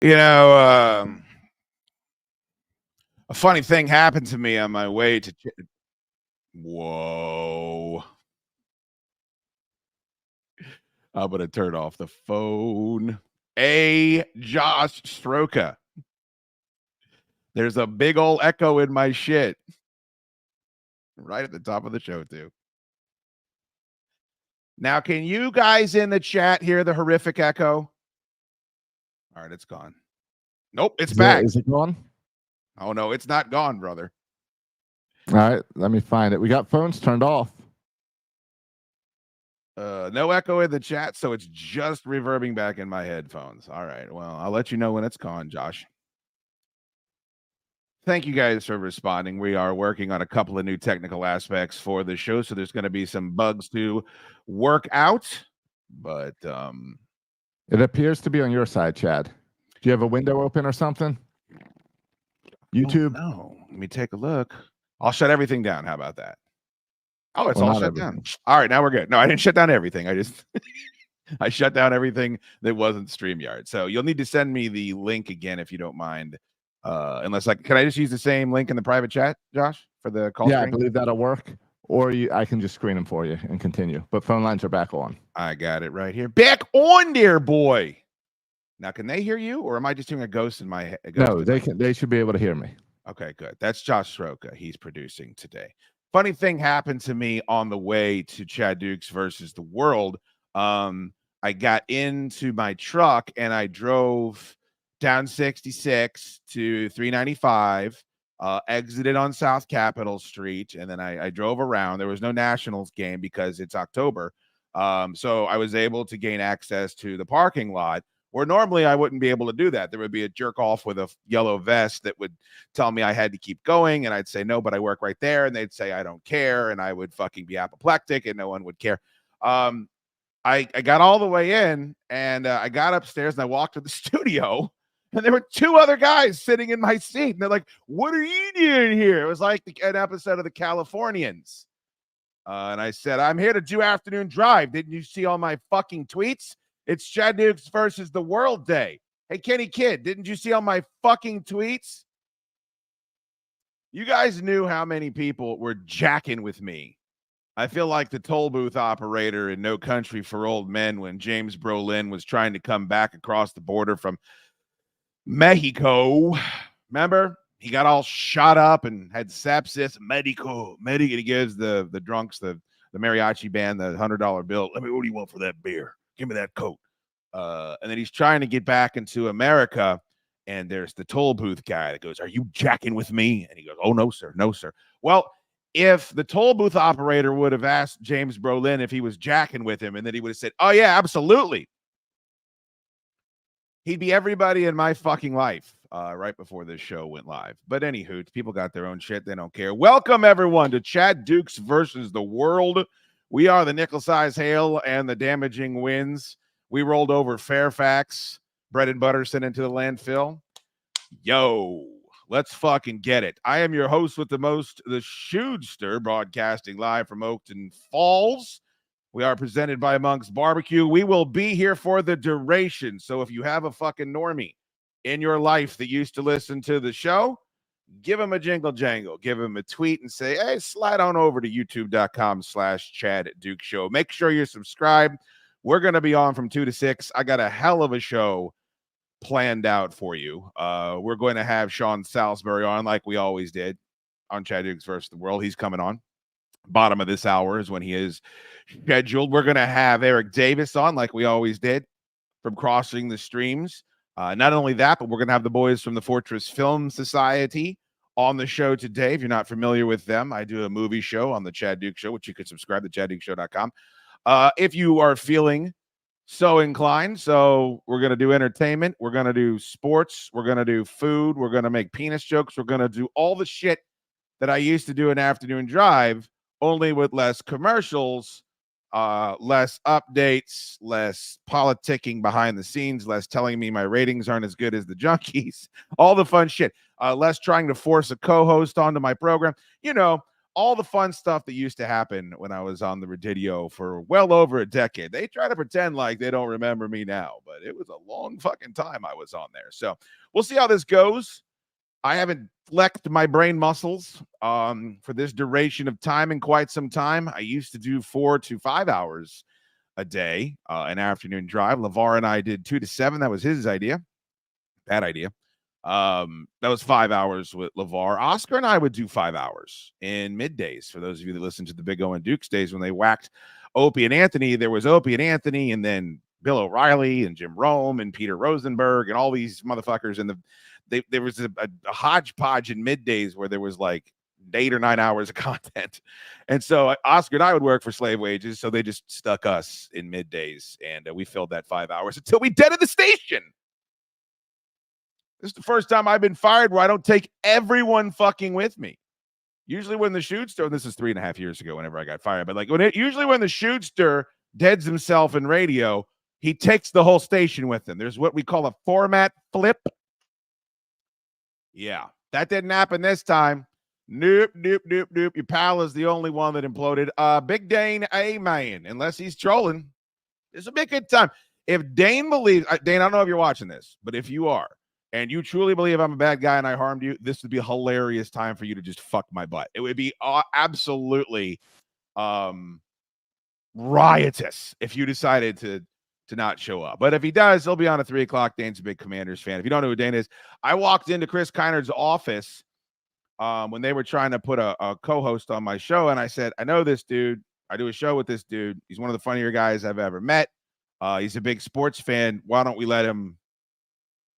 You know, a funny thing happened to me on my way to. Whoa. I'm going to turn off the phone. Josh Stroka. There's a big old echo in my shit. Right at the top of the show, too. Now, can you guys in the chat hear the horrific echo? All right, it's gone. Nope, it's back. Is it gone? Oh, no, it's not gone, brother. All right, let me find it. We got phones turned off. No echo in the chat, so it's just reverbing back in my headphones. All right, well, I'll let you know when it's gone, Josh. Thank you guys for responding. We are working on a couple of new technical aspects for the show, so there's going to be some bugs to work out, but it appears to be on your side, Chad. Do you have a window open or something? YouTube? No. Let me take a look. I'll shut everything down. How about that? Oh, it's all shut down. All right, now we're good. No, I didn't shut down everything. I shut down everything that wasn't StreamYard. So you'll need to send me the link again if you don't mind. Unless can I just use the same link in the private chat, Josh, for the call screen? I believe that'll work. Or I can just screen them for you and continue. But phone lines are back on. I got it right here. Back on there, boy. Now, can they hear you, or am I just doing a ghost in my head? No, they can. They should be able to hear me. Okay, good. That's Josh Stroka. He's producing today. Funny thing happened to me on the way to Chad Dukes versus the World. I got into my truck and I drove down 66 to 395, exited on South Capitol Street, and then I drove around. There was no Nationals game because it's October. So I was able to gain access to the parking lot, where normally I wouldn't be able to do that. There would be a jerk off with a yellow vest that would tell me I had to keep going. And I'd say, no, but I work right there. And they'd say, I don't care. And I would fucking be apoplectic and no one would care. I got all the way in and I got upstairs and I walked to the studio and there were two other guys sitting in my seat. And they're like, what are you doing here? It was like an episode of the Californians. And I said, I'm here to do afternoon drive. Didn't you see all my fucking tweets? It's Chad Dukes versus the World Day. Hey, Kenny Kidd, didn't you see all my fucking tweets? You guys knew how many people were jacking with me. I feel like the toll booth operator in No Country for Old Men when James Brolin was trying to come back across the border from Mexico. Remember? He got all shot up and had sepsis. Medico. And he gives the drunks, the mariachi band, the $100 bill. What do you want for that beer? Give me that coat. And then he's trying to get back into America. And there's the toll booth guy that goes, are you jacking with me? And he goes, oh, no, sir. No, sir. Well, if the toll booth operator would have asked James Brolin if he was jacking with him, and then he would have said, oh, yeah, absolutely. He'd be everybody in my fucking life right before this show went live. But anywho, people got their own shit. They don't care. Welcome, everyone, to Chad Dukes versus the World. We are the nickel size hail and the damaging winds. We rolled over Fairfax, bread and butter sent into the landfill. Yo, let's fucking get it. I am your host with the most, the Shoodster, broadcasting live from Oakton Falls. We are presented by Monk's Barbecue. We will be here for the duration. So if you have a fucking normie in your life that used to listen to the show, give him a jingle jangle, give him a tweet and say, hey, slide on over to youtube.com/Chad Duke Show. Make sure you're subscribed. We're going to be on from 2 to 6. I got a hell of a show planned out for you. We're going to have Sean Salisbury on like we always did on Chad Dukes versus the World. He's coming on. Bottom of this hour is when he is scheduled. We're going to have Eric Davis on like we always did from Crossing the Streams. Not only that, but we're going to have the boys from the Fortress Film Society on the show today. If you're not familiar with them, I do a movie show on the Chad Duke Show, which you could subscribe to chaddukeshow.com. If you are feeling so inclined, so we're going to do entertainment, we're going to do sports, we're going to do food, we're going to make penis jokes, we're going to do all the shit that I used to do in afternoon drive, only with less commercials, less updates, less politicking behind the scenes, less telling me my ratings aren't as good as the junkies, all the fun shit, less trying to force a co-host onto my program. You know, all the fun stuff that used to happen when I was on the radio for well over a decade. They try to pretend like they don't remember me now, but it was a long fucking time I was on there. So we'll see how this goes. I haven't flexed my brain muscles for this duration of time in quite some time. I used to do 4 to 5 hours a day, an afternoon drive. LeVar and I did 2 to 7. That was his idea. Bad idea. That was 5 hours with LeVar. Oscar and I would do 5 hours in middays. For those of you that listen to the Big O and Dukes days when they whacked Opie and Anthony, there was Opie and Anthony, and then Bill O'Reilly and Jim Rome and Peter Rosenberg and all these motherfuckers. And there was a hodgepodge in middays where there was like 8 or 9 hours of content. And so Oscar and I would work for slave wages. So they just stuck us in middays, and we filled that 5 hours until we deaded the station. This is the first time I've been fired where I don't take everyone fucking with me. Usually when the shootster, this is 3.5 years ago whenever I got fired, but like usually when the shootster deads himself in radio, he takes the whole station with him. There's what we call a format flip. Yeah, that didn't happen this time. Nope. Your pal is the only one that imploded. Big Dane, amen. Unless he's trolling. This will be a good time. If Dane believes, Dane, I don't know if you're watching this, but if you are, and you truly believe I'm a bad guy and I harmed you, this would be a hilarious time for you to just fuck my butt. It would be absolutely riotous if you decided to not show up. But if he does, he'll be on at 3 o'clock. Dane's a big Commanders fan. If you don't know who Dane is, I walked into Chris Kynard's office when they were trying to put a co-host on my show, and I said, I know this dude. I do a show with this dude. He's one of the funnier guys I've ever met. He's a big sports fan. Why don't we let him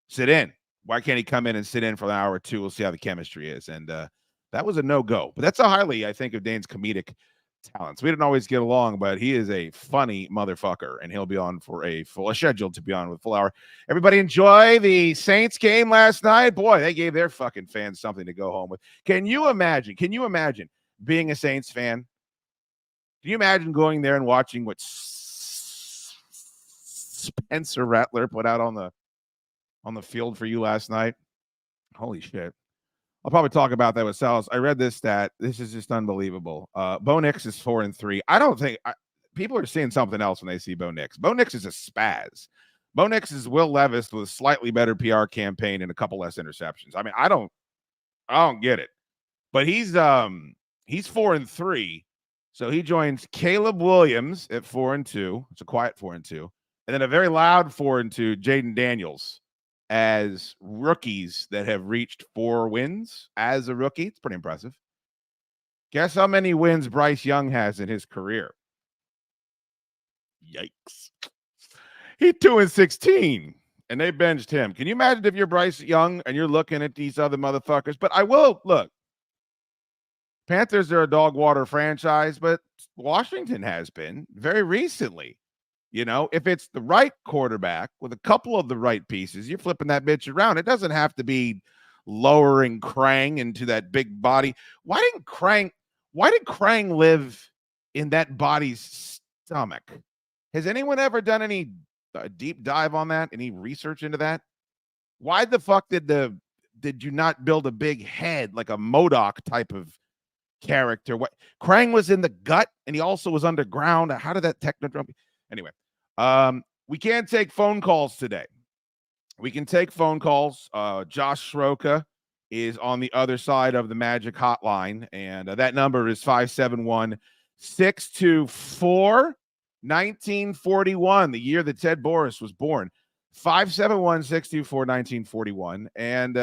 sit in? Why can't he come in and sit in for an hour or two? We'll see how the chemistry is. And that was a no-go. But that's how highly I think of Dane's comedic talents. We didn't always get along, but he is a funny motherfucker, and he'll be on for a schedule to be on with full hour. Everybody enjoy the Saints game last night. Boy, they gave their fucking fans something to go home with. Can you imagine being a Saints fan? Can you imagine going there and watching what Spencer Rattler put out on the field for you last night? Holy shit. I'll probably talk about that with Salas. I read this stat. This is just unbelievable. Bo Nix is 4-3. I don't think people are seeing something else when they see Bo Nix. Bo Nix is a spaz. Bo Nix is Will Levis with a slightly better PR campaign and a couple less interceptions. I mean, I don't get it. But he's 4-3. So he joins Caleb Williams at 4-2. It's a quiet 4-2. And then a very loud 4-2, Jaden Daniels, as rookies that have reached 4 wins as a rookie. It's pretty impressive. Guess how many wins Bryce Young has in his career? Yikes. He's 2-16, and they benched him. Can you imagine if you're Bryce Young and you're looking at these other motherfuckers? But I will look. Panthers are a dog water franchise, but Washington has been very recently. You know, if it's the right quarterback with a couple of the right pieces, you're flipping that bitch around. It doesn't have to be lowering Krang into that big body. Why did Krang live in that body's stomach? Has anyone ever done any deep dive on that? Any research into that? Why the fuck did you not build a big head like a MODOK type of character? What Krang was in the gut and he also was underground. How did that technodrome? Anyway, we can't take phone calls today. We can take phone calls. Josh Schroka is on the other side of the Magic hotline, and that number is 571-624-1941, the year that Ted Boris was born. 571-624-1941, and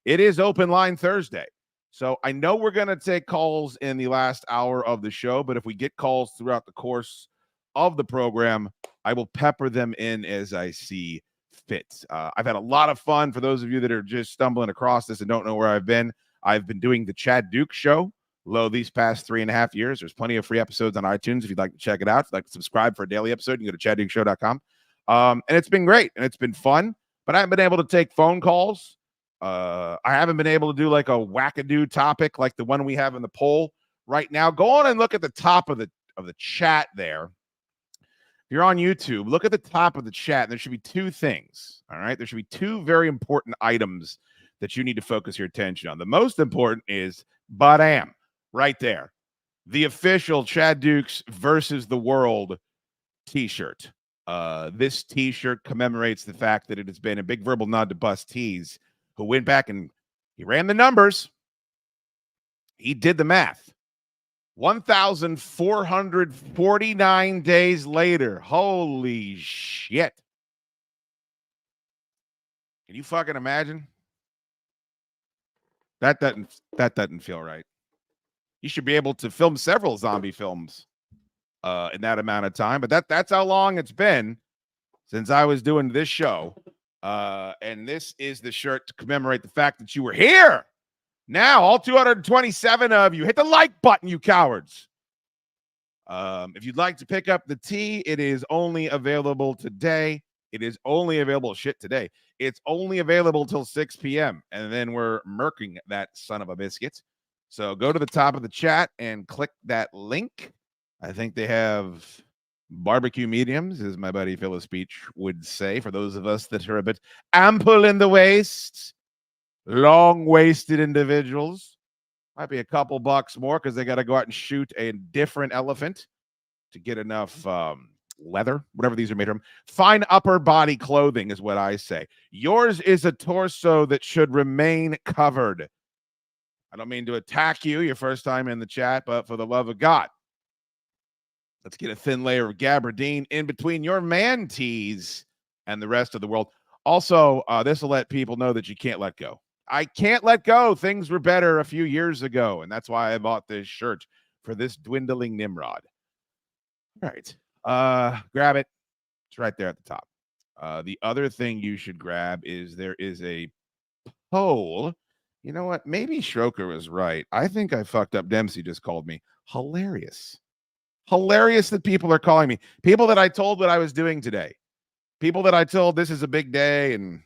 it is Open Line Thursday. So I know we're going to take calls in the last hour of the show, but if we get calls throughout the course of the program, I will pepper them in as I see fit. I've had a lot of fun. For those of you that are just stumbling across this and don't know where I've been doing the Chad Duke Show these past 3.5 years. There's plenty of free episodes on iTunes if you'd like to check it out. If you'd like to subscribe for a daily episode, you can go to chaddukeshow.com. And it's been great, and it's been fun, but I haven't been able to take phone calls. I haven't been able to do like a wackadoo topic like the one we have in the poll right now. Go on and look at the top of the chat there. You're on YouTube, look at the top of the chat. There should be 2 things. All right. There should be 2 very important items that you need to focus your attention on. The most important is Badam. right there. The official Chad Dukes versus the World t-shirt. This t-shirt commemorates the fact that it has been a big verbal nod to Bust Tees, who went back and he ran the numbers. He did the math. 1,449 days later. Holy shit. Can you fucking imagine? That doesn't feel right. You should be able to film several zombie films in that amount of time, but that's how long it's been since I was doing this show. And this is the shirt to commemorate the fact that you were here. Now, all 227 of you, hit the like button, you cowards. If you'd like to pick up the tee, it is only available today. It is only available, today. It's only available till 6 p.m. And then we're murking that son of a biscuit. So go to the top of the chat and click that link. I think they have barbecue mediums, as my buddy Phyllis Beach would say, for those of us that are a bit ample in the waist, long-waisted individuals. Might be a couple bucks more because they got to go out and shoot a different elephant to get enough leather, whatever these are made from. Fine upper body clothing is what I say. Yours is a torso that should remain covered. I don't mean to attack you your first time in the chat, but for the love of God, let's get a thin layer of gabardine in between your man tees and the rest of the world. Also, this will let people know that you can't let go. I can't let go. Things were better a few years ago, and that's why I bought this shirt for this dwindling Nimrod. All right. Grab it. It's right there at the top. The other thing you should grab is there is a poll. You know what? Maybe Schroker was right. I think I fucked up. Dempsey just called me. Hilarious. Hilarious that people are calling me. People that I told what I was doing today. People that I told this is a big day and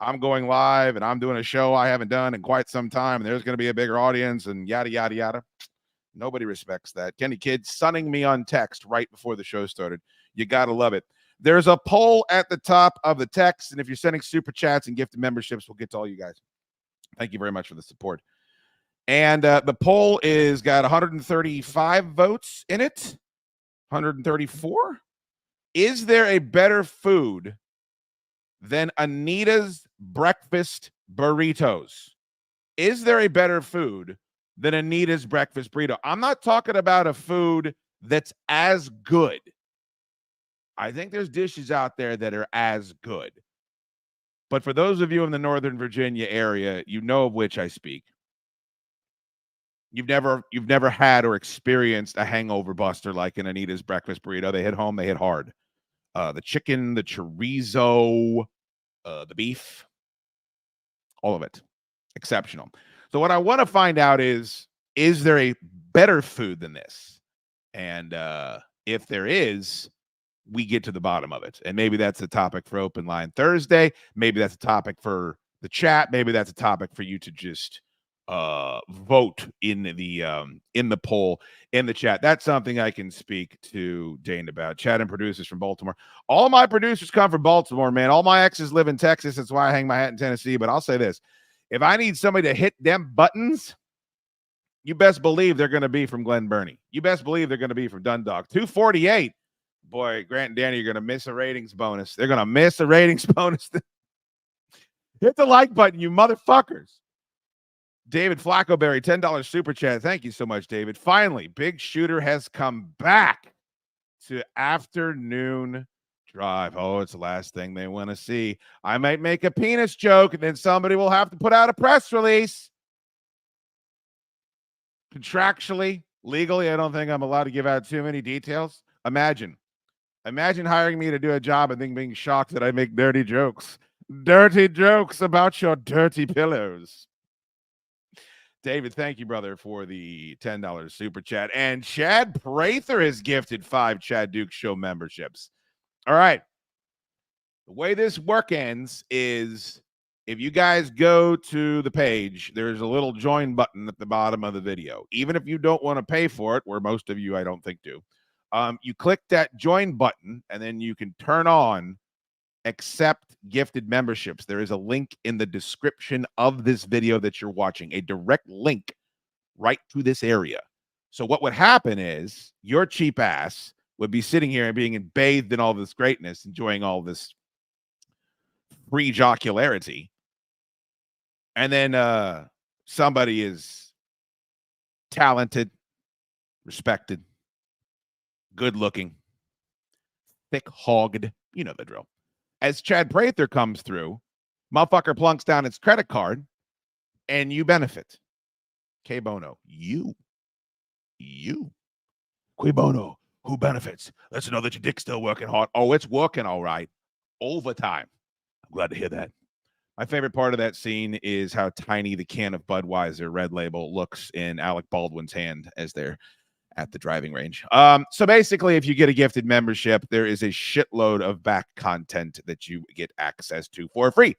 I'm going live and I'm doing a show I haven't done in quite some time and there's going to be a bigger audience and yada, yada, yada. Nobody respects that. Kenny Kidd sunning me on text right before the show started. You got to love it. There's a poll at the top of the text, and if you're sending super chats and gifted memberships, we'll get to all you guys. Thank you very much for the support. And the poll is got 135 votes in it. 134. Is there a better food than Anita's breakfast burritos? Is there a better food than Anita's breakfast burrito? I'm not talking about a food that's as good. I think there's dishes out there that are as good. But for those of you in the Northern Virginia area, you know of which I speak. You've never had or experienced a hangover buster like an Anita's breakfast burrito. They hit home, they hit hard. The chicken, the chorizo, the beef, all of it. Exceptional. So what I want to find out is there a better food than this? And if there is, we get to the bottom of it. And maybe that's a topic for Open Line Thursday. Maybe that's a topic for the chat. Maybe that's a topic for you to just vote in the poll in the chat. That's something I can speak to Dane about. Chat and producers from Baltimore. All my producers come from Baltimore, man. All my exes live in Texas. That's why I hang my hat in Tennessee. But I'll say this. If I need somebody to hit them buttons, you best believe they're going to be from Glen Burnie. You best believe they're going to be from Dundalk. 248. Boy, Grant and Danny are going to miss a ratings bonus. They're going to miss a ratings bonus. Hit the like button, you motherfuckers. David Flaccoberry, $10 super chat. Thank you so much, David. Finally, Big Shooter has come back to afternoon drive. Oh, it's the last thing they want to see. I might make a penis joke, and then somebody will have to put out a press release. Contractually, legally, I don't think I'm allowed to give out too many details. Imagine hiring me to do a job and then being shocked that I make dirty jokes. Dirty jokes about your dirty pillows. David, thank you, brother, for the $10 super chat. And Chad Prather has gifted 5 Chad Duke Show memberships. All right. The way this work ends is if you guys go to the page, there's a little join button at the bottom of the video. Even if you don't want to pay for it, where most of you I don't think do, you click that join button, and then you can turn on accept gifted memberships. There is a link in the description of this video that you're watching, a direct link right to this area. So what would happen is your cheap ass would be sitting here and being bathed in all this greatness, enjoying all this free jocularity. And then somebody is talented, respected, good looking, thick hogged. You know the drill. As Chad Prather comes through, motherfucker plunks down its credit card and you benefit. K Bono, you. Qui Bono, who benefits? Let's know that your dick's still working hard. Oh, it's working all right. Overtime. I'm glad to hear that. My favorite part of that scene is how tiny the can of Budweiser Red Label looks in Alec Baldwin's hand as they're at the driving range. So basically, if you get a gifted membership, there is a shitload of back content that you get access to for free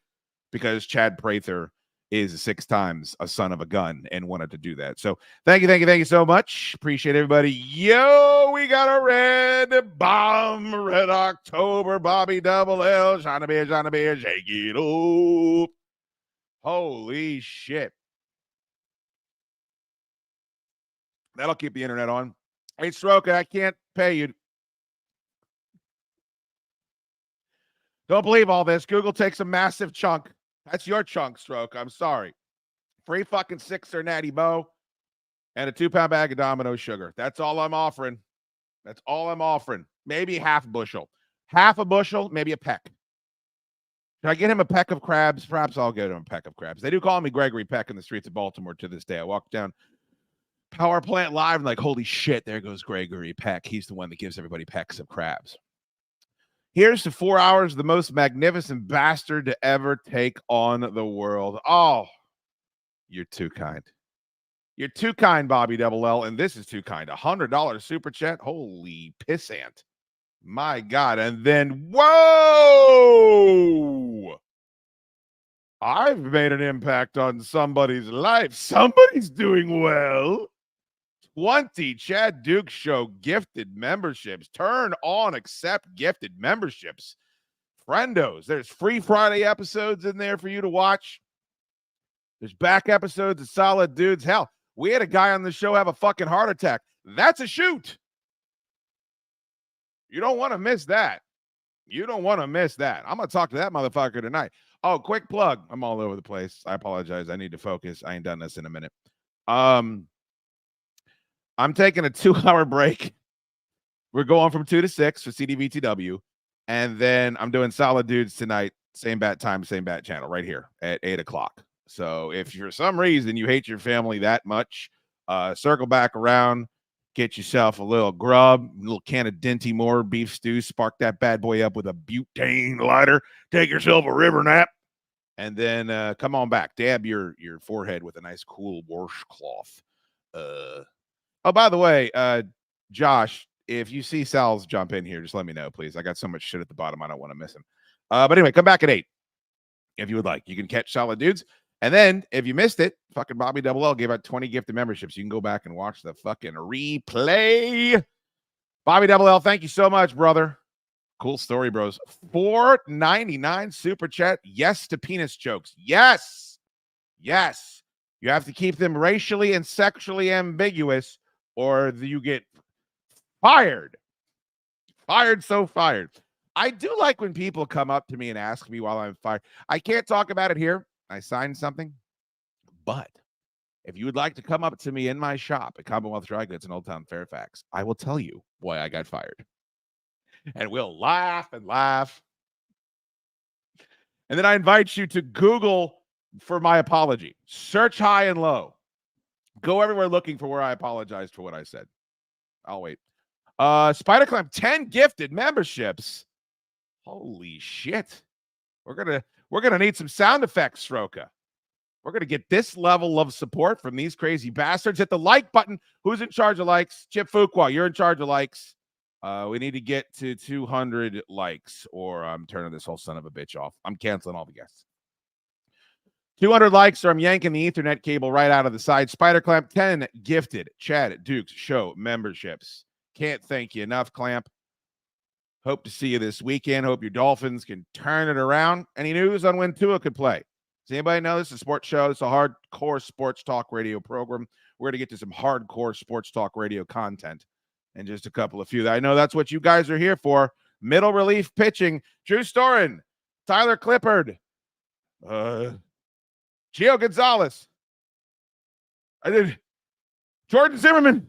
because Chad Prather is 6 times a son of a gun and wanted to do that. So thank you so much. Appreciate everybody. Yo, we got a red bomb, Red October, Bobby Double L, Shana Beer, shake it up. Holy shit. That'll keep the internet on. Hey, Stroker, I can't pay you. Don't believe all this. Google takes a massive chunk. That's your chunk, Stroke. I'm sorry. Free fucking 6er Natty Bow and a 2-pound bag of Domino sugar. That's all I'm offering. That's all I'm offering. Maybe half a bushel. Half a bushel, maybe a peck. Should I get him a peck of crabs? Perhaps I'll get him a peck of crabs. They do call me Gregory Peck in the streets of Baltimore to this day. I walk down Power Plant Live and like, holy shit, there goes Gregory Peck. He's the one that gives everybody pecks of crabs. Here's to 4 hours, the most magnificent bastard to ever take on the world. Oh, you're too kind. You're too kind, Bobby Double L, and this is too kind. $100 super chat. Holy pissant. My God. And then, whoa! I've made an impact on somebody's life. Somebody's doing well. 20 Chad Duke Show gifted memberships. Turn on, accept gifted memberships. Friendos, there's free Friday episodes in there for you to watch. There's back episodes of Solid Dudes. Hell, we had a guy on the show have a fucking heart attack. That's a shoot. You don't want to miss that. You don't want to miss that. I'm going to talk to that motherfucker tonight. Oh, quick plug. I'm all over the place. I apologize. I need to focus. I ain't done this in a minute. I'm taking a 2-hour break. We're going from 2 to 6 for CDVTW. And then I'm doing Solid Dudes tonight. Same bat time, same bat channel right here at 8 o'clock. So if for some reason you hate your family that much, circle back around, get yourself a little grub, a little can of Dinty Moore beef stew, spark that bad boy up with a butane lighter, take yourself a river nap, and then come on back. Dab your forehead with a nice cool washcloth. Oh, by the way, Josh, if you see Sal's jump in here, just let me know, please. I got so much shit at the bottom, I don't want to miss him. But anyway, come back at 8 if you would like. You can catch Solid Dudes. And then, if you missed it, fucking Bobby Double L gave out 20 gifted memberships. You can go back and watch the fucking replay. Bobby Double L, thank you so much, brother. Cool story, bros. $4.99 super chat. Yes to penis jokes. Yes. Yes. You have to keep them racially and sexually ambiguous, or you get fired. Fired, so fired. I do like when people come up to me and ask me while I'm fired. I can't talk about it here. I signed something. But if you would like to come up to me in my shop at Commonwealth Dry Goods in Old Town Fairfax, I will tell you why I got fired. And we'll laugh and laugh. And then I invite you to Google for my apology. Search high and low. Go everywhere looking for where I apologized for what I said. I'll wait. Spider Climb, 10 gifted memberships. Holy shit. We're gonna need some sound effects, Stroka. We're gonna get this level of support from these crazy bastards. Hit the like button. Who's in charge of likes? Chip Fuqua, you're in charge of likes. We need to get to 200 likes, or I'm turning this whole son of a bitch off. I'm canceling all the guests. 200 likes, or I'm yanking the Ethernet cable right out of the side. Spider Clamp, 10 gifted Chad Dukes Show memberships. Can't thank you enough, Clamp. Hope to see you this weekend. Hope your Dolphins can turn it around. Any news on when Tua could play? Does anybody know this is a sports show? It's a hardcore sports talk radio program we're going to get to some hardcore sports talk radio content and just a couple of few. I know that's what you guys are here for. Middle relief pitching. Drew Storen, Tyler Clippard, Gio Gonzalez. I did Jordan Zimmerman.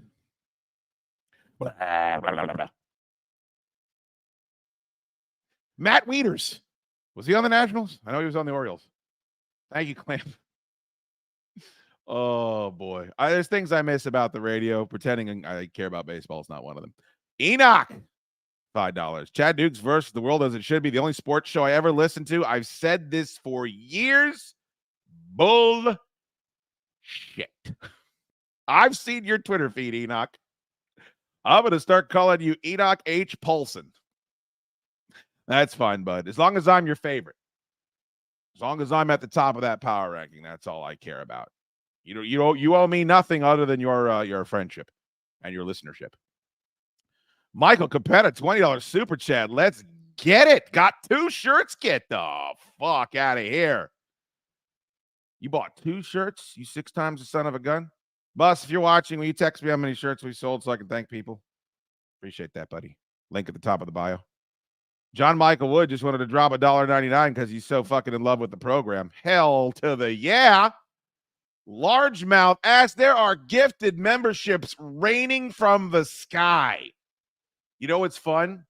Matt Wieters. Was he on the Nationals? I know he was on the Orioles. Thank you, Clamp. Oh, boy. There's things I miss about the radio. Pretending I care about baseball is not one of them. Enoch, $5. Chad Dukes versus the world as it should be. The only sports show I ever listened to. I've said this for years. Bull shit. I've seen your Twitter feed, Enoch. I'm going to start calling you Enoch H. Paulson. That's fine, bud. As long as I'm your favorite. As long as I'm at the top of that power ranking, that's all I care about. You owe me nothing other than your friendship and your listenership. Michael Capetta, $20 super chat. Let's get it. Got 2 shirts. Get the fuck out of here. You bought 2 shirts? You 6 times the son of a gun? Bus, if you're watching, will you text me how many shirts we sold so I can thank people? Appreciate that, buddy. Link at the top of the bio. John Michael Wood just wanted to drop $1.99 because he's so fucking in love with the program. Hell to the yeah. Largemouth asks, there are gifted memberships raining from the sky. You know what's fun?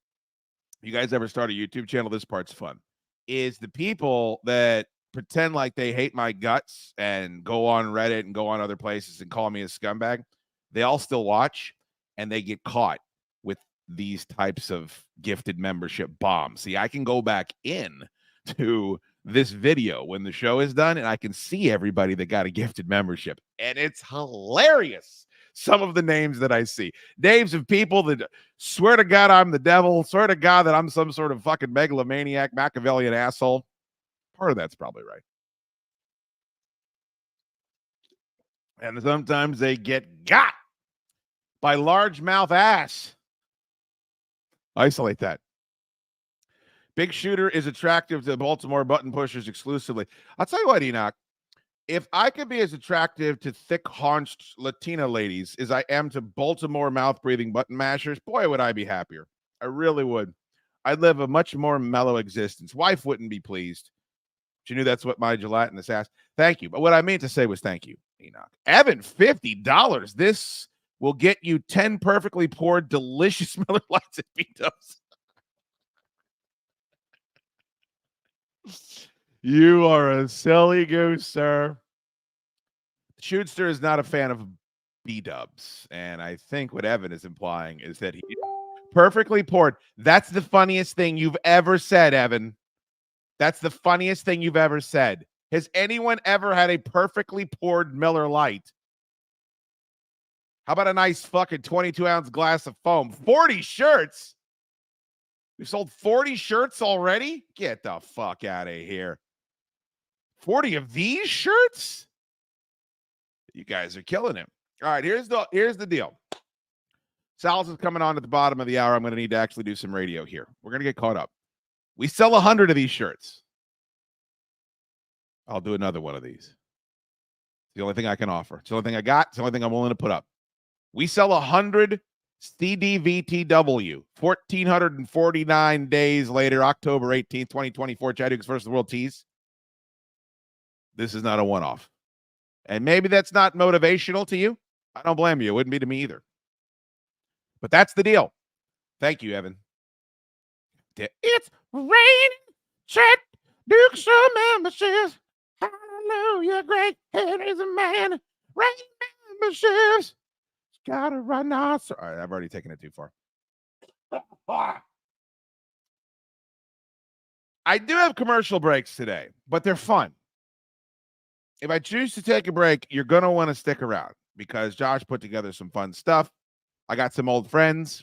You guys ever start a YouTube channel? This part's fun. Is the people that pretend like they hate my guts and go on Reddit and go on other places and call me a scumbag. They all still watch and they get caught with these types of gifted membership bombs. See, I can go back in to this video when the show is done and I can see everybody that got a gifted membership. And it's hilarious. Some of the names that I see. Names of people that swear to God I'm the devil, swear to God that I'm some sort of fucking megalomaniac, Machiavellian asshole. Part of that's probably right. And sometimes they get got by largemouth ass. Isolate that. Big Shooter is attractive to Baltimore button pushers exclusively. I'll tell you what, Enoch. If I could be as attractive to thick-haunched Latina ladies as I am to Baltimore mouth-breathing button mashers, boy, would I be happier. I really would. I'd live a much more mellow existence. Wife wouldn't be pleased. She knew that's what my gelatinous ass. Thank you. But what I meant to say was thank you, Enoch. Evan, $50. This will get you 10 perfectly poured, delicious Miller Lights at B-dubs. You are a silly goose, sir. Shootster is not a fan of B-dubs. And I think what Evan is implying is that he perfectly poured. That's the funniest thing you've ever said, Evan. That's the funniest thing you've ever said. Has anyone ever had a perfectly poured Miller Lite? How about a nice fucking 22-ounce glass of foam? 40 shirts? We sold 40 shirts already? Get the fuck out of here. 40 of these shirts? You guys are killing it. All right, here's the deal. Sal's is coming on at the bottom of the hour. I'm going to need to actually do some radio here. We're going to get caught up. We sell 100 of these shirts. I'll do another one of these. It's the only thing I can offer. It's the only thing I got. It's the only thing I'm willing to put up. We sell 100 CDVTW. 1,449 days later, October 18th, 2024, Chad Dukes versus the World Tees. This is not a one-off. And maybe that's not motivational to you. I don't blame you. It wouldn't be to me either. But that's the deal. Thank you, Evan. It's raining, Chad Dukes memberships. Hallelujah, great head is a man. Rain memberships. Gotta run out. All right, I've already taken it too far. I do have commercial breaks today, but they're fun. If I choose to take a break, you're going to want to stick around because Josh put together some fun stuff. I got some old friends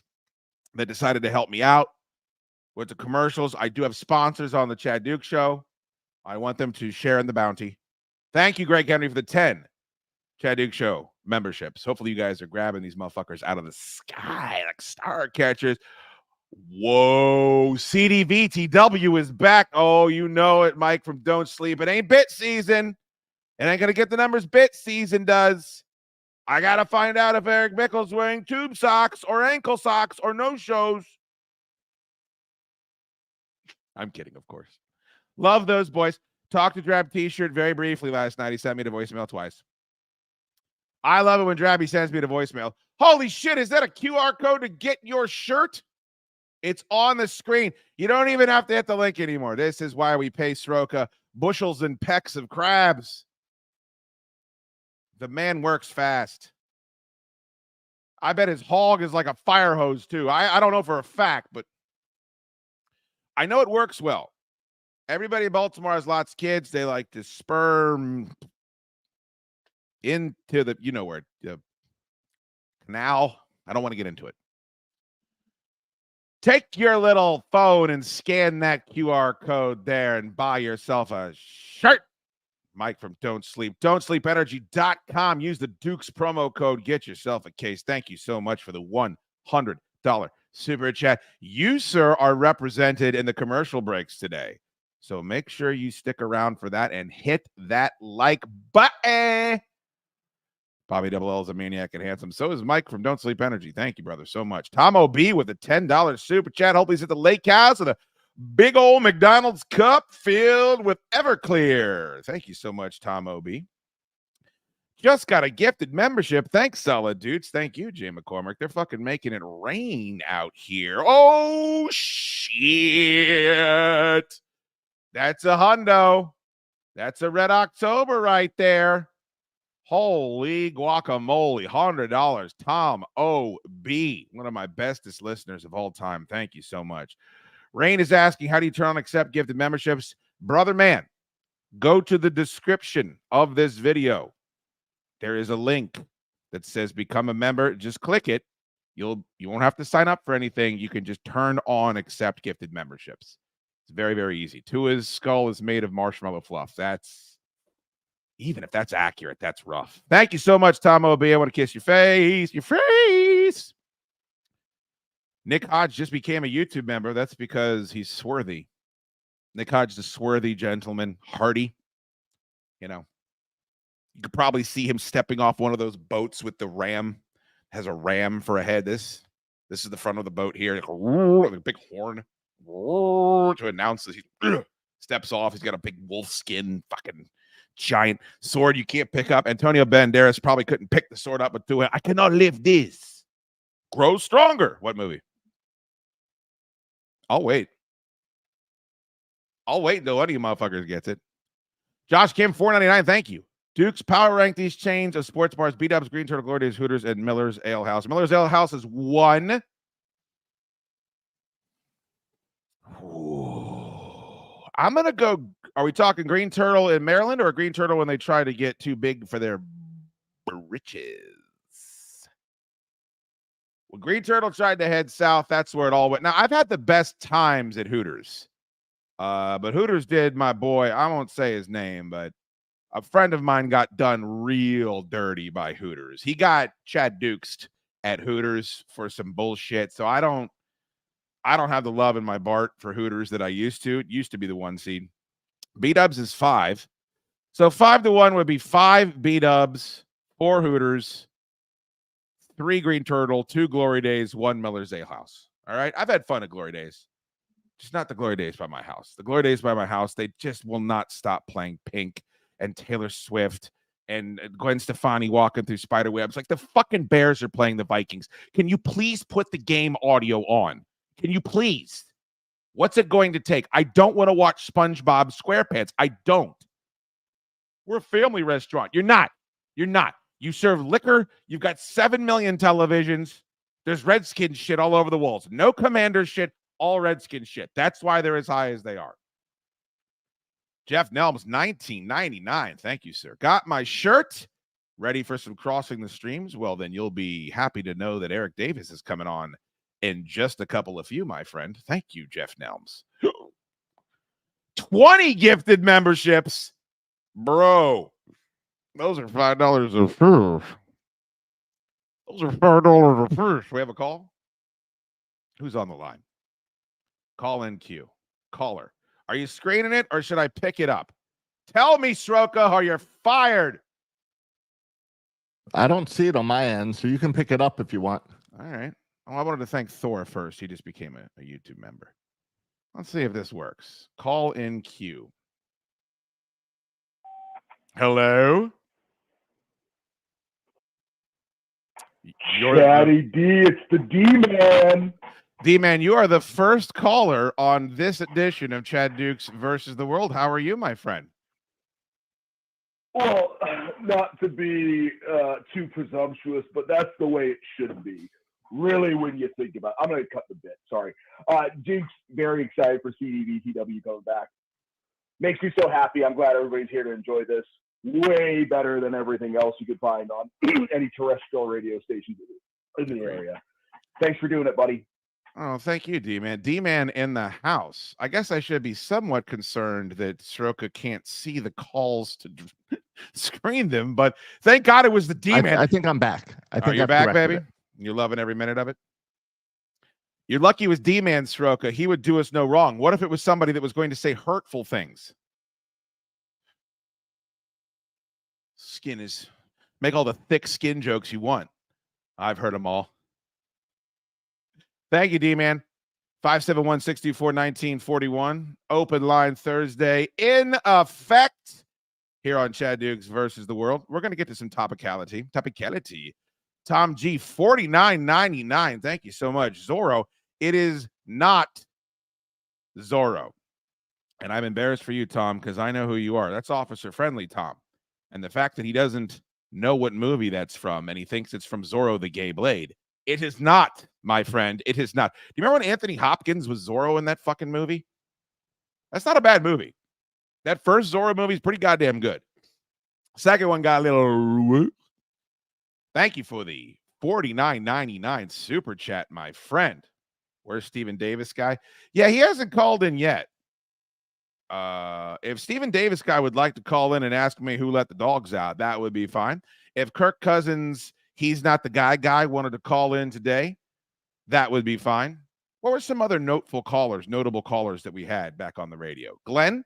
that decided to help me out with the commercials. I do have sponsors on the Chad Dukes Show. I want them to share in the bounty. Thank you, Greg Henry, for the 10 Chad Dukes Show memberships. Hopefully you guys are grabbing these motherfuckers out of the sky like star catchers. Whoa, CDVTW is back. Oh, you know it, Mike from Don't Sleep. It ain't bit season. It ain't going to get the numbers bit season does. I got to find out if Eric Bickle's wearing tube socks or ankle socks or no shows. I'm kidding, of course. Love those boys. Talk to Drab T-shirt very briefly last night. He sent me the voicemail twice. I love it when Drabby sends me the voicemail. Holy shit, is that a QR code to get your shirt? It's on the screen. You don't even have to hit the link anymore. This is why we pay Sroka bushels and pecks of crabs. The man works fast. I bet his hog is like a fire hose, too. I don't know for a fact, but I know it works well. Everybody in Baltimore has lots of kids. They like to sperm into the, you know where, the canal. I don't want to get into it. Take your little phone and scan that QR code there and buy yourself a shirt. Mike from Don't Sleep. Don'tSleepEnergy.com. Use the Dukes promo code. Get yourself a case. Thank you so much for the $100 super chat. You, sir, are represented in the commercial breaks today. So make sure you stick around for that and hit that like button. Bobby Double L is a maniac and handsome. So is Mike from Don't Sleep Energy. Thank you, brother, so much. Tom O.B. with a $10 super chat. Hope he's at the lake house and a big old McDonald's cup filled with Everclear. Thank you so much, Tom O.B. Just got a gifted membership. Thanks, solid dudes. Thank you, Jay McCormick. They're fucking making it rain out here. Oh, shit. That's a hundo. That's a Red October right there. Holy guacamole, $100. Tom O.B., one of my bestest listeners of all time. Thank you so much. Rain is asking, how do you turn on accept gifted memberships? Brother man, go to the description of this video. There is a link that says become a member. Just click it. You won't have to sign up for anything. You can just turn on accept gifted memberships. It's very, very easy. Tua's skull is made of marshmallow fluff. Even if that's accurate, that's rough. Thank you so much, Tom O.B. I want to kiss your face. Your face. Nick Hodge just became a YouTube member. That's because he's swarthy. Nick Hodge is a swarthy gentleman, hardy. You know, you could probably see him stepping off one of those boats with the ram. Has a ram for a head. This is the front of the boat here. Like a big horn to announce that he steps off. He's got a big wolf skin, fucking giant sword you can't pick up. Antonio Banderas probably couldn't pick the sword up, but do it. I cannot lift this. Grow stronger. What movie? I'll wait until one of you motherfuckers gets it. Josh Kim, $4.99. Thank you. Dukes power rank these chains of sports bars: B-Dubs, Green Turtle, Glory Days, Hooters, and Miller's Ale House. Miller's Ale House is one. Ooh. I'm gonna go. Are we talking Green Turtle in Maryland or Green Turtle when they try to get too big for their britches? When Green Turtle tried to head south, that's where it all went. Now, I've had the best times at Hooters. But Hooters did my boy, I won't say his name, but a friend of mine got done real dirty by Hooters. He got Chad Dukes at Hooters for some bullshit. So I don't have the love in my Bart for Hooters that I used to. It used to be the 1 seed. B-Dubs is 5. So 5-1 would be 5 B-Dubs, 4 Hooters, 3 Green Turtle, 2 Glory Days, 1 Miller's Ale House. All right. I've had fun at Glory Days. Just not the Glory Days by my house. The Glory Days by my house, they just will not stop playing Pink and Taylor Swift and Gwen Stefani walking through spider webs. Like the fucking Bears are playing the Vikings. Can you please put the game audio on? Can you please? What's it going to take? I don't want to watch SpongeBob SquarePants. I don't. We're a family restaurant. You're not. You're not. You serve liquor. You've got 7 million televisions. There's Redskin shit all over the walls. No Commander shit. All Redskin shit. That's why they're as high as they are. Jeff Nelms, $19.99. Thank you, sir. Got my shirt. Ready for some crossing the streams? Well, then you'll be happy to know that Eric Davis is coming on in just a couple of few, my friend. Thank you, Jeff Nelms. 20 gifted memberships. Bro, those are $5 a first. Those are $5 a first. We have a call? Who's on the line? Call in queue. Caller. Are you screening it or should I pick it up? Tell me, Sroka, or you're fired. I don't see it on my end, so you can pick it up if you want. All right. Well, I wanted to thank Thor first. He just became a YouTube member. Let's see if this works. Call in queue. Hello? Chatty D, it's the D-Man. D-Man, you are the first caller on this edition of Chad Dukes versus the World. How are you, my friend? Well, not to be too presumptuous, but that's the way it should be. Really, when you think about it. I'm going to cut the bit, sorry. Dukes, very excited for CDVTW coming back. Makes me so happy. I'm glad everybody's here to enjoy this. Way better than everything else you could find on any terrestrial radio stations in the area. Thanks for doing it, buddy. Oh, thank you, D-Man. D-Man in the house. I guess I should be somewhat concerned that Soroka can't see the calls to screen them, but thank God it was the D-Man. I think I'm back. I think you're I've back, baby? it. You're loving every minute of it? You're lucky it was D-Man, Soroka. He would do us no wrong. What if it was somebody that was going to say hurtful things? Skin is... Make all the thick skin jokes you want. I've heard them all. Thank you, D-Man. 571-624-1941. Open line Thursday in effect here on Chad Dukes versus the World. We're going to get to some topicality. Tom G, $49.99. Thank you so much. Zorro, it is not Zorro. And I'm embarrassed for you, Tom, because I know who you are. That's Officer Friendly, Tom. And the fact that he doesn't know what movie that's from and he thinks it's from Zorro the Gay Blade. It is not, my friend. It is not. Do you remember when Anthony Hopkins was Zorro in that fucking movie? That's not a bad movie. That first Zorro movie is pretty goddamn good. Second one got a little... Thank you for the $49.99 super chat, my friend. Where's Stephen Davis guy? Yeah, he hasn't called in yet. If Stephen Davis guy would like to call in and ask me who let the dogs out, that would be fine. If Kirk Cousins... He's not the guy wanted to call in today, that would be fine. What were some other notable callers that we had back on the radio? Glenn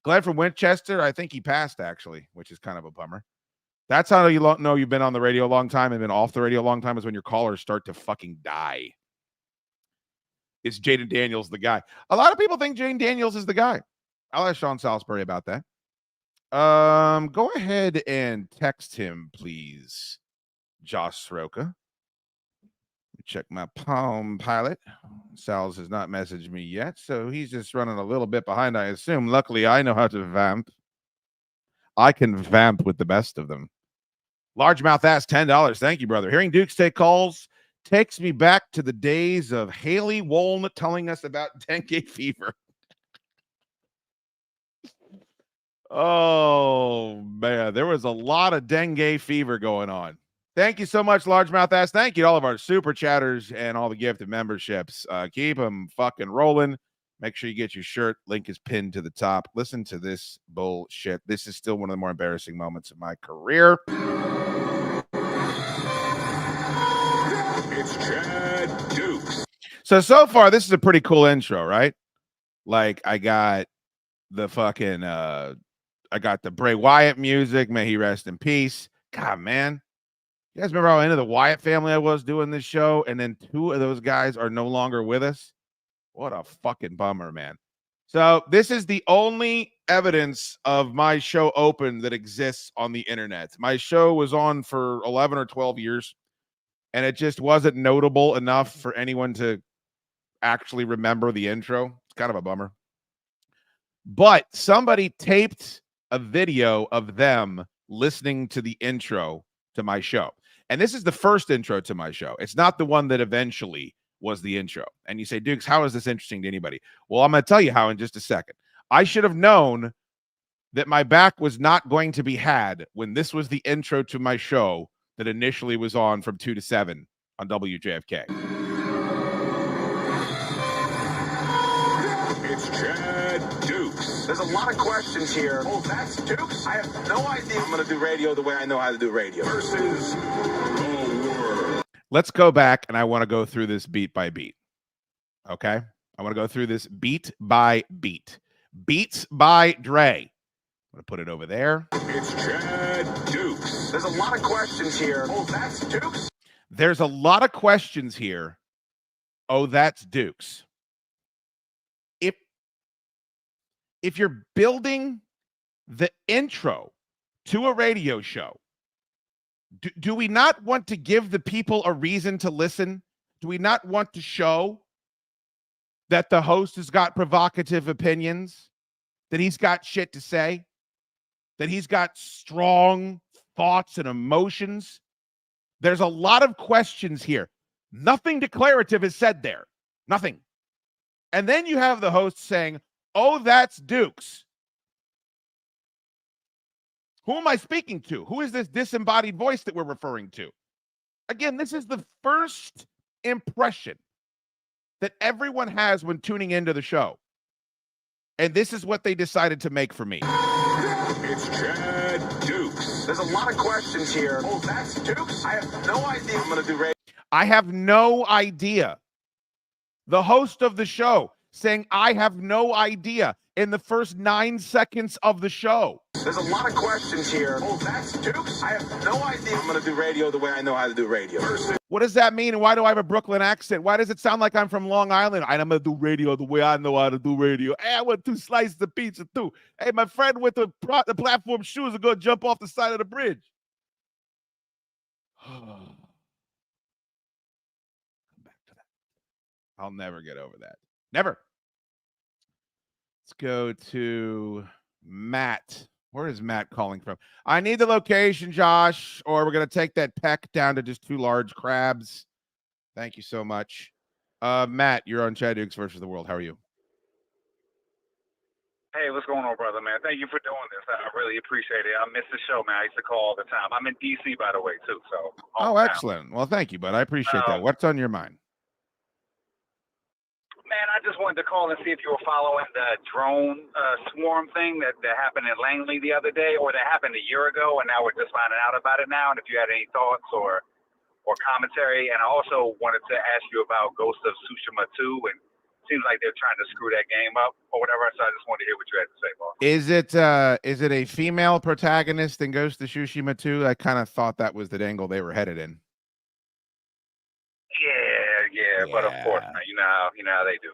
from Winchester, I think he passed actually, which is kind of a bummer. That's how you know you've been on the radio a long time and been off the radio a long time, is when your callers start to fucking die. Is Jaden Daniels the guy? A lot of people think Jaden Daniels is the guy. I'll ask Sean Salisbury about that. Go ahead and text him, please. Josh Soroka. Check my Palm Pilot. Sal's has not messaged me yet, so he's just running a little bit behind, I assume. Luckily, I know how to vamp. I can vamp with the best of them. Largemouth ass, $10. Thank you, brother. Hearing Dukes take calls takes me back to the days of Haley Woln telling us about dengue fever. Oh, man. There was a lot of dengue fever going on. Thank you so much, Largemouth Ass. Thank you to all of our super chatters and all the gifted memberships. Keep them fucking rolling. Make sure you get your shirt. Link is pinned to the top. Listen to this bullshit. This is still one of the more embarrassing moments of my career. It's Chad Dukes. So far, this is a pretty cool intro, right? Like, I got the fucking, I got the Bray Wyatt music. May he rest in peace. God, man. You guys remember how into the Wyatt family I was doing this show, and then two of those guys are no longer with us? What a fucking bummer, man. So this is the only evidence of my show open that exists on the internet. My show was on for 11 or 12 years, and it just wasn't notable enough for anyone to actually remember the intro. It's kind of a bummer. But somebody taped a video of them listening to the intro to my show. And this is the first intro to my show. It's not the one that eventually was the intro. And you say, Dukes, how is this interesting to anybody? Well, I'm going to tell you how in just a second. I should have known that my back was not going to be had when this was the intro to my show that initially was on from 2 to 7 on WJFK. It's Chad Dukes. There's a lot of questions here. Oh, that's Dukes? I have no idea. I'm going to do radio the way I know how to do radio. Versus the world. Let's go back, and I want to go through this beat by beat. Okay? I want to go through this beat by beat. Beats by Dre. I'm going to put it over there. It's Chad Dukes. There's a lot of questions here. Oh, that's Dukes? There's a lot of questions here. Oh, that's Dukes. If you're building the intro to a radio show, do we not want to give the people a reason to listen? Do we not want to show that the host has got provocative opinions, that he's got shit to say, that he's got strong thoughts and emotions? There's a lot of questions here. Nothing declarative is said there. Nothing. And then you have the host saying, oh, that's Dukes. Who am I speaking to? Who is this disembodied voice that we're referring to? Again, this is the first impression that everyone has when tuning into the show. And this is what they decided to make for me. It's Chad Dukes. There's a lot of questions here. Oh, that's Dukes? I have no idea. I'm going to do radio. I have no idea. The host of the show saying, I have no idea in the first 9 seconds of the show. There's a lot of questions here. Oh, that's Dukes? I have no idea. I'm going to do radio the way I know how to do radio. What does that mean? And why do I have a Brooklyn accent? Why does it sound like I'm from Long Island? I'm going to do radio the way I know how to do radio. Hey, I want 2 slices of pizza too. Hey, my friend with the platform shoes are going to jump off the side of the bridge. Come back to that. I'll never get over that. Never. Let's go to Matt. Where is Matt calling from? I need the location, Josh, or we're going to take that peck down to just 2 large crabs. Thank you so much. Matt, you're on Chad Dukes versus the World. How are you? Hey, what's going on, brother, man? Thank you for doing this. I really appreciate it. I miss the show, man. I used to call all the time. I'm in D.C., by the way, too. So. Oh, excellent. Well, thank you, bud. I appreciate that. What's on your mind? Man, I just wanted to call and see if you were following the drone swarm thing that happened in Langley the other day, or that happened a year ago, and now we're just finding out about it now, and if you had any thoughts or commentary. And I also wanted to ask you about Ghost of Tsushima 2, and it seems like they're trying to screw that game up or whatever, so I just wanted to hear what you had to say, boss. Is it a female protagonist in Ghost of Tsushima 2? I kind of thought that was the angle they were headed in. Yeah, but of course, man, you know how they do.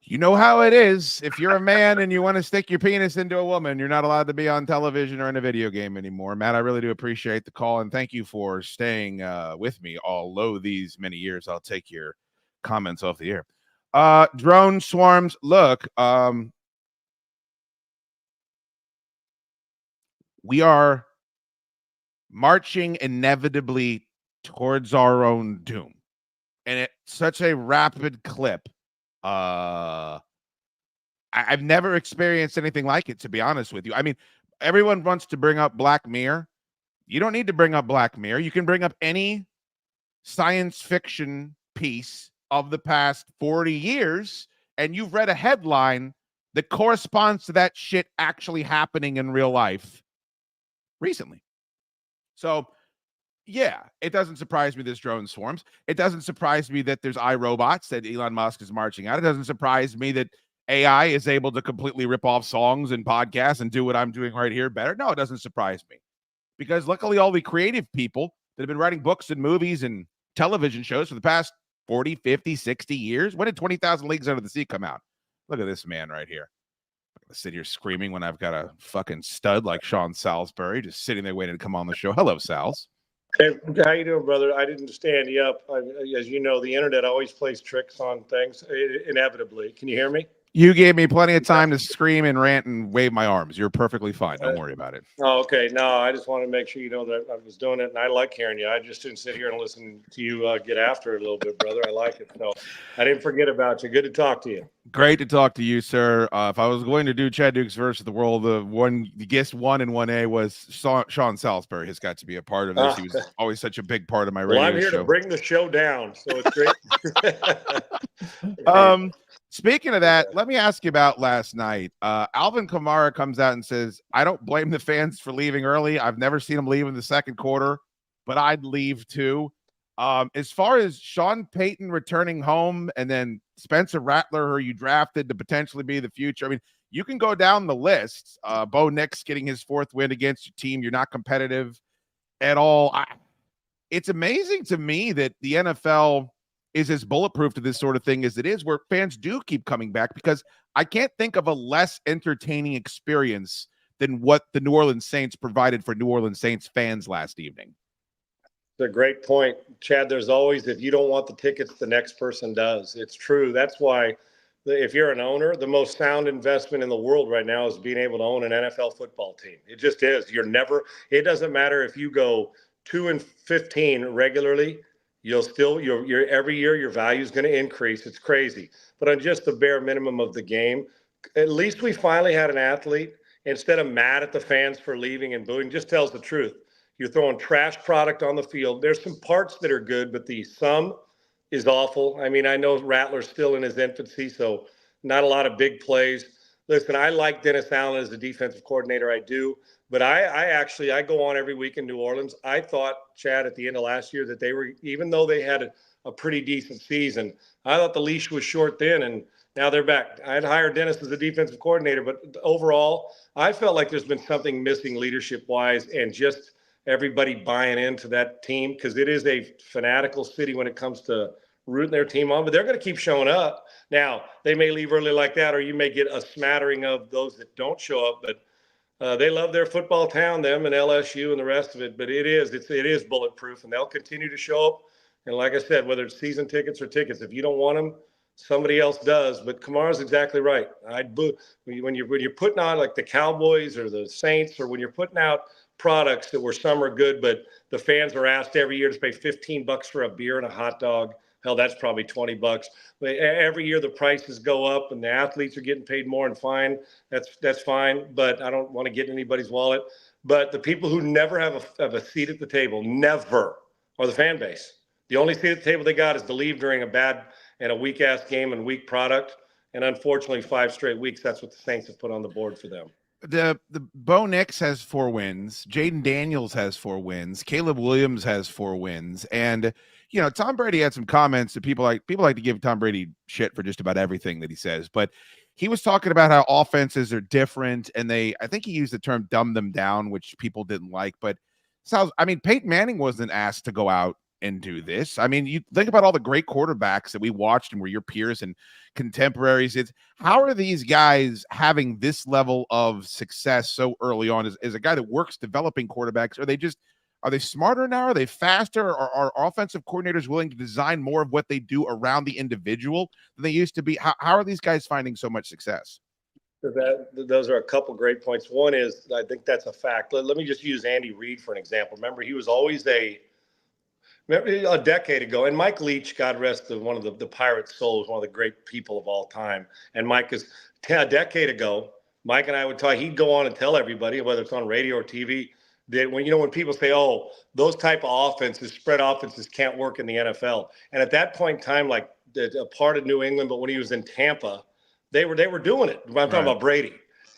You know how it is. If you're a man and you want to stick your penis into a woman, you're not allowed to be on television or in a video game anymore. Matt, I really do appreciate the call, and thank you for staying with me although these many years. I'll take your comments off the air. Drone swarms. Look, we are marching inevitably towards our own doom. And at such a rapid clip, I've never experienced anything like it, to be honest with you. I mean, everyone wants to bring up Black Mirror. You don't need to bring up Black Mirror. You can bring up any science fiction piece of the past 40 years, and you've read a headline that corresponds to that shit actually happening in real life recently. So, yeah, it doesn't surprise me there's drone swarms. It doesn't surprise me that there's iRobots that Elon Musk is marching out. It doesn't surprise me that AI is able to completely rip off songs and podcasts and do what I'm doing right here better. No, it doesn't surprise me. Because luckily all the creative people that have been writing books and movies and television shows for the past 40, 50, 60 years. When did 20,000 Leagues Under the Sea come out? Look at this man right here. I'm going to sit here screaming when I've got a fucking stud like Sean Salisbury just sitting there waiting to come on the show. Hello, Sals. Hey, how you doing, brother? I didn't stand you up. As you know, the internet always plays tricks on things, inevitably. Can you hear me? You gave me plenty of time to scream and rant and wave my arms. You're perfectly fine. Don't worry about it. Oh, okay. No, I just want to make sure you know that I was doing it, and I like hearing you. I just didn't sit here and listen to you get after it a little bit, brother. I like it. So I didn't forget about you. Good to talk to you. Great to talk to you, sir. If I was going to do Chad Dukes versus the World, the guest 1 and 1A was Sean Salisbury. Has got to be a part of this. He was always such a big part of my radio show. Well, I'm here to bring the show down, so it's great. Speaking of that, let me ask you about last night. Alvin Kamara comes out and says, I don't blame the fans for leaving early. I've never seen them leave in the second quarter, but I'd leave too. As far as Sean Payton returning home and then Spencer Rattler, who you drafted to potentially be the future, I mean, you can go down the list. Bo Nix getting his 4th win against your team. You're not competitive at all. It's amazing to me that the NFL is as bulletproof to this sort of thing as it is, where fans do keep coming back, because I can't think of a less entertaining experience than what the New Orleans Saints provided for New Orleans Saints fans last evening. It's a great point, Chad. There's always, if you don't want the tickets, the next person does. It's true. That's why if you're an owner, the most sound investment in the world right now is being able to own an NFL football team. It just is. It doesn't matter if you go 2-15 regularly, you're every year your value is going to increase. It's crazy. But on just the bare minimum of the game, at least we finally had an athlete, instead of mad at the fans for leaving and booing, just tells the truth. You're throwing trash product on the field. There's some parts that are good, but the sum is awful. I mean, I know Rattler's still in his infancy, so not a lot of big plays. Listen, I like Dennis Allen as the defensive coordinator. I do. But I go on every week in New Orleans. I thought, Chad, at the end of last year that they were, even though they had a pretty decent season, I thought the leash was short then, and now they're back. I'd hired Dennis as the defensive coordinator, but overall, I felt like there's been something missing leadership-wise and just everybody buying into that team, because it is a fanatical city when it comes to rooting their team on, but they're going to keep showing up. Now, they may leave early like that, or you may get a smattering of those that don't show up, but they love their football town, them and LSU and the rest of it. But it is bulletproof, and they'll continue to show up. And like I said, whether it's season tickets or tickets, if you don't want them, somebody else does. But Kamara's exactly right. I'd boo when you're putting out like the Cowboys or the Saints, or when you're putting out products that were some are good, but the fans are asked every year to pay $15 for a beer and a hot dog. Hell, that's probably $20. But every year the prices go up and the athletes are getting paid more, and fine. That's fine. But I don't want to get in anybody's wallet. But the people who never have a seat at the table, never, are the fan base. The only seat at the table they got is to leave during a bad and a weak ass game and weak product. And unfortunately, 5 straight weeks, that's what the Saints have put on the board for them. The Bo Nix has 4 wins. Jaden Daniels has 4 wins. Caleb Williams has 4 wins. And Tom Brady had some comments that people like to give Tom Brady shit for just about everything that he says, but he was talking about how offenses are different, and I think he used the term dumb them down, which people didn't like. But Peyton Manning wasn't asked to go out and do this. I mean, you think about all the great quarterbacks that we watched and were your peers and contemporaries. How are these guys having this level of success so early on? As a guy that works developing quarterbacks, are they smarter now? Are they faster? Are offensive coordinators willing to design more of what they do around the individual than they used to be? How are these guys finding so much success? Those are a couple great points. One is, I think that's a fact. Let me just use Andy Reid for an example. Remember, he was always a decade ago, and Mike Leach, God rest one of the Pirates' souls, one of the great people of all time. And Mike is a decade ago. Mike and I would talk. He'd go on and tell everybody, whether it's on radio or TV, that when people say, "Oh, those type of offenses, spread offenses, can't work in the NFL," and at that point in time, like a part of New England, but when he was in Tampa, they were doing it. I'm talking about Brady,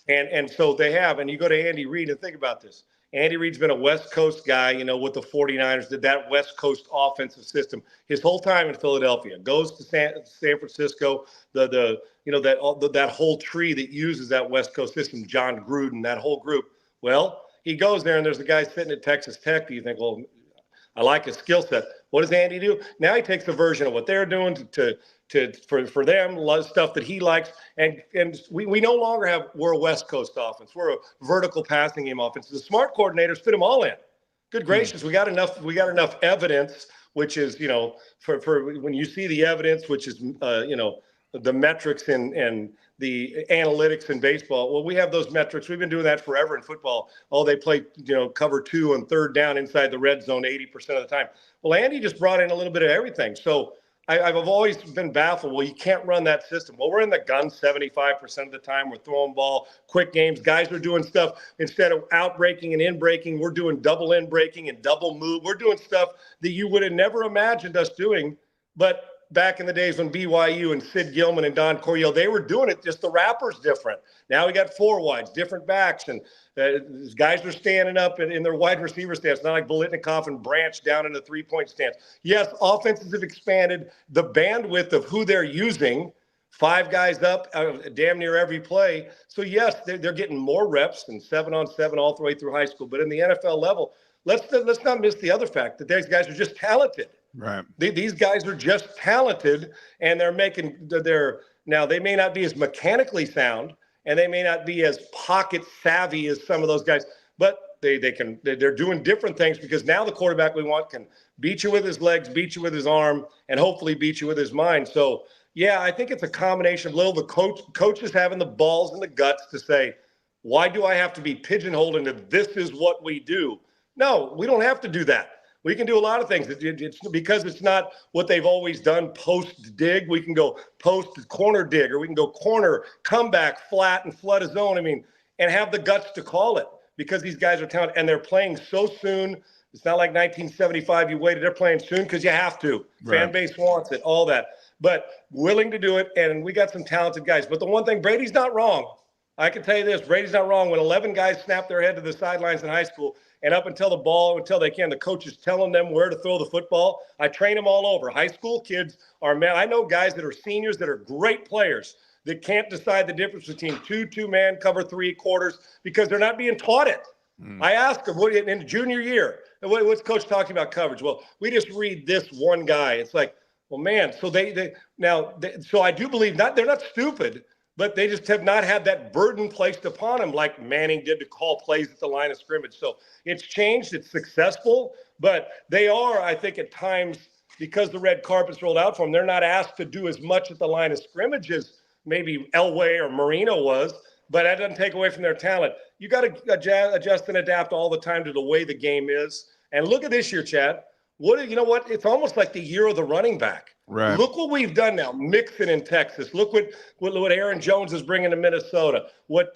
and so they have. And you go to Andy Reid and think about this. Andy Reid's been a West Coast guy, with the 49ers, did that West Coast offensive system his whole time in Philadelphia. Goes to San Francisco, that whole tree that uses that West Coast system, John Gruden, that whole group. Well, he goes there and there's a guy sitting at Texas Tech. You think, well, I like his skill set. What does Andy do? Now he takes a version of what they're doing for them, stuff that he likes, and we no longer we're a West Coast offense. We're a vertical passing game offense. The smart coordinators fit them all in. Good gracious, we got enough evidence, which is for when you see the evidence, which is the metrics and the analytics in baseball. Well, we have those metrics. We've been doing that forever in football. Oh, they play cover 2 and third down inside the red zone 80% of the time. Well, Andy just brought in a little bit of everything. So I've always been baffled. Well, you can't run that system. Well, we're in the gun 75% of the time. We're throwing ball, quick games. Guys are doing stuff. Instead of out breaking and in breaking, we're doing double in breaking and double move. We're doing stuff that you would have never imagined us doing. But back in the days when BYU and Sid Gilman and Don Coryell, they were doing it, just the wrapper's different. Now we got 4 wides, different backs, and guys are standing up in their wide receiver stance, not like Biletnikoff and Branch down in the 3-point stance. Yes, offenses have expanded the bandwidth of who they're using, 5 guys up damn near every play. So yes, they're getting more reps than 7-on-7 all the way through high school. But in the NFL level, let's not miss the other fact that these guys are just talented. Right. These guys are just talented, and now they may not be as mechanically sound, and they may not be as pocket savvy as some of those guys, but they're doing different things, because now the quarterback we want can beat you with his legs, beat you with his arm, and hopefully beat you with his mind. So yeah, I think it's a combination of the coaches having the balls and the guts to say, why do I have to be pigeonholed into this is what we do? No, we don't have to do that. We can do a lot of things. It's because it's not what they've always done post dig. We can go post corner dig, or we can go corner, comeback, flat, and flood a zone. I mean, and have the guts to call it, because these guys are talented and they're playing so soon. It's not like 1975, you waited. They're playing soon because you have to. Right. Fan base wants it, all that. But willing to do it, and we got some talented guys. But the one thing, Brady's not wrong. I can tell you this, Brady's not wrong. When 11 guys snap their head to the sidelines in high school, and up until they can, the coach is telling them where to throw the football. I train them all over. High school kids I know guys that are seniors that are great players that can't decide the difference between two-man, cover 3 quarters, because they're not being taught it. I asked them, in the junior year, what's coach talking about coverage? Well, we just read this one guy. It's like, well, man, so so I do believe they're not stupid, but they just have not had that burden placed upon them like Manning did to call plays at the line of scrimmage. So it's changed. It's successful, but they are, I think, at times, because the red carpet's rolled out for them, they're not asked to do as much at the line of scrimmage as maybe Elway or Marino was, but that doesn't take away from their talent. You got to adjust and adapt all the time to the way the game is. And look at this year, Chad. You know what? It's almost like the year of the running back. Right. Look what we've done now. Mixon in Texas. Look what Aaron Jones is bringing to Minnesota. What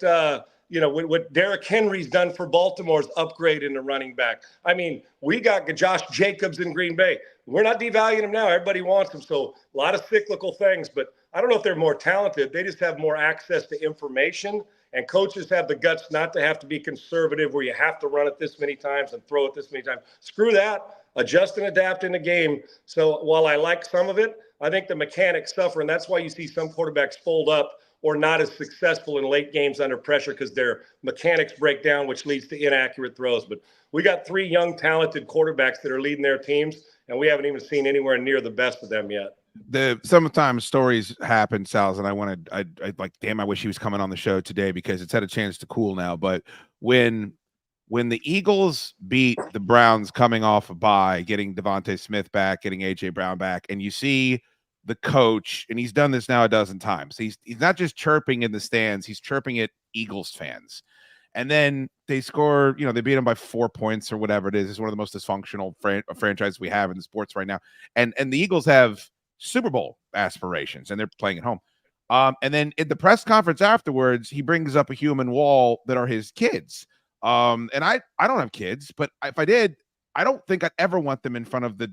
Derrick Henry's done for Baltimore's upgrade in the running back. I mean, we got Josh Jacobs in Green Bay. We're not devaluing him now. Everybody wants him. So a lot of cyclical things, but I don't know if they're more talented. They just have more access to information, and coaches have the guts not to have to be conservative where you have to run it this many times and throw it this many times. Screw that. Adjust and adapt in the game. So while I like some of it, I think the mechanics suffer, and that's why you see some quarterbacks fold up or not as successful in late games under pressure, because their mechanics break down, which leads to inaccurate throws. But we got 3 young, talented quarterbacks that are leading their teams, and we haven't even seen anywhere near the best of them yet. Sometimes stories happen, Sals, and I damn, I wish he was coming on the show today, because it's had a chance to cool now. But when the Eagles beat the Browns coming off a bye, getting Devontae Smith back, getting A.J. Brown back, and you see the coach, and he's done this now a dozen times. He's not just chirping in the stands, he's chirping at Eagles fans. And then they score, they beat them by 4 points or whatever it is. It's one of the most dysfunctional franchises we have in the sports right now. And the Eagles have Super Bowl aspirations, and they're playing at home. And then in the press conference afterwards, he brings up a human wall that are his kids. And I don't have kids, but if I did, I don't think I'd ever want them in front of the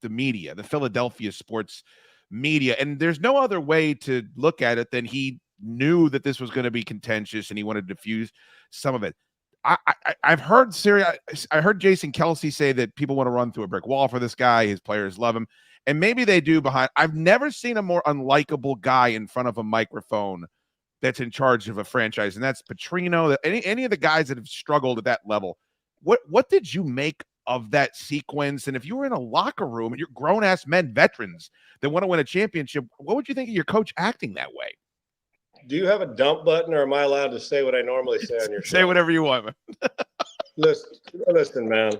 media, the Philadelphia sports media. And there's no other way to look at it than he knew that this was going to be contentious, and he wanted to diffuse some of it. I've heard I heard Jason Kelsey say that people want to run through a brick wall for this guy. His players love him, and maybe they do behind. I've never seen a more unlikable guy in front of a microphone that's in charge of a franchise, and that's Petrino. Any of the guys that have struggled at that level. What did you make of that sequence? And if you were in a locker room and you're grown-ass men, veterans that want to win a championship, what would you think of your coach acting that way? Do you have a dump button, or am I allowed to say what I normally say on your show? Say whatever you want, man. Listen, man.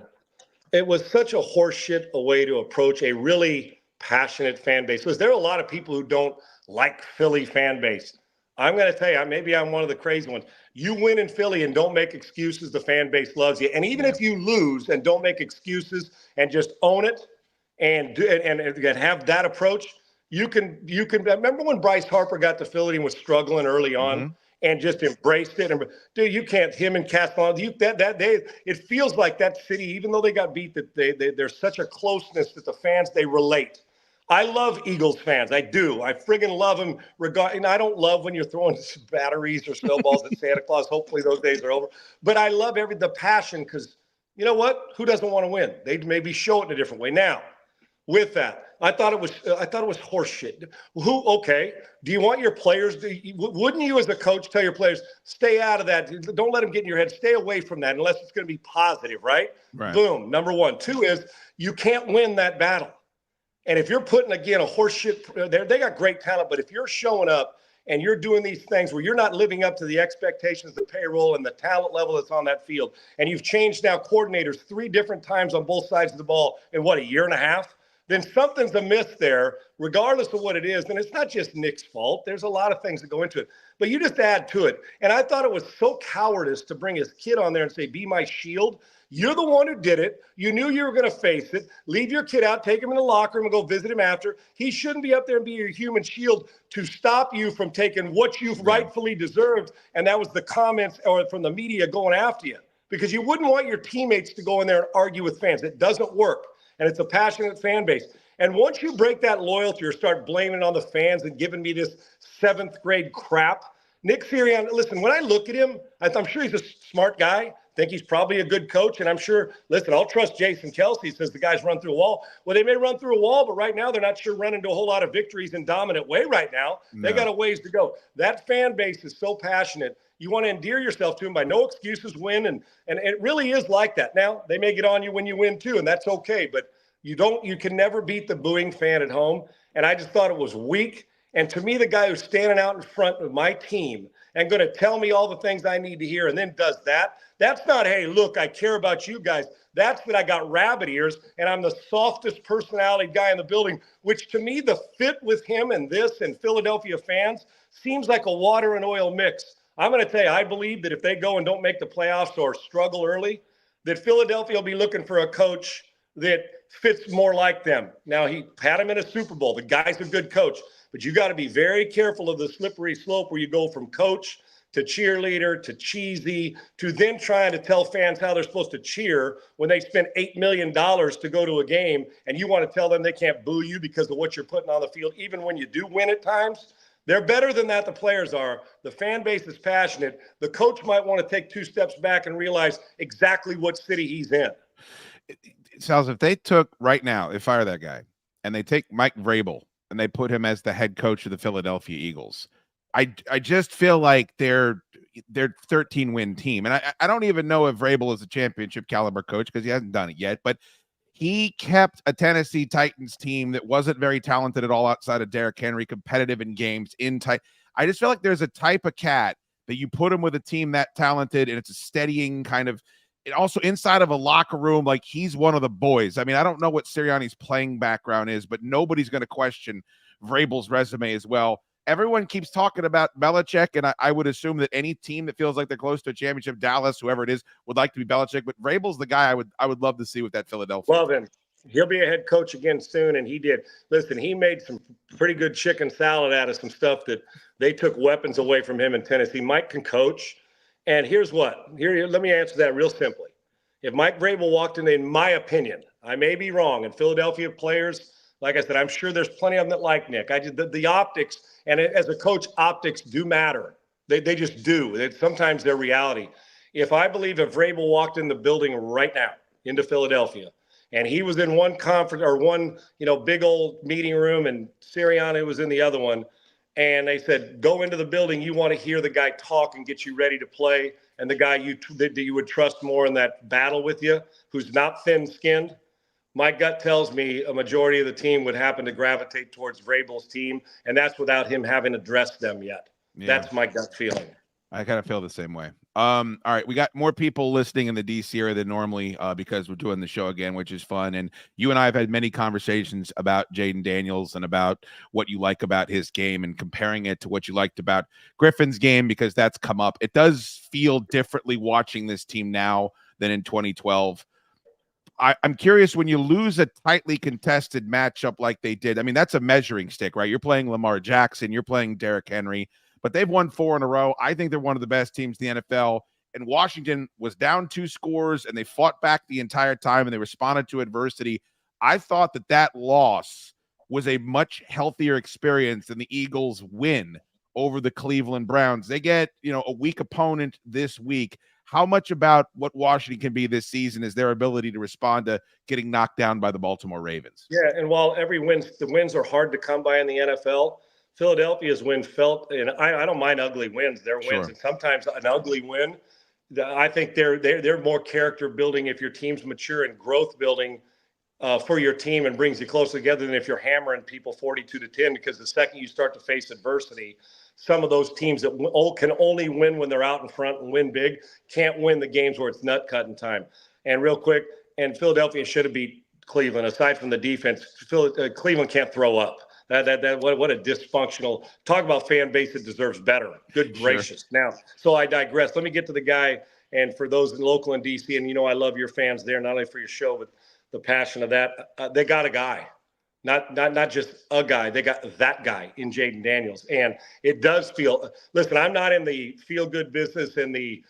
It was such a horseshit a way to approach a really passionate fan base. Because there are a lot of people who don't like Philly fan base. I'm going to tell you, maybe I'm one of the crazy ones. You win in Philly and don't make excuses, the fan base loves you. And even if you lose and don't make excuses and just own it and have that approach, you can remember when Bryce Harper got to Philly and was struggling early on and just embraced it. And dude, you can't, him and Castellano, it feels like that city, even though they got beat, that there's such a closeness that the fans, they relate. I love Eagles fans. I do. I friggin' love them. And I don't love when you're throwing batteries or snowballs at Santa Claus. Hopefully those days are over. But I love the passion, because you know what? Who doesn't want to win? They'd maybe show it in a different way. Now, with that. I thought it was horseshit. Okay. Do you want your players wouldn't you as a coach tell your players, stay out of that? Don't let them get in your head. Stay away from that unless it's going to be positive, right? Boom. Number one. Two is you can't win that battle. And if you're putting, again, a horseshit there, they got great talent, but if you're showing up and you're doing these things where you're not living up to the expectations, the payroll, and the talent level that's on that field, and you've changed now coordinators 3 different times on both sides of the ball in, a year and a half, then something's amiss there, regardless of what it is. And it's not just Nick's fault. There's a lot of things that go into it. But you just add to it. And I thought it was so cowardice to bring his kid on there and say, be my shield. You're the one who did it. You knew you were going to face it. Leave your kid out, take him in the locker room and go visit him after. He shouldn't be up there and be your human shield to stop you from taking what you've rightfully deserved. And that was the comments from the media going after you, because you wouldn't want your teammates to go in there and argue with fans. It doesn't work. And it's a passionate fan base. And once you break that loyalty or start blaming it on the fans and giving me this 7th grade crap, Nick Sirianni, listen, when I look at him, I'm sure he's a smart guy. I think he's probably a good coach. And I'm sure, listen, I'll trust Jason Kelsey, says the guys run through a wall. Well, they may run through a wall, but right now they're not sure running to a whole lot of victories in dominant way right now. No. They got a ways to go. That fan base is so passionate. You want to endear yourself to them by no excuses, win. And it really is like that. Now, they may get on you when you win too, and that's okay. But you can never beat the booing fan at home. And I just thought it was weak. And to me, the guy who's standing out in front of my team and going to tell me all the things I need to hear and then does that, that's not, hey, look, I care about you guys. That's that I got rabbit ears and I'm the softest personality guy in the building, which to me, the fit with him and this and Philadelphia fans seems like a water and oil mix. I'm going to tell you, I believe that if they go and don't make the playoffs or struggle early, that Philadelphia will be looking for a coach that fits more like them. Now, he had him in a Super Bowl. The guy's a good coach, but you got to be very careful of the slippery slope where you go from coach to cheerleader to cheesy to then trying to tell fans how they're supposed to cheer when they spent $8 million to go to a game and you want to tell them they can't boo you because of what you're putting on the field, even when you do win at times. They're better than that, the players are. The fan base is passionate. The coach might want to take 2 steps back and realize exactly what city he's in. Sals, if they took right now, they fire that guy, and they take Mike Vrabel and they put him as the head coach of the Philadelphia Eagles, I just feel like they're 13-win team. And I don't even know if Vrabel is a championship caliber coach because he hasn't done it yet, but he kept a Tennessee Titans team that wasn't very talented at all outside of Derrick Henry, competitive in games, in tight. I just feel like there's a type of cat that you put him with a team that talented, and it's a steadying kind of. It also inside of a locker room, like he's one of the boys. I mean, I don't know what Sirianni's playing background is, but nobody's going to question Vrabel's resume as well. Everyone keeps talking about Belichick, and I would assume that any team that feels like they're close to a championship, Dallas, whoever it is, would like to be Belichick. But Vrabel's the guy I would love to see with that Philadelphia. Love him. He'll be a head coach again soon, and he did. Listen, he made some pretty good chicken salad out of some stuff that they took weapons away from him in Tennessee. Mike can coach. And here's what. Let me answer that real simply. If Mike Vrabel walked in my opinion, I may be wrong, and Philadelphia players, like I said, I'm sure there's plenty of them that like Nick. The optics, and as a coach, optics do matter. They just do. Sometimes they're reality. If Vrabel walked in the building right now into Philadelphia, and he was in one conference or one, big old meeting room, and Sirianni was in the other one, and they said, go into the building. You want to hear the guy talk and get you ready to play. And the guy that you would trust more in that battle with you, who's not thin-skinned. My gut tells me a majority of the team would happen to gravitate towards Vrabel's team. And that's without him having addressed them yet. Yeah. That's my gut feeling. I kind of feel the same way. All right, we got more people listening in the DC area than normally because we're doing the show again, which is fun. And you and I have had many conversations about Jaden Daniels and about what you like about his game and comparing it to what you liked about Griffin's game, because that's come up. It does feel differently watching this team now than in 2012. I'm curious, when you lose a tightly contested matchup like they did, I mean, that's a measuring stick, right? You're playing Lamar Jackson, you're playing Derrick Henry, but they've won 4 in a row. I think they're one of the best teams in the NFL. And Washington was down 2 scores, and they fought back the entire time, and they responded to adversity. I thought that loss was a much healthier experience than the Eagles' win over the Cleveland Browns. They get, a weak opponent this week. how much about what Washington can be this season is their ability to respond to getting knocked down by the Baltimore Ravens? Yeah, and while the wins are hard to come by in the NFL, Philadelphia's win felt, and I don't mind ugly wins. They're Sure. wins, and sometimes an ugly win, I think they're more character building if your team's mature and growth building for your team and brings you closer together than if you're hammering people 42-10. Because the second you start to face adversity, some of those teams that can only win when they're out in front and win big can't win the games where it's nut cutting time. And real quick, and Philadelphia should have beat Cleveland. Aside from the defense, Cleveland can't throw up. What a dysfunctional. Talk about fan base that deserves better. Good gracious. Sure. Now, so I digress. Let me get to the guy. And for those in local in DC, and I love your fans there, not only for your show, but the passion of that. They got a guy, not just a guy. They got that guy in Jaden Daniels, and it does feel. Listen, I'm not in the feel good business and the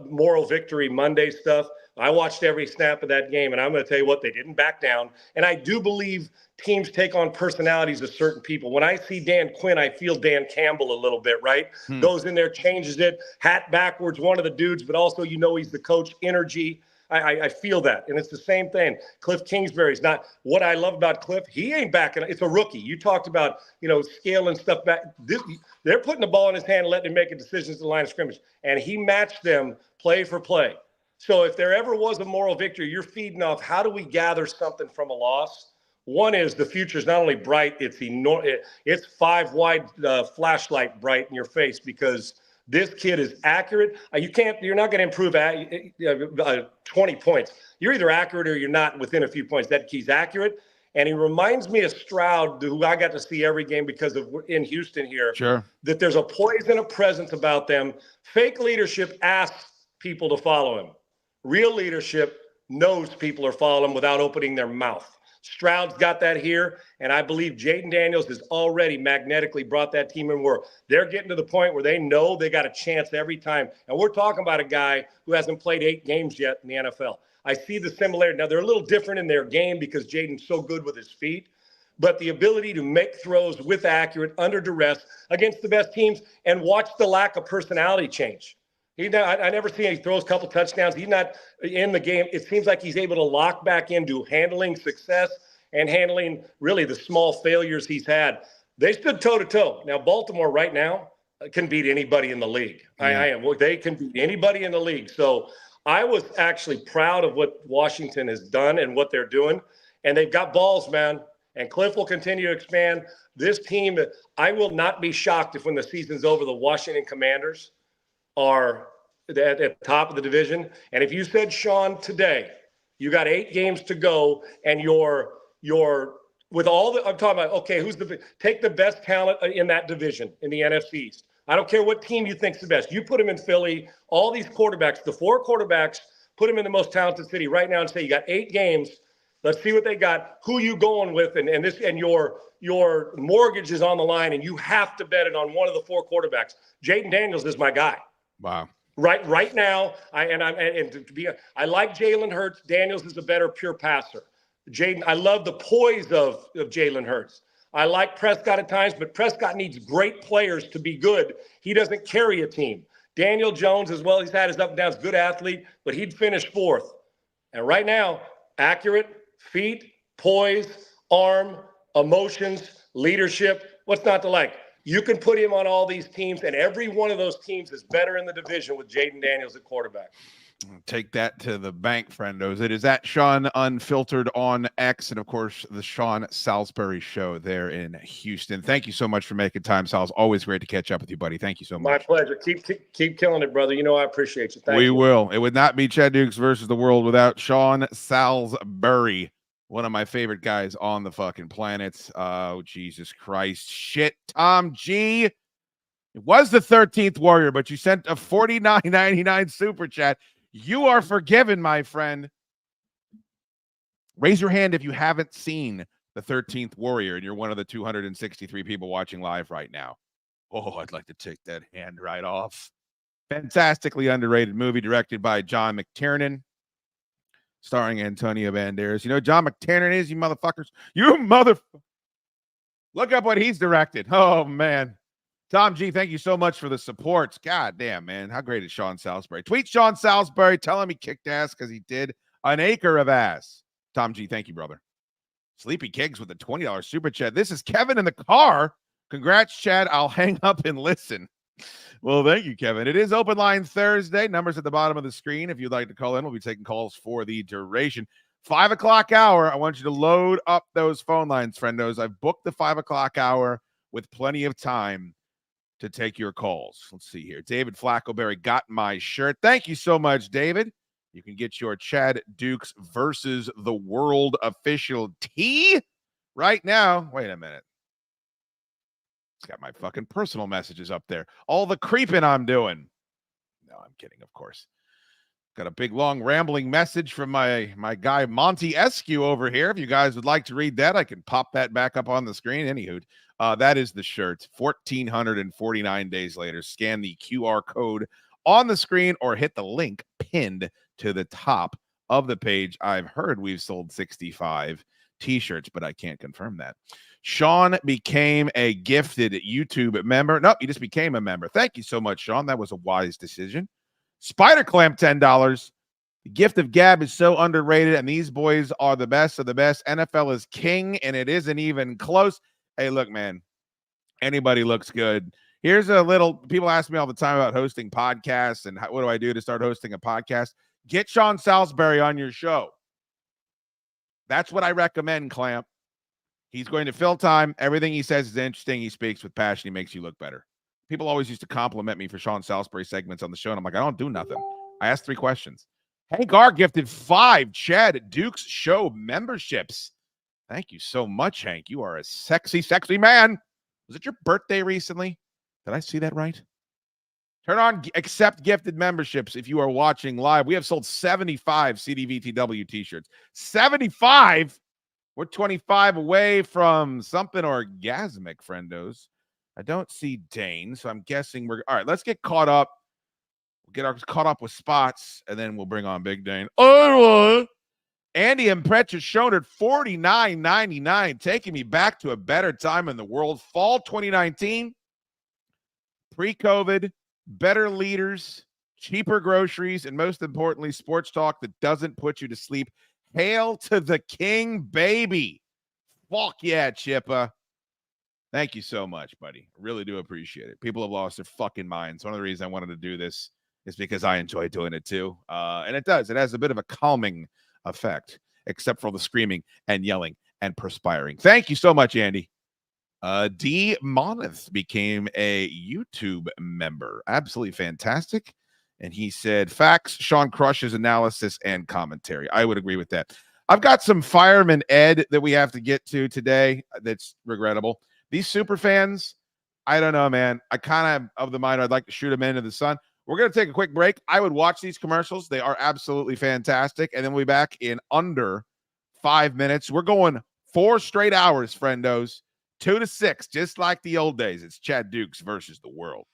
moral victory Monday stuff. I watched every snap of that game, and I'm going to tell you what, they didn't back down. And I do believe teams take on personalities of certain people. When I see Dan Quinn, I feel Dan Campbell a little bit, right? Goes in there, changes it, hat backwards, one of the dudes, but also he's the coach, energy. I feel that. And it's the same thing. Cliff Kingsbury's not what I love about Cliff. He ain't backing. It's a rookie. You talked about, scaling stuff back. They're putting the ball in his hand, letting him make decisions at the line of scrimmage. And he matched them play for play. So if there ever was a moral victory, you're feeding off how do we gather something from a loss? One is the future is not only bright, it's 5 wide flashlight bright in your face because this kid is accurate. You're not going to improve 20 points. You're either accurate or you're not within a few points. That he's accurate. And he reminds me of Stroud, who I got to see every game because of in Houston here. Sure. That there's a poise and a presence about them. Fake leadership asks people to follow him. Real leadership knows people are following him without opening their mouth. Stroud's got that here, and I believe Jaden Daniels has already magnetically brought that team in where they're getting to the point where they know they got a chance every time. And we're talking about a guy who hasn't played 8 games yet in the NFL. I see the similarity. Now, they're a little different in their game because Jaden's so good with his feet, but the ability to make throws with accurate, under duress, against the best teams, and watch the lack of personality change. I never see him. He throws a couple touchdowns. He's not in the game. It seems like he's able to lock back into handling success and handling really the small failures he's had. They stood toe-to-toe. Now, Baltimore right now can beat anybody in the league. They can beat anybody in the league. So I was actually proud of what Washington has done and what they're doing. And they've got balls, man. And Cliff will continue to expand. This team, I will not be shocked if when the season's over, the Washington Commanders are at the top of the division. And if you said, Sean, today, you got 8 games to go and you're with all the, I'm talking about, okay, take the best talent in that division in the NFC East. I don't care what team you think's the best. You put them in Philly, all these quarterbacks, the 4 quarterbacks, put them in the most talented city right now and say, you got 8 games. Let's see what they got. Who you going with? And your mortgage is on the line and you have to bet it on one of the 4 quarterbacks. Jaden Daniels is my guy. Wow. Right now, I like Jalen Hurts. Daniels is a better pure passer. Jaden, I love the poise of Jalen Hurts. I like Prescott at times, but Prescott needs great players to be good. He doesn't carry a team. Daniel Jones as well, he's had his up and downs, good athlete, but he'd finish 4th. And right now, accurate, feet, poise, arm, emotions, leadership, what's not to like? You can put him on all these teams, and every one of those teams is better in the division with Jaden Daniels at quarterback. Take that to the bank, friendos. It is at Sean Unfiltered on X, and of course, the Sean Salisbury Show there in Houston. Thank you so much for making time, Sal. It's always great to catch up with you, buddy. Thank you so much. My pleasure. Keep killing it, brother. I appreciate you. Thank you. We will. It would not be Chad Dukes versus the world without Sean Salisbury. One of my favorite guys on the fucking planet. Oh, Jesus Christ. Shit, Tom G. It was the 13th Warrior, but you sent a $49.99 super chat. You are forgiven, my friend. Raise your hand if you haven't seen the 13th Warrior and you're one of the 263 people watching live right now. Oh, I'd like to take that hand right off. Fantastically underrated movie directed by John McTiernan, starring Antonio Banderas. You know John McTiernan is, you motherfuckers? You mother... Look up what he's directed. Oh, man. Tom G, thank you so much for the support. God damn, man. How great is Sean Salisbury? Tweet Sean Salisbury. Tell him he kicked ass because he did an acre of ass. Tom G, thank you, brother. Sleepy Kings with a $20 super chat. This is Kevin in the car. Congrats, Chad. I'll hang up and listen. Well, thank you, Kevin. It is Open Line Thursday. Numbers at the bottom of the screen. If you'd like to call in, we'll be taking calls for the duration. 5 o'clock hour. I want you to load up those phone lines, friendos. I've booked the 5 o'clock hour with plenty of time to take your calls. Let's see here. David Flaccoberry got my shirt. Thank you so much, David. You can get your Chad Dukes versus the World official tee right now. Wait a minute. It's got my fucking personal messages up there. All the creeping I'm doing. No, I'm kidding, of course. Got a big, long, rambling message from my guy Monty Eskew over here. If you guys would like to read that, I can pop that back up on the screen. Anywho, that is the shirt. 1,449 days later. Scan the QR code on the screen or hit the link pinned to the top of the page. I've heard we've sold 65 T-shirts, but I can't confirm that. Sean became a gifted YouTube member. Nope, he just became a member. Thank you so much, Sean. That was a wise decision. Spider Clamp, $10. The gift of gab is so underrated, and these boys are the best of the best. NFL is king, and it isn't even close. Hey, look, man, anybody looks good. Here's a little, people ask me all the time about hosting podcasts and what do I do to start hosting a podcast? Get Sean Salisbury on your show. That's what I recommend, Clamp. He's going to fill time. Everything he says is interesting. He speaks with passion. He makes you look better. People always used to compliment me for Sean Salisbury segments on the show, and I'm like, I don't do nothing. I asked 3 questions. Hagar gifted 5 Chad Dukes show memberships. Thank you so much, Hank. You are a sexy, sexy man. Was it your birthday recently? Did I see that right? Turn on accept gifted memberships if you are watching live. We have sold 75 CDVTW t-shirts. 75? We're 25 away from something orgasmic, friendos. I don't see Dane, so I'm guessing we're all right. Let's get caught up. We'll get caught up with spots, and then we'll bring on Big Dane. Andy and Pretch has shown at $49.99, taking me back to a better time in the world. Fall 2019, pre-COVID, better leaders, cheaper groceries, and most importantly, sports talk that doesn't put you to sleep. Hail to the king, baby. Fuck yeah, Chippa. Thank you so much, buddy. I really do appreciate it. People have lost their fucking minds. One of the reasons I wanted to do this is because I enjoy doing it too. And it does. It has a bit of a calming effect, except for all the screaming and yelling and perspiring. Thank you so much, Andy. D. Moneth became a YouTube member. Absolutely fantastic. And he said, facts, Sean crushes analysis and commentary. I would agree with that. I've got some Fireman Ed that we have to get to today. That's regrettable. These super fans, I don't know, man. I kind of the mind I'd like to shoot them into the sun. We're going to take a quick break. I would watch these commercials. They are absolutely fantastic. And then we'll be back in under 5 minutes. We're going 4 straight hours, friendos. 2 to 6, just like the old days. It's Chad Dukes versus the world.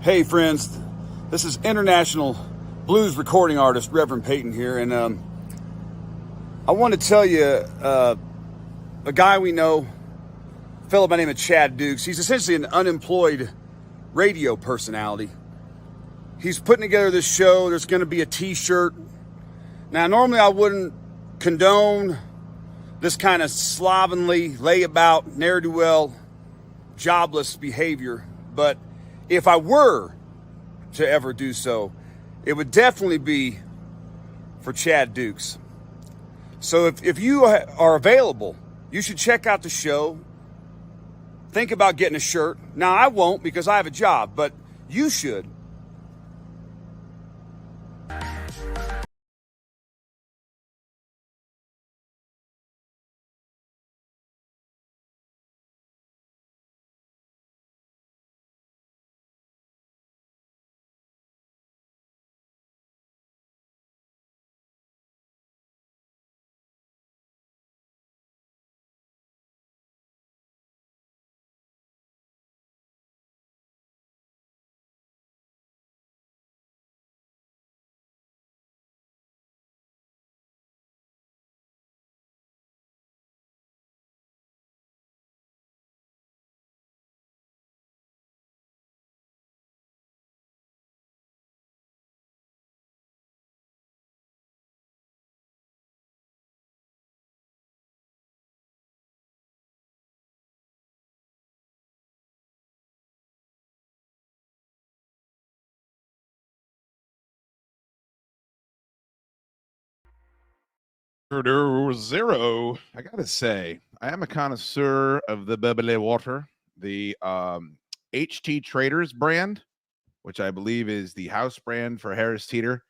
Hey, friends. This is international blues recording artist Reverend Peyton here, and I want to tell you a guy we know, a fellow by the name of Chad Dukes. He's essentially an unemployed radio personality. He's putting together this show. There's going to be a t-shirt. Now, normally I wouldn't condone this kind of slovenly, layabout, ne'er-do-well, jobless behavior, but if I were to ever do so, it would definitely be for Chad Dukes. So if you are available, you should check out the show. Think about getting a shirt. Now, I won't because I have a job, but you should. Zero. I gotta say, I am a connoisseur of the bubbly water, the HT Traders brand, which I believe is the house brand for Harris Teeter.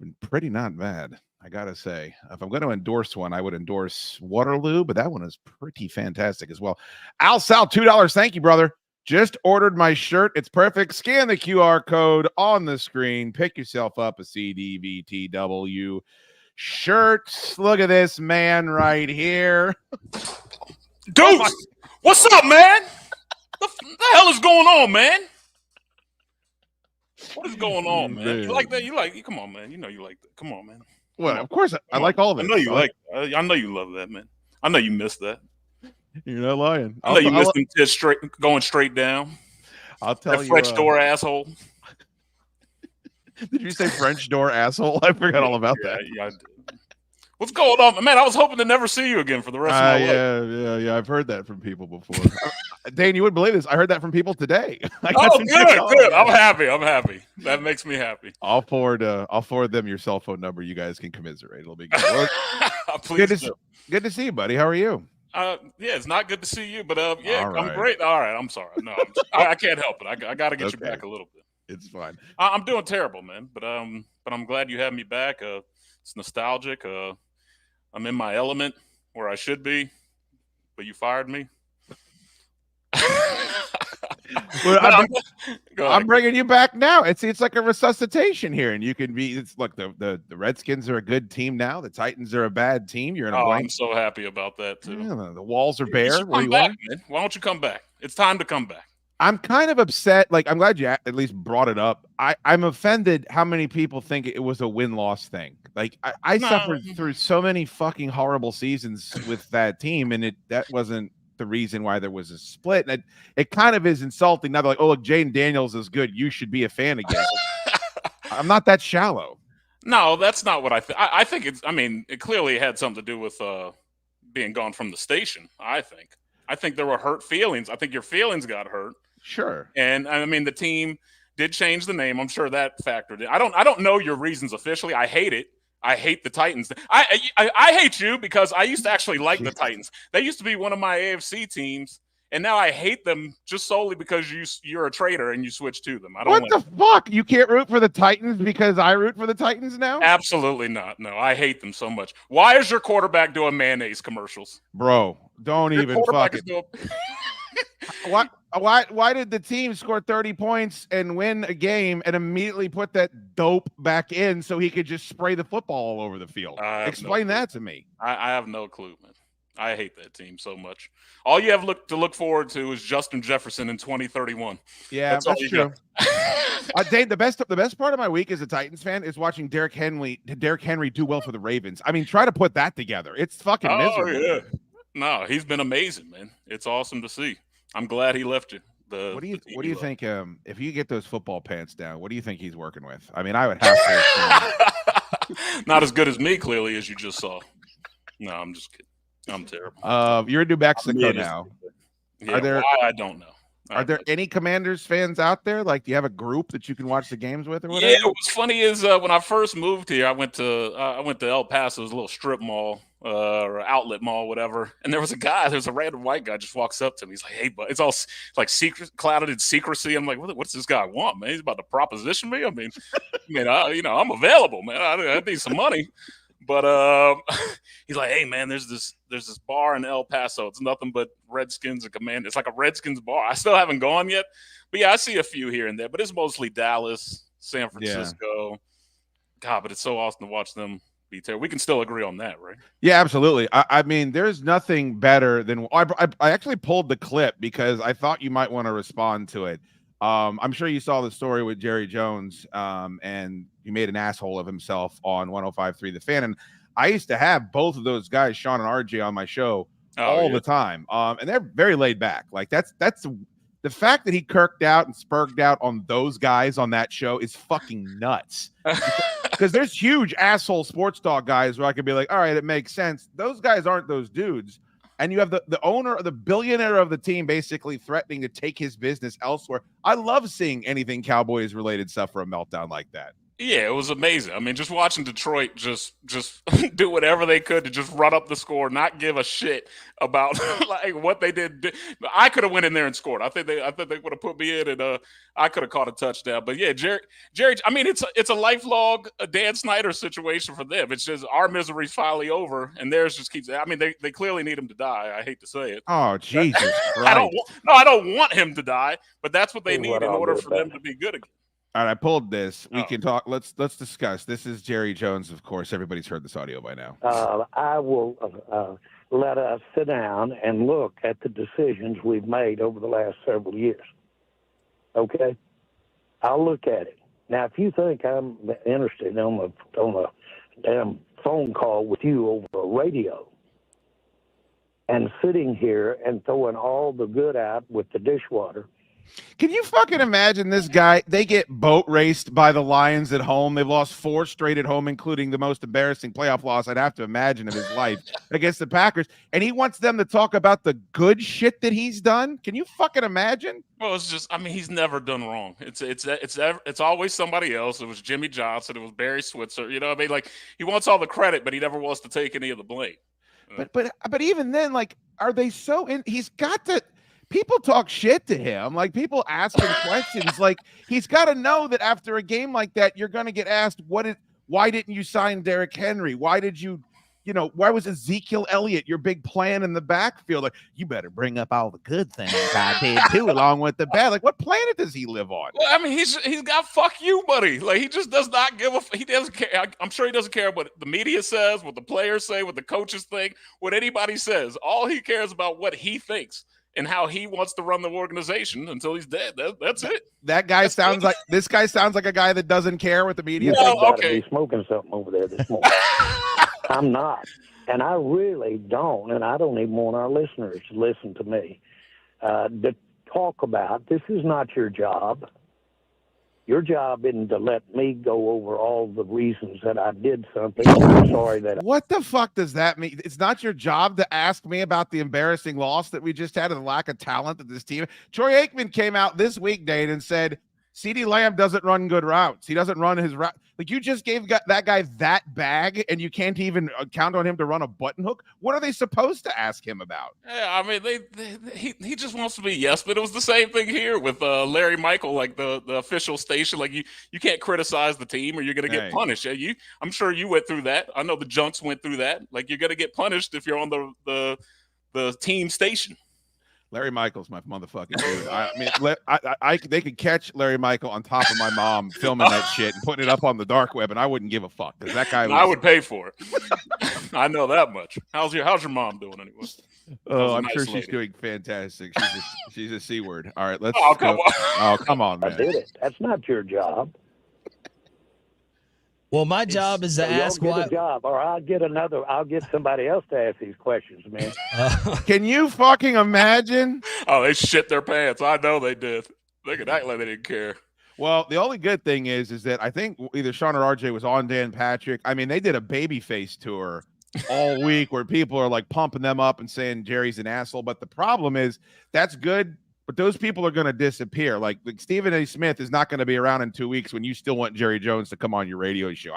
Been pretty not bad, I gotta say. If I'm going to endorse one, I would endorse Waterloo, but that one is pretty fantastic as well. Al Sal, $2. Thank you, brother. Just ordered my shirt. It's perfect. Scan the QR code on the screen. Pick yourself up a CDVTW shirt. Look at this man right here. Dukes, what's up, man? The hell is going on, man? What is going on, man? You like that? Come on, man. You know you like that. Come on, man. Well, of course, I like all of it. I know you like that. I know you love that, man. I know you missed that. You're not lying. I know you missed them tits going straight down. I'll tell that you. French door asshole. Did you say French door asshole? I forgot all about that. Yeah, I did. What's going on, man? I was hoping to never see you again for the rest of my life. Yeah. I've heard that from people before. Dane, you wouldn't believe this. I heard that from people today. Good. I'm happy. That makes me happy. I'll forward them your cell phone number. You guys can commiserate. It'll be good. Good to see you, buddy. How are you? Yeah, it's not good to see you, but yeah, right. I'm great. All right, I'm sorry. No, I can't help it. I got to get you back a little bit. It's fine. I'm doing terrible, man. But I'm glad you have me back. It's nostalgic. I'm in my element where I should be, but you fired me. Well, I'm bringing you back now. It's like a resuscitation here, and you can be. Look, the Redskins are a good team now. The Titans are a bad team. You're in a blank. I'm so happy about that too. Yeah, the walls are bare. Where you are? Man. Why don't you come back? It's time to come back. I'm kind of upset. Like, I'm glad you at least brought it up. I'm offended how many people think it was a win-loss thing. Like, I suffered through so many fucking horrible seasons with that team, and that wasn't the reason why there was a split. And it kind of is insulting. Now they're like, oh, look, Jane Daniels is good. You should be a fan again. I'm not that shallow. No, that's not what I think. I think it clearly had something to do with being gone from the station, I think there were hurt feelings. I think your feelings got hurt. Sure. And I mean, the team did change the name. I'm sure that factored in. I don't know your reasons officially. I hate it. I hate the Titans. I hate you because I used to actually like the Titans. They used to be one of my AFC teams, and now I hate them just solely because you're a traitor and you switched to them. What the fuck? You can't root for the Titans because I root for the Titans now? Absolutely not. No, I hate them so much. Why is your quarterback doing mayonnaise commercials? Bro, don't even fucking. Why did the team score 30 points and win a game and immediately put that dope back in so he could just spray the football all over the field? Explain that to me. I have no clue, man. I hate that team so much. All you have to look forward to is Justin Jefferson in 2031. Yeah, that's true. Dane, the best part of my week as a Titans fan is watching Derrick Henry do well for the Ravens. I mean, try to put that together. It's fucking miserable. Yeah. No, he's been amazing, man. It's awesome to see. I'm glad he left you. What do you think? If you get those football pants down, what do you think he's working with? I mean, I would have to. Not as good as me, clearly, as you just saw. No, I'm just kidding. I'm terrible. You're in New Mexico now. Yeah, I don't know. Are there any Commanders fans out there? Like, do you have a group that you can watch the games with, or whatever? Yeah, what's funny is when I first moved here, I went to El Paso's little strip mall or outlet mall, whatever. And there's a random white guy just walks up to me. He's like, "Hey, but it's all like clouded in secrecy." I'm like, "What's this guy want, man? He's about to proposition me." I mean, I'm available, man. I need some money. But he's like, "Hey, man, there's this bar in El Paso. It's nothing but Redskins and Commanders. It's like a Redskins bar. I still haven't gone yet, but yeah, I see a few here and there. But it's mostly Dallas, San Francisco. Yeah. God, but it's so awesome to watch them be terrible. We can still agree on that, right? Yeah, absolutely. I mean, there's nothing better than I actually pulled the clip because I thought you might want to respond to it. I'm sure you saw the story with Jerry Jones, and he made an asshole of himself on 105.3 The Fan. And I used to have both of those guys, Sean and RJ, on my show all the time. And they're very laid back. Like that's the fact that he kirked out and spurged out on those guys on that show is fucking nuts. Because there's huge asshole sports dog guys where I could be like, all right, it makes sense. Those guys aren't those dudes. And you have the owner, the billionaire of the team basically threatening to take his business elsewhere. I love seeing anything Cowboys related suffer a meltdown like that. Yeah, it was amazing. I mean, just watching Detroit just do whatever they could to just run up the score, not give a shit about like what they did. I could have went in there and scored. I think they would have put me in, and I could have caught a touchdown. But yeah, Jerry. I mean, it's a lifelong Dan Snyder situation for them. It's just our misery's finally over, and theirs just keeps. I mean, they clearly need him to die. I hate to say it. Oh Jesus Christ! I don't want him to die, but that's what they need in order for them to be good again. All right, I pulled this. We can talk. Let's discuss. This is Jerry Jones, of course. Everybody's heard this audio by now. I will let us sit down and look at the decisions we've made over the last several years. Okay? I'll look at it. Now, if you think I'm interested on a damn phone call with you over a radio and sitting here and throwing all the good out with the dishwater, can you fucking imagine this guy? They get boat raced by the Lions at home. They've lost 4 straight at home, including the most embarrassing playoff loss I'd have to imagine of his life against the Packers. And he wants them to talk about the good shit that he's done. Can you fucking imagine? Well, it's just, I mean, he's never done wrong. It's always somebody else. It was Jimmy Johnson. It was Barry Switzer. You know what I mean? Like, he wants all the credit, but he never wants to take any of the blame. But even then, like, are they so in? He's got to. People talk shit to him. Like, people ask him questions. Like, he's got to know that after a game like that, you're going to get asked, why didn't you sign Derrick Henry? Why did you, why was Ezekiel Elliott your big plan in the backfield? Like, you better bring up all the good things I did too, along with the bad. Like, what planet does he live on? Well, I mean, he's got fuck you, buddy. Like, he just does not give he doesn't care. I'm sure he doesn't care what the media says, what the players say, what the coaches think, what anybody says. All he cares about what he thinks and how he wants to run the organization until he's dead. That's it. This guy sounds like a guy that doesn't care what the media thinks. Well, okay. Be smoking something over there this morning. I'm not. And I really don't, and I don't even want our listeners to listen to me, to talk about, this is not your job. Your job isn't to let me go over all the reasons that I did something. I'm sorry that. What the fuck does that mean? It's not your job to ask me about the embarrassing loss that we just had and the lack of talent of this team. Troy Aikman came out this week, Dane, and said, CeeDee Lamb doesn't run good routes. He doesn't run his route. Like, you just gave that guy that bag, and you can't even count on him to run a button hook. What are they supposed to ask him about? Yeah, I mean, he just wants to be yes, but it was the same thing here with Larry Michael, like the official station. Like, you can't criticize the team or you're going to get punished. Yeah, I'm sure you went through that. I know the Junks went through that. Like, you're going to get punished if you're on the team station. Larry Michael's my motherfucking dude. I mean, they could catch Larry Michael on top of my mom filming that shit and putting it up on the dark web, and I wouldn't give a fuck because that guy. I would pay for it. I know that much. How's your mom doing anyway? Oh, a I'm nice sure she's lady. doing fantastic. She's a C word. All right, let's. Oh, come go. on. Oh, come on, I man. did it. That's not your job. Well, my job is to So y'all ask get why. a job, or I'll get somebody else to ask these questions, man. Can you fucking imagine? Oh, they shit their pants. I know they did. They could act like they didn't care. Well, the only good thing is that I think either Sean or RJ was on Dan Patrick. I mean, they did a babyface tour all week where people are like pumping them up and saying Jerry's an asshole. But the problem is that's good, but those people are going to disappear. Like Stephen A. Smith is not going to be around in 2 weeks when you still want Jerry Jones to come on your radio show.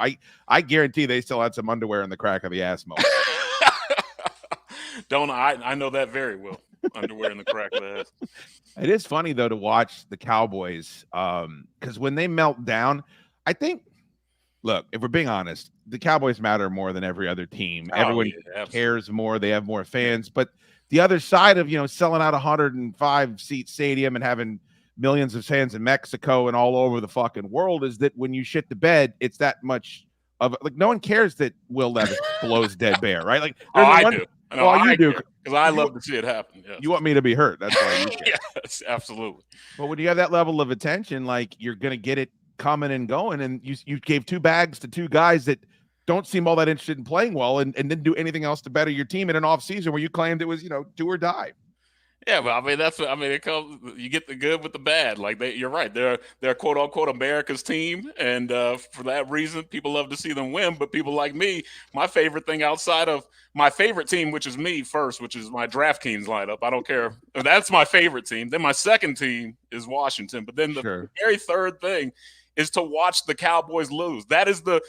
I guarantee they still had some underwear in the crack of the ass moment. I know that very well. Underwear in the crack of the ass. It is funny though to watch the Cowboys because when they melt down, I think. Look, if we're being honest, the Cowboys matter more than every other team. Everyone cares more. They have more fans. But the other side of selling out a 105-seat stadium and having millions of fans in Mexico and all over the fucking world is that when you shit the bed, it's that much of like no one cares that Will Levis blows dead bear, right? Like I do. No, well, you do because I love to see it happen. Yes. You want me to be hurt? That's why you care. Yes, absolutely. But when you have that level of attention, like you're gonna get it coming and going, and you gave 2 bags to 2 guys that don't seem all that interested in playing well and didn't do anything else to better your team in an off season where you claimed it was do or die. Yeah, but I mean it comes. You get the good with the bad. Like you're right. They're quote unquote America's team, and for that reason, people love to see them win. But people like me, my favorite thing outside of my favorite team, which is me first, which is my DraftKings lineup. I don't care. That's my favorite team. Then my second team is Washington. But then the very third thing is to watch the Cowboys lose. That is the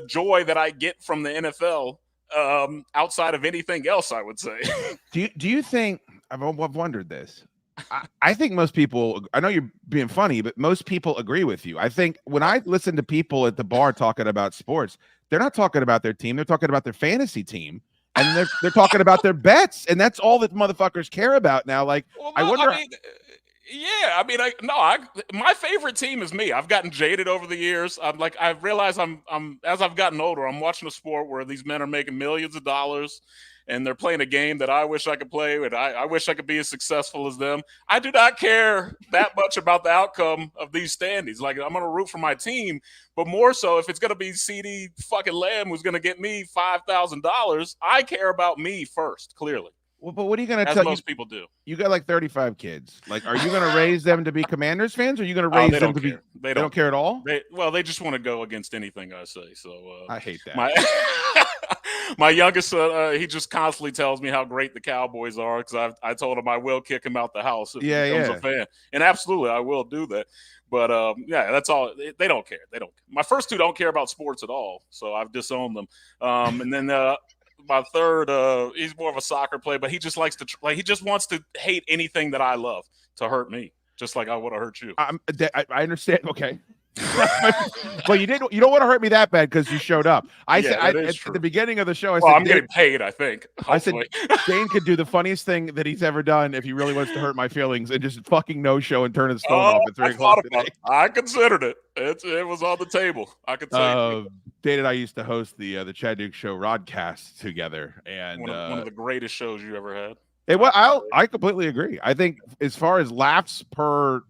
joy that I get from the NFL. Outside of anything else, I would say. Do you think? I've wondered this. I think most people, I know you're being funny, but most people agree with you. I think when I listen to people at the bar talking about sports, they're not talking about their team. They're talking about their fantasy team. And they're talking about their bets. And that's all that motherfuckers care about now. Like, well, I wonder. My favorite team is me. I've gotten jaded over the years. I've realized as I've gotten older, I'm watching a sport where these men are making millions of dollars and they're playing a game that I wish I could play, and I wish I could be as successful as them. I do not care that much about the outcome of these standings. Like, I'm going to root for my team, but more so if it's going to be CD fucking Lamb who's going to get me $5,000, I care about me first, clearly. Well, but what are you going to tell most people do? You got like 35 kids. Like, are you going to raise them to be Commanders fans, or are you going to raise them to be? They don't care at all. They just want to go against anything I say. So I hate that. My youngest son, he just constantly tells me how great the Cowboys are because I told him I will kick him out the house if he becomes a fan, and absolutely I will do that. But that's all. They don't care. They don't. My first 2 don't care about sports at all, so I've disowned them. And then my third, he's more of a soccer player, but he just likes to he just wants to hate anything that I love to hurt me, just like I would have hurt you. I understand. Okay. Well, you don't want to hurt me that bad because you showed up. I said at the beginning of the show, I said I'm getting paid, I think. Hopefully. I said Dane could do the funniest thing that he's ever done if he really wants to hurt my feelings and just fucking no show and turn his phone off at 3 o'clock today. I considered it. It was on the table. I could say Dane and I used to host the Chad Duke Show Rodcast together, and one of the greatest shows you ever had. I completely agree. I think as far as laughs per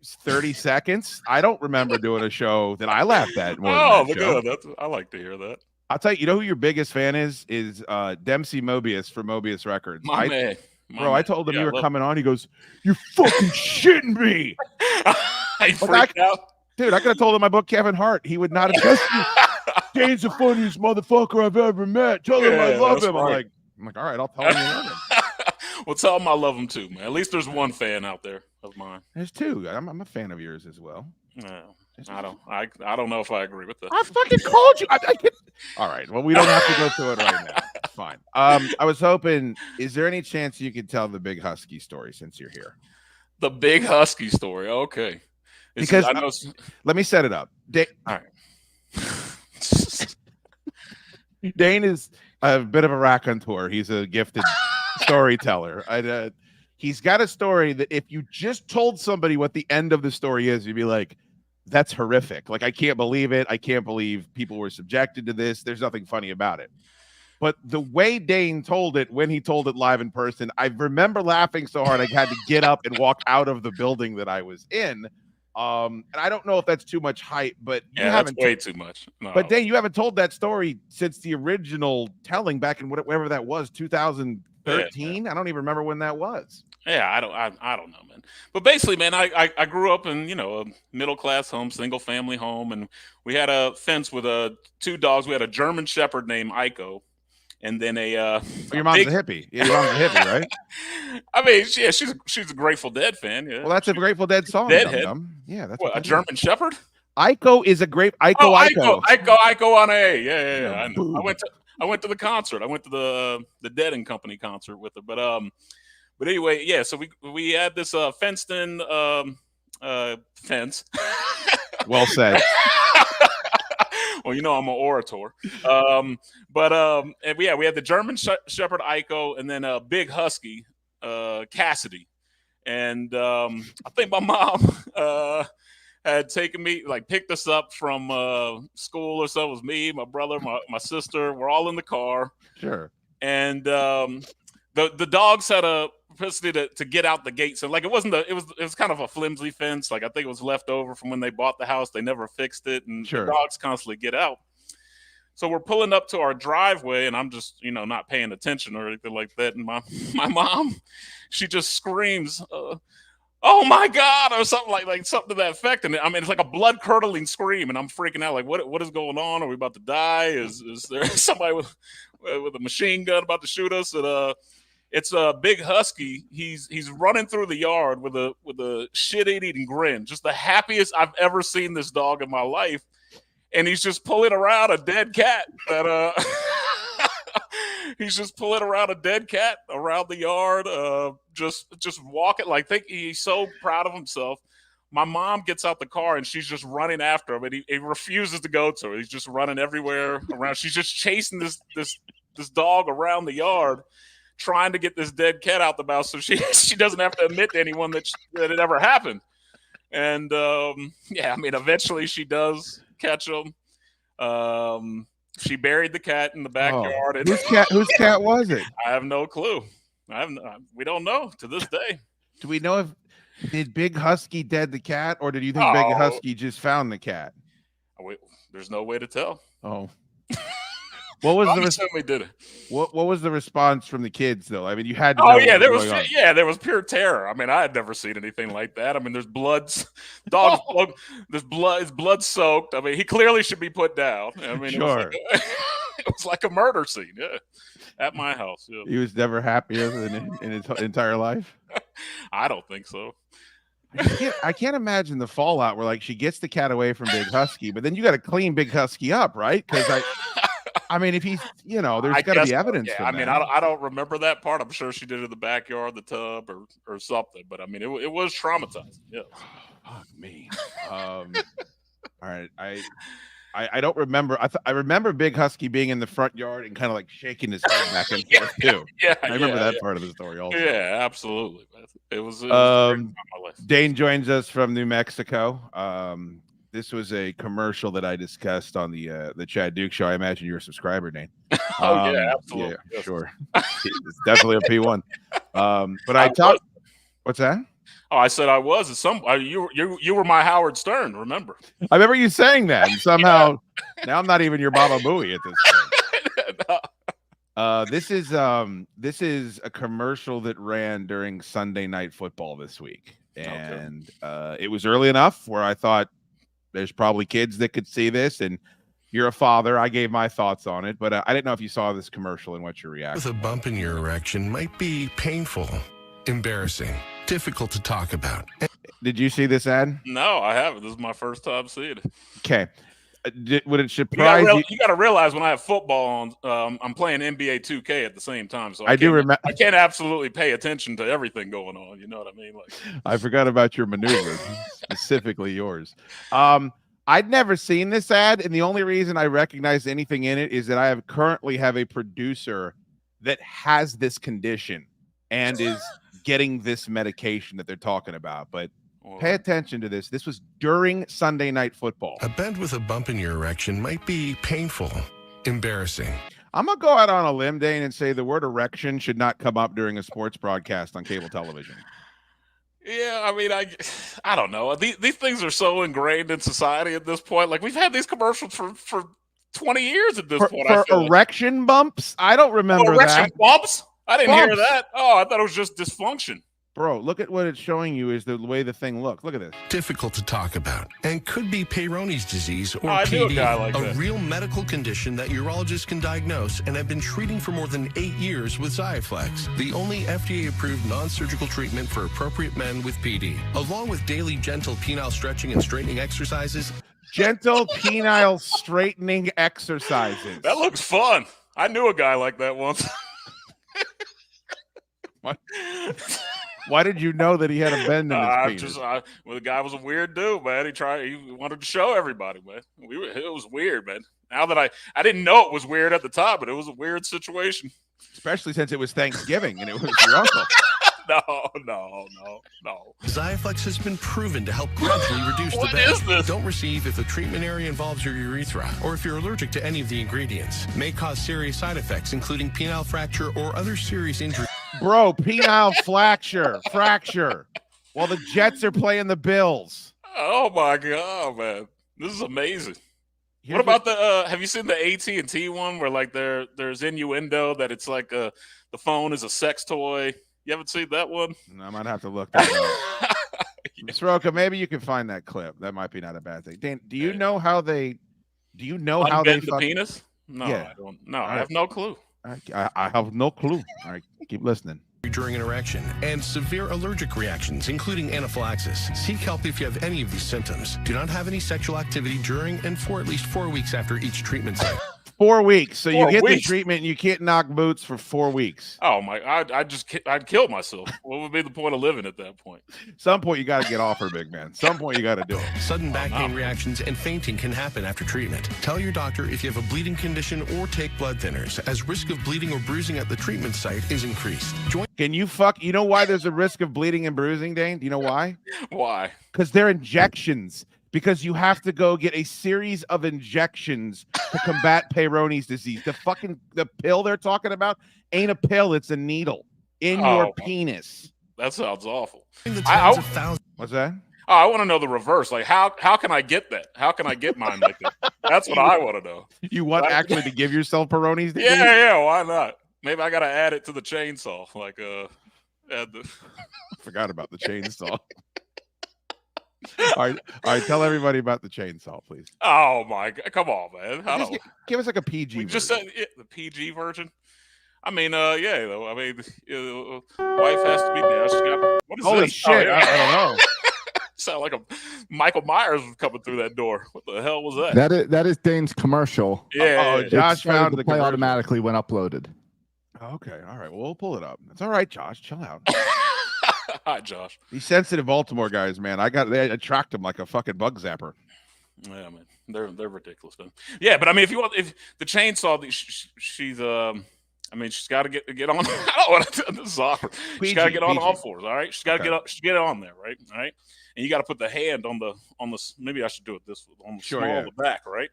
30 seconds, I don't remember doing a show that I laughed at more than that show. Good. I like to hear that. I'll tell you, who your biggest fan is Dempsey Mobius for Mobius Records. Man. I told him you were coming on. He goes, "You're fucking shitting me." I freaked out. Dude, I could have told him I booked Kevin Hart. He would not have just Dane's the funniest motherfucker I've ever met. Tell him I love him. Right. I'm like, all right, I'll tell him you love him. Well, tell him I love him too, man. At least there's one fan out there of mine. There's 2. I'm a fan of yours as well. No, I don't know if I agree with that. I fucking called you. All right. Well, we don't have to go through it right now. It's fine. I was hoping, is there any chance you could tell the Big Husky story since you're here? The Big Husky story. Okay. Because let me set it up. All right. Dane is a bit of a raconteur. He's a gifted storyteller. He's got a story that if you just told somebody what the end of the story is, you'd be like, that's horrific. Like, I can't believe it. I can't believe people were subjected to this. There's nothing funny about it. But the way Dane told it, when he told it live in person, I remember laughing so hard I had to get up and walk out of the building that I was in. And I don't know if that's too much hype, but you haven't way too much. No. But Dane, you haven't told that story since the original telling back in whatever that was, 2013. I don't even remember when that was. Yeah, I don't know, man. But basically, man, I grew up in, a middle class home, single family home, and we had a fence with 2 dogs. We had a German Shepherd named Iko, and then your mom's a hippie. Yeah, your mom's a hippie, right? I mean, she's a Grateful Dead fan. Yeah. Well, that's a Grateful Dead song. Deadhead. Yeah, that's what a German Shepherd. Iko is a great Iko. Iko on A. Yeah. I know. I went to the concert. I went to the Dead and Company concert with her. But anyway, yeah. So we had this fenced in fence. Well said. Well, I'm an orator. And we had the German Shepherd Iko, and then a big husky, Cassidy. And I think my mom had taken me, picked us up from school or so. It was me, my brother, my sister. We're all in the car. Sure. And the dogs had a propensity to get out the gate. So it was kind of a flimsy fence. I think it was left over from when they bought the house. They never fixed it, and sure. The dogs constantly get out. So we're pulling up to our driveway, and I'm just not paying attention or anything like that. And my mom, she just screams, "Oh my God!" or something like something to that effect. And I mean, it's like a blood curdling scream, and I'm freaking out. Like, what is going on? Are we about to die? Is there somebody with a machine gun about to shoot us? And it's a big husky. He's running through the yard with a shit-eating grin. Just the happiest I've ever seen this dog in my life. And he's just pulling around a dead cat. He's just pulling around a dead cat around the yard. Just walking. Think he's so proud of himself. My mom gets out the car and she's just running after him, and he refuses to go to her. He's just running everywhere around. She's just chasing this dog around the yard, trying to get this dead cat out the house so she doesn't have to admit to anyone that it ever happened. And eventually she does catch him. She buried the cat in the backyard. Whose cat was it? I have no clue. We don't know to this day. Do we know did Big Husky dead the cat, or did you think Big Husky just found the cat? There's no way to tell. Oh. What was What was the response from the kids though? I mean, you had to. There was pure terror. I mean, I had never seen anything like that. I mean, there's blood, dog, there's blood. It's blood soaked. I mean, he clearly should be put down. I mean, sure. It was like a murder scene. Yeah, at my house. Yeah. He was never happier than in his entire life. I don't think so. I can't imagine the fallout where she gets the cat away from Big Husky, but then you got to clean Big Husky up, right? Because I mean, if he's, there's got to be evidence. Yeah, I mean, I don't remember that part. I'm sure she did it in the backyard, the tub, or something. But I mean, it was traumatizing. Yeah. Fuck me. All right. I don't remember. I remember Big Husky being in the front yard and kind of shaking his head back and forth too. Yeah, I remember that part of the story also. Yeah, absolutely. It was Dane joins us from New Mexico. This was a commercial that I discussed on the Chad Duke show. I imagine you're a subscriber, Dane. Yeah, absolutely. Yeah, yes. Sure. It's definitely a P1. But I talked. What's that? Oh, I said I was. You were my Howard Stern. Remember? I remember you saying that, and somehow now I'm not even your Baba Booey at this point. No. This is a commercial that ran during Sunday Night Football this week, and it was early enough where I thought there's probably kids that could see this, and you're a father. I gave my thoughts on it, but I didn't know if you saw this commercial and what your reaction. With a bump in your erection might be painful, embarrassing, difficult to talk about. Did you see this ad? No, I haven't. This is my first time seeing it. Okay. Would it surprise you? You got to realize when I have football on, I'm playing NBA 2K at the same time, so I do remember. I can't absolutely pay attention to everything going on. You know what I mean? I forgot about your maneuvers, specifically yours. I'd never seen this ad, and the only reason I recognize anything in it is that I currently have a producer that has this condition and is getting this medication that they're talking about. But pay attention to this. This was during Sunday Night Football. A bend with a bump in your erection might be painful, embarrassing. I'm gonna go out on a limb, Dane, and say the word erection should not come up during a sports broadcast on cable television. Yeah, I mean, I don't know. These things are so ingrained in society at this point. Like we've had these commercials for 20 years at this point. For erection bumps, I don't remember erection that. bumps. I didn't hear Bumps. that. Oh, I thought it was just dysfunction. Bro, look at what it's showing you is the way the thing looks. Look at this. Difficult to talk about and could be Peyronie's disease or I knew a PD, guy like a that. real medical condition that urologists can diagnose and have been treating for more than 8 years with Xiaflex, the only FDA-approved non-surgical treatment for appropriate men with PD. Along with daily gentle penile stretching and straightening exercises. Gentle penile straightening exercises. That looks fun. I knew a guy like that once. What? Why did you know that he had a bend in his penis? Well, the guy was a weird dude, man. He wanted to show everybody, man. It was weird, man. Now that I didn't know it was weird at the time, but it was a weird situation. Especially since it was Thanksgiving and it was your uncle. No. Xiaflex has been proven to help gradually reduce What the bend. is this? Don't receive if the treatment area involves your urethra or if you're allergic to any of the ingredients. May cause serious side effects, including penile fracture or other serious injury. Bro, penile fracture. While the Jets are playing the Bills. Oh my god, man, this is amazing. What about the? Have you seen the AT&T one where like there's innuendo that it's like the phone is a sex toy? You haven't seen that one? No, I might have to look that up. Soroka, maybe you can find that clip. That might be not a bad thing. Dan, do you know how they? Do you know how they the penis? No, Yeah. I don't. No, I have no clue. I have no clue. All right, keep listening. During an erection and severe allergic reactions, including anaphylaxis. Seek help if you have any of these symptoms. Do not have any sexual activity during and for at least 4 weeks after each treatment cycle. 4 weeks. So you 4 get the weeks. treatment and you can't knock boots for 4 weeks. Oh my! I'd kill myself. What would be the point of living at that point? Some point you got to get off her, big man. Some point you got to do it. Sudden back pain reactions and fainting can happen after treatment. Tell your doctor if you have a bleeding condition or take blood thinners, as risk of bleeding or bruising at the treatment site is increased. Can you fuck? You know why there's a risk of bleeding and bruising, Dane? Do you know why? Why? Because they're injections. Because you have to go get a series of injections to combat Peyronie's disease. The pill they're talking about ain't a pill; it's a needle in your penis. That sounds awful. What's that? Oh, I want to know the reverse. Like, how can I get that? How can I get mine like that? That's what I want to know. You want actually to give yourself Peyronie's disease? Yeah. Why not? Maybe I got to add it to the chainsaw. Like, Forgot about the chainsaw. All right. Tell everybody about the chainsaw, please. Oh my God! Come on, man. Give us like a PG. We just said the PG version. I mean, yeah. Though I mean, wife has to be there. She got, what is Holy this? shit! Oh, yeah. I don't know. Sound like a Michael Myers was coming through that door. What the hell was that? That is Dane's commercial. Yeah. Josh found the the play commercial. automatically when uploaded. Okay. All right. Well, we'll pull it up. It's all right, Josh. Chill out. Hi, Josh. These sensitive Baltimore guys, man. They attract them like a fucking bug zapper. Yeah, man. They're ridiculous, man. Yeah, but I mean, if the chainsaw, she's I mean, she's got to get on. I don't want to do this is awkward. She's got to get on all fours. All right, she's got to get up. She get on there, right? All right, and you got to put the hand on the. Maybe I should do it this on the small of the back, right?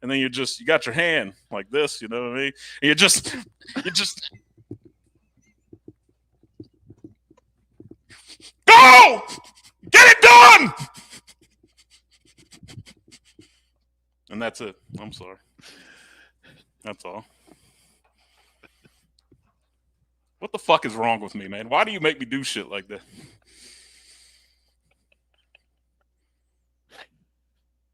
And then you got your hand like this. You know what I mean? And you just. Go! Get it done! And that's it. I'm sorry. That's all. What the fuck is wrong with me, man? Why do you make me do shit like that?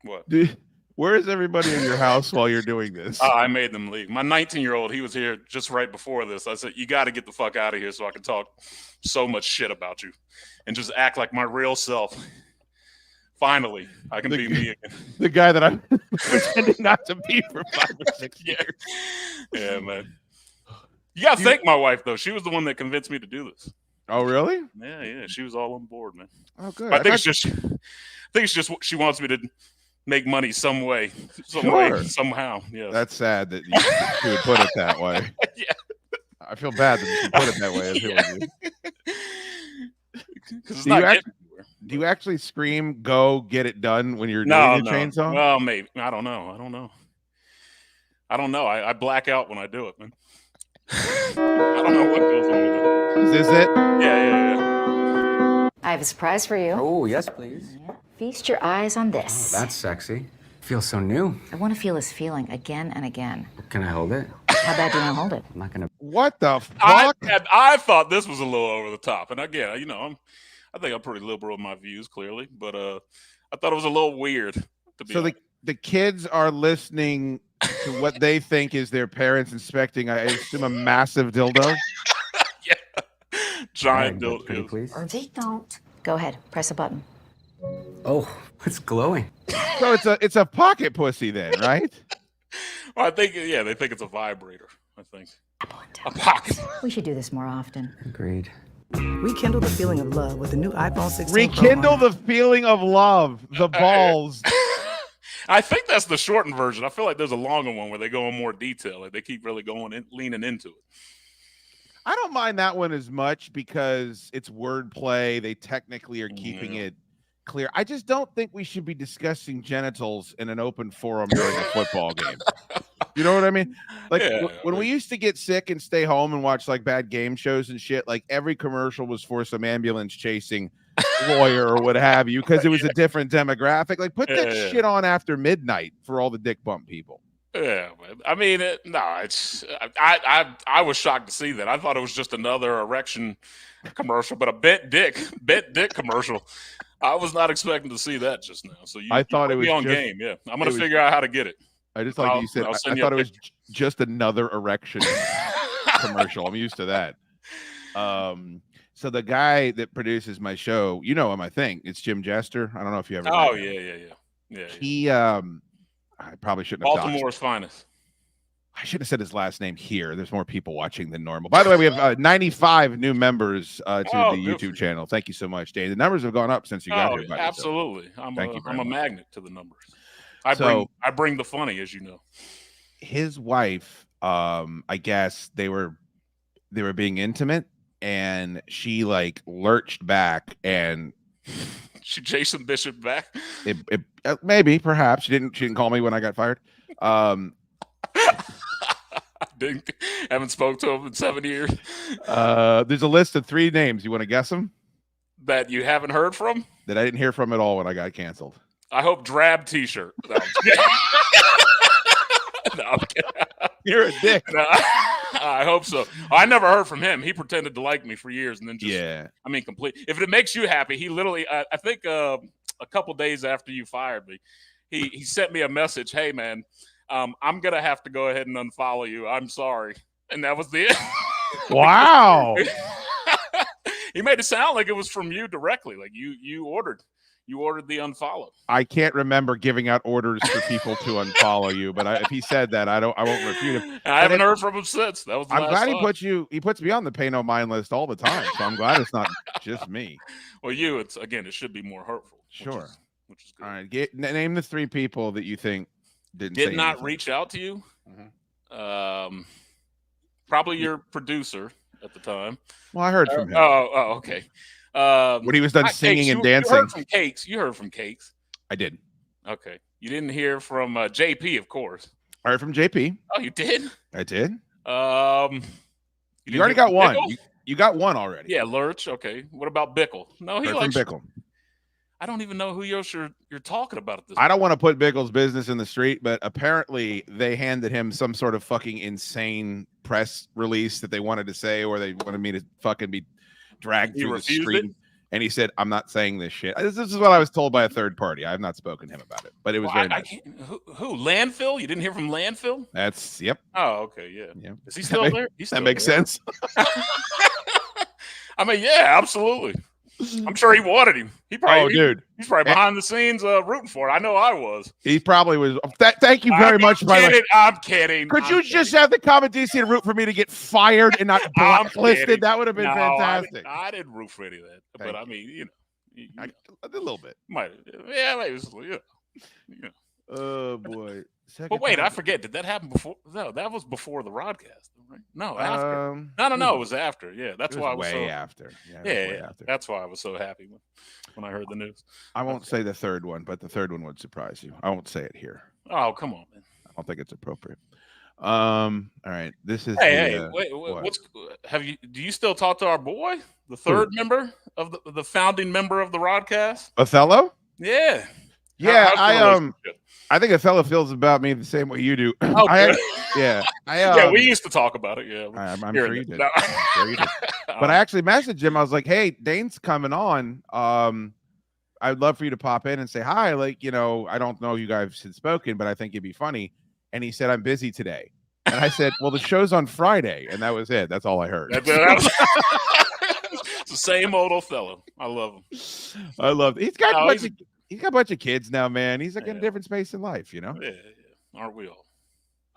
What? Dude, where is everybody in your house while you're doing this? I made them leave. My 19-year-old, he was here just right before this. I said, you got to get the fuck out of here so I can talk so much shit about you and just act like my real self. Finally, I can be me again. The guy that I'm pretending not to be for 5 or 6 years. Yeah, man. You got to thank my wife, though. She was the one that convinced me to do this. Oh, really? Yeah. She was all on board, man. Oh, good. I think it's just she wants me to make money some way, somehow. Yeah. That's sad that you would put it that way. Yeah. I feel bad that you put it that way. Do you actually scream, go get it done when you're doing your chainsaw? Well, maybe. I don't know. I don't know. I black out when I do it, man. I don't know what goes on with it. Is this it? Yeah. I have a surprise for you. Oh, yes, please. Feast your eyes on this. Oh, that's sexy. Feels so new. I want to feel this feeling again and again. Can I hold it? How bad do you want to hold it? I'm not gonna. What the fuck? I thought this was a little over the top, and again, I think I'm pretty liberal in my views, clearly, but I thought it was a little weird. So the kids are listening to what they think is their parents inspecting, I assume, a massive dildo. Yeah, giant dildo, please. They don't. Go ahead, press a button. Oh, it's glowing. So it's a pocket pussy then, right? Well, I think they think it's a vibrator. I think a pocket. We should do this more often. Agreed. Rekindle the feeling of love with the new iPhone 16 Pro Rekindle Max. the feeling of love. The balls. I think that's the shortened version. I feel like there's a longer one where they go in more detail. Like they keep really leaning into it. I don't mind that one as much because it's wordplay. They technically are keeping it clear. I just don't think we should be discussing genitals in an open forum during a football game. You know what I mean? Like when we used to get sick and stay home and watch like bad game shows and shit, like every commercial was for some ambulance chasing lawyer or what have you, because it was a different demographic. Like put that shit on after midnight for all the dick bump people. Yeah, I mean, I was shocked to see that. I thought it was just another erection commercial, but a bent dick commercial. I was not expecting to see that just now. So I thought it was on game. Yeah, I'm gonna figure out how to get it. I just like you said. I thought it was just another erection commercial. I'm used to that. So the guy that produces my show, you know him, I think. It's Jim Jester. I don't know if you ever. Oh yeah. He I probably shouldn't have. Baltimore's finest. I should have said his last name here. There's more people watching than normal. By the way, we have 95 new members to the YouTube channel. Thank you so much, Dane. The numbers have gone up since you got here. Buddy, absolutely. So I'm a magnet to the numbers. I bring the funny, as you know. His wife, I guess they were being intimate, and she like lurched back and she Jason Bishop back. Maybe, perhaps she didn't call me when I got fired. Haven't spoke to him in 7 years. There's a list of 3 names. You want to guess them? That you haven't heard from? That I didn't hear from at all when I got canceled. I hope drab T-shirt. No, I'm kidding. You're a dick. No, I hope so. I never heard from him. He pretended to like me for years, and then just complete. If it makes you happy, he literally. I think a couple days after you fired me, he sent me a message. Hey man, I'm gonna have to go ahead and unfollow you. I'm sorry, and that was the end. Wow. He made it sound like it was from you directly, like you ordered the unfollow. I can't remember giving out orders for people to unfollow you, but if he said that, I won't refute him. I haven't heard from him since. That was. I'm glad he puts me on the pay no mind list all the time. So I'm glad it's not just me. Well, it should be more hurtful. Sure. Which is good. All right, name the 3 people that you think did not reach out to you. Mm-hmm. Probably your producer at the time. Well, I heard from him. Oh, okay. When he was done singing and dancing. You heard from Cakes. I did. Okay. You didn't hear from JP, of course. I heard from JP. Oh, you did? I did. You already got one. You got one already. Yeah, Lurch. Okay. What about Bickle? No, he likes Bickle. I don't even know who you're talking about at this I don't want to put Bickle's business in the street, but apparently they handed him some sort of fucking insane press release that they wanted to say, or they wanted me to fucking be dragged through the street. And he said, I'm not saying this shit. This is what I was told by a third party. I have not spoken to him about it, but it was very nice. Who? Landfill? You didn't hear from Landfill? Yep. Oh, okay. Yeah. Is he still there? That makes sense. I mean, yeah, absolutely. I'm sure he wanted him. He's probably behind the scenes rooting for it. I know I was. He probably was. Thank you very much. I'm kidding. Could you just have the common decency to root for me to get fired and not blacklisted? That would have been fantastic. I didn't root for any of that. But I mean, a little bit. Maybe. Oh boy. But wait, I forget. Did that happen before? No, that was before the broadcast, right? No, after. No. It was after. Yeah, that's why I was way after. After. That's why I was so happy when I heard the news. I won't say the third one, but the third one would surprise you. I won't say it here. Oh, come on, man. I don't think it's appropriate. All right. This is Hey, wait, do you still talk to our boy, the third member of the founding member of the Rodcast? Othello? Yeah. Yeah, how's your relationship? I think Othello feels about me the same way you do. Oh, good. Yeah, we used to talk about it. Yeah, I'm sure you did. I'm sure you did. But I actually messaged him. I was like, "Hey, Dane's coming on. I'd love for you to pop in and say hi. Like, you know, I don't know you guys had spoken, but I think it'd be funny." And he said, "I'm busy today." And I said, "Well, the show's on Friday," and that was it. That's all I heard. It's the same old Othello. I love him. I love it. He's got a bunch of kids now, man. He's like in a different space in life, you know. Yeah. Aren't we all?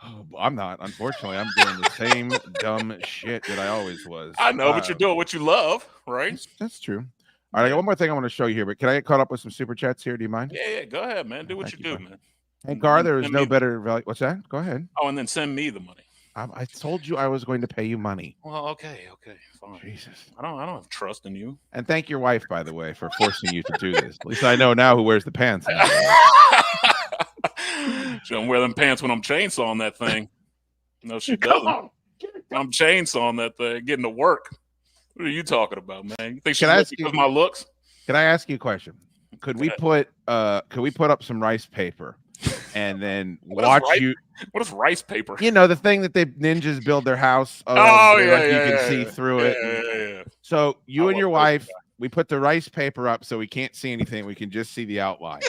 Oh, I'm not. Unfortunately, I'm doing the same dumb shit that I always was. I know, but you're doing what you love, right? That's true. All right, I got one more thing I want to show you here, but can I get caught up with some super chats here? Do you mind? Yeah, go ahead, man. Do what you do, man. Hey, Gar, there is no better value. What's that? Go ahead. Oh, and then send me the money. I told you I was going to pay you money. Well, okay, fine. Jesus, I don't have trust in you. And thank your wife, by the way, for forcing you to do this. At least I know now who wears the pants. She don't wear them pants when I'm chainsawing that thing. No, she doesn't. I'm chainsawing that thing, getting to work. What are you talking about, man? You think she's looking because of my looks? Can I ask you a question? Could we put up some rice paper and then watch you? What is rice paper? You know, the thing that they ninjas build their house. You can see through it. Yeah. So you and your wife, we put the rice paper up so we can't see anything. We can just see the outline.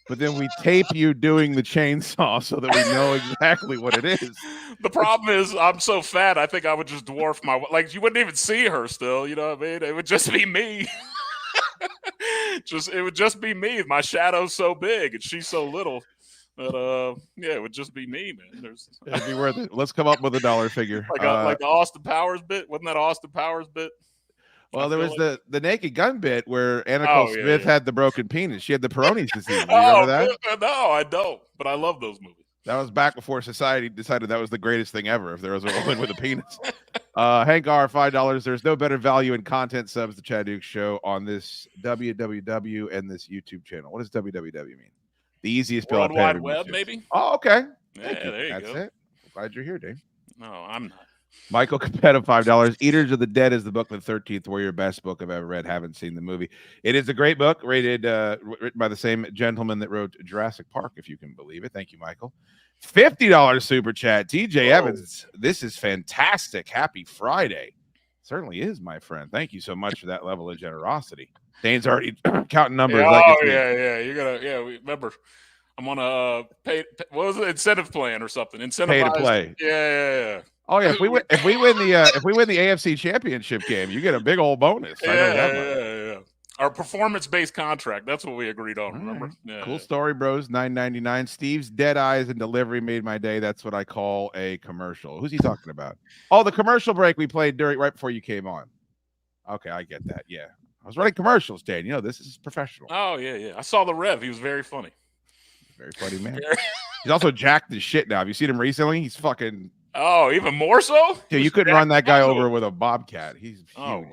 But then we tape you doing the chainsaw so that we know exactly what it is. The problem is I'm so fat, I think I would just dwarf my... Like, you wouldn't even see her still, you know what I mean? It would just be me. It would just be me. My shadow's so big and she's so little. But, it would just be me, man. It'd be worth it. Let's come up with a dollar figure. Like the Austin Powers bit? Wasn't that Austin Powers bit? Well, there was the Naked Gun bit where Anna Nicole Smith had the broken penis. She had the Peyronie's disease. You remember that? No, I don't. But I love those movies. That was back before society decided that was the greatest thing ever if there was a woman with a penis. Hank R, $5. There's no better value in content subs the Chad Dukes Show on this www and this YouTube channel. What does www mean? The easiest bill World Wide Web, maybe? Oh, okay. Yeah, there you That's go. it. Glad you're here, Dave. No, I'm not. Michael Capetta, $5. Eaters of the Dead is the book of the 13th Warrior. Best book I've ever read. Haven't seen the movie. It is a great book, written by the same gentleman that wrote Jurassic Park, if you can believe it. Thank you, Michael. $50 super chat. TJ Evans, this is fantastic. Happy Friday. Certainly is, my friend. Thank you so much for that level of generosity. Dane's already counting numbers. Remember, I'm on a what was it? Incentive plan or something. Incentivized. Pay to play. Yeah. Oh yeah, if we win the AFC Championship game, you get a big old bonus. Yeah. Our performance-based contract. That's what we agreed on. Remember? Yeah. Cool story, bros. $9.99. Steve's dead eyes and delivery made my day. That's what I call a commercial. Who's he talking about? Oh, the commercial break we played right before you came on. Okay, I get that. Yeah, I was running commercials, Dan. You know this is professional. Oh yeah. I saw the Rev. He was very funny. Very funny man. He's also jacked as shit now. Have you seen him recently? He's fucking. Oh, even more so? Yeah, you couldn't run that guy over with a bobcat. He's huge. Oh,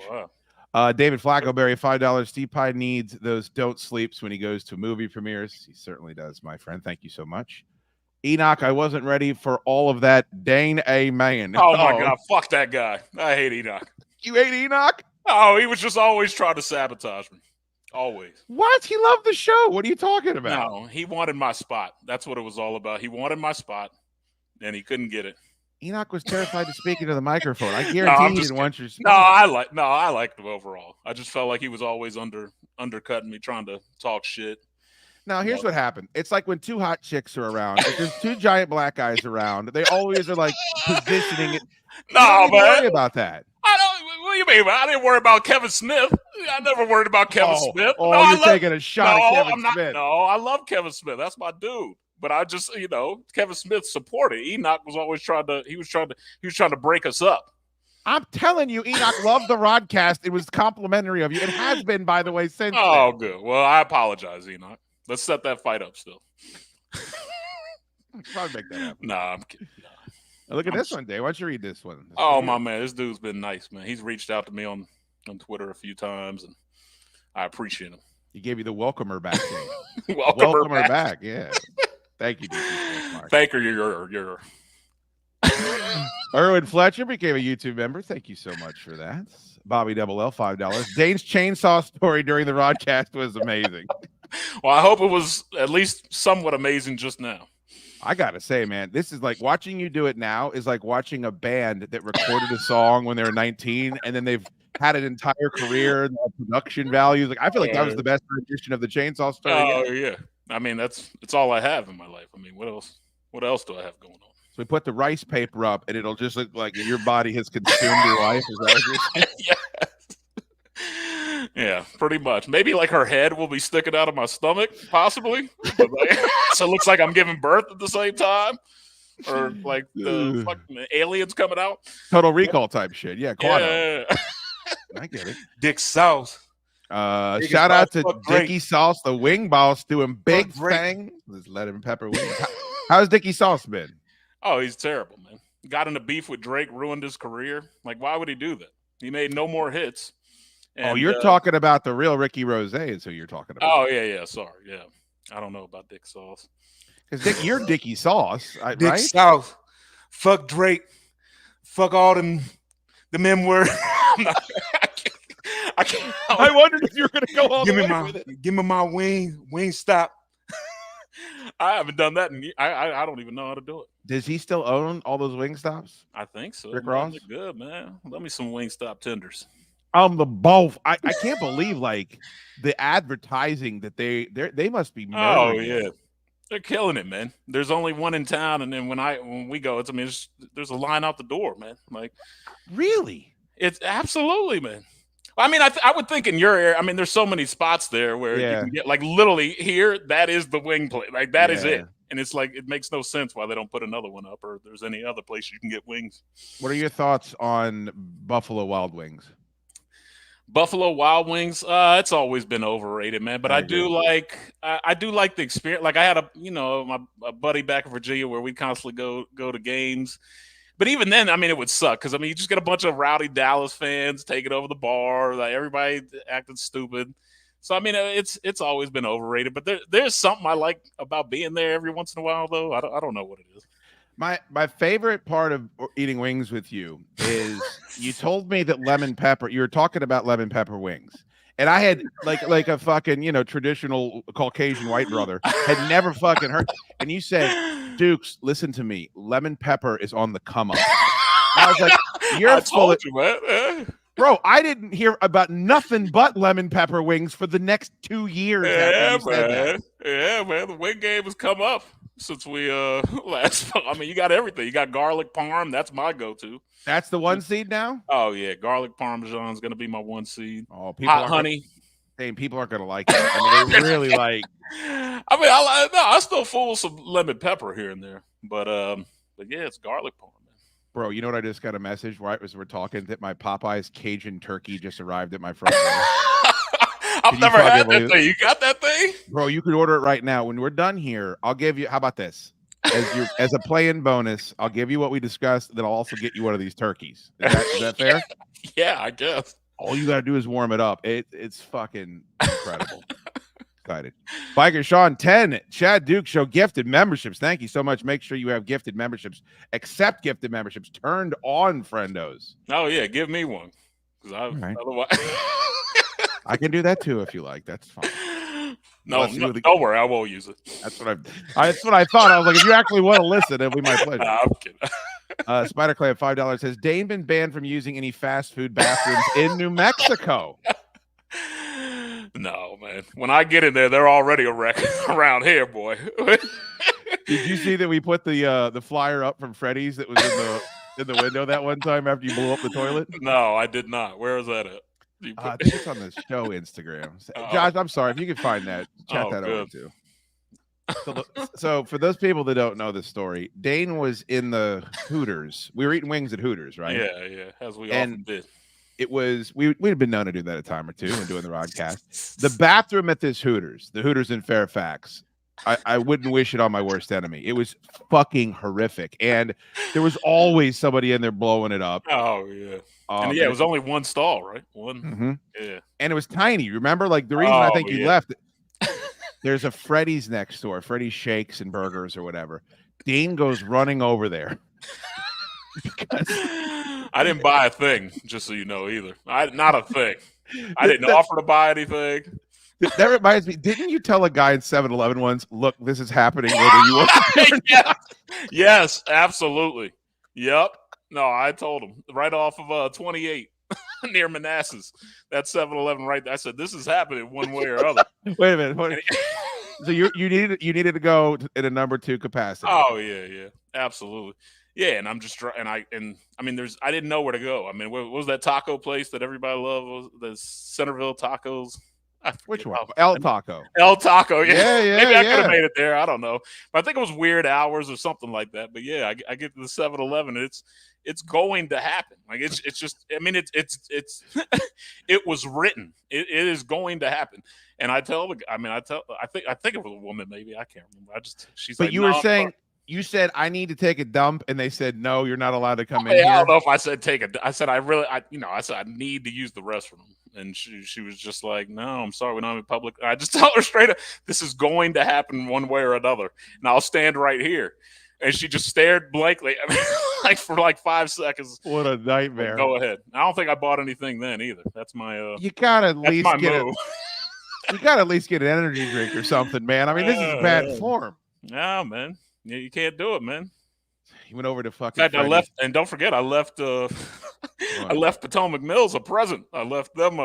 wow. David Flaccoberry, $5. Steve Pye needs those don't sleeps when he goes to movie premieres. He certainly does, my friend. Thank you so much. Enoch, I wasn't ready for all of that. Dane A. Man. Oh, my God. Fuck that guy. I hate Enoch. You hate Enoch? Oh, he was just always trying to sabotage me. Always. What? He loved the show. What are you talking about? No, he wanted my spot. That's what it was all about. He wanted my spot, and he couldn't get it. Enoch was terrified to speak into the microphone. I guarantee he didn't want your spot. I liked him overall. I just felt like he was always undercutting me, trying to talk shit. Now, here's what happened. It's like when two hot chicks are around. If there's two giant black guys around, they always are like positioning it. No, man. Worry about that. What do you mean, man? I didn't worry about Kevin Smith. I never worried about Kevin Smith. You're taking a shot at Kevin Smith. No, I love Kevin Smith. That's my dude. But I just, Kevin Smith supported. Enoch was always trying to break us up. I'm telling you, Enoch loved the Rodcast. It was complimentary of you. It has been, by the way, since. Oh, good. Well, I apologize, Enoch. Let's set that fight up still. Probably make that happen. Nah, I'm kidding. Nah. Look at this one, Dave. Why don't you read this one? My man, this dude's been nice, man. He's reached out to me on Twitter a few times, and I appreciate him. He gave you the welcomer back. Welcome her back. Yeah. Thank you, DC. Thank you. Erwin Fletcher became a YouTube member. Thank you so much for that. Bobby Double L, $5. Dane's chainsaw story during the broadcast was amazing. Well, I hope it was at least somewhat amazing just now. I gotta say, man, this is like watching you do it now is like watching a band that recorded a song when they were 19 and then they've had an entire career and production values. Like I feel like that was the best rendition of the chainsaw story. Oh yeah. I mean, it's all I have in my life. I mean, what else do I have going on? So we put the rice paper up and it'll just look like your body has consumed your life. Is that what you're saying? Yes. Yeah, pretty much. Maybe like her head will be sticking out of my stomach, possibly. But like, so it looks like I'm giving birth at the same time. Or like the fucking aliens coming out. Total Recall type shit. Yeah, Quado. Yeah. I get it. Dick Sauce. Shout out to Dickie Sauce, the wing boss, doing big thing. This lemon pepper wings. How's Dickie Sauce been? Oh, he's terrible, man. Got into beef with Drake, ruined his career. Like, why would he do that? He made no more hits. And, you're talking about the real Ricky Rose is who you're talking about. Oh, yeah. Sorry. Yeah. I don't know about Dick Sauce. Because you're Dickie Sauce, right? Dick Sauce. Fuck Drake. Fuck all them M-word. I can't. I wondered if you were going to go all the way with it. Give me my wing stop. I haven't done that. I don't even know how to do it. Does he still own all those wing stops? I think so. Rick Ross? They're good, man. Let me some Wingstop tenders. I'm the both. I can't believe like the advertising that they must be murdering. Oh yeah, they're killing it, man. There's only one in town, and then when we go, there's a line out the door, man. Like really, it's absolutely, man. I mean, I would think in your area. I mean, there's so many spots there where you can get like literally here. That is the wing plate. Like that is it. And it's like it makes no sense why they don't put another one up, or if there's any other place you can get wings. What are your thoughts on Buffalo Wild Wings? Buffalo Wild Wings, it's always been overrated, man. But I do like the experience. Like I had a buddy back in Virginia where we constantly go to games. But even then, I mean, it would suck because I mean, you just get a bunch of rowdy Dallas fans taking over the bar, like everybody acting stupid. So I mean, it's always been overrated. But there's something I like about being there every once in a while, though. I don't know what it is. My favorite part of eating wings with you is you told me that lemon pepper. You were talking about lemon pepper wings, and I had like a fucking traditional Caucasian white brother had never fucking heard. And you said, Dukes, listen to me. Lemon pepper is on the come up. I was like, you're full of you, man. Bro, I didn't hear about nothing but lemon pepper wings for the next 2 years. Yeah, man. Yeah, man. The wing game has come up since we last. I mean, you got everything. You got garlic parm. That's my go-to. That's the 1 seed now? Oh yeah, garlic parmesan is going to be my 1 seed. Oh, hot honey. People aren't going to like it. I mean, they really like. I mean, I still fool with some lemon pepper here and there, but yeah, it's garlic parm. Bro, you know what? I just got a message right as we're talking that my Popeye's Cajun turkey just arrived at my front door. I've never had that thing. You got that thing? Bro, you could order it right now. When we're done here, I'll give you, how about this? As a play-in bonus, I'll give you what we discussed, then I'll also get you one of these turkeys. Is that fair? Yeah, I guess. All you got to do is warm it up. It's fucking incredible. Excited. Biker Sean 10, Chad Duke Show gifted memberships. Thank you so much. Make sure you have gifted memberships. Accept gifted memberships. Turned on, friendos. Oh yeah, give me one. Otherwise, I can do that too if you like. That's fine. No, don't worry. I won't use it. That's what I thought. I was like, if you actually want to listen, it'll be my pleasure. I'm kidding. Spider Clay at $5 says Dane been banned from using any fast food bathrooms in New Mexico. No, man. When I get in there, they're already a wreck around here, boy. Did you see that we put the flyer up from Freddy's that was in the window that one time after you blew up the toilet? No, I did not. Where is that at? I think it's on the show Instagram. Josh, I'm sorry if you could find that. Chat that over too. So for those people that don't know the story, Dane was in the Hooters. We were eating wings at Hooters, right? Yeah, as we often did. It was we'd been known to do that a time or two when doing the broadcast. The bathroom at this Hooters, the Hooters in Fairfax, I wouldn't wish it on my worst enemy. It was fucking horrific, and there was always somebody in there blowing it up. Oh yeah, and yeah, it was only one stall, right? One, yeah, and it was tiny. Remember, like the reason I think you left. There's a Freddy's next door, Freddy's Shakes and Burgers or whatever. Dean goes running over there. I didn't buy a thing, just so you know, either. Not a thing. I didn't offer to buy anything. That reminds me, didn't you tell a guy in 7-Eleven once, look, this is happening whether you want to or not? Yes, absolutely. Yep. No, I told him right off of 28 near Manassas. That 7-Eleven right there. I said, this is happening one way or other. Wait a minute. So you needed to go in a number 2 capacity. Oh yeah, absolutely. Yeah, and I'm just I mean, I didn't know where to go. I mean, what was that taco place that everybody loved? Was the Centerville Tacos? Which one? El Taco. El Taco. Yeah. Maybe I could have yeah. made it there. I don't know, but I think it was weird hours or something like that. But yeah, I get to the 7-Eleven. It's going to happen. Like it's just. I mean, it's it was written. It is going to happen. And I think it was a woman. Maybe I can't remember. She's but like, you were saying. You said I need to take a dump, and they said no, you're not allowed to come in here. I don't know if I said take a. I said I said I need to use the restroom, and she was just like, no, I'm sorry, we're not in public. I just tell her straight up, this is going to happen one way or another, and I'll stand right here. And she just stared blankly at me, like for like 5 seconds. What a nightmare! Go ahead. I don't think I bought anything then either. That's my. You gotta at least get move. You gotta at least get an energy drink or something, man. I mean, this is bad form. Yeah, man. Yeah, you can't do it, man. He went over to fucking. In fact, I left, and don't forget, I left. I left Potomac Mills a present. I left them.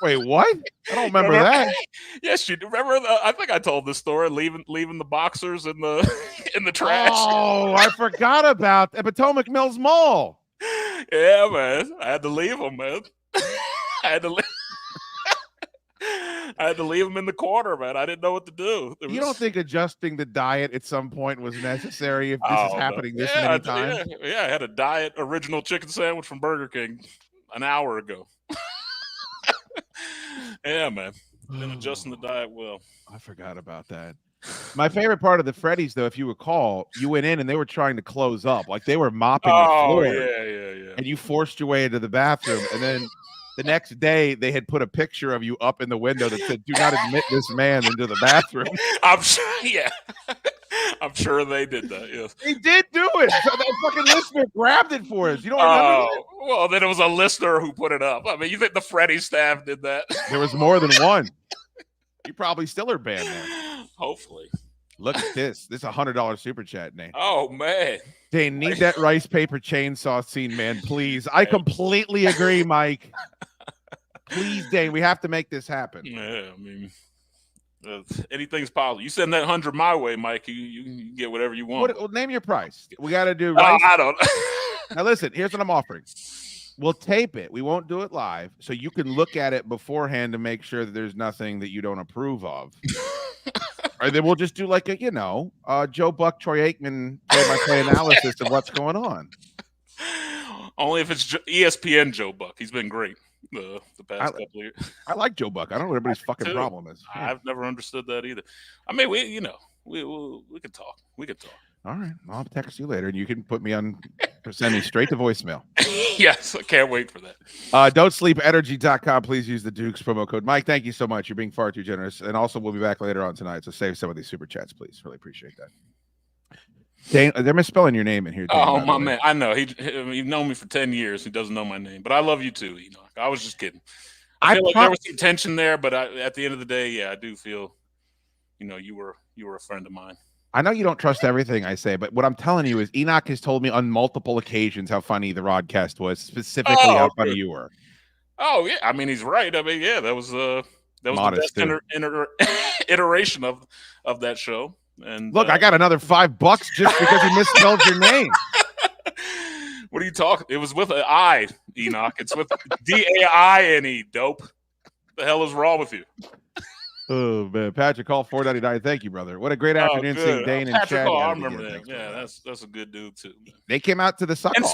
Wait, what? I don't remember that. Yes, you do. Remember? I think I told this story. Leaving the boxers in the trash. Oh, I forgot about the Potomac Mills Mall. Yeah, man. I had to leave them, man. I had to leave them in the corner, man. I didn't know what to do. You don't think adjusting the diet at some point was necessary if this is happening this many times? Yeah, I had a diet original chicken sandwich from Burger King an hour ago. Yeah, man. Been adjusting the diet well. I forgot about that. My favorite part of the Freddy's, though, if you recall, you went in and they were trying to close up. Like they were mopping the floor. Yeah. And you forced your way into the bathroom. And then the next day, they had put a picture of you up in the window that said, do not admit this man into the bathroom. I'm sure, yeah. I'm sure they did that, yes. They did do it. So that fucking listener grabbed it for us. You don't remember that? Well, then it was a listener who put it up. I mean, you think the Freddy staff did that? There was more than one. You probably still are banned there. Hopefully. Look at this. This is $100 super chat, Nate. Oh, man. Dane, need that rice paper chainsaw scene, man, please. I completely agree, Mike. Please, Dane, we have to make this happen. Yeah, I mean, anything's possible. You send that 100 my way, Mike, you get whatever you want. Well, name your price. We got to do rice. I don't. Now, listen, here's what I'm offering. We'll tape it. We won't do it live, so you can look at it beforehand to make sure that there's nothing that you don't approve of. Or then we'll just do like a, Joe Buck, Troy Aikman play-by-play analysis of what's going on. Only if it's ESPN Joe Buck. He's been great the past couple of years. I like Joe Buck. I don't know what everybody's fucking problem is. Yeah. I've never understood that either. I mean, we could talk. We could talk. All right. I'll text you later, and you can send me straight to voicemail. Yes, I can't wait for that. Don'tSleepEnergy.com. Please use the Dukes promo code. Mike, thank you so much. You're being far too generous. And also, we'll be back later on tonight, so save some of these super chats, please. Really appreciate that. Dane, they're misspelling your name in here. Dane, oh, my man. I know. You've known me for 10 years. He doesn't know my name. But I love you, too, Enoch. I was just kidding. I feel like there was some tension there, but at the end of the day, yeah, I do feel, you were a friend of mine. I know you don't trust everything I say, but what I'm telling you is Enoch has told me on multiple occasions how funny the Rodcast was, specifically how funny you were. Oh, yeah. I mean, he's right. I mean, yeah, that was Modest, the best iteration of that show. And look, I got another $5 just because he misspelled your name. What are you talking? It was with an I, Enoch. It's with D-A-I-N-E, dope. The hell is wrong with you? Oh, man. Patrick Hall, $4.99. Thank you, brother. What a great afternoon seeing Dane and Chad. Hall, I remember that. Thanks, yeah, that's a good dude, too. Man. They came out to the suck. And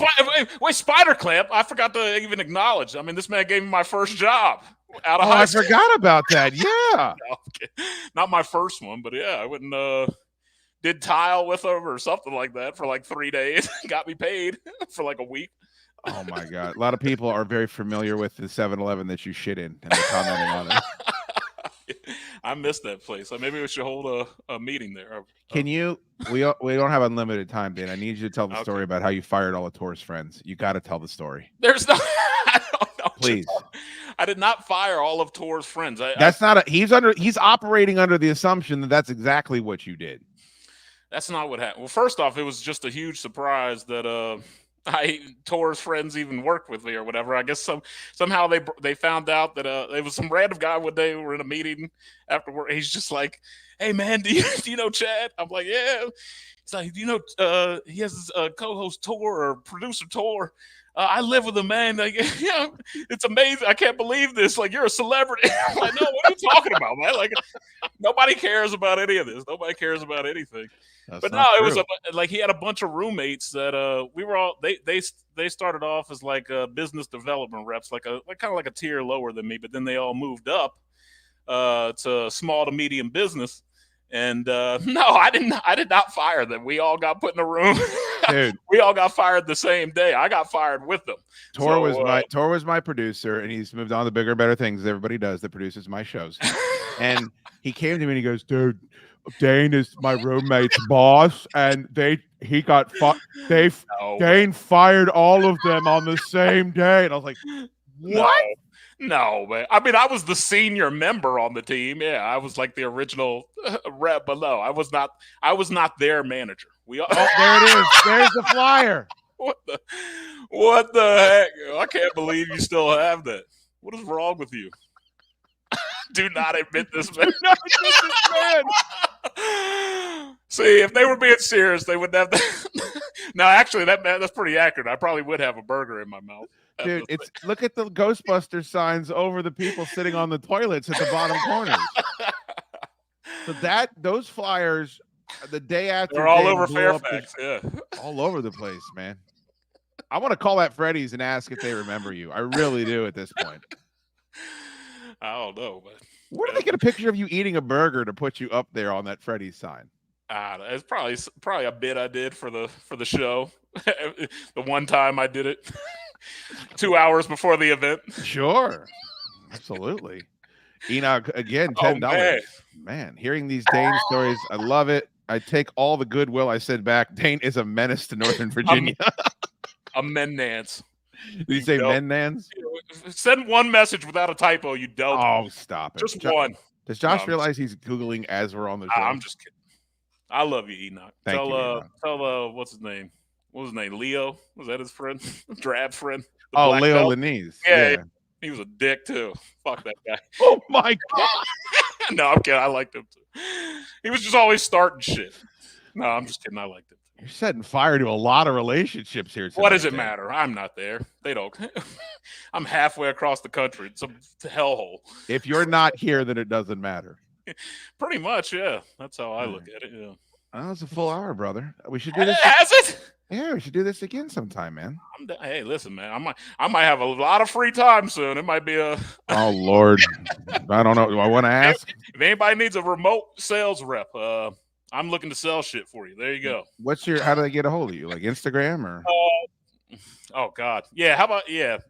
Spider Clamp, I forgot to even acknowledge. I mean, this man gave me my first job out of high school. I forgot about that. Yeah. Not my first one, but yeah, I went and did tile with him or something like that for like 3 days. Got me paid for like a week. Oh, my God. A lot of people are very familiar with the 7-Eleven that you shit in, and they're commenting on it. I missed that place. So maybe we should hold a meeting there. Can you? We don't have unlimited time, Dan. I need you to tell the story about how you fired all of Tor's friends. You got to tell the story. There's no. I don't know. Please. I did not fire all of Tor's friends. He's operating under the assumption that that's exactly what you did. That's not what happened. Well, first off, it was just a huge surprise that Tor's friends even worked with me or whatever. I guess somehow they found out that it was some random guy one day. We were in a meeting after work. He's just like, "Hey man, do you know Chad?" I'm like, "Yeah." He's like, "Do you know he has his co-host Tor or producer Tor? I live with him, man. Like, yeah, it's amazing. I can't believe this. Like, you're a celebrity." I'm like, "No, what are you talking about, man? Like, nobody cares about any of this. Nobody cares about anything." But no, it was like he had a bunch of roommates that we were all they started off as like business development reps, like kind of like a tier lower than me, but then they all moved up to small to medium business. And no, I did not fire them. We all got put in a room. Dude, we all got fired the same day. I got fired with them. Tor was my producer, and he's moved on to bigger, better things. Everybody does that produces my shows. And he came to me and he goes, "Dude, Dane is my roommate's boss, and Dane fired all of them on the same day." And I was like, "What?" No, man. I mean, I was the senior member on the team. Yeah, I was like the original rep below. I was not their manager. There it is. There's the flyer. What the heck? I can't believe you still have that. What is wrong with you? Do not admit this, man. See, if they were being serious, they wouldn't have that. No, actually, that's pretty accurate. I probably would have a burger in my mouth. Dude, look at the Ghostbusters signs over the people sitting on the toilets at the bottom corners. So those flyers, the day after, they're all over Fairfax. Yeah, all over the place, man. I want to call that Freddy's and ask if they remember you. I really do at this point. I don't know, but where did they get a picture of you eating a burger to put you up there on that Freddy's sign? It's probably a bit I did for the show. The one time I did it 2 hours before the event. Sure, absolutely. Enoch again, $10. Man, hearing these Dane stories, I love it. I take all the goodwill I said back. Dane is a menace to Northern Virginia. A menance. Did you say menance? Send one message without a typo, you dope. Oh, stop it. Just one. Does Josh realize he's Googling as we're on the show? I'm just kidding. I love you, Enoch. Thank you, tell what's his name? What was his name? Leo? Was that his friend? Drab friend? Leo Lanise. Yeah. He was a dick too. Fuck that guy. Oh my God. No, I'm kidding. I liked him too. He was just always starting shit. No, I'm just kidding. I liked him. You're setting fire to a lot of relationships here tonight. What does it matter? I'm not there. They don't. I'm halfway across the country. It's a hellhole. If you're not here, then it doesn't matter. Pretty much, yeah. That's how I look at it. Yeah. Well, it's a full hour, brother. We should do this. Has it? Yeah, we should do this again sometime, man. Hey, listen, man. I might have a lot of free time soon. It might be a. Oh Lord, I don't know. Do I want to ask? If anybody needs a remote sales rep, I'm looking to sell shit for you. There you go. How do they get a hold of you? Like Instagram or? Oh God, yeah. How about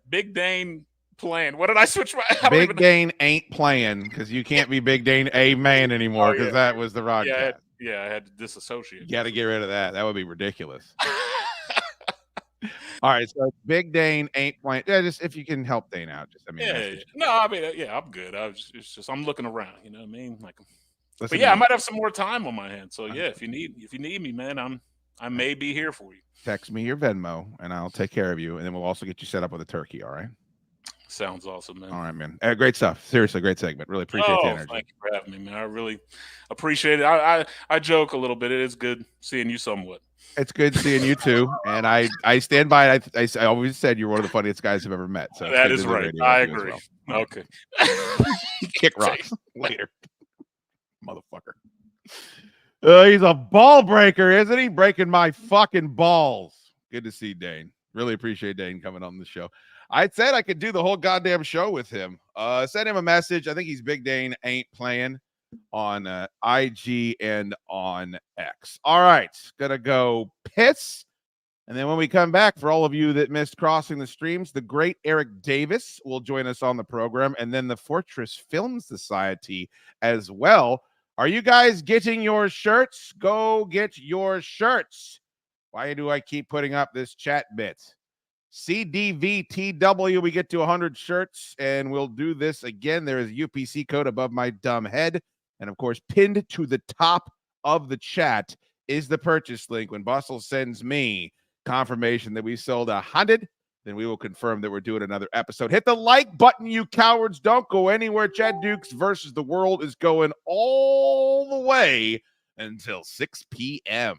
Big Dane playing? What did I switch my? Big Dane ain't playing because you can't be Big Dane a man anymore because that was the rock. Yeah, I had to disassociate. You got to get rid of that. That would be ridiculous. All right, so Big Dane ain't playing. Yeah, just if you can help Dane out, No, I mean, I'm good. I'm looking around. You know what I mean? Like, listen, but I might have some more time on my hands. So yeah, if you need me, man, I may be here for you. Text me your Venmo, and I'll take care of you, and then we'll also get you set up with a turkey. All right. Sounds awesome, man. All right, man. Great stuff. Seriously, great segment. Really appreciate the energy. Thank you for having me, man. I really appreciate it. I joke a little bit. It is good seeing you somewhat. It's good seeing you too, and I stand by it. I always said you're one of the funniest guys I've ever met. So that is right. I agree. Well. Okay. Kick rocks later, motherfucker. He's a ball breaker, isn't he? Breaking my fucking balls. Good to see Dane. Really appreciate Dane coming on the show. I said I could do the whole goddamn show with him. Send him a message. I think he's Big Dane ain't playing on IG and on X. All right. Gonna go piss And then when we come back, for all of you that missed Crossing the Streams, the great Eric Davis will join us on the program, and then the Fortress Film Society as well. Are you guys getting your shirts? Go get your shirts. Why do I keep putting up this chat bit? CDVTW, we get to 100 shirts, and we'll do this again. There is a UPC code above my dumb head. And, of course, pinned to the top of the chat is the purchase link. When Bustle sends me confirmation that we sold 100, then we will confirm that we're doing another episode. Hit the like button, you cowards. Don't go anywhere. Chad Dukes versus the World is going all the way until 6 p.m.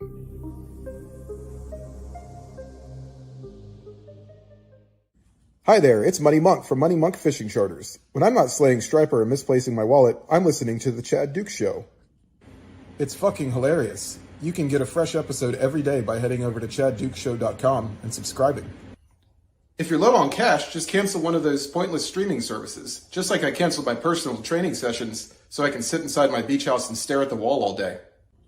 Hi there, it's Money Monk from Money Monk Fishing Charters. When I'm not slaying Striper and misplacing my wallet, I'm listening to The Chad Dukes Show. It's fucking hilarious. You can get a fresh episode every day by heading over to ChadDukesShow.com and subscribing. If you're low on cash, just cancel one of those pointless streaming services, just like I canceled my personal training sessions so I can sit inside my beach house and stare at the wall all day.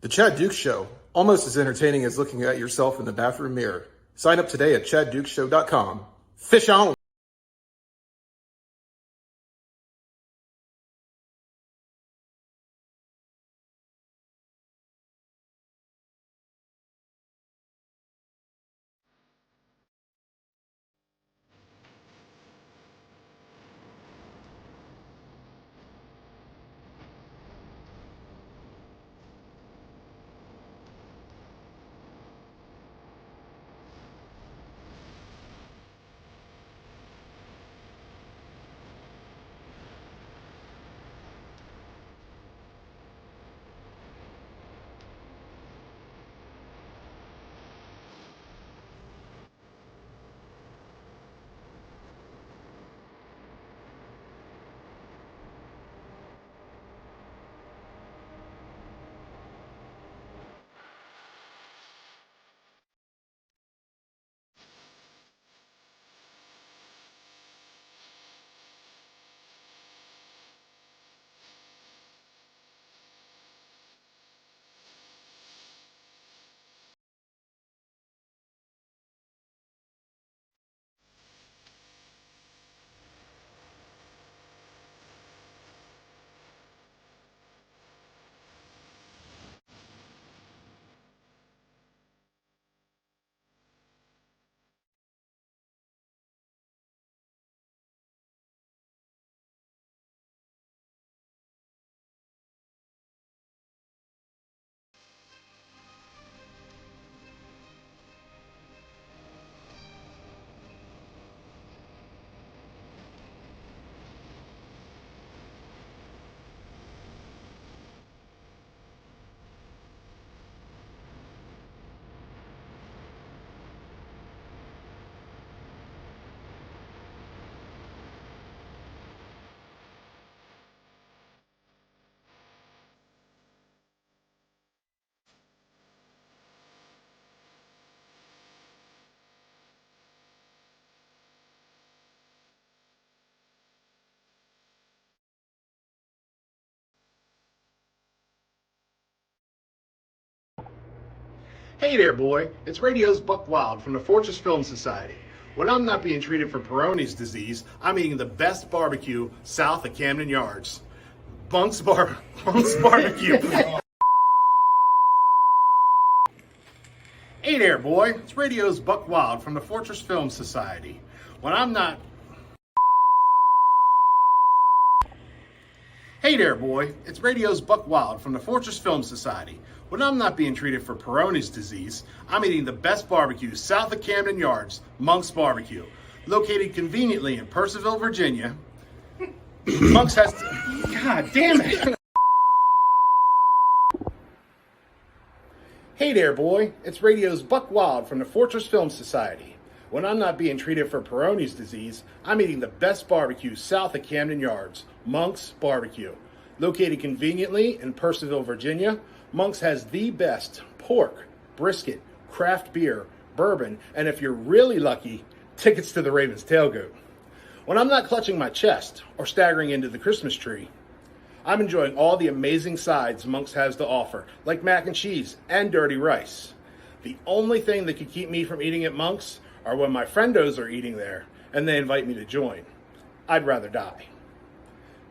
The Chad Dukes Show, almost as entertaining as looking at yourself in the bathroom mirror. Sign up today at ChadDukesShow.com. Fish on! Hey there, boy. It's radio's Buck Wild from the Fortress Film Society. When I'm not being treated for Peyronie's disease, I'm eating the best barbecue south of Camden Yards. Bunk's Barbecue. Hey there, boy. It's radio's Buck Wild from the Fortress Film Society. When I'm not... Hey there, boy. It's radio's Buck Wild from the Fortress Film Society. When I'm not being treated for Peyronie's disease, I'm eating the best barbecue south of Camden Yards, Monk's Barbecue. Located conveniently in Purcellville, Virginia. Monk's has... God damn it! Hey there, boy. It's radio's Buck Wild from the Fortress Film Society. When I'm not being treated for Peyronie's disease, I'm eating the best barbecue south of Camden Yards, Monk's Barbecue. Located conveniently in Purcellville, Virginia, Monk's has the best pork, brisket, craft beer, bourbon, and if you're really lucky, tickets to the Ravens tailgate. When I'm not clutching my chest or staggering into the Christmas tree, I'm enjoying all the amazing sides Monk's has to offer, like mac and cheese and dirty rice. The only thing that could keep me from eating at Monk's are when my friendos are eating there and they invite me to join. I'd rather die.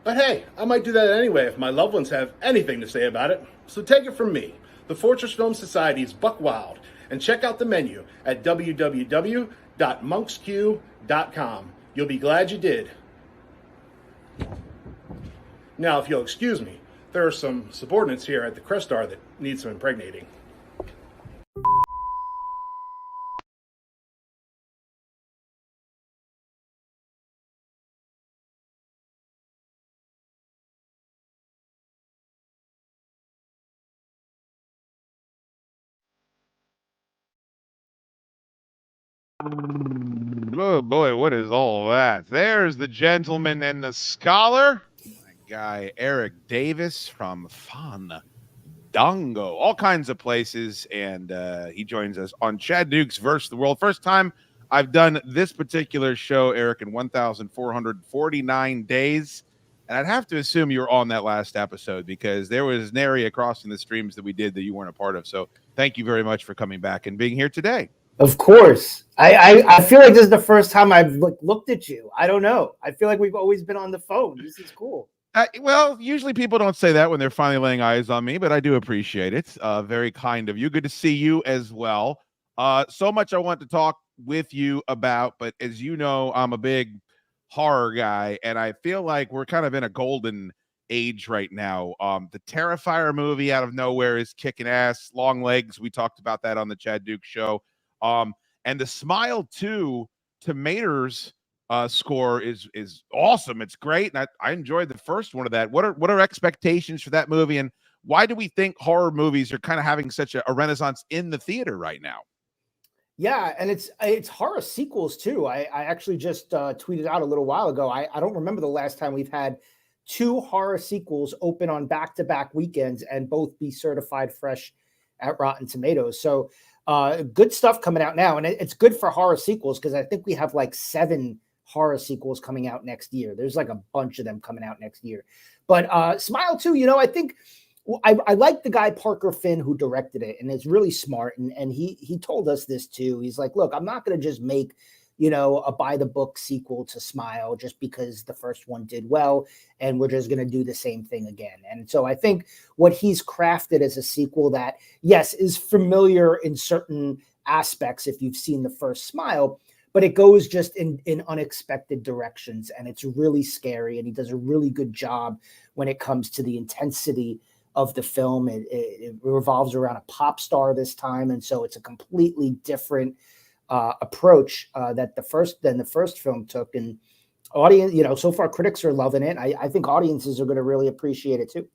But hey, I might do that anyway if my loved ones have anything to say about it. So take it from me, the Fortress Film Society's Buck Wild, and check out the menu at www.monksq.com. You'll be glad you did. Now, if you'll excuse me, there are some subordinates here at the Crestar that need some impregnating. Oh boy, what is all that? There's the gentleman and the scholar, my guy Eric Davis from Fandango, all kinds of places, and he joins us on Chad Dukes versus the World. First time I've done this particular show, Eric, in 1,449 days, and I'd have to assume you were on that last episode because there was an area crossing the streams that we did that you weren't a part of. So thank you very much for coming back and being here today. Of course. I feel like this is the first time I've looked at you. I don't know. I feel like we've always been on the phone. This is cool. Well, usually people don't say that when they're finally laying eyes on me, but I do appreciate it. Very kind of you. Good to see you as well. So much I want to talk with you about, but as you know, I'm a big horror guy, and I feel like we're kind of in a golden age right now. The Terrifier movie out of nowhere is kicking ass. Long Legs, we talked about that on the Chad Duke show. And the Smile 2 Tomatoes score is awesome. It's great, and I enjoyed the first one of that. What are expectations for that movie, and why do we think horror movies are kind of having such a renaissance in the theater right now? Yeah, and it's horror sequels too. I actually just tweeted out a little while ago. I don't remember the last time we've had 2 horror sequels open on back-to-back weekends and both be certified fresh at Rotten Tomatoes. So good stuff coming out now, and it's good for horror sequels because I think we have like 7 horror sequels coming out next year. There's like a bunch of them coming out next year. But Smile 2, I think I like the guy Parker Finn who directed it, and it's really smart. And he told us this too. He's like, look, I'm not going to just make a by the book sequel to Smile just because the first one did well, and we're just going to do the same thing again. And so I think what he's crafted as a sequel that, yes, is familiar in certain aspects if you've seen the first Smile, but it goes just in unexpected directions, and it's really scary, and he does a really good job when it comes to the intensity of the film. It revolves around a pop star this time, and so it's a completely different approach that the first film took. And audience, so far critics are loving it. I think audiences are going to really appreciate it too.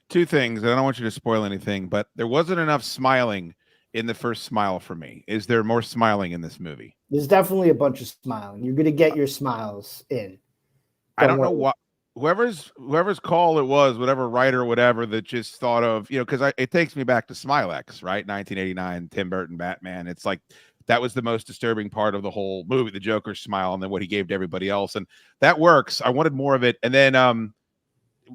2 things, and I don't want you to spoil anything, but there wasn't enough smiling in the first Smile for me. Is there more smiling in this movie? There's definitely a bunch of smiling. You're going to get your smiles in. I don't know what whoever's call it was, whatever writer or whatever that just thought of, because it takes me back to Smilex, right? 1989, Tim Burton Batman. It's like that was the most disturbing part of the whole movie, the Joker's smile, and then what he gave to everybody else. And that works. I wanted more of it. And then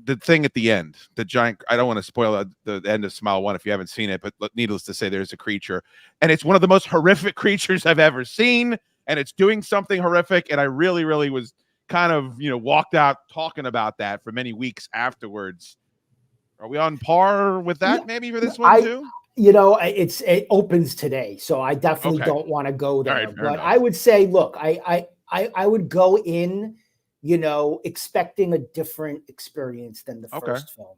the thing at the end, the giant, I don't want to spoil the end of Smile 1 if you haven't seen it, but needless to say, there's a creature, and it's one of the most horrific creatures I've ever seen, and it's doing something horrific. And I really, really was kind of, walked out talking about that for many weeks afterwards. Are we on par with that maybe for this one too? It opens today, so I definitely don't want to go there. Right, but enough. I would say, look, I would go in, expecting a different experience than the first film,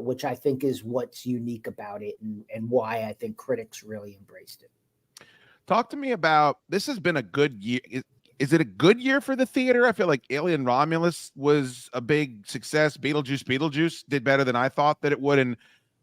which I think is what's unique about it and why I think critics really embraced it. Talk to me about, this has been a good year. Is it a good year for the theater? I feel like Alien Romulus was a big success. Beetlejuice did better than I thought that it would. And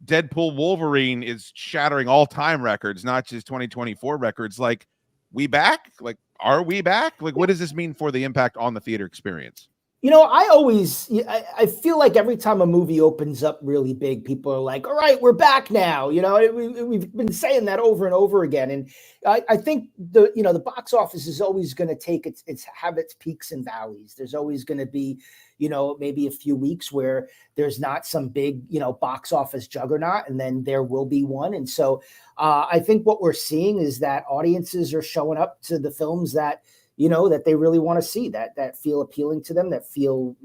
Deadpool Wolverine is shattering all-time records, not just 2024 records. Like, we back? Like, are we back? Like, what does this mean for the impact on the theater experience? I feel like every time a movie opens up really big, people are like, all right, we're back now. We've been saying that over and over again. And I think the box office is always going to take have its peaks and valleys. There's always going to be, maybe a few weeks where there's not some big, box office juggernaut, and then there will be one. And so I think what we're seeing is that audiences are showing up to the films that they really want to see, that feel appealing to them, that feel,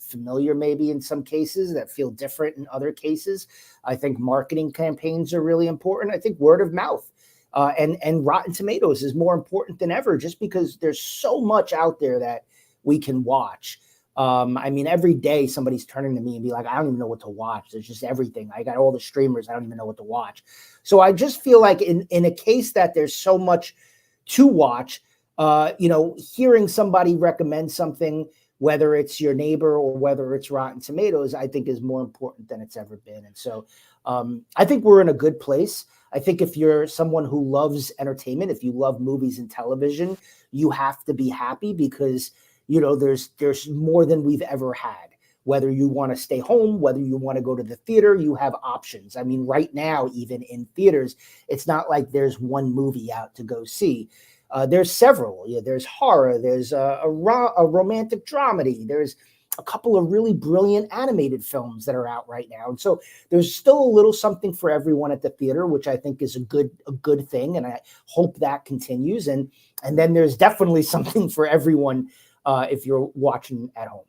familiar maybe in some cases, that feel different in other cases. I think marketing campaigns are really important. I think word of mouth and Rotten Tomatoes is more important than ever, just because there's so much out there that we can watch. Every day somebody's turning to me and be like, I don't even know what to watch. There's just everything. I got all the streamers. I don't even know what to watch. So I just feel like in a case that there's so much to watch, hearing somebody recommend something, whether it's your neighbor or whether it's Rotten Tomatoes, I think is more important than it's ever been. And so I think we're in a good place. I think if you're someone who loves entertainment, if you love movies and television, you have to be happy because, there's more than we've ever had. Whether you want to stay home, whether you want to go to the theater, you have options. Right now, even in theaters, it's not like there's one movie out to go see. There's several. There's horror. There's a romantic dramedy. There's a couple of really brilliant animated films that are out right now. And so there's still a little something for everyone at the theater, which I think is a good thing. And I hope that continues. And then there's definitely something for everyone if you're watching at home.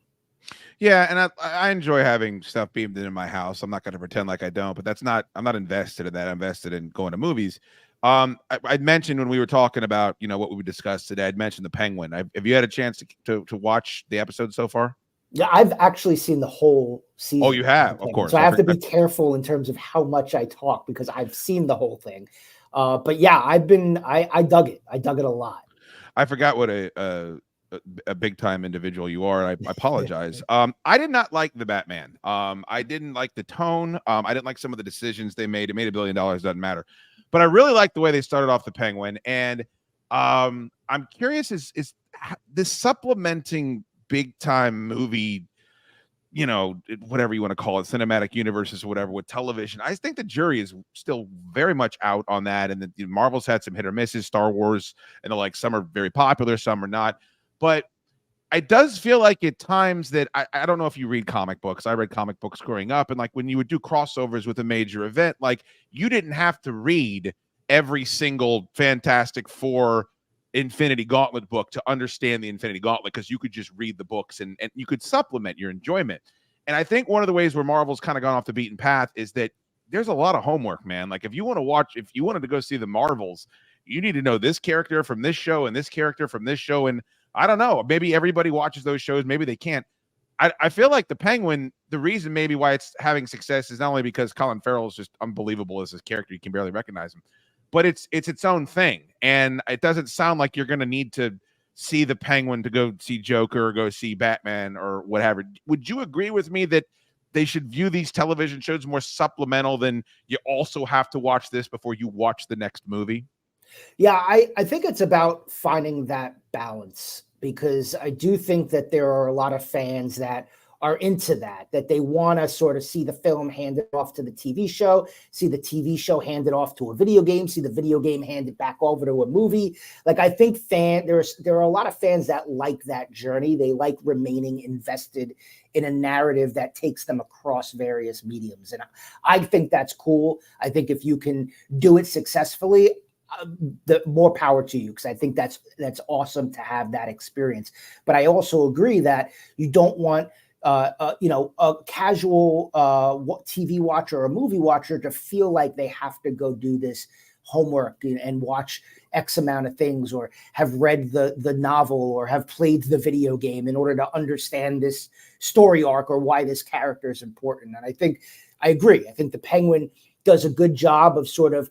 Yeah, and I enjoy having stuff beamed in my house. I'm not going to pretend like I don't, but I'm not invested in that. I'm invested in going to movies. I'd mentioned when we were talking about, what we discussed today, I'd mentioned the Penguin. Have you had a chance to watch the episode so far? Yeah, I've actually seen the whole season. Oh, you have, of course. So I have to be careful in terms of how much I talk because I've seen the whole thing. But yeah, I dug it. I dug it a lot. I forgot what a big time individual you are. I apologize. I did not like the Batman. I didn't like the tone. I didn't like some of the decisions they made. It made $1 billion. Doesn't matter. But I really like the way they started off the Penguin. And I'm curious, is this supplementing big time movie, whatever you want to call it, cinematic universes or whatever with television? I think the jury is still very much out on that. And the Marvel's had some hit or misses, Star Wars, and some are very popular, some are not. But it does feel like at times that I don't know if you read comic books. I read comic books growing up, and when you would do crossovers with a major event, you didn't have to read every single Fantastic Four Infinity Gauntlet book to understand the Infinity Gauntlet, because you could just read the books and you could supplement your enjoyment. And I think one of the ways where Marvel's kind of gone off the beaten path is that there's a lot of homework, man. If you wanted to go see the Marvels, you need to know this character from this show and this character from this show. And I don't know, maybe everybody watches those shows, maybe they can't. I feel like the Penguin, the reason maybe why it's having success is not only because Colin Farrell is just unbelievable as his character, you can barely recognize him, but it's its own thing. And it doesn't sound like you're going to need to see the Penguin to go see Joker or go see Batman or whatever. Would you agree with me that they should view these television shows more supplemental than you also have to watch this before you watch the next movie? Yeah, I think it's about finding that balance, because I do think that there are a lot of fans that are into that they want to sort of see the film handed off to the TV show, see the TV show handed off to a video game, see the video game handed back over to a movie. I think there are a lot of fans that like that journey. They like remaining invested in a narrative that takes them across various mediums. And I think that's cool. I think if you can do it successfully, the more power to you, because I think that's awesome to have that experience. But I also agree that you don't want a casual TV watcher or a movie watcher to feel like they have to go do this homework and watch X amount of things, or have read the novel, or have played the video game in order to understand this story arc or why this character is important. And I agree. I think the Penguin does a good job of sort of,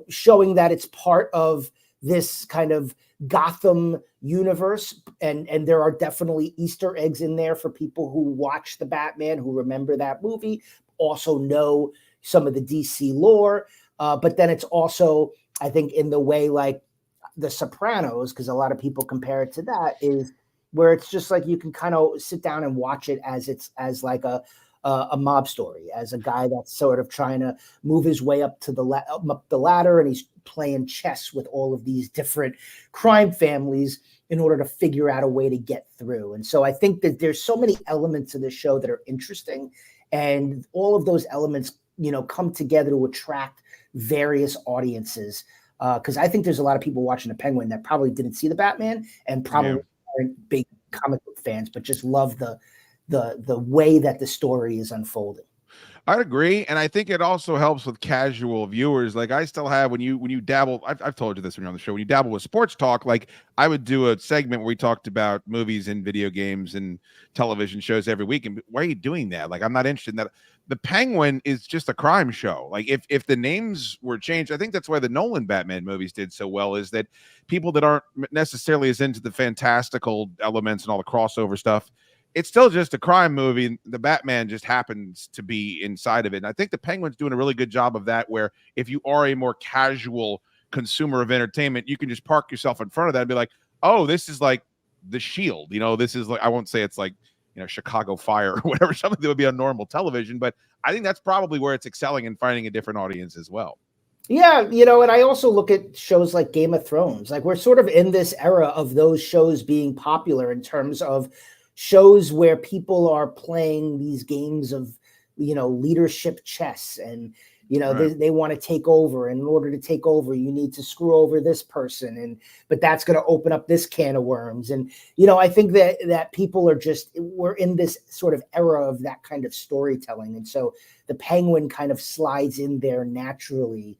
showing that it's part of this kind of Gotham universe. And there are definitely Easter eggs in there for people who watch the Batman, who remember that movie, also know some of the DC lore. But then it's also, I think, in the way like The Sopranos, because a lot of people compare it to that, is where it's just like you can kind of sit down and watch it as like a mob story, as a guy that's sort of trying to move his way up to up the ladder, and he's playing chess with all of these different crime families in order to figure out a way to get through. And so I think that there's so many elements of this show that are interesting, and all of those elements, come together to attract various audiences. Because I think there's a lot of people watching the Penguin that probably didn't see the Batman and probably aren't big comic book fans, but just love the way that the story is unfolding. I'd agree, and I think it also helps with casual viewers. Like I still have when you dabble. I've told you this when you're on the show. When you dabble with sports talk, like I would do a segment where we talked about movies and video games and television shows every week. And why are you doing that? Like I'm not interested in that. The Penguin is just a crime show. Like if the names were changed, I think that's why the Nolan Batman movies did so well. Is that people that aren't necessarily as into the fantastical elements and all the crossover stuff, it's still just a crime movie. The Batman just happens to be inside of it. And I think the Penguin's doing a really good job of that, where if you are a more casual consumer of entertainment, you can just park yourself in front of that and be like, oh, this is like The Shield. This is like, I won't say it's like, Chicago Fire or whatever, something that would be on normal television. But I think that's probably where it's excelling and finding a different audience as well. Yeah, and I also look at shows like Game of Thrones. Like we're sort of in this era of those shows being popular in terms of shows where people are playing these games of, leadership chess, and, Right. they want to take over. And in order to take over, you need to screw over this person. But that's going to open up this can of worms. And, I think that people are we're in this sort of era of that kind of storytelling. And so the Penguin kind of slides in there naturally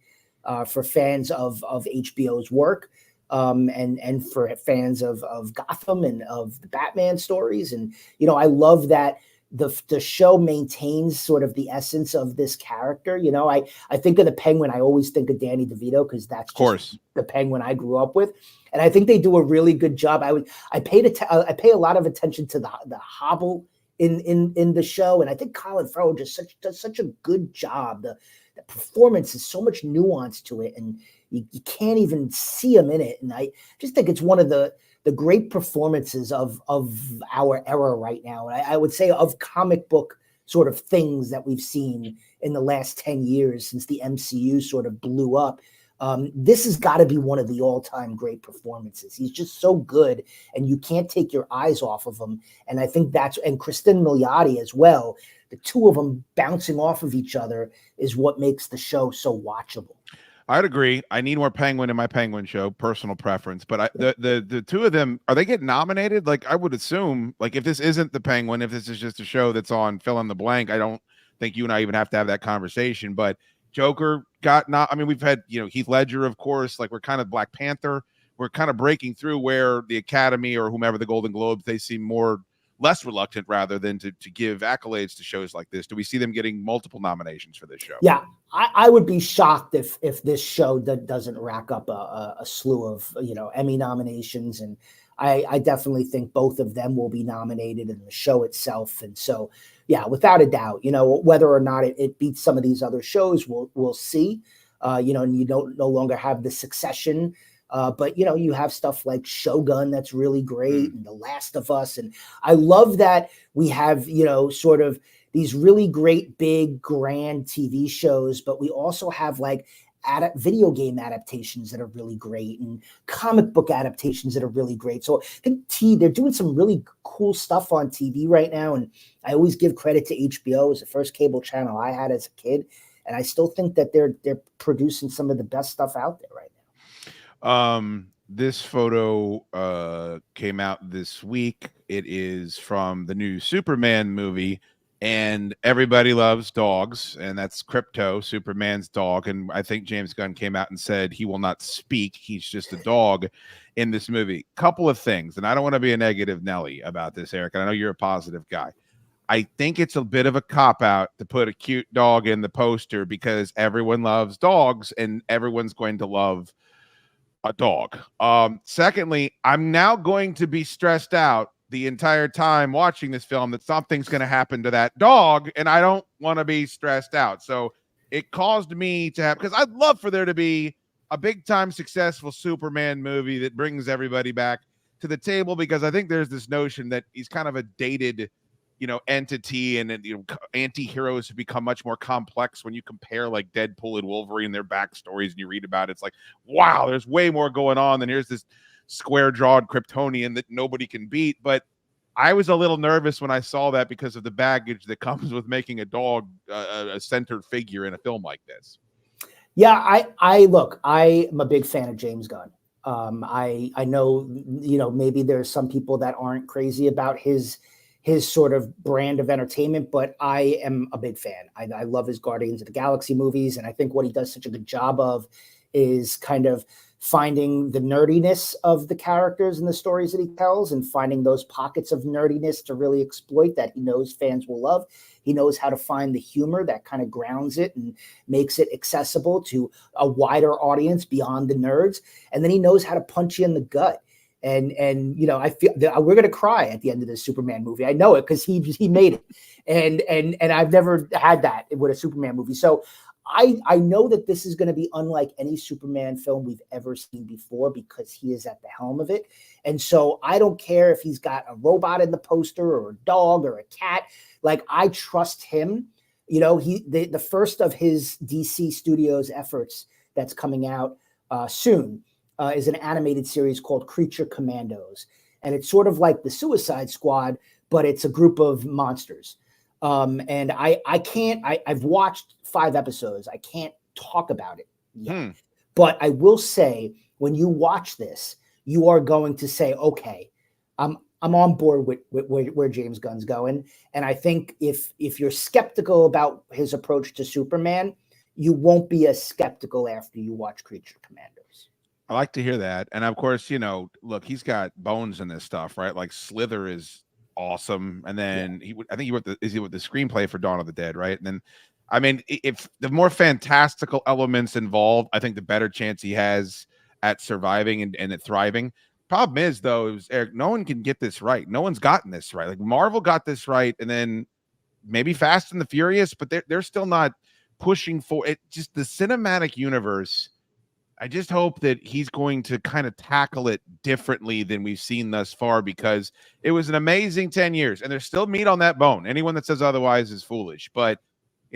for fans of HBO's work. And for fans of Gotham and of the Batman stories. And, I love that the show maintains sort of the essence of this character. I think of the Penguin, I always think of Danny DeVito, because that's just the Penguin I grew up with. And I think they do a really good job. I pay a lot of attention to the hobble in the show. And I think Colin Farrell just does such a good job. The performance is so much nuance to it, and you can't even see him in it. And I just think it's one of the great performances of our era right now. And I would say of comic book sort of things that we've seen in the last 10 years since the MCU sort of blew up. This has got to be one of the all-time great performances. He's just so good, and you can't take your eyes off of him. And I think and Kristen Milioti as well. The two of them bouncing off of each other is what makes the show so watchable. I'd agree. I need more Penguin in my Penguin show, personal preference. But the two of them, are they getting nominated? Like I would assume, like if this isn't the Penguin, if this is just a show that's on fill in the blank, I don't think you and I even have to have that conversation. But Joker got not. I mean, we've had Heath Ledger, of course. Like we're kind of Black Panther. We're kind of breaking through where the Academy or whomever the Golden Globes, they seem less reluctant rather than to give accolades to shows like this. Do we see them getting multiple nominations for this show? Yeah, I would be shocked if this show doesn't rack up a slew of Emmy nominations, and I definitely think both of them will be nominated in the show itself. And so, yeah, without a doubt, whether or not it beats some of these other shows, we'll see. And you no longer have the Succession. But you have stuff like Shogun that's really great, and The Last of Us, and I love that we have sort of these really great big grand TV shows, but we also have like video game adaptations that are really great, and comic book adaptations that are really great. So I think they're doing some really cool stuff on TV right now, and I always give credit to HBO. It's the first cable channel I had as a kid, and I still think that they're producing some of the best stuff out there right now. This photo came out this week. It is from the new Superman movie, and everybody loves dogs, and that's Krypto, Superman's dog. And I think James Gunn came out and said he will not speak. He's just a dog in this movie. Couple of things, and I don't want to be a negative Nelly about this, Eric, and I know you're a positive guy. I think it's a bit of a cop-out to put a cute dog in the poster because everyone loves dogs, and everyone's going to love a dog. Secondly, I'm now going to be stressed out the entire time watching this film that something's going to happen to that dog, and I don't want to be stressed out. So it caused me to have, because I'd love for there to be a big time successful Superman movie that brings everybody back. to the table, because I think there's this notion that he's kind of a dated, entity, and anti-heroes have become much more complex when you compare like Deadpool and Wolverine, their backstories, and you read about it. It's like, wow, there's way more going on than here's this square-jawed Kryptonian that nobody can beat. But I was a little nervous when I saw that because of the baggage that comes with making a dog a centered figure in a film like this. Yeah, I'm a big fan of James Gunn. I know, maybe there's some people that aren't crazy about his sort of brand of entertainment, but I am a big fan. I love his Guardians of the Galaxy movies, and I think what he does such a good job of is kind of finding the nerdiness of the characters and the stories that he tells, and finding those pockets of nerdiness to really exploit that he knows fans will love. He knows how to find the humor that kind of grounds it and makes it accessible to a wider audience beyond the nerds. And then he knows how to punch you in the gut. And I feel that we're going to cry at the end of this Superman movie. I know it because he made it. And I've never had that with a Superman movie. So I know that this is going to be unlike any Superman film we've ever seen before, because he is at the helm of it. And so I don't care if he's got a robot in the poster or a dog or a cat. Like, I trust him. The first of his DC Studios efforts that's coming out soon is an animated series called Creature Commandos. And it's sort of like the Suicide Squad, but it's a group of monsters. And I've watched 5 episodes. I can't talk about it yet. But I will say, when you watch this, you are going to say, okay, I'm on board with where James Gunn's going. And I think if you're skeptical about his approach to Superman, you won't be as skeptical after you watch Creature Commandos. I like to hear that. And of course, look, he's got bones in this stuff, right? Like Slither is awesome. And then he wrote the screenplay for Dawn of the Dead, right? And then, I mean, if the more fantastical elements involved, I think the better chance he has at surviving and at thriving. Problem is, though, Eric, no one can get this right. No one's gotten this right. Like, Marvel got this right, and then maybe Fast and the Furious, but they're still not pushing for it. Just the cinematic universe. I just hope that he's going to kind of tackle it differently than we've seen thus far, because it was an amazing 10 years, and there's still meat on that bone. Anyone that says otherwise is foolish. But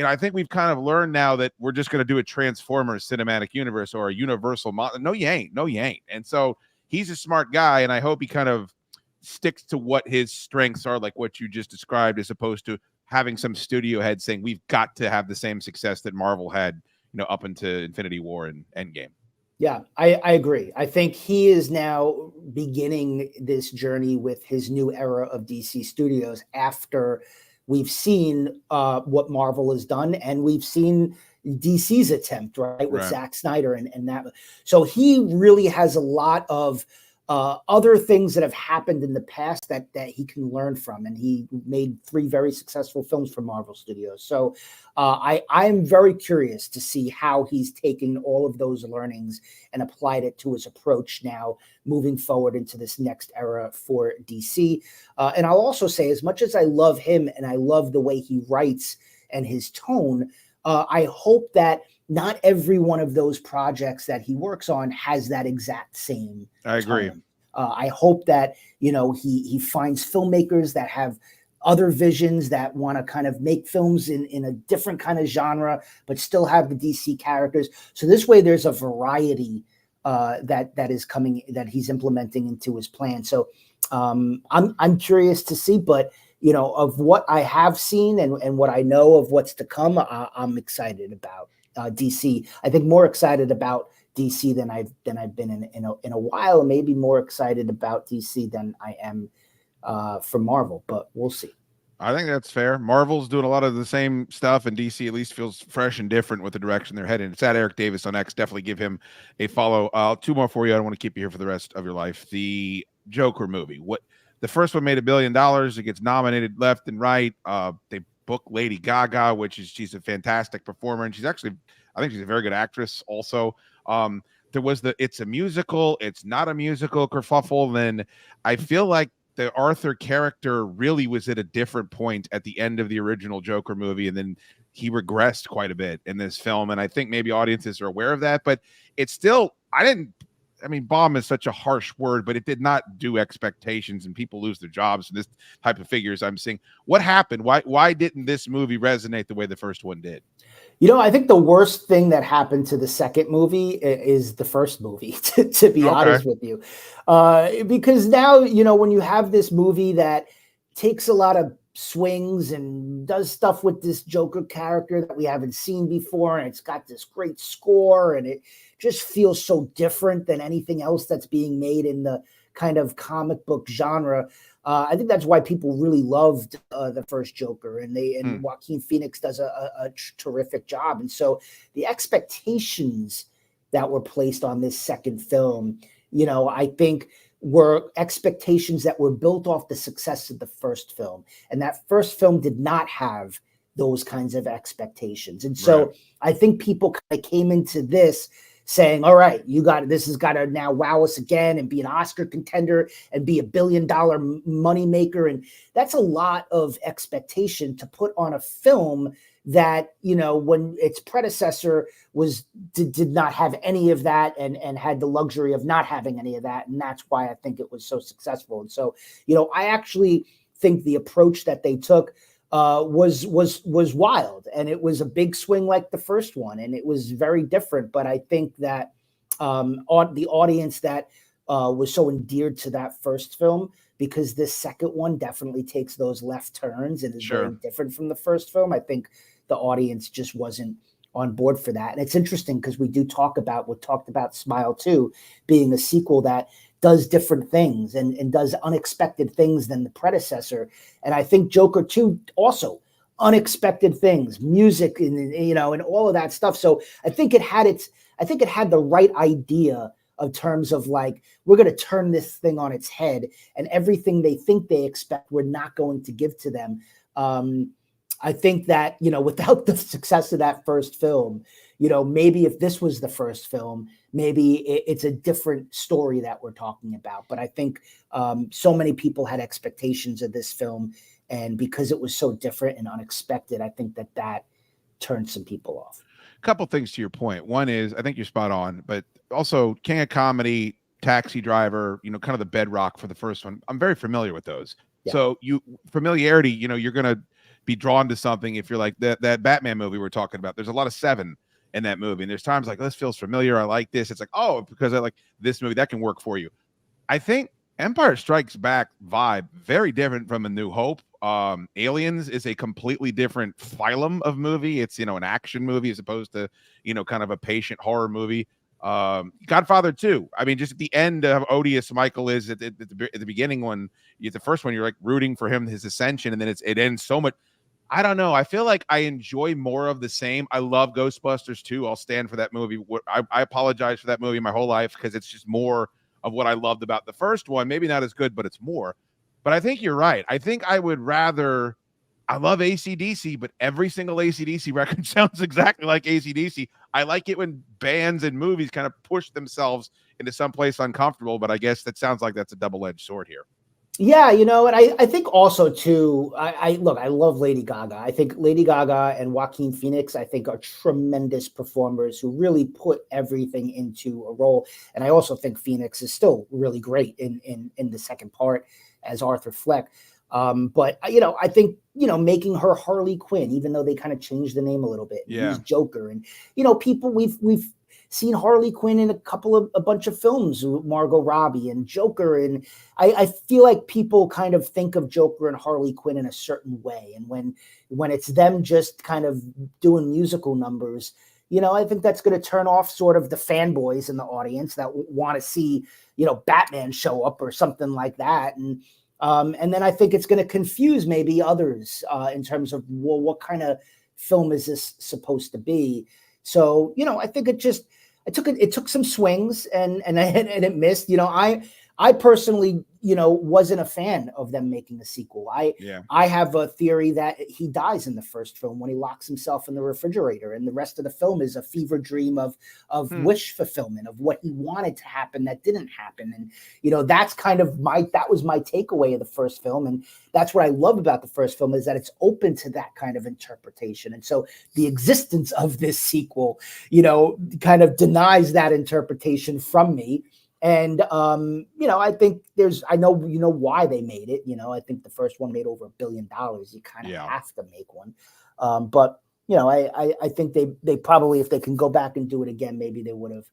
I think we've kind of learned now that we're just going to do a Transformers cinematic universe or a Universal No, you ain't. No, you ain't. And so he's a smart guy, and I hope he kind of sticks to what his strengths are, like what you just described, as opposed to having some studio head saying we've got to have the same success that Marvel had, up into Infinity War and Endgame. Yeah, I agree. I think he is now beginning this journey with his new era of DC Studios after we've seen what Marvel has done, and we've seen DC's attempt, right, with Zack Snyder and that. So he really has a lot of other things that have happened in the past that he can learn from, and he made 3 very successful films for Marvel Studios. So I'm very curious to see how he's taken all of those learnings and applied it to his approach now moving forward into this next era for DC. And I'll also say, as much as I love him and I love the way he writes and his tone, I hope that not every one of those projects that he works on has that exact same I agree. tone. I hope that, he finds filmmakers that have other visions, that want to kind of make films in a different kind of genre, but still have the DC characters. So this way there's a variety that is coming, that he's implementing into his plan. So I'm curious to see, but of what I have seen and what I know of what's to come, I'm excited about DC. I think more excited about DC than I've been in a while. Maybe more excited about DC than I am for Marvel, but we'll see. I think that's fair. Marvel's doing a lot of the same stuff, and DC at least feels fresh and different with the direction they're heading. It's at Eric Davis on X. Definitely give him a follow. 2 more for you. I don't want to keep you here for the rest of your life. The Joker movie. The first one made $1 billion. It gets nominated left and right. They book Lady Gaga, she's a fantastic performer, and I think she's a very good actress also. There was it's a musical, it's not a musical kerfuffle. Then I feel like the Arthur character really was at a different point at the end of the original Joker movie, and then he regressed quite a bit in this film. And I think maybe audiences are aware of that, but it's still, I mean, bomb is such a harsh word, but it did not do expectations, and people lose their jobs and this type of figures I'm seeing. What happened? Why didn't this movie resonate the way the first one did? I think the worst thing that happened to the second movie is the first movie, to be honest with you. Because now, when you have this movie that takes a lot of swings and does stuff with this Joker character that we haven't seen before, and it's got this great score, and it just feels so different than anything else that's being made in the kind of comic book genre. I think that's why people really loved the first Joker, and Joaquin Phoenix does a terrific job. And so the expectations that were placed on this second film, I think were expectations that were built off the success of the first film. And that first film did not have those kinds of expectations. And so I think people kind of came into this saying, all right, this has got to now wow us again and be an Oscar contender and be $1 billion money maker. And that's a lot of expectation to put on a film that, when its predecessor did not have any of that and had the luxury of not having any of that. And that's why I think it was so successful. And so, I actually think the approach that they took was wild, and it was a big swing like the first one, and it was very different. But I think that the audience that was so endeared to that first film, because this second one definitely takes those left turns and is very different from the first film, I think the audience just wasn't on board for that. And it's interesting because we talked about Smile 2 being a sequel that does different things and does unexpected things than the predecessor. And I think Joker 2 also unexpected things, music and all of that stuff. So I think it had the right idea of terms of like, we're going to turn this thing on its head, and everything they think they expect, we're not going to give to them. I think that, without the success of that first film, maybe if this was the first film, maybe it's a different story that we're talking about. But I think so many people had expectations of this film, and because it was so different and unexpected, I think that turned some people off. A couple things to your point. One is, I think you're spot on, but also King of Comedy, Taxi Driver, kind of the bedrock for the first one. I'm very familiar with those. Yeah. So familiarity, you're going to be drawn to something. If you're like that Batman movie we're talking about, there's a lot of 7 in that movie, and there's times like, this feels familiar, I like this. It's like, oh, because I like this movie, that can work for you. I think Empire Strikes Back vibe very different from A New Hope. Aliens is a completely different phylum of movie. It's an action movie as opposed to kind of a patient horror movie. Godfather 2, I mean, just at the end of odious Michael is at the beginning, when you get the first one, you're like rooting for him, his ascension, and then it ends so much. I don't know. I feel like I enjoy more of the same. I love Ghostbusters 2. I'll stand for that movie. I apologize for that movie my whole life because it's just more of what I loved about the first one. Maybe not as good, but it's more. But I think you're right. I think I would rather. I love AC/DC, but every single AC/DC record sounds exactly like AC/DC. I like it when bands and movies kind of push themselves into someplace uncomfortable, but I guess that sounds like that's a double-edged sword here. Yeah, and I think also too, I love Lady Gaga. I think Lady Gaga and Joaquin Phoenix, I think, are tremendous performers who really put everything into a role. And I also think Phoenix is still really great in the second part as Arthur Fleck. But I think, making her Harley Quinn, even though they kind of changed the name a little bit, use Joker, and people we've seen Harley Quinn in a bunch of films with Margot Robbie and Joker. And I feel like people kind of think of Joker and Harley Quinn in a certain way. And when it's them just kind of doing musical numbers, I think that's going to turn off sort of the fanboys in the audience that want to see, Batman show up or something like that. And then I think it's going to confuse maybe others in terms of, well, what kind of film is this supposed to be? So, I think it took some swings and it missed. I personally, wasn't a fan of them making a sequel. I have a theory that he dies in the first film when he locks himself in the refrigerator, and the rest of the film is a fever dream of wish fulfillment of what he wanted to happen that didn't happen. And that's kind of that was my takeaway of the first film, and that's what I love about the first film, is that it's open to that kind of interpretation. And so the existence of this sequel, kind of denies that interpretation from me. And I think I know why they made it. I think the first one made over $1 billion. You kind of have to make one. But I think they probably, if they can go back and do it again, maybe they would have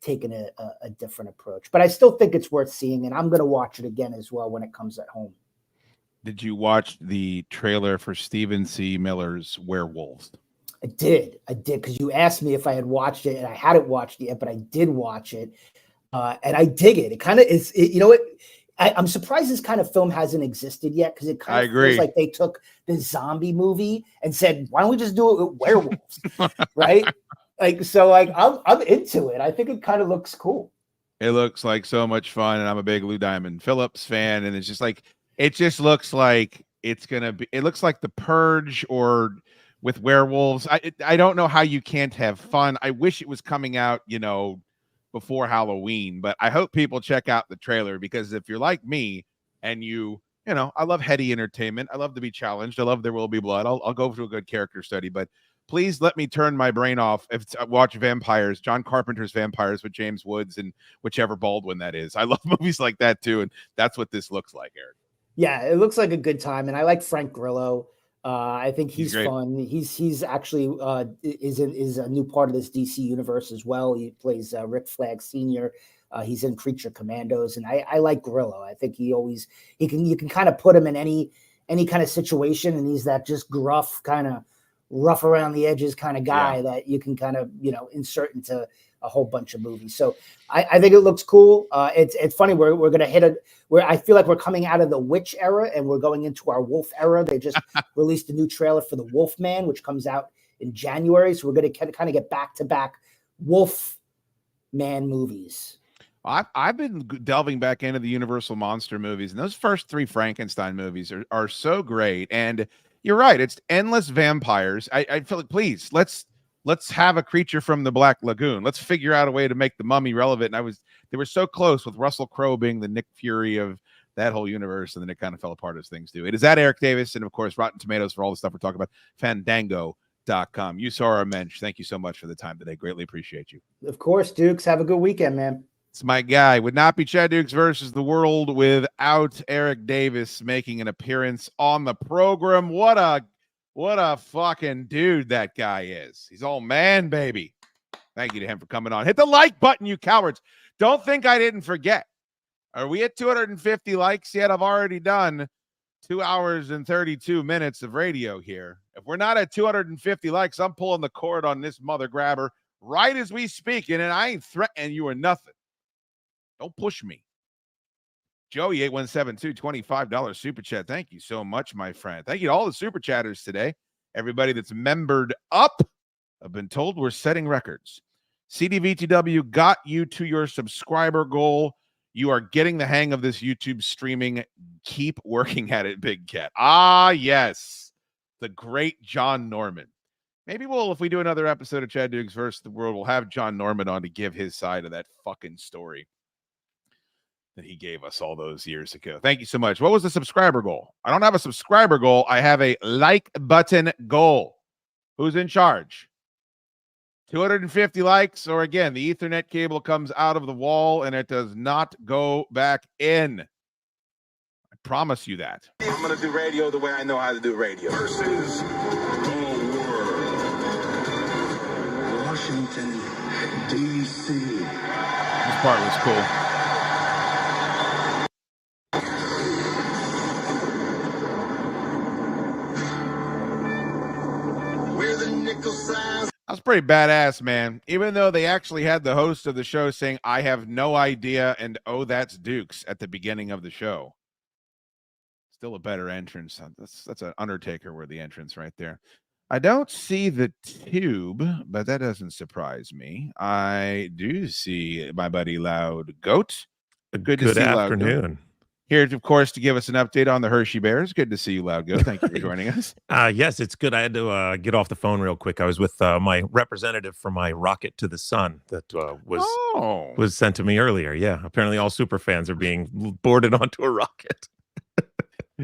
taken a different approach. But I still think it's worth seeing, and I'm going to watch it again as well when it comes at home. Did you watch the trailer for Stephen C. Miller's Werewolves? I did, because you asked me if I had watched it, and I hadn't watched it yet, but I did watch it. And I dig it. It kind of is, I'm surprised this kind of film hasn't existed yet, because it kind of feels like they took the zombie movie and said, why don't we just do it with werewolves? Right? I'm into it. I think it kind of looks cool. It looks like so much fun. And I'm a big Lou Diamond Phillips fan. And it's just like, it just looks like it looks like The Purge or with werewolves. I don't know how you can't have fun. I wish it was coming out, before Halloween, but I hope people check out the trailer, because if you're like me and I love heady entertainment, I love to be challenged, I love There Will Be Blood, I'll go through a good character study, but please let me turn my brain off if I watch Vampires, John Carpenter's Vampires with James Woods and whichever Baldwin that is. I love movies like that too, and that's what this looks like, Eric. Yeah, it looks like a good time, and I like Frank Grillo. I think he's fun. He's actually is a new part of this DC universe as well. He plays Rick Flag Sr. He's in Creature Commandos, and I like Grillo. I think you can kind of put him in any kind of situation, and he's that just gruff, kind of rough around the edges kind of guy that you can kind of insert into a whole bunch of movies. So I think it looks cool. It's funny, we're going to hit where I feel like we're coming out of the witch era and we're going into our wolf era. They just released a new trailer for the Wolfman, which comes out in January. So we're going to kind of get back to back Wolf Man movies. I've been delving back into the Universal monster movies, and those first 3 Frankenstein movies are so great. And you're right, it's endless vampires. I feel like, please, let's have a creature from the Black Lagoon. Let's figure out a way to make the Mummy relevant. And they were so close with Russell Crowe being the Nick Fury of that whole universe, and then it kind of fell apart as things do. It is at Eric Davis, and of course, Rotten Tomatoes for all the stuff we're talking about. Fandango.com. You saw our mensch. Thank you so much for the time today. Greatly appreciate you. Of course, Dukes. Have a good weekend, man. It's my guy. Would not be Chad Dukes versus the world without Eric Davis making an appearance on the program. What a fucking dude that guy is. He's all man, baby. Thank you to him for coming on. Hit the like button, you cowards. Don't think I didn't forget. Are we at 250 likes yet? I've already done 2 hours and 32 minutes of radio here. If we're not at 250 likes, I'm pulling the cord on this mother grabber right as we speak. And I ain't threatening you or nothing. Don't push me. Joey 8172, $25 super chat. Thank you so much, my friend. Thank you to all the super chatters today. Everybody that's membered up. I've been told we're setting records. CDVTW got you to your subscriber goal. You are getting the hang of this YouTube streaming. Keep working at it, Big Cat. Ah, yes. The great John Norman. Maybe if we do another episode of Chad Dukes versus the World, we'll have John Norman on to give his side of that fucking story that he gave us all those years ago. Thank you so much. What was the subscriber goal? I don't have a subscriber goal. I have a like button goal. Who's in charge? 250 likes, or again, the Ethernet cable comes out of the wall and it does not go back in. I promise you that. I'm going to do radio the way I know how to do radio. Versus the world. Washington, D.C. This part was cool. That's pretty badass, man. Even though they actually had the host of the show saying, I have no idea, and oh, that's Dukes at the beginning of the show. Still a better entrance. That's an Undertaker worthy entrance right there. I don't see the tube, but that doesn't surprise me. I do see my buddy Loud Goat. Good to see afternoon. Loud Goat. Here, of course, to give us an update on the Hershey Bears. Good to see you, Loud Goat. Thank you for joining us. Yes, it's good. I had to get off the phone real quick. I was with my representative for my Rocket to the Sun that was sent to me earlier. Yeah, apparently all super fans are being boarded onto a rocket.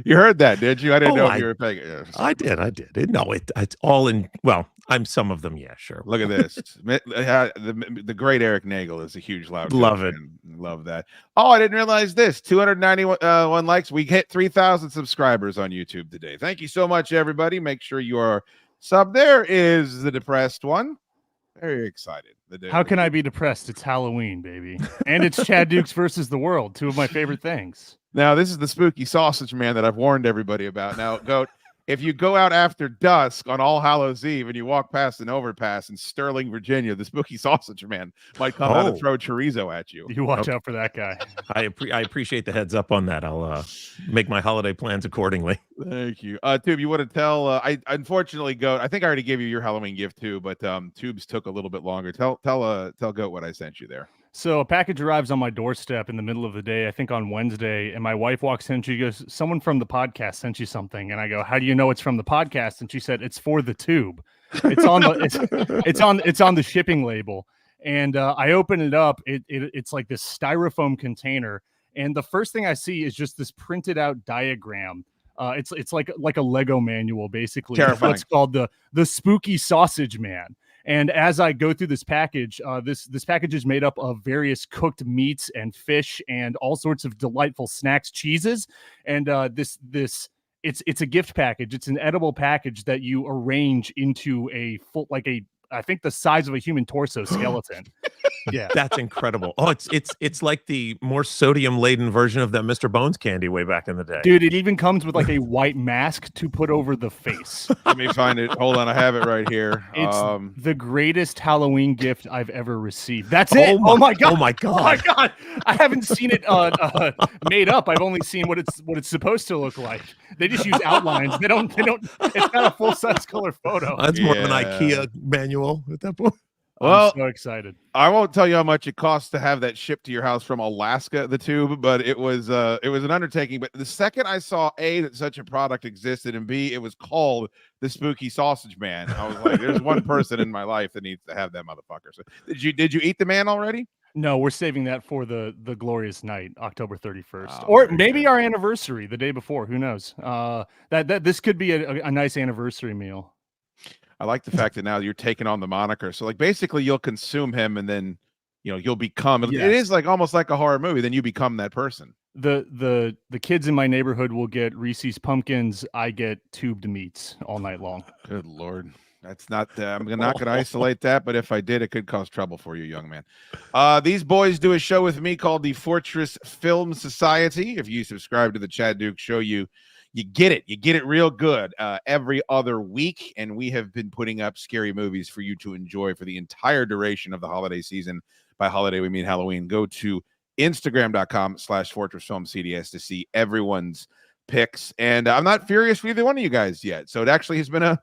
You heard that, did you? I didn't know if you were paying it. I did. No, it's all in. Well, I'm some of them. Yeah, sure. Look at this. The great Eric Nagel is a huge Loud Goat Love it. fan. love that. Oh, I didn't realize this. 291 likes. We hit 3,000 subscribers on YouTube today. Thank you so much, everybody. Make sure you are sub. There is the depressed one. Very excited. How can I be depressed? It's Halloween, baby. And it's Chad Dukes versus the world. Two of my favorite things. Now, this is the spooky sausage man that I've warned everybody about. Now, Goat, if you go out after dusk on All Hallows Eve and you walk past an overpass in Sterling, Virginia, the spooky sausage man might come out and throw chorizo at you. You watch out for that guy. I appreciate the heads up on that. I'll make my holiday plans accordingly. Thank you. Tube, you want to tell? I unfortunately, Goat, I think I already gave you your Halloween gift too, but Tubes took a little bit longer. Tell Goat what I sent you there. So a package arrives on my doorstep in the middle of the day, I think on Wednesday, and my wife walks in. She goes, "Someone from the podcast sent you something." And I go, "How do you know it's from the podcast?" And she said, "It's for the tube. It's on the it's on the shipping label." And I open it up. It's like this styrofoam container, and the first thing I see is just this printed out diagram. It's like a Lego manual, basically. Terrifying. What's called the spooky sausage man. And as I go through this package, this package is made up of various cooked meats and fish and all sorts of delightful snacks, cheeses. And it's a gift package. It's an edible package that you arrange into a full, I think the size of a human torso skeleton. Yeah, that's incredible. Oh, it's like the more sodium laden version of that Mr. Bones candy way back in the day. Dude, it even comes with like a white mask to put over the face. Let me find it. Hold on, I have it right here. It's the greatest Halloween gift I've ever received. That's it. Oh my god. Oh my god. Oh my god. I haven't seen it made up. I've only seen what it's supposed to look like. They just use outlines. They don't. It's not a full size color photo. That's more of an IKEA manual at that point. Well, I'm so excited. I won't tell you how much it costs to have that shipped to your house from Alaska, the tube, but it was an undertaking. But the second I saw A, that such a product existed, and B, it was called the Spooky Sausage Man, I was like, there's one person in my life that needs to have that motherfucker. So did you eat the man already? No, we're saving that for the glorious night, October 31st, or maybe our anniversary, the day before. Who knows? That this could be a nice anniversary meal. I like the fact that now you're taking on the moniker. So like basically you'll consume him and then you'll become it is like almost like a horror movie. Then you become that person. The kids in my neighborhood will get Reese's pumpkins. I get tubed meats all night long. Good Lord. That's not I'm not gonna isolate that, but if I did, it could cause trouble for you, young man. These boys do a show with me called the Fortress Film Society. If you subscribe to the Chad Duke Show, you get it. You get it real good every other week. And we have been putting up scary movies for you to enjoy for the entire duration of the holiday season. By holiday, we mean Halloween. Go to Instagram.com/FortressFilmCDS to see everyone's picks. And I'm not furious for either one of you guys yet. So it actually has been a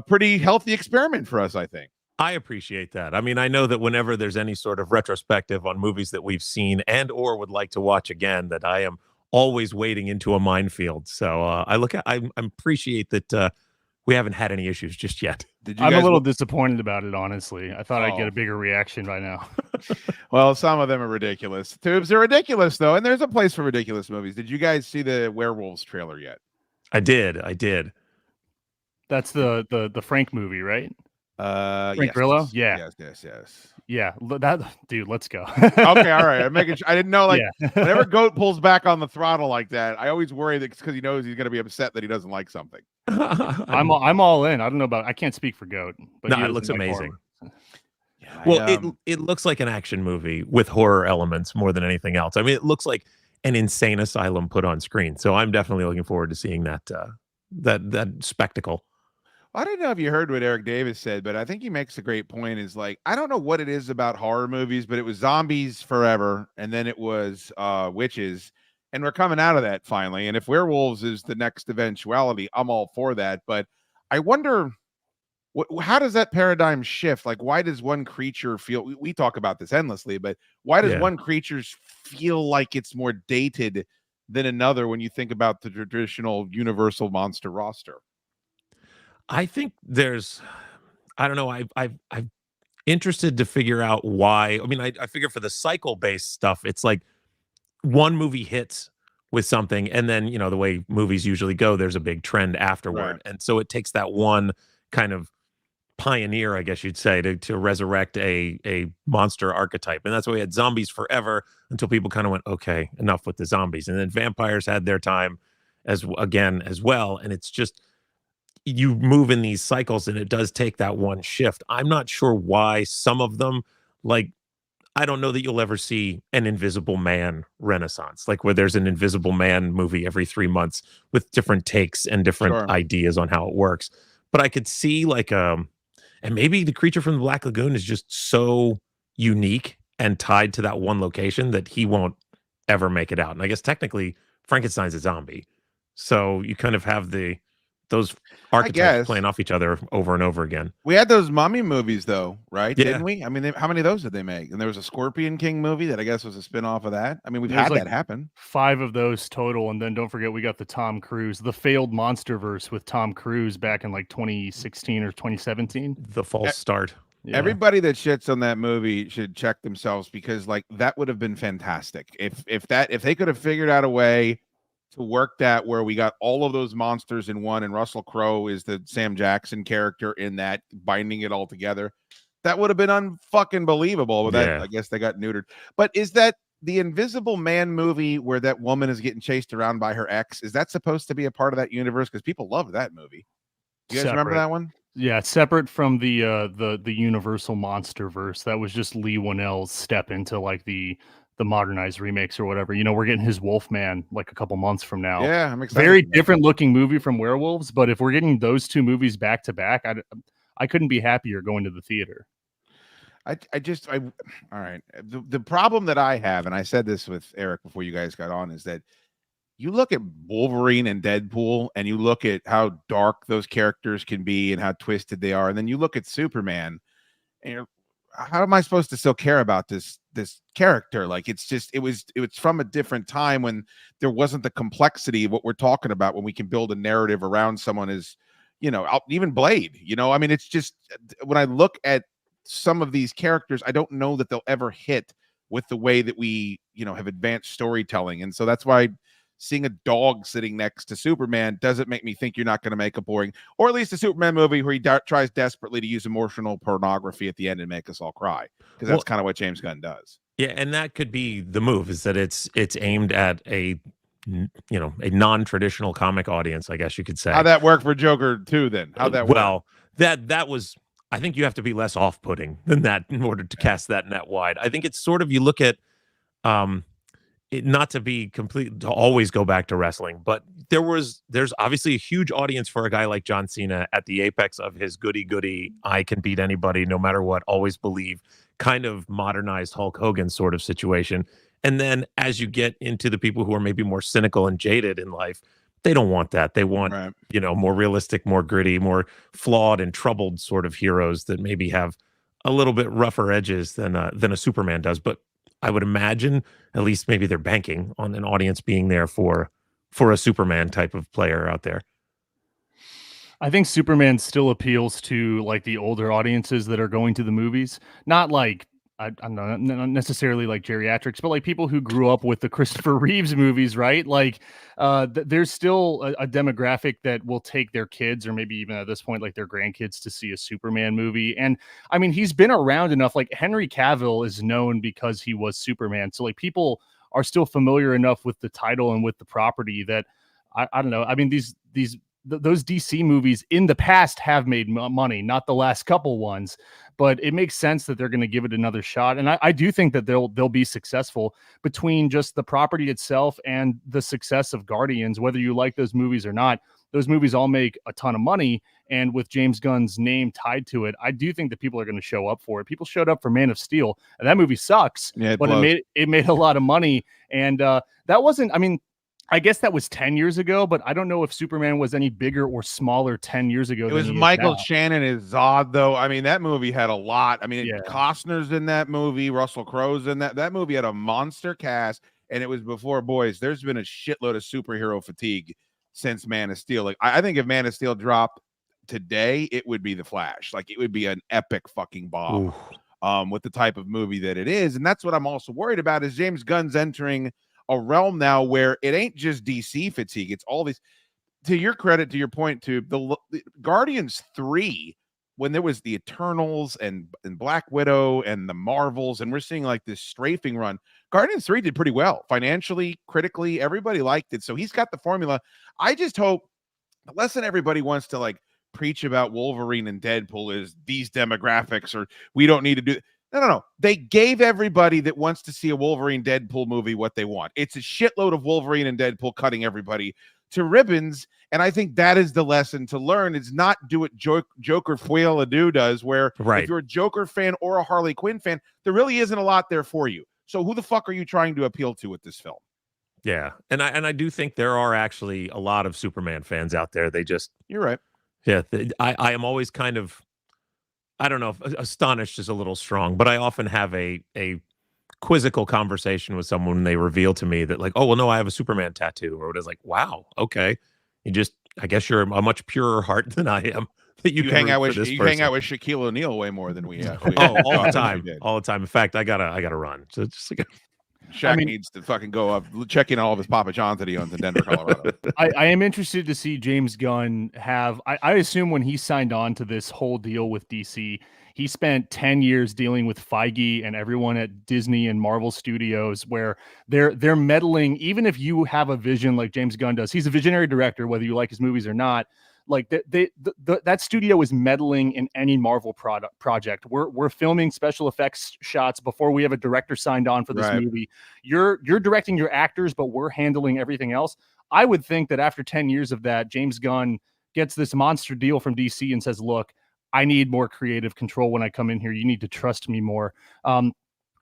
pretty healthy experiment for us, I think. I appreciate that. I mean, I know that whenever there's any sort of retrospective on movies that we've seen and or would like to watch again, that I am always wading into a minefield. So I appreciate that we haven't had any issues just yet. I'm a little disappointed about it, honestly. I thought I'd get a bigger reaction by now. Well, some of them are ridiculous. Tubes are ridiculous, though, and there's a place for ridiculous movies. Did you guys see the Werewolves trailer yet? I did. That's the Frank movie, right? Frank Yes. Grillo? Yeah. Yes. Yeah, that dude, let's go. Okay, all right. I'm making sure. I didn't know, like, Yeah. whenever Goat pulls back on the throttle like that, I always worry that it's because he knows he's going to be upset that he doesn't like something. I'm all in. I don't know I can't speak for Goat, but No, he it doesn't looks like amazing. horror. Well, it looks like an action movie with horror elements more than anything else. I mean, it looks like an insane asylum put on screen. So I'm definitely looking forward to seeing that spectacle. I don't know if you heard what Eric Davis said, but I think he makes a great point. Is like, I don't know what it is about horror movies, but it was zombies forever, and then it was witches, and we're coming out of that finally. And if werewolves is the next eventuality, I'm all for that. But I wonder, how does that paradigm shift? Like, why does one creature feel? We talk about this endlessly, but why does one creature feel like it's more dated than another when you think about the traditional universal monster roster? I think I don't know. I'm interested to figure out why. I mean, I figure for the cycle-based stuff, it's like one movie hits with something, and then, the way movies usually go, there's a big trend afterward. Right. And so it takes that one kind of pioneer, I guess you'd say, to resurrect a monster archetype. And that's why we had zombies forever until people kind of went, okay, enough with the zombies. And then vampires had their time as well. And it's just, you move in these cycles and it does take that one shift. I'm not sure why some of them, like, I don't know that you'll ever see an Invisible Man renaissance, like where there's an Invisible Man movie every 3 months with different takes and different ideas on how it works. But I could see like, and maybe the Creature from the Black Lagoon is just so unique and tied to that one location that he won't ever make it out. And I guess technically Frankenstein's a zombie. So you kind of have those archetypes playing off each other over and over again. We had those mummy movies though, right? Yeah. Didn't we? I mean, how many of those did they make? And there was a Scorpion King movie that I guess was a spin-off of that. I mean, we've There's had like that happen. 5 of those total, and then don't forget we got the Tom Cruise, the failed Monsterverse with Tom Cruise back in like 2016 or 2017. The false start. Yeah. Everybody that shits on that movie should check themselves, because like that would have been fantastic if they could have figured out a way to work that where we got all of those monsters in one, and Russell Crowe is the Sam Jackson character in that, binding it all together. That would have been unfucking believable. But that, I guess they got neutered. But is that the Invisible Man movie where that woman is getting chased around by her ex? Is that supposed to be a part of that universe? Because people love that movie. You guys remember that one? Yeah, separate from the Universal Monsterverse. That was just Lee Whannell's step into like the modernized remakes or whatever. You know, we're getting his Wolfman like a couple months from now. Yeah, I'm excited. Very different looking movie from Werewolves, but if we're getting those 2 movies back to back, I couldn't be happier going to the theater. All right. The problem that I have, and I said this with Eric before you guys got on, is that you look at Wolverine and Deadpool and you look at how dark those characters can be and how twisted they are. And then you look at Superman and you're, how am I supposed to still care about this character? Like, it's just, it was from a different time when there wasn't the complexity of what we're talking about, when we can build a narrative around someone as, you know, even Blade, you know, I mean, it's just, when I look at some of these characters, I don't know that they'll ever hit with the way that we, you know, have advanced storytelling. And so that's why seeing a dog sitting next to Superman doesn't make me think you're not going to make a boring, or at least a Superman movie where he tries desperately to use emotional pornography at the end and make us all cry, because that's kind of what James Gunn does. Yeah, and that could be the move, is that it's aimed at a non-traditional comic audience, I guess you could say. How'd that work for Joker 2 then? How'd that work? Well, that was, I think you have to be less off-putting than that in order to cast that net wide. I think it's sort of, you look at not to be complete, to always go back to wrestling, but there's obviously a huge audience for a guy like John Cena at the apex of his goody, I can beat anybody no matter what, always believe, kind of modernized Hulk Hogan sort of situation. And then as you get into the people who are maybe more cynical and jaded in life, they don't want that. They want, you know, more realistic, more gritty, more flawed and troubled sort of heroes that maybe have a little bit rougher edges than a Superman does. But I would imagine at least maybe they're banking on an audience being there for a Superman type of player out there. I think Superman still appeals to like the older audiences that are going to the movies, not like I'm not necessarily like geriatrics, but like people who grew up with the Christopher Reeves movies, right? Like there's still a demographic that will take their kids, or maybe even at this point, like their grandkids, to see a Superman movie. And I mean, he's been around enough. Like Henry Cavill is known because he was Superman. So like people are still familiar enough with the title and with the property that I don't know. I mean, those DC movies in the past have made money, not the last couple ones, but it makes sense that they're going to give it another shot. And I do think that they'll be successful between just the property itself and the success of Guardians. Whether you like those movies or not, those movies all make a ton of money. And with James Gunn's name tied to it, I do think that people are going to show up for it. People showed up for Man of Steel, and that movie sucks, but it made a lot of money. And that wasn't, I mean, I guess that was 10 years ago, but I don't know if Superman was any bigger or smaller 10 years ago. It was Michael Shannon as Zod, though. I mean, that movie had a lot. I mean, Costner's in that movie. Russell Crowe's in that. That movie had a monster cast, and it was before, boys, there's been a shitload of superhero fatigue since Man of Steel. Like, I think if Man of Steel dropped today, it would be The Flash. Like, it would be an epic fucking bomb with the type of movie that it is. And that's what I'm also worried about, is James Gunn's entering a realm now where it ain't just DC fatigue. It's all these, to your credit, to your point, to the Guardians 3 when there was the Eternals and Black Widow and the Marvels, and we're seeing like this strafing run, Guardians 3 did pretty well financially, critically. Everybody liked it. So he's got the formula. I just hope the lesson everybody wants to like preach about Wolverine and Deadpool is these demographics, or we don't need to do. No. They gave everybody that wants to see a Wolverine Deadpool movie what they want. It's a shitload of Wolverine and Deadpool cutting everybody to ribbons. And I think that is the lesson to learn, is not do what Joker Fuel Ado does, where if you're a Joker fan or a Harley Quinn fan, there really isn't a lot there for you. So who the fuck are you trying to appeal to with this film? Yeah. And I do think there are actually a lot of Superman fans out there. They just, you're right. Yeah. I am always kind of, I don't know if astonished is a little strong, but I often have a quizzical conversation with someone when they reveal to me that like, oh, well, no, I have a Superman tattoo, or it is like, wow, okay. I guess you're a much purer heart than I am. That you hang out with Shaquille O'Neal way more than we have. All the time. All the time. In fact, I gotta run. So it's just like Shaq needs to fucking go up, check in all of his Papa John's that he owns in Denver, Colorado. I am interested to see James Gunn have. I assume when he signed on to this whole deal with DC, he spent 10 years dealing with Feige and everyone at Disney and Marvel Studios, where they're meddling. Even if you have a vision like James Gunn does, he's a visionary director, whether you like his movies or not. Like that studio is meddling in any Marvel project. We're filming special effects shots before we have a director signed on for this movie. You're directing your actors, but we're handling everything else. I would think that after 10 years of that, James Gunn gets this monster deal from DC and says, look, I need more creative control when I come in here. You need to trust me more.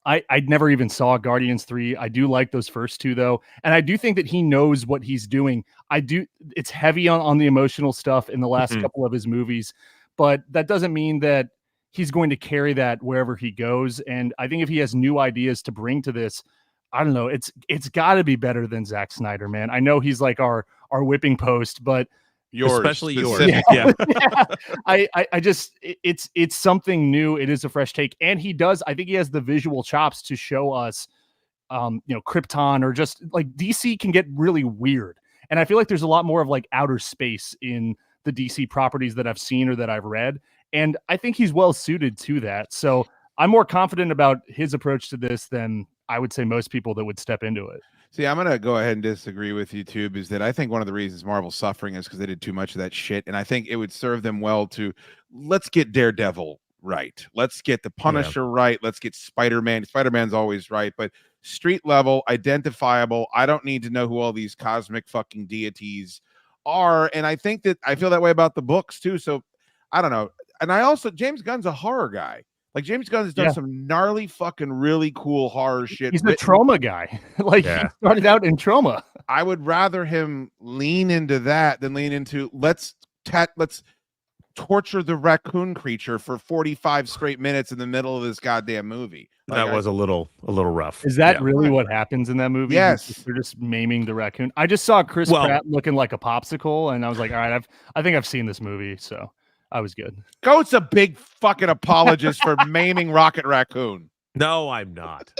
I never even saw Guardians 3. I do like those first two, though. And I do think that he knows what he's doing. It's heavy on the emotional stuff in the last couple of his movies, but that doesn't mean that he's going to carry that wherever he goes. And I think if he has new ideas to bring to this, I don't know, it's got to be better than Zack Snyder, man. I know he's like our whipping post, but especially yours. Yeah. I just it's something new. It is a fresh take, and I think he has the visual chops to show us Krypton, or just like DC can get really weird. And I feel like there's a lot more of like outer space in the DC properties that I've seen or that I've read, and I think he's well suited to that. So I'm more confident about his approach to this than I would say most people that would step into it. See, I'm going to go ahead and disagree with you, Tube, is that I think one of the reasons Marvel's suffering is because they did too much of that shit. And I think it would serve them well to, let's get Daredevil right. Let's get the Punisher right. Let's get Spider-Man. Spider-Man's always right, but street level, identifiable. I don't need to know who all these cosmic fucking deities are. And I think that I feel that way about the books too. So I don't know. And James Gunn's a horror guy. Like James Gunn has done some gnarly fucking really cool horror shit. He's a trauma guy. He started out in trauma. I would rather him lean into that than lean into let's torture the raccoon creature for 45 straight minutes in the middle of this goddamn movie. That was a little rough. Is that really what happens in that movie? Yes. They're just maiming the raccoon. I just saw Chris Pratt looking like a popsicle, and I was like, all right, I think I've seen this movie, so I was good. Goat's a big fucking apologist for maiming Rocket Raccoon. No, I'm not.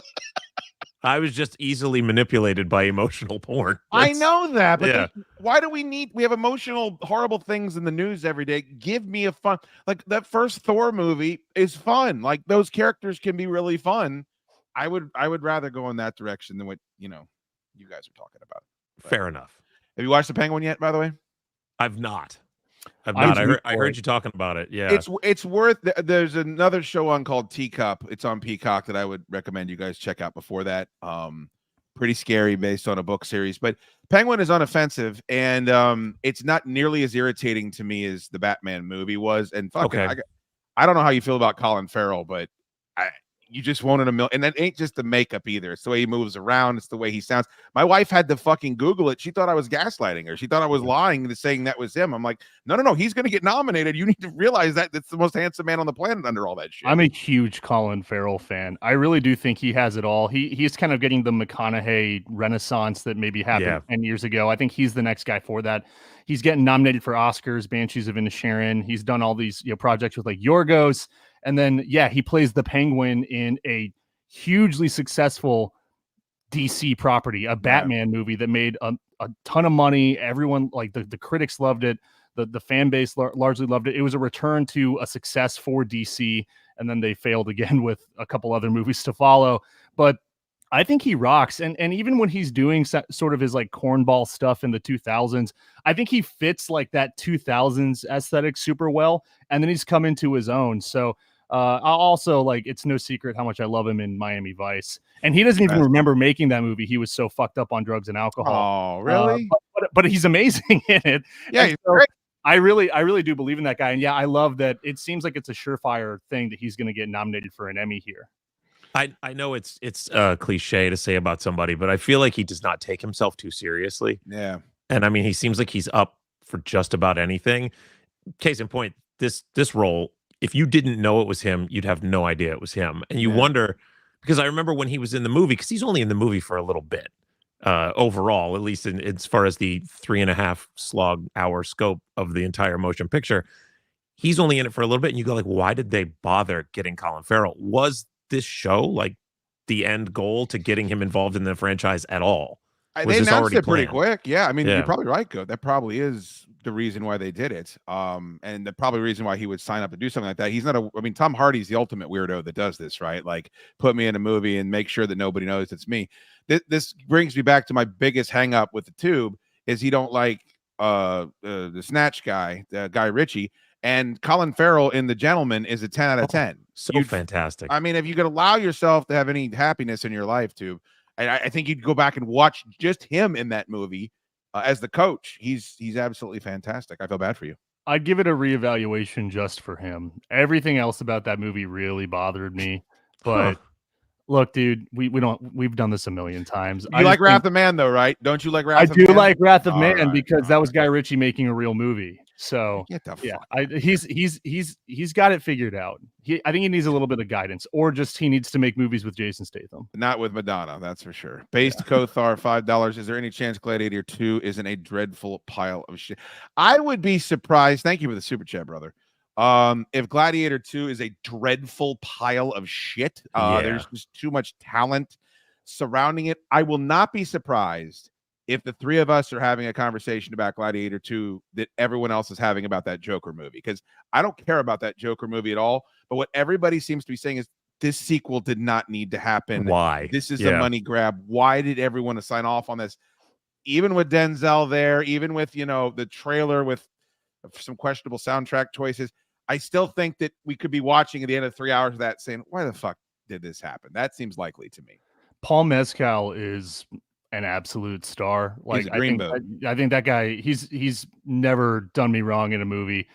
I was just easily manipulated by emotional porn. I know that, but why do we have emotional, horrible things in the news every day? Give me a fun, like that first Thor movie is fun. Like those characters can be really fun. I would rather go in that direction than what, you guys are talking about. Fair enough. Have you watched The Penguin yet, by the way? I've not. I heard you talking about it. Yeah, it's worth. There's another show on called Teacup. It's on Peacock that I would recommend you guys check out before that. Pretty scary, based on a book series. But Penguin is unoffensive, and it's not nearly as irritating to me as the Batman movie was. And I don't know how you feel about Colin Farrell, but you just won't in a million. And that ain't just the makeup either. It's the way he moves around. It's the way he sounds. My wife had to fucking Google it. She thought I was gaslighting her. She thought I was lying to saying that was him. I'm like, no. He's going to get nominated. You need to realize that it's the most handsome man on the planet under all that shit. I'm a huge Colin Farrell fan. I really do think he has it all. He's kind of getting the McConaughey renaissance that maybe happened 10 years ago. I think he's the next guy for that. He's getting nominated for Oscars, Banshees of Inisherin. He's done all these projects with like Yorgos. And then, he plays the Penguin in a hugely successful DC property, a Batman movie that made a ton of money. Everyone, like the critics loved it. The fan base largely loved it. It was a return to a success for DC, and then they failed again with a couple other movies to follow. But I think he rocks. And even when he's doing sort of his like cornball stuff in the 2000s, I think he fits like that 2000s aesthetic super well. And then he's come into his own. So I'll also, like, it's no secret how much I love him in Miami Vice. And he doesn't even remember making that movie. He was so fucked up on drugs and alcohol. Oh, really? But he's amazing in it. Yeah, he's great. I really do believe in that guy. And yeah, I love that. It seems like it's a surefire thing that he's going to get nominated for an Emmy here. I know it's cliche to say about somebody, but I feel like he does not take himself too seriously. Yeah. And I mean, he seems like he's up for just about anything. Case in point, this role, if you didn't know it was him, you'd have no idea it was him. And you wonder, because I remember when he was in the movie, because he's only in the movie for a little bit, overall, at least as far as the 3.5 slog hour scope of the entire motion picture. He's only in it for a little bit, and you go like, why did they bother getting Colin Farrell? Was this show like the end goal to getting him involved in the franchise at all? They announced it pretty quick. Yeah, I mean, Yeah. you're probably right, Go. That probably is the reason why they did it. And the probably reason why he would sign up to do something like that. He's not I mean, Tom Hardy's the ultimate weirdo that does this, right? Like, put me in a movie and make sure that nobody knows it's me. This brings me back to my biggest hang up with the Tube is he don't like the Snatch guy, Guy Ritchie. And Colin Farrell in The Gentleman is a 10 out of 10. So fantastic. I mean, if you could allow yourself to have any happiness in your life, Tube, I think you'd go back and watch just him in that movie as the coach. He's absolutely fantastic. I feel bad for you. I'd give it a reevaluation just for him. Everything else about that movie really bothered me. But look, dude, we've done this a million times. You like Wrath of Man, though, right? Don't you like Wrath of Man? I do Man? like Wrath of All Man right. because that was Guy Ritchie making a real movie. So Get the fuck. he's got it figured out. I think he needs a little bit of guidance, or just he needs to make movies with Jason Statham. Not with Madonna, that's for sure. Based Kothar, $5. Is there any chance Gladiator 2 isn't a dreadful pile of shit? I would be surprised. Thank you for the super chat, brother. If Gladiator 2 is a dreadful pile of shit, there's just too much talent surrounding it. I will not be surprised if the three of us are having a conversation about Gladiator 2 that everyone else is having about that Joker movie, because I don't care about that Joker movie at all. But what everybody seems to be saying is this sequel did not need to happen. Why? This is a money grab. Why did everyone sign off on this? Even with Denzel there, even with, the trailer with some questionable soundtrack choices, I still think that we could be watching at the end of 3 hours of that saying, why the fuck did this happen? That seems likely to me. Paul Mescal is an absolute star. Like, I think that guy, he's never done me wrong in a movie.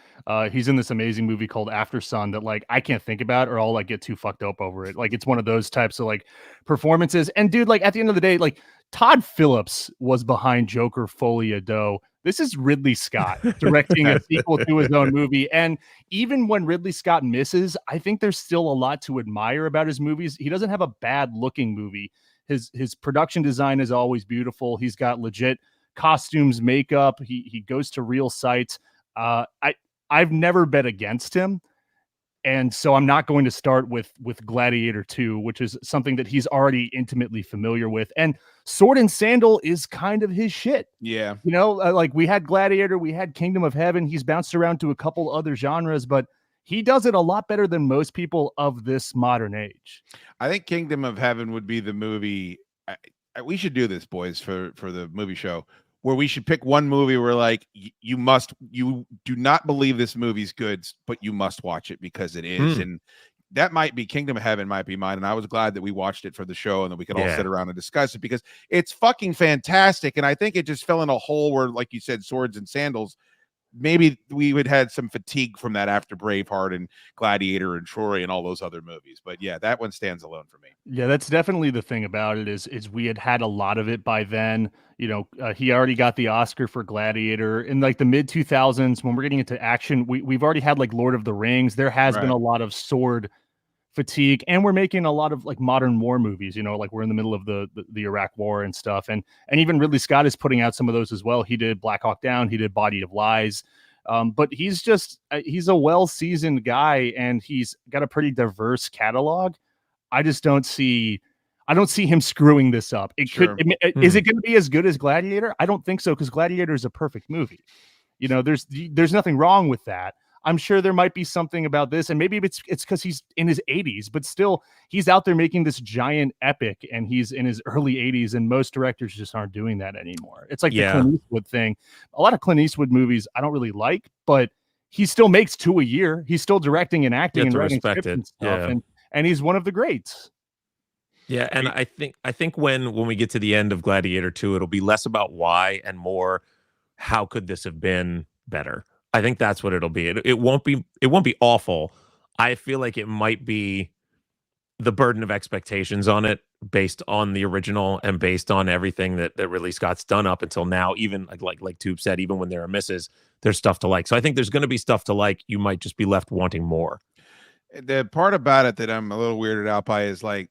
He's in this amazing movie called After Sun that, like, I can't think about or I'll like get too fucked up over it. Like, it's one of those types of like performances. And dude, like, at the end of the day, like, Todd Phillips was behind Joker Folia Doe. This is Ridley Scott directing a sequel to his own movie. And even when Ridley Scott misses, I think there's still a lot to admire about his movies. He doesn't have a bad looking movie. His production design is always beautiful. He's got legit costumes, makeup. He goes to real sites. I've never bet against him. And so I'm not going to start with Gladiator 2, which is something that he's already intimately familiar with. And Sword and Sandal is kind of his shit. Yeah. Like we had Gladiator, we had Kingdom of Heaven. He's bounced around to a couple other genres, but he does it a lot better than most people of this modern age. I think Kingdom of Heaven would be the movie. We should do this, boys, for the movie show, where we should pick one movie where, like, you do not believe this movie's good, but you must watch it because it is. And that might be Kingdom of Heaven might be mine. And I was glad that we watched it for the show and that we could all sit around and discuss it because it's fucking fantastic. And I think it just fell in a hole where, like you said, Swords and Sandals, maybe we would had some fatigue from that after Braveheart and Gladiator and Troy and all those other movies. But yeah, that one stands alone for me. Yeah, that's definitely the thing about it is we had a lot of it by then. He already got the Oscar for Gladiator in like the mid 2000s. When we're getting into action, we've already had like Lord of the Rings. There has been a lot of sword fatigue, and we're making a lot of like modern war movies. Like we're in the middle of the Iraq War and stuff, and even Ridley Scott is putting out some of those as well. He did Black Hawk Down, he did Body of Lies, but he's a well-seasoned guy, and he's got a pretty diverse catalog. I don't see him screwing this up. Is it going to be as good as Gladiator? I don't think so, because Gladiator is a perfect movie. You know, there's nothing wrong with that. I'm sure there might be something about this, and maybe it's because he's in his 80s, but still he's out there making this giant epic, and he's in his early 80s, and most directors just aren't doing that anymore. It's like the Clint Eastwood thing. A lot of Clint Eastwood movies I don't really like, but he still makes 2 a year. He's still directing and acting and writing scripts and stuff, and he's one of the greats. Yeah, and I think when we get to the end of Gladiator 2, it'll be less about why and more how could this have been better. I think that's what it'll be. It won't be awful. I feel like it might be the burden of expectations on it based on the original and based on everything that Ridley Scott's done up until now. Even like Tube said, even when there are misses, there's stuff to like. So I think there's going to be stuff to like. You might just be left wanting more. The part about it that I'm a little weirded out by is like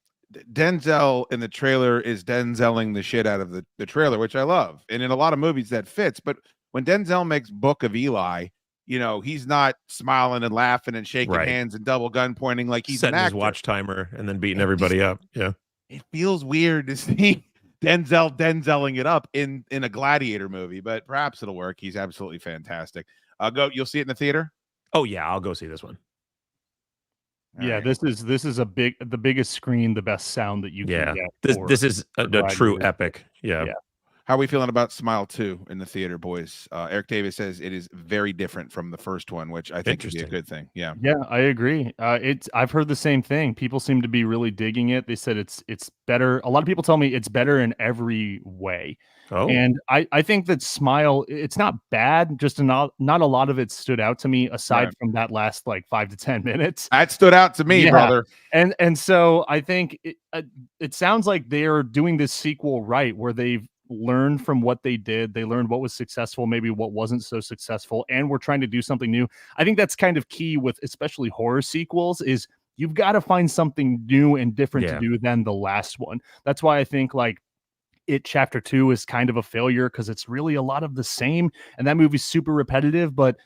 Denzel in the trailer is Denzeling the shit out of the trailer, which I love. And in a lot of movies that fits. But when Denzel makes Book of Eli, you know, he's not smiling and laughing and shaking hands and double gun pointing like he's setting an his actor. watch timer and then beating everybody up. Yeah. It feels weird to see Denzeling it up in a Gladiator movie, but perhaps it'll work. He's absolutely fantastic. You'll see it in the theater? Oh yeah, I'll go see this one. Yeah, this is the biggest screen, the best sound that you can get. This is a true epic. Yeah. How are we feeling about Smile 2 in the theater, boys? Eric Davis says it is very different from the first one, which I think is a good thing. Yeah. Yeah, I agree. I've heard the same thing. People seem to be really digging it. They said it's better. A lot of people tell me it's better in every way. Oh. And I think that Smile, it's not bad, just not a lot of it stood out to me aside from that last like 5 to 10 minutes. That stood out to me, brother. And so I think it sounds like they're doing this sequel right, where they've learned from what they did. They learned what was successful, maybe what wasn't so successful, and we're trying to do something new. I think that's kind of key with especially horror sequels is you've got to find something new and different to do than the last one. That's why I think like It Chapter 2 is kind of a failure because it's really a lot of the same, and that movie's super repetitive, but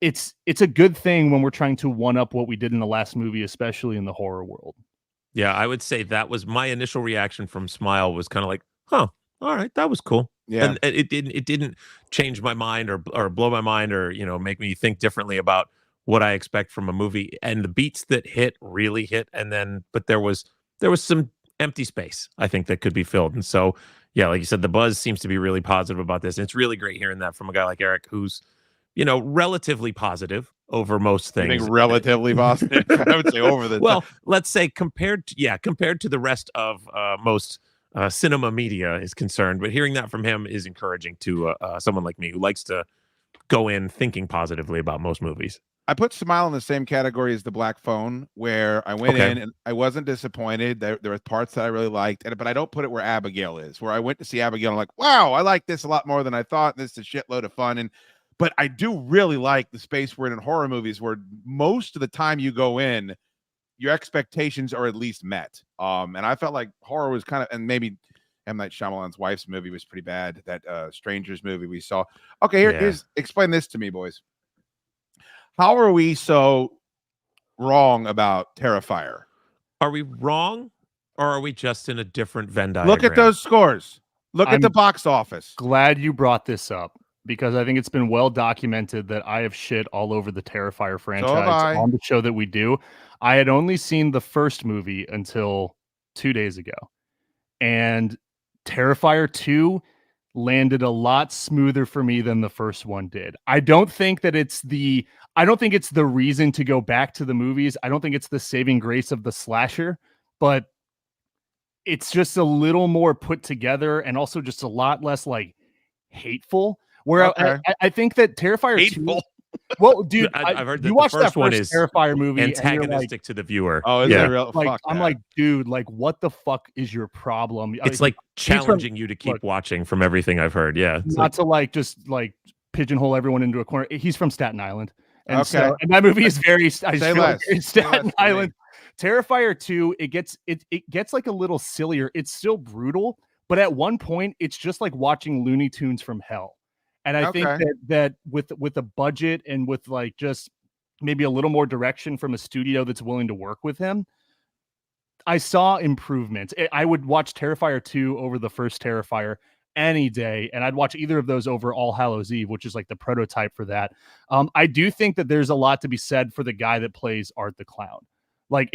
it's a good thing when we're trying to one up what we did in the last movie, especially in the horror world. Yeah, I would say that was my initial reaction from Smile was kind of like, huh, all right, that was cool. Yeah. And it didn't change my mind or blow my mind or, you know, make me think differently about what I expect from a movie. And the beats that hit really hit. And then, but there was some empty space, I think, that could be filled. And so, yeah, like you said, the buzz seems to be really positive about this. And it's really great hearing that from a guy like Eric, who's, you know, relatively positive over most things. I think relatively positive. I would say over the well, let's say compared to the rest of most cinema media is concerned, but hearing that from him is encouraging to someone like me who likes to go in thinking positively about most movies. I put Smile in the same category as The Black Phone, where I went in and I wasn't disappointed. There were parts that I really liked, but I don't put it where Abigail is, where I went to see Abigail and I'm like, wow, I like this a lot more than I thought. This is a shitload of fun. But I do really like the space we're in horror movies where most of the time you go in, your expectations are at least met. And I felt like horror was kind of, and maybe M. Night Shyamalan's wife's movie was pretty bad. That Strangers movie we saw. Okay, here's explain this to me, boys. How are we so wrong about Terrifier? Are we wrong, or are we just in a different Venn diagram? Look at those scores. Look at the box office. Glad you brought this up, because I think it's been well documented that I have shit all over the Terrifier franchise on the show that we do. I had only seen the first movie until 2 days ago, and Terrifier 2 landed a lot smoother for me than the first one did. I don't think it's the reason to go back to the movies. I don't think it's the saving grace of the slasher, but it's just a little more put together and also just a lot less like hateful. Where I think that Terrifier hateful. 2, well, dude, I've heard that you watched the first that one first is Terrifier movie, antagonistic to the viewer. Oh, is it real? Like, Fuck I'm that. like, dude, like, what the fuck is your problem? It's like challenging you to keep watching from everything I've heard. Yeah, not to like just like pigeonhole everyone into a corner. He's from Staten Island, and so and that movie is very Staten Island. Terrifier 2, it gets like a little sillier. It's still brutal, but at one point, it's just like watching Looney Tunes from hell. And I think that with a budget and with like just maybe a little more direction from a studio that's willing to work with him, I saw improvements. I would watch Terrifier 2 over the first Terrifier any day, and I'd watch either of those over All Hallows Eve, which is like the prototype for that. I do think that there's a lot to be said for the guy that plays Art the Clown. Like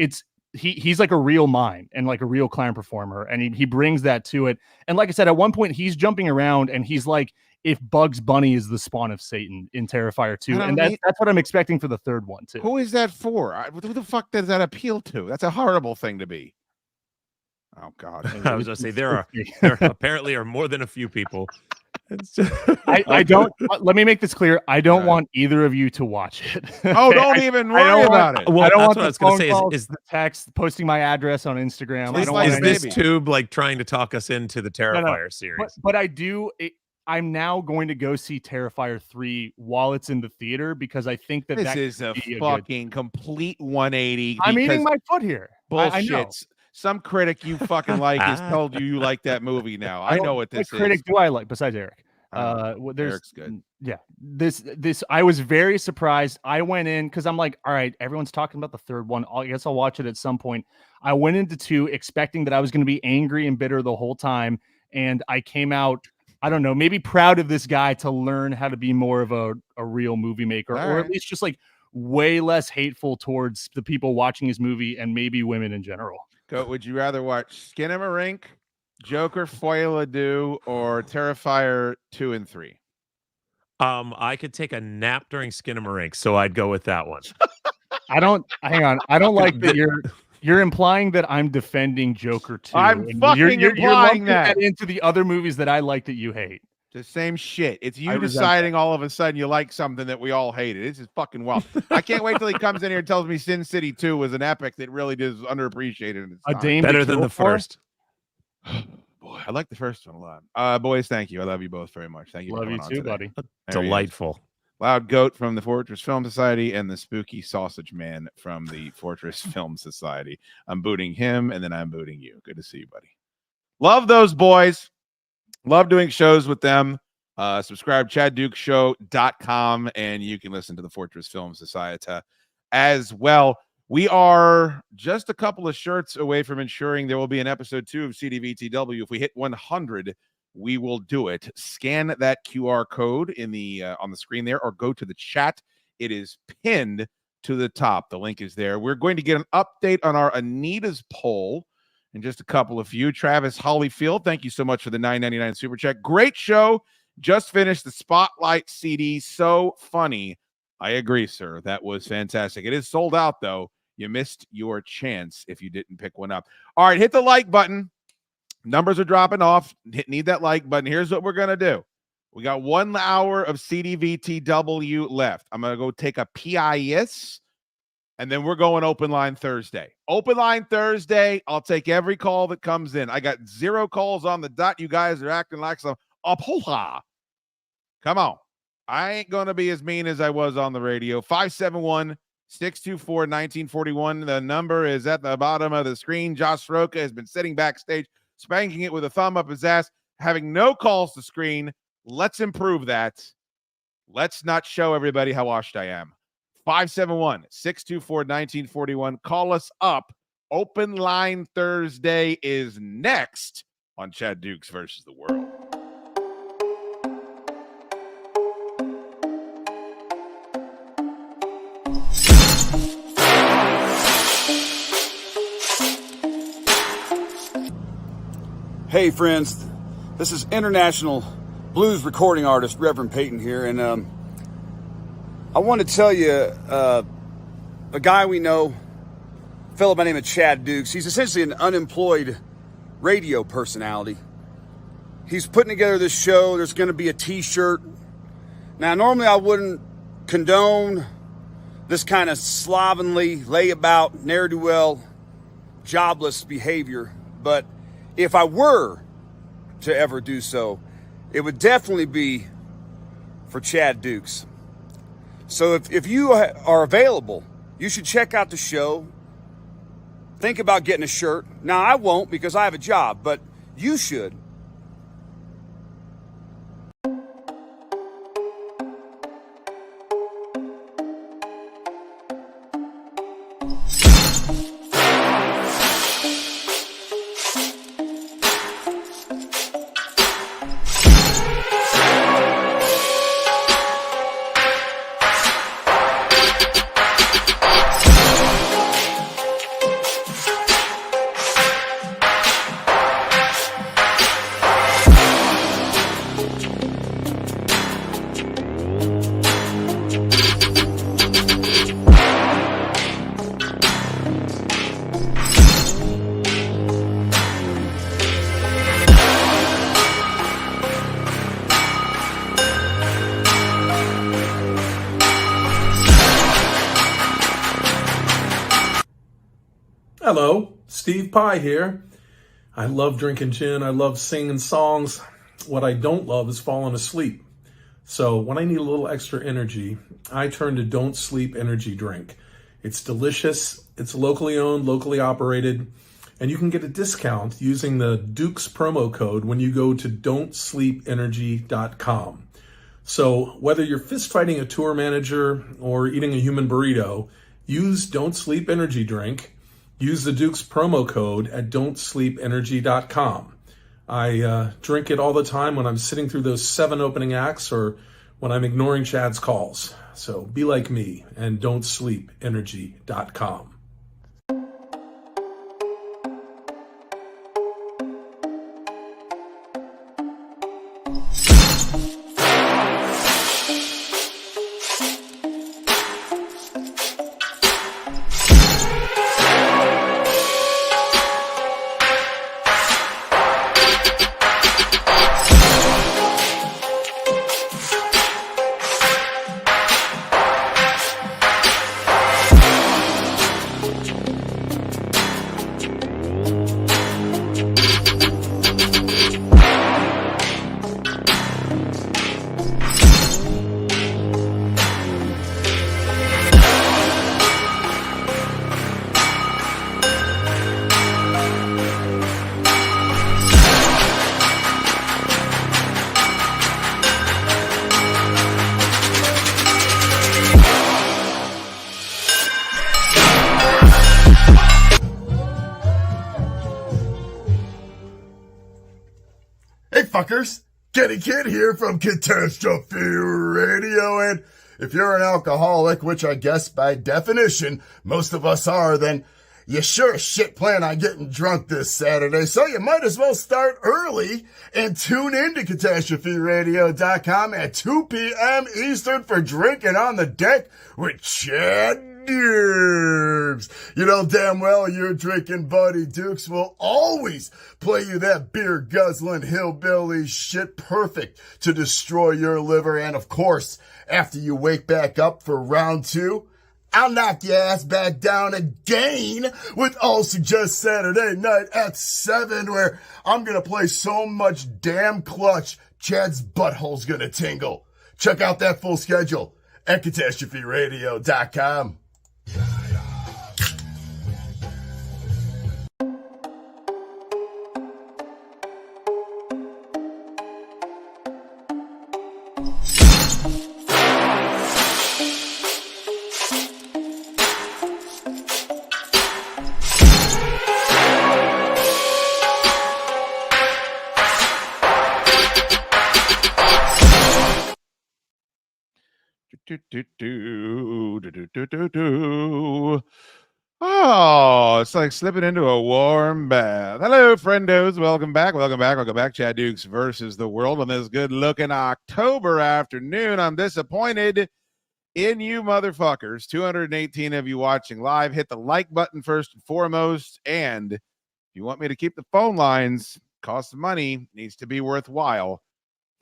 he's like a real mime and like a real clown performer, and he brings that to it. And like I said, at one point he's jumping around and he's like if Bugs Bunny is the spawn of Satan in Terrifier 2, and that's what I'm expecting for the third one too. Who is that for? Who the fuck does that appeal to? That's a horrible thing to be. Oh God! I was going to say there apparently are more than a few people. I don't. Let me make this clear. I don't want either of you to watch it. Oh, don't even worry about it. Well, I don't that's want what the I was going phone to calls, say. Is the text, posting my address on Instagram. is this tube like trying to talk us into the Terrifier series? But I do. I'm now going to go see Terrifier 3 while it's in the theater because I think that this is a fucking complete 180. I'm eating my foot here. Bullshit. I know. Some critic you fucking like has told you like that movie now. I know what this is. What critic do I like besides Eric? Eric's good. Yeah, this I was very surprised. I went in because I'm like, all right, everyone's talking about the third one. I guess I'll watch it at some point. I went into 2 expecting that I was going to be angry and bitter the whole time, and I came out, I don't know, maybe proud of this guy to learn how to be more of a real movie maker, or at least just like way less hateful towards the people watching his movie and maybe women in general. Would you rather watch Skinamarink, Joker Foil Ado, or Terrifier 2 and 3? I could take a nap during Skinamarink, so I'd go with that one. I don't like that you're implying that I'm defending Joker 2. I'm fucking you're implying that into the other movies that I like that you hate. The same shit. It's you deciding all of a sudden you like something that we all hated. This is fucking wild. I can't wait till he comes in here and tells me Sin City 2 was an epic that really is underappreciated. In its time. Better than the first. Boy, I like the first one a lot. Boys, thank you. I love you both very much. Thank you. Love you too, buddy. Delightful. Loud Goat from the Fortress Film Society and the Spooky Sausage Man from the Fortress Film Society. I'm booting him, and then I'm booting you. Good to see you, buddy. Love those boys. Love doing shows with them. Subscribe ChadDukeShow.com, and you can listen to the Fortress Film Society as well. We are just a couple of shirts away from ensuring there will be an episode 2 of CDVTW. If we hit 100, we will do it. Scan that QR code in the on the screen there, or go to the chat. It is pinned to the top. The link is there. We're going to get an update on our Anita's poll in just a couple of few. Travis Hollyfield, thank you so much for the $9.99 super chat. Great show. Just finished the Spotlight CD. So funny. I agree, sir. That was fantastic. It is sold out, though. You missed your chance if you didn't pick one up. All right, hit the like button. Numbers are dropping off. Need that like button. Here's what we're going to do. We got 1 hour of CDVTW left. I'm going to go take a PIS, and then we're going open line Thursday. Open line Thursday. I'll take every call that comes in. I got 0 calls on the dot. You guys are acting like some uphola. Come on. I ain't going to be as mean as I was on the radio. 571-624-1941. The number is at the bottom of the screen. Josh Soroka has been sitting backstage, spanking it with a thumb up his ass, having no calls to screen. Let's improve that. Let's not show everybody how washed I am. 571-624-1941. Call us up. Open line Thursday is next on Chad Dukes versus the World. Hey, friends. This is international blues recording artist Reverend Peyton here, and I want to tell you a guy we know, a fellow by the name of Chad Dukes. He's essentially an unemployed radio personality. He's putting together this show. There's going to be a t-shirt. Now, normally I wouldn't condone this kind of slovenly, layabout, ne'er-do-well, jobless behavior, but if I were to ever do so, it would definitely be for Chad Dukes. So if you are available, you should check out the show. Think about getting a shirt. Now, I won't because I have a job, but you should. Hello, Steve Pye here. I love drinking gin. I love singing songs. What I don't love is falling asleep. So when I need a little extra energy, I turn to Don't Sleep Energy Drink. It's delicious. It's locally owned, locally operated, and you can get a discount using the Dukes promo code when you go to don'tsleepenergy.com. So whether you're fist fighting a tour manager or eating a human burrito, use Don't Sleep Energy Drink. Use the Dukes promo code at don'tsleepenergy.com. I drink it all the time when I'm sitting through those 7 opening acts or when I'm ignoring Chad's calls. So be like me and don'tsleepenergy.com. Hey fuckers, Kenny Kid here from Catastrophe Radio, and if you're an alcoholic, which I guess by definition most of us are, then you sure as shit plan on getting drunk this Saturday, so you might as well start early and tune in to CatastropheRadio.com at 2 p.m. Eastern for Drinking on the Deck with Chad Dukes. You know damn well your drinking buddy Dukes will always play you that beer guzzling hillbilly shit perfect to destroy your liver. And of course, after you wake back up for round 2, I'll knock your ass back down again with All Suggest Saturday night at 7, where I'm gonna play so much damn clutch, Chad's butthole's gonna tingle. Check out that full schedule at CatastropheRadio.com. Oh, it's like slipping into a warm bath. Hello, friendos. Welcome back. Welcome back. Welcome back. Chad Dukes versus the world on this good-looking October afternoon. I'm disappointed in you motherfuckers. 218 of you watching live. Hit the like button first and foremost. And if you want me to keep the phone lines, cost of money, needs to be worthwhile.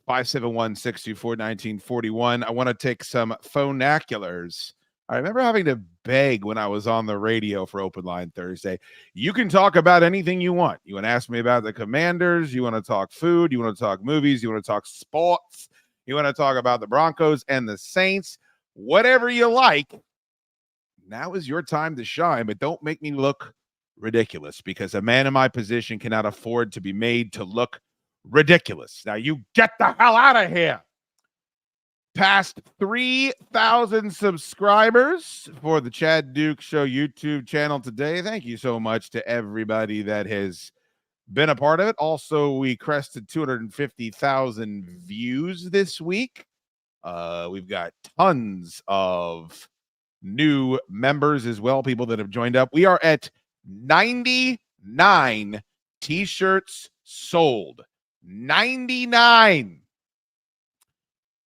571-624-1941. I want to take some phonaculars. I remember having to beg when I was on the radio for Open Line Thursday. You can talk about anything you want. You want to ask me about the Commanders. You want to talk food. You want to talk movies. You want to talk sports. You want to talk about the Broncos and the Saints. Whatever you like. Now is your time to shine, but don't make me look ridiculous, because a man in my position cannot afford to be made to look ridiculous. Now you get the hell out of here. Past 3,000 subscribers for the Chad Dukes Show YouTube channel today. Thank you so much to everybody that has been a part of it. Also, we crested 250,000 views this week. We've got tons of new members as well, people that have joined up. We are at 99 t-shirts sold. 99.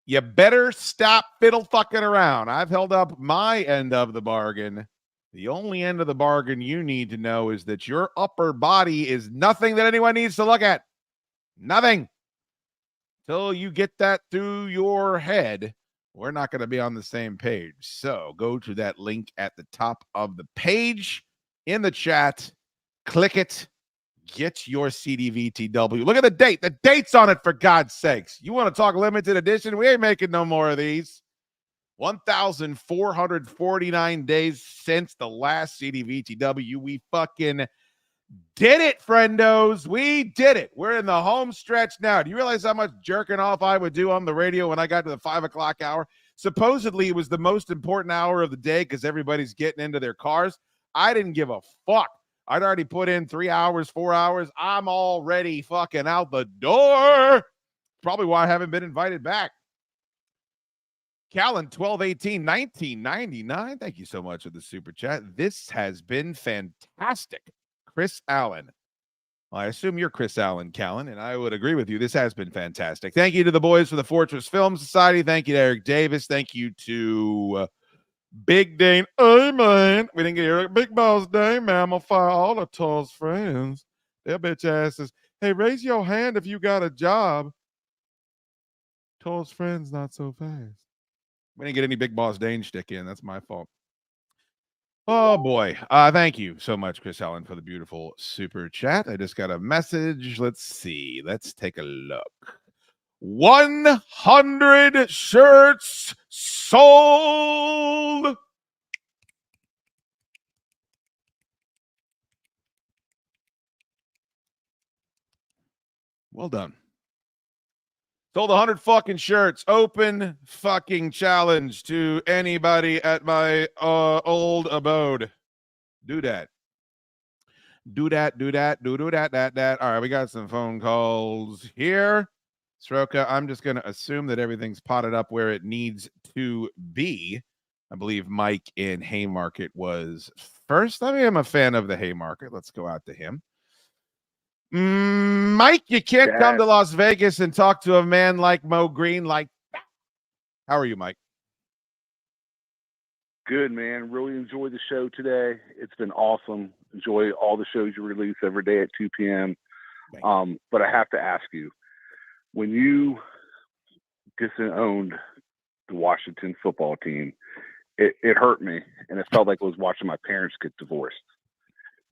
You better stop fiddle fucking around. I've held up my end of the bargain. The only end of the bargain you need to know is that your upper body is nothing that anyone needs to look at. Nothing. Till you get that through your head, we're not going to be on the same page. So go to that link at the top of the page in the chat. Click it. Get your CDVTW. Look at the date. The date's on it, for God's sakes. You want to talk limited edition? We ain't making no more of these. 1,449 days since the last CDVTW. We fucking did it, friendos. We did it. We're in the home stretch now. Do you realize how much jerking off I would do on the radio when I got to the 5 o'clock hour? Supposedly, it was the most important hour of the day because everybody's getting into their cars. I didn't give a fuck. I'd already put in 3 hours, 4 hours. I'm already fucking out the door. Probably why I haven't been invited back. Callan, 1218, 1999. Thank you so much for the super chat. This has been fantastic. Chris Allen. Well, I assume you're Chris Allen, Callan, and I would agree with you. This has been fantastic. Thank you to the boys for the Fortress Film Society. Thank you to Eric Davis. Thank you to Big Dane. Hey, man. We didn't get here. Big Boss Dane, man. I'm going to fire all of Toll's friends. Their bitch asses. Hey, raise your hand if you got a job. Toll's friends, not so fast. We didn't get any Big Boss Dane shtick in. That's my fault. Oh, boy. Thank you so much, Chris Allen, for the beautiful super chat. I just got a message. Let's see. Let's take a look. 100 shirts sold. Well done. Sold 100 fucking shirts. Open fucking challenge to anybody at my old abode. Do that. Do that. Do that. Do that. All right, we got some phone calls here. Sroka, I'm just going to assume that everything's potted up where it needs to be. I believe Mike in Haymarket was first. I mean, I'm a fan of the Haymarket. Let's go out to him. Mike, you can't come to Las Vegas and talk to a man like Mo Green like that. How are you, Mike? Good, man. Really enjoyed the show today. It's been awesome. Enjoy all the shows you release every day at 2 p.m. But I have to ask you, when you disowned the Washington football team, it hurt me, and it felt like I was watching my parents get divorced.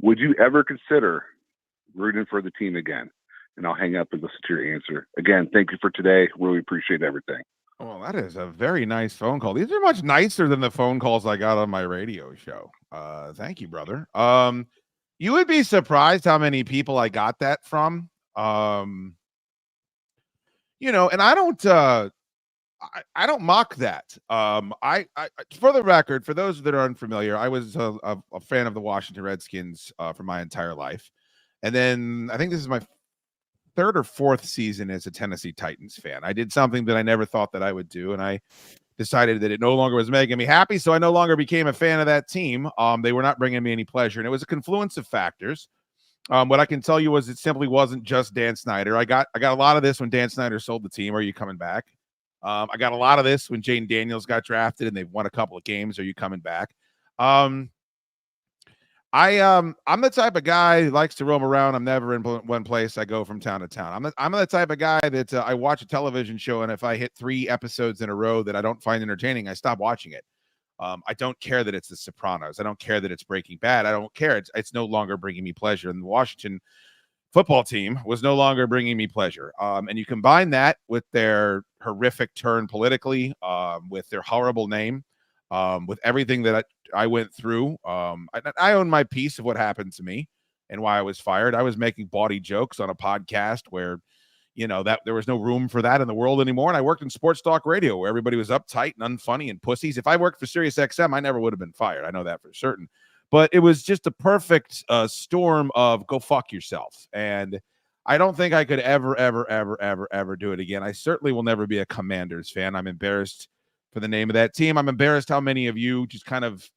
Would you ever consider rooting for the team again? And I'll hang up and listen to your answer. Again, thank you for today. Really appreciate everything. Well, that is a very nice phone call. These are much nicer than the phone calls I got on my radio show. Thank you, brother. You would be surprised how many people I got that from. You know, and I don't mock that. I for the record, for those that are unfamiliar, I was a fan of the Washington Redskins for my entire life. And then I think this is my third or fourth season as a Tennessee Titans fan. I did something that I never thought that I would do, and I decided that it no longer was making me happy, so I no longer became a fan of that team. They were not bringing me any pleasure, and it was a confluence of factors. What I can tell you was it simply wasn't just Dan Snyder. I got a lot of this when Dan Snyder sold the team. Are you coming back? I got a lot of this when Jane Daniels got drafted and they've won a couple of games. Are you coming back? I'm the type of guy who likes to roam around. I'm never in one place. I go from town to town. I'm the type of guy that I watch a television show, and if I hit 3 episodes in a row that I don't find entertaining, I stop watching it. I don't care that it's The Sopranos. I don't care that it's Breaking Bad. I don't care. It's no longer bringing me pleasure. And the Washington football team was no longer bringing me pleasure. And you combine that with their horrific turn politically, with their horrible name, with everything that I went through. I own my piece of what happened to me and why I was fired. I was making bawdy jokes on a podcast where, you know, that there was no room for that in the world anymore. And I worked in sports talk radio where everybody was uptight and unfunny and pussies. If I worked for Sirius XM, I never would have been fired. I know that for certain. But it was just a perfect storm of go fuck yourself. And I don't think I could ever do it again. I certainly will never be a Commanders fan. I'm embarrassed for the name of that team. I'm embarrassed how many of you just kind of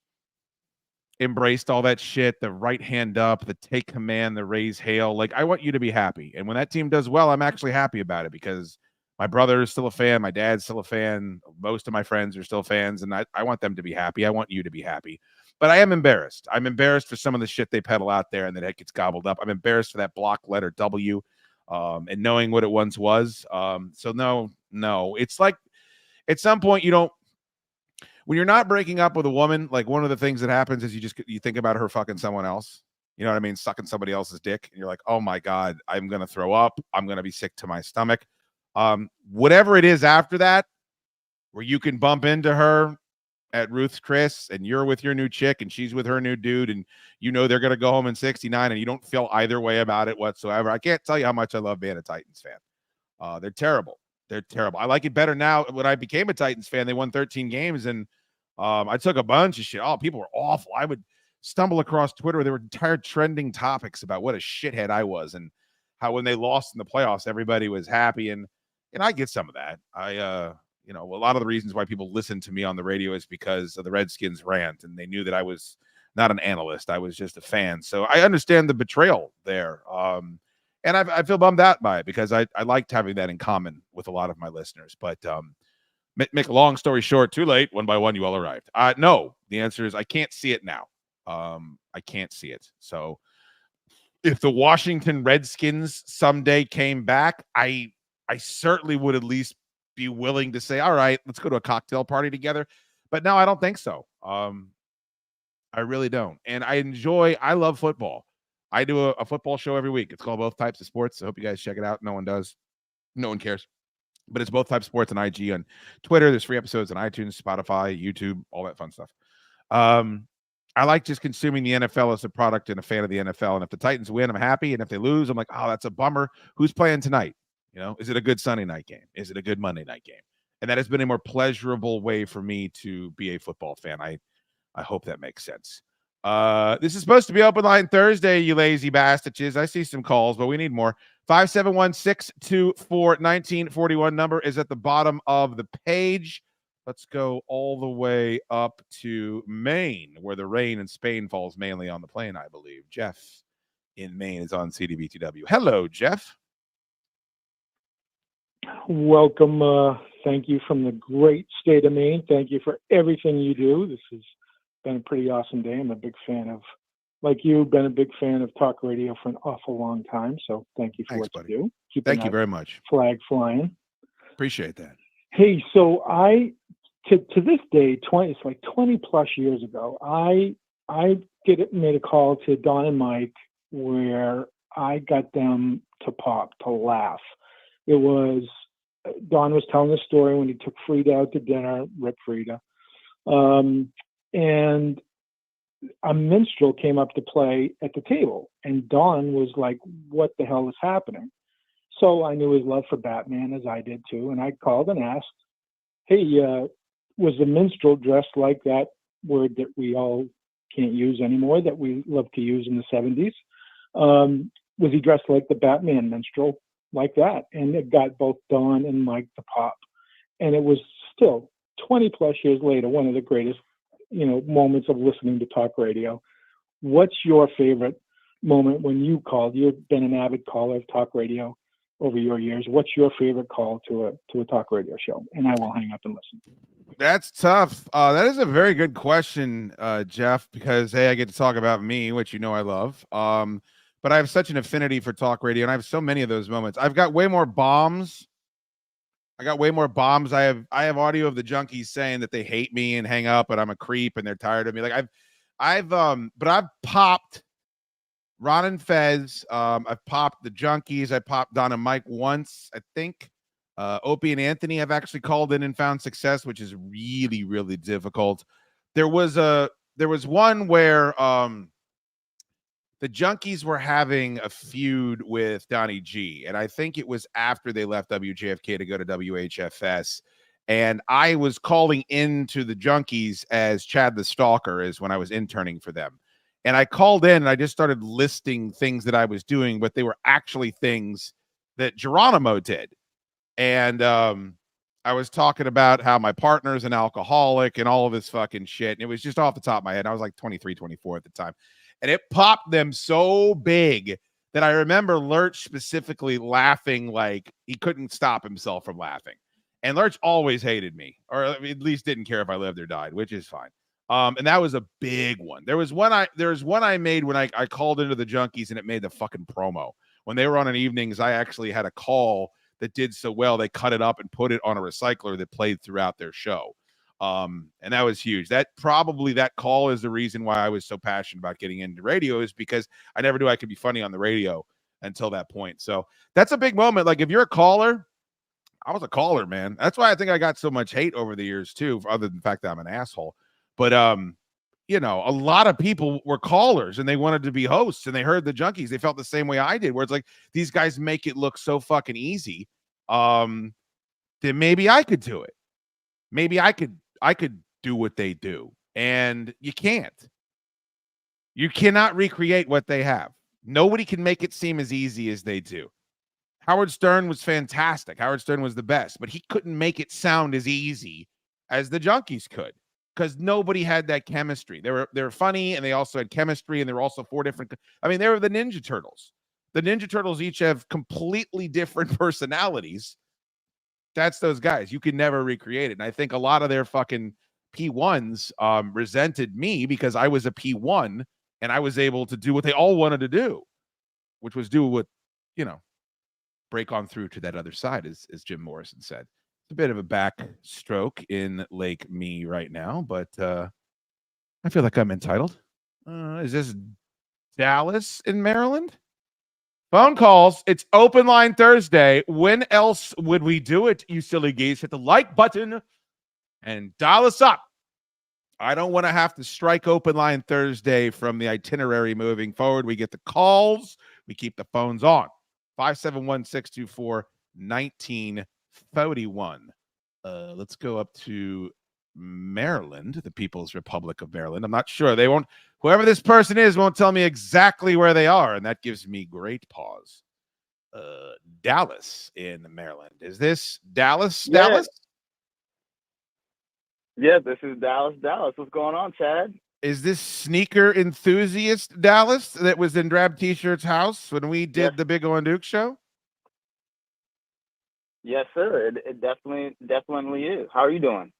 embraced all that shit, the right hand up, the take command, the raise hail. Like, I want you to be happy. And when that team does well, I'm actually happy about it because my brother is still a fan. My dad's still a fan. Most of my friends are still fans. And I want them to be happy. I want you to be happy. But I am embarrassed. I'm embarrassed for some of the shit they peddle out there and that it gets gobbled up. I'm embarrassed for that block letter W and knowing what it once was. So no. It's like at some point you don't. when you're not breaking up with a woman, like one of the things that happens is you think about her fucking someone else. You know what I mean? Sucking somebody else's dick. And you're like, oh my God, I'm going to throw up. I'm going to be sick to my stomach. Whatever it is after that, where you can bump into her at Ruth's Chris and you're with your new chick and she's with her new dude and you know they're going to go home in 69 and you don't feel either way about it whatsoever. I can't tell you how much I love being a Titans fan. They're terrible. They're terrible. I like it better now. When I became a Titans fan, they won 13 games and I took a bunch of shit. Oh, people were awful. I would stumble across Twitter. There were entire trending topics about what a shithead I was and how when they lost in the playoffs, everybody was happy. And I get some of that. A lot of the reasons why people listen to me on the radio is because of the Redskins rant, and they knew that I was not an analyst. I was just a fan. So I understand the betrayal there. And I feel bummed out by it because I liked having that in common with a lot of my listeners. But make a long story short, too late. One by one, you all arrived. No, the answer is I can't see it now. I can't see it. So if the Washington Redskins someday came back, I certainly would at least be willing to say, all right, let's go to a cocktail party together. But no, I don't think so. I really don't. And I love football. I do a football show every week. It's called Both Types of Sports. I hope you guys check it out. No one does. No one cares. But it's Both Types of Sports on IG, on Twitter. There's free episodes on iTunes, Spotify, YouTube, all that fun stuff. I like just consuming the NFL as a product and a fan of the NFL. And if the Titans win, I'm happy. And if they lose, I'm like, oh, that's a bummer. Who's playing tonight? Is it a good Sunday night game? Is it a good Monday night game? And that has been a more pleasurable way for me to be a football fan. I hope that makes sense. This is supposed to be Open Line Thursday, you lazy bastards. I see some calls, but we need more. 571-624-1941 number is at the bottom of the page. Let's go all the way up to Maine, where the rain in Spain falls mainly on the plain, I believe. Jeff in Maine is on CDBTW. Hello, Jeff. Welcome. Thank you from the great state of Maine. Thank you for everything you do. This has been a pretty awesome day. I'm a big fan of, like you, been a big fan of talk radio for an awful long time. So thank you for what you do. Thank you very much. Flag flying. Appreciate that. Hey, so to this day, it's like 20 plus years ago, I made a call to Don and Mike where I got them to pop, to laugh. It was, Don was telling the story when he took Frida out to dinner, Rip Frida. And a minstrel came up to play at the table. And Don was like, what the hell is happening? So I knew his love for Batman, as I did too. And I called and asked, hey, was the minstrel dressed like that word that we all can't use anymore, that we loved to use in the 70s? Was he dressed like the Batman minstrel? Like that? And it got both Don and Mike to pop. And it was still 20 plus years later, one of the greatest, moments of listening to talk radio. What's your favorite moment when you called? You've been an avid caller of talk radio over your years. What's your favorite call to a talk radio show? And I will hang up and listen. That's tough. That is a very good question, Jeff, because hey, I get to talk about me, which I love. But I have such an affinity for talk radio, and I have so many of those moments. I've got way more bombs. I have audio of the junkies saying that they hate me and hang up, and I'm a creep, and they're tired of me. Like I've popped Ron and Fez. I've popped the junkies. I popped Don and Mike once, I think. Opie and Anthony have actually called in and found success, which is really, really difficult. There was one where the junkies were having a feud with Donnie G, and I think it was after they left WJFK to go to WHFS. And I was calling into the junkies as Chad the Stalker, is when I was interning for them. And I called in and I just started listing things that I was doing, but they were actually things that Geronimo did. And I was talking about how my partner's an alcoholic and all of this fucking shit. And it was just off the top of my head. I was like 23, 24 at the time. And it popped them so big that I remember Lurch specifically laughing like he couldn't stop himself from laughing. And Lurch always hated me, or at least didn't care if I lived or died, which is fine. And that was a big one. There was one I made when I called into the junkies, and it made the fucking promo. When they were on an evenings, I actually had a call that did so well, they cut it up and put it on a recycler that played throughout their show. And that was huge. That call is the reason why I was so passionate about getting into radio, is because I never knew I could be funny on the radio until that point. So that's a big moment. Like, if you're a caller, I was a caller, man. That's why I think I got so much hate over the years too, other than the fact that I'm an asshole. But you know, a lot of people were callers and they wanted to be hosts, and they heard the Junkies. They felt the same way I did, where it's like, these guys make it look so fucking easy. Then maybe I could do it. Maybe I could do what they do. And you can't. You cannot recreate what they have. Nobody can make it seem as easy as they do. Howard Stern was fantastic. Howard Stern was the best, but he couldn't make it sound as easy as the Junkies could, because nobody had that chemistry. They were funny, and they also had chemistry, and they were also four different. I mean, they were the Ninja Turtles. The Ninja Turtles each have completely different personalities. That's those guys. You can never recreate it. And I think a lot of their fucking P1s resented me because I was a P1 and I was able to do what they all wanted to do, which was do what, you know, break on through to that other side, as Jim Morrison said. It's a bit of a backstroke in Lake Me right now, but I feel like I'm entitled. Is this Dallas in Maryland? Phone calls. It's Open Line Thursday. When else would we do it, you silly geese? Hit the like button and dial us up. I don't want to have to strike Open Line Thursday from the itinerary moving forward. We get the calls. We keep the phones on. 571-624-1941. Let's go up to Maryland, the People's Republic of Maryland. I'm not sure. They won't. Whoever this person is won't tell me exactly where they are, and that gives me great pause. Dallas in Maryland. Is this Dallas? Yeah. Dallas? Yeah, this is Dallas. Dallas, what's going on, Chad? Is this sneaker enthusiast Dallas that was in Drab T-Shirt's house when we did the Big O and Duke show? Yes, sir. It definitely is. How are you doing?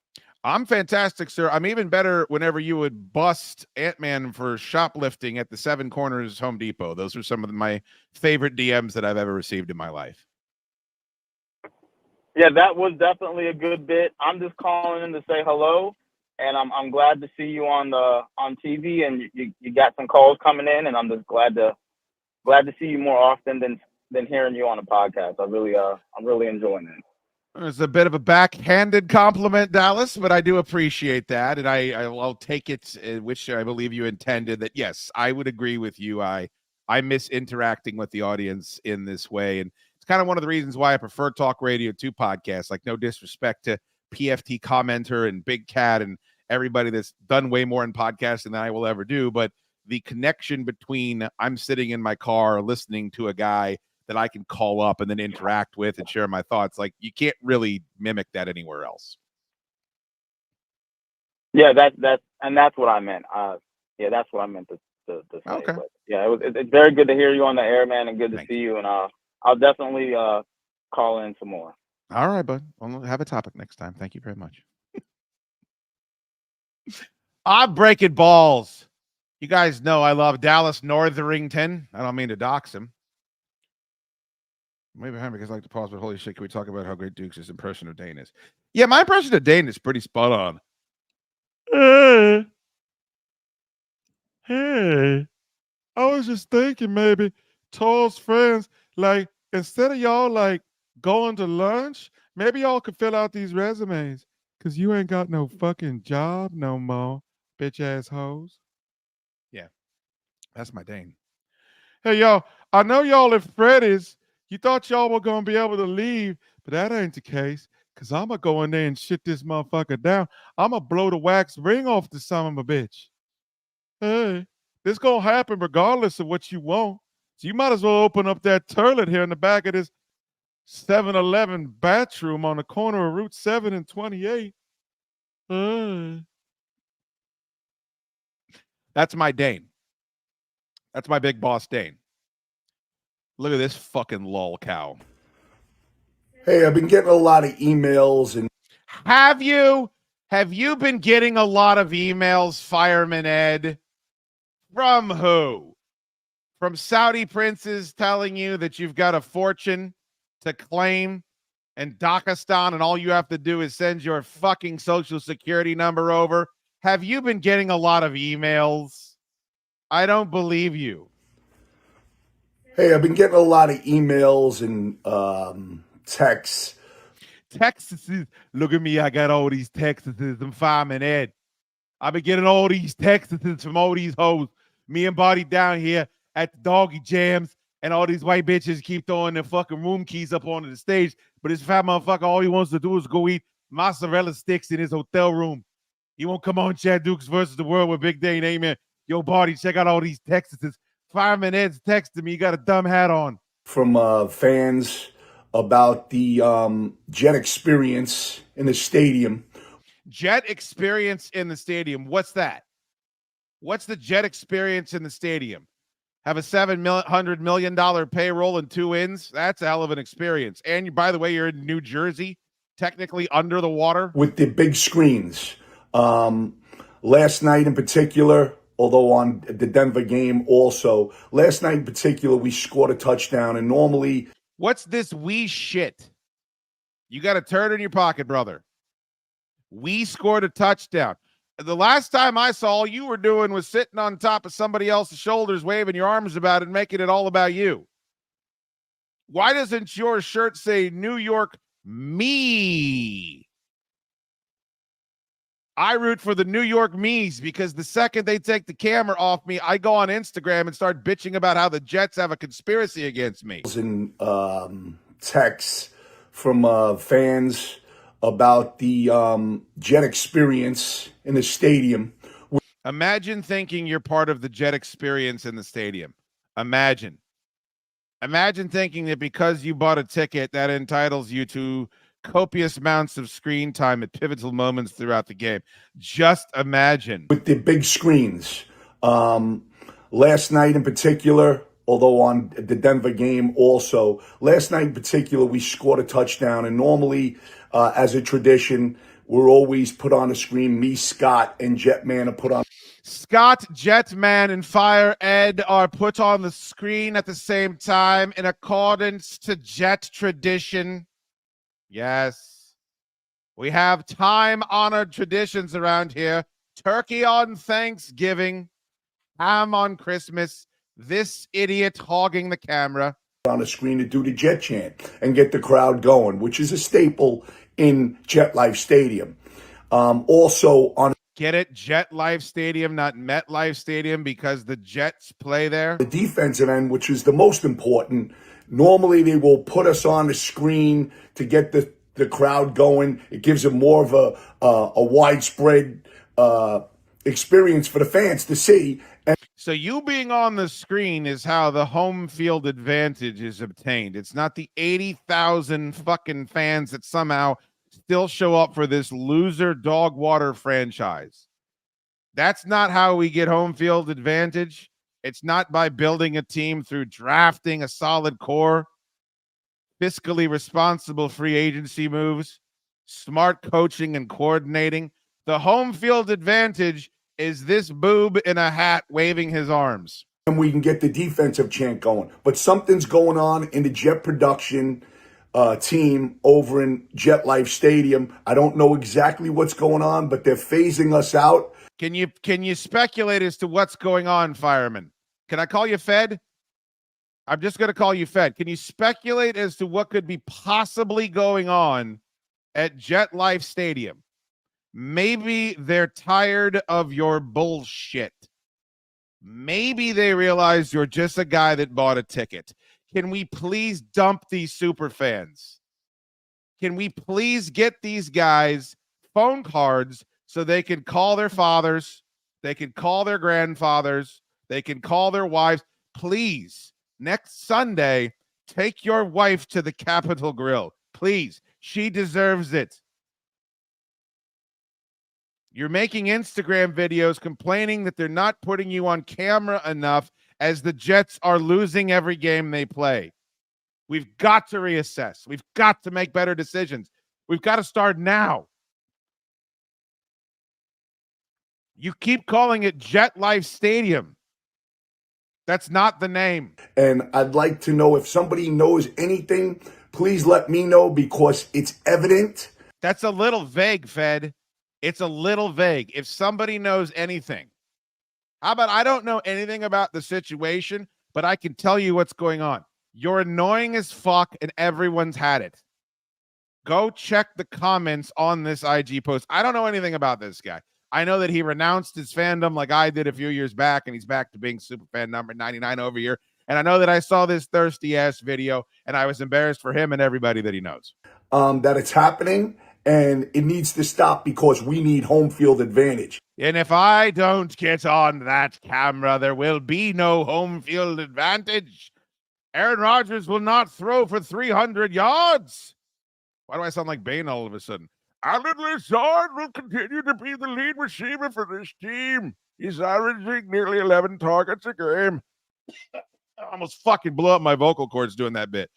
I'm fantastic, sir. I'm even better whenever you would bust Ant-Man for shoplifting at the Seven Corners Home Depot. Those are some of my favorite DMs that I've ever received in my life. Yeah, that was definitely a good bit. I'm just calling in to say hello, and I'm glad to see you on TV, and you got some calls coming in, and I'm just glad to see you more often than hearing you on a podcast. I'm really enjoying it. It's a bit of a backhanded compliment, Dallas, but I do appreciate that, and I'll take it, which I believe you intended, that yes, I would agree with you. I miss interacting with the audience in this way, and it's kind of one of the reasons why I prefer talk radio to podcasts. Like, no disrespect to PFT Commenter and Big Cat and everybody that's done way more in podcasting than I will ever do, but the connection between I'm sitting in my car listening to a guy that I can call up and then interact with and share my thoughts, like, you can't really mimic that anywhere else. Yeah, that's what I meant. Yeah, that's what I meant to say. Okay. But yeah, it's very good to hear you on the air, man, and good to see you. And I'll definitely call in some more. All right, bud. We'll have a topic next time. Thank you very much. I'm breaking balls. You guys know I love Dallas Northerington. I don't mean to dox him. Maybe behind because I like to pause, but holy shit, can we talk about how great Duke's impression of Dane is? Yeah, my impression of Dane is pretty spot on. Hey, I was just thinking maybe Toll's friends, like, instead of y'all like going to lunch, maybe y'all could fill out these resumes, because you ain't got no fucking job no more, bitch ass hoes. Yeah, that's my Dane. Hey, y'all, I know y'all at Freddy's. You thought y'all were going to be able to leave, but that ain't the case, because I'm going to go in there and shit this motherfucker down. I'm going to blow the wax ring off the son of a bitch. Hey, this going to happen regardless of what you want. So you might as well open up that toilet here in the back of this 7-Eleven bathroom on the corner of Route 7 and 28. Hey. That's my Dane. That's my big boss Dane. Look at this fucking lol cow. Hey, I've been getting a lot of emails and Have you been getting a lot of emails, Fireman Ed? From who? From Saudi princes telling you that you've got a fortune to claim and Dakistan, and all you have to do is send your fucking social security number over. Have you been getting a lot of emails? I don't believe you. Hey, I've been getting a lot of emails and texts. Texts. Look at me. I got all these texts. I'm Fireman Ed. I've been getting all these texts from all these hoes. Me and Buddy down here at the doggy jams, and all these white bitches keep throwing their fucking room keys up onto the stage. But this fat motherfucker, all he wants to do is go eat mozzarella sticks in his hotel room. He won't come on Chad Dukes versus the World with Big Dane. Amen. Yo, Buddy, check out all these texts. Fireman Ed's texting me. You got a dumb hat on. From fans about the Jet experience in the stadium. Jet experience in the stadium. What's that? What's the Jet experience in the stadium? Have a $700 million payroll and 2 wins? That's a hell of an experience. And by the way, you're in New Jersey, technically under the water. With the big screens. Last night in particular, although on the Denver game also, last night in particular, we scored a touchdown. And normally... What's this wee shit? You got a turd in your pocket, brother. We scored a touchdown. The last time I saw all you were doing was sitting on top of somebody else's shoulders, waving your arms about it, and making it all about you. Why doesn't your shirt say New York me? I root for the New York me's because the second they take the camera off me, I go on Instagram and start bitching about how the Jets have a conspiracy against me. And texts from fans about the Jet experience in the stadium. Imagine thinking you're part of the Jet experience in the stadium. Imagine thinking that because you bought a ticket, that entitles you to copious amounts of screen time at pivotal moments throughout the game. Just imagine. With the big screens. Last night in particular, although on the Denver game also, last night in particular, we scored a touchdown. And normally, as a tradition, we're always put on the screen. Me, Scott, and Jetman are put on. Scott, Jetman, and Fire Ed are put on the screen at the same time in accordance to Jet tradition. Yes. We have time-honored traditions around here. Turkey on Thanksgiving, ham on Christmas, this idiot hogging the camera. On the screen to do the Jet chant and get the crowd going, which is a staple in Jet Life Stadium. Also on... Get it? Jet Life Stadium, not MetLife Stadium, because the Jets play there. The defensive end, which is the most important, normally they will put us on the screen to get the crowd going. It gives them more of a widespread experience for the fans to see. So you being on the screen is how the home field advantage is obtained. It's not the 80,000 fucking fans that somehow still show up for this loser dog water franchise. That's not how we get home field advantage. It's not by building a team through drafting a solid core, fiscally responsible free agency moves, smart coaching and coordinating. The home field advantage is this boob in a hat waving his arms. And we can get the defensive chant going. But something's going on in the Jet production team over in Jet Life Stadium. I don't know exactly what's going on, but they're phasing us out. Can you speculate as to what's going on, Fireman? Can I call you Fed? I'm just going to call you Fed. Can you speculate as to what could be possibly going on at Jet Life Stadium? Maybe they're tired of your bullshit. Maybe they realize you're just a guy that bought a ticket. Can we please dump these super fans? Can we please get these guys phone cards so they can call their fathers, they can call their grandfathers, they can call their wives? Please, next Sunday, take your wife to the Capitol Grill. Please, she deserves it. You're making Instagram videos complaining that they're not putting you on camera enough as the Jets are losing every game they play. We've got to reassess. We've got to make better decisions. We've got to start now. You keep calling it Jet Life Stadium. That's not the name. And I'd like to know if somebody knows anything Please let me know because it's evident. That's a little vague, Fed. It's a little vague. If somebody knows anything, how about I don't know anything about the situation, but I can tell you what's going on. You're annoying as fuck, and everyone's had it. Go check the comments on this IG post. I don't know anything about this guy. I know that he renounced his fandom like I did a few years back, and he's back to being super fan number 99 over here. And I know that I saw this thirsty-ass video, and I was embarrassed for him and everybody that he knows. That it's happening, and it needs to stop because we need home field advantage. And if I don't get on that camera, there will be no home field advantage. Aaron Rodgers will not throw for 300 yards. Why do I sound like Bane all of a sudden? Alan Lazard will continue to be the lead receiver for this team. He's averaging nearly 11 targets a game. I almost fucking blew up my vocal cords doing that bit.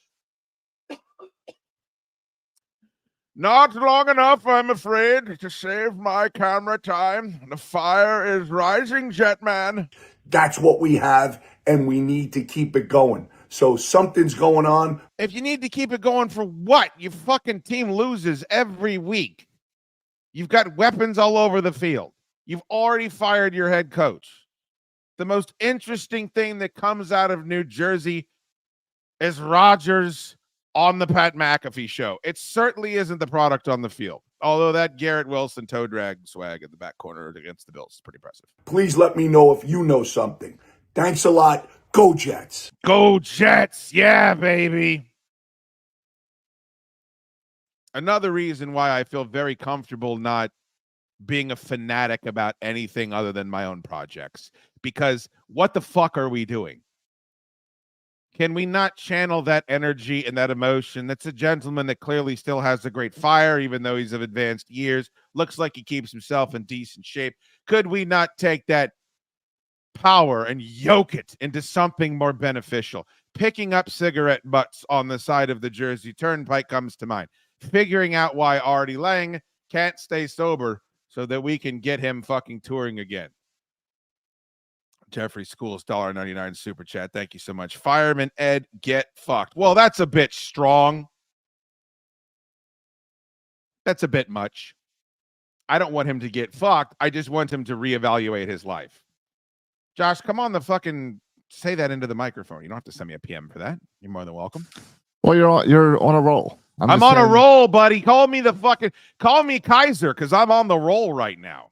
Not long enough, I'm afraid, to save my camera time. The fire is rising, Jetman. That's what we have, and we need to keep it going. So something's going on. If you need to keep it going for what? Your fucking team loses every week. You've got weapons all over the field. You've already fired your head coach. The most interesting thing that comes out of New Jersey is Rodgers on the Pat McAfee show. It certainly isn't the product on the field. Although that Garrett Wilson toe drag swag in the back corner against the Bills is pretty impressive. Please let me know if you know something. Thanks a lot. Go Jets. Go Jets. Yeah, baby. Another reason why I feel very comfortable not being a fanatic about anything other than my own projects. Because what the fuck are we doing? Can we not channel that energy and that emotion? That's a gentleman that clearly still has a great fire, even though he's of advanced years. Looks like he keeps himself in decent shape. Could we not take that power and yoke it into something more beneficial? Picking up cigarette butts on the side of the Jersey Turnpike comes to mind. Figuring out why Artie Lang can't stay sober so that we can get him fucking touring again. Jeffrey Schools, $1.99 super chat. Thank you so much. Fireman Ed, get fucked. Well, that's a bit strong. That's a bit much. I don't want him to get fucked. I just want him to reevaluate his life. Josh, come on the fucking say that into the microphone. You don't have to send me a PM for that. You're more than welcome. Well, you're on a roll. I'm on a roll, buddy. Call me Kaiser, because I'm on the roll right now.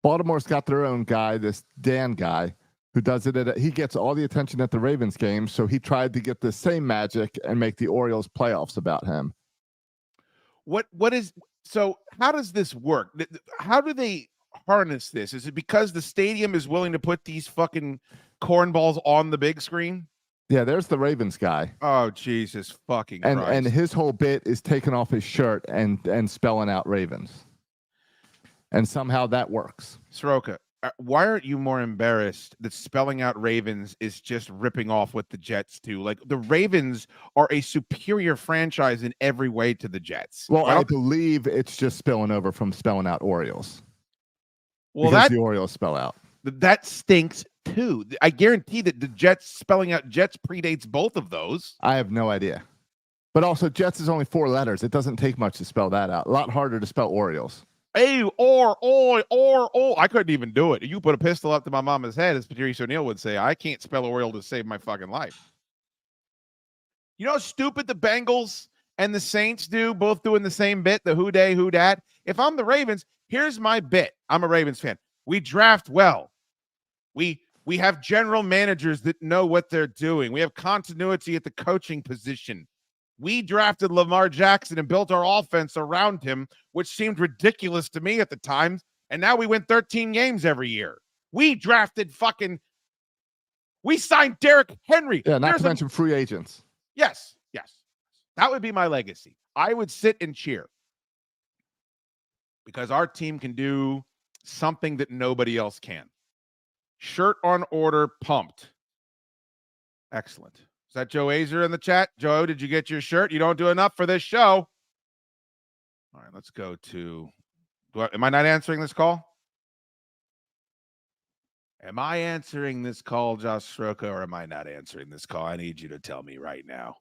Baltimore's got their own guy, this Dan guy, who does it. He gets all the attention at the Ravens game, so he tried to get the same magic and make the Orioles playoffs about him. So how does this work? How do they harness this? Is it because the stadium is willing to put these fucking cornballs on the big screen? Yeah, there's the Ravens guy. Oh, Jesus fucking Christ. And his whole bit is taking off his shirt and spelling out Ravens. And somehow that works. Soroka, why aren't you more embarrassed that spelling out Ravens is just ripping off what the Jets do? Like, the Ravens are a superior franchise in every way to the Jets. Well, I believe it's just spilling over from spelling out Orioles. Well, because the Orioles spell out. That stinks too. I guarantee that the Jets spelling out Jets predates both of those. I have no idea. But also, Jets is only 4 letters. It doesn't take much to spell that out. A lot harder to spell Orioles. I couldn't even do it. You put a pistol up to my mama's head, as Patrice O'Neal would say. I can't spell Oriole to save my fucking life. You know how stupid the Bengals and the Saints do, both doing the same bit, the who day, who dat? If I'm the Ravens, here's my bit. I'm a Ravens fan. We draft well. We have general managers that know what they're doing. We have continuity at the coaching position. We drafted Lamar Jackson and built our offense around him, which seemed ridiculous to me at the time. And now we win 13 games every year. We signed Derrick Henry. Yeah, not to mention free agents. Yes. That would be my legacy. I would sit and cheer because our team can do something that nobody else can. Shirt on order, pumped. Excellent. Is that Joe Azer in the chat? Joe, did you get your shirt? You don't do enough for this show. All right, let's go to... am I not answering this call? Am I answering this call, Josh Soroka, or am I not answering this call? I need you to tell me right now.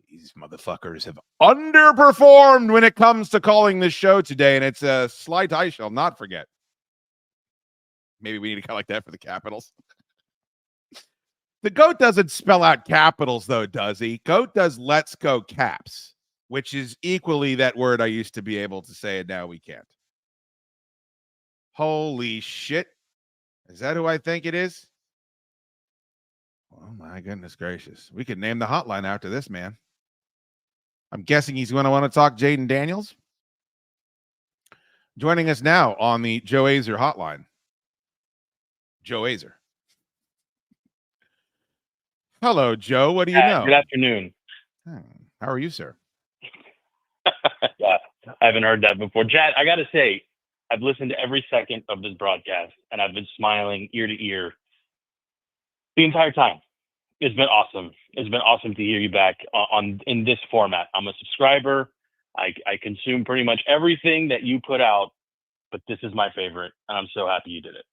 These motherfuckers have underperformed when it comes to calling this show today, and it's a slight I shall not forget. Maybe we need to call like that for the Capitals. The GOAT doesn't spell out capitals, though, does he? GOAT does let's go Caps, which is equally that word I used to be able to say, and now we can't. Holy shit. Is that who I think it is? Oh, my goodness gracious. We could name the hotline after this, man. I'm guessing he's going to want to talk Jaden Daniels. Joining us now on the Joe Azer hotline. Joe Azer. Hello, Joe. What do you know? Good afternoon. How are you, sir? Yeah, I haven't heard that before. Chad, I got to say, I've listened to every second of this broadcast, and I've been smiling ear to ear the entire time. It's been awesome. It's been awesome to hear you back in this format. I'm a subscriber. I consume pretty much everything that you put out, but this is my favorite, and I'm so happy you did it.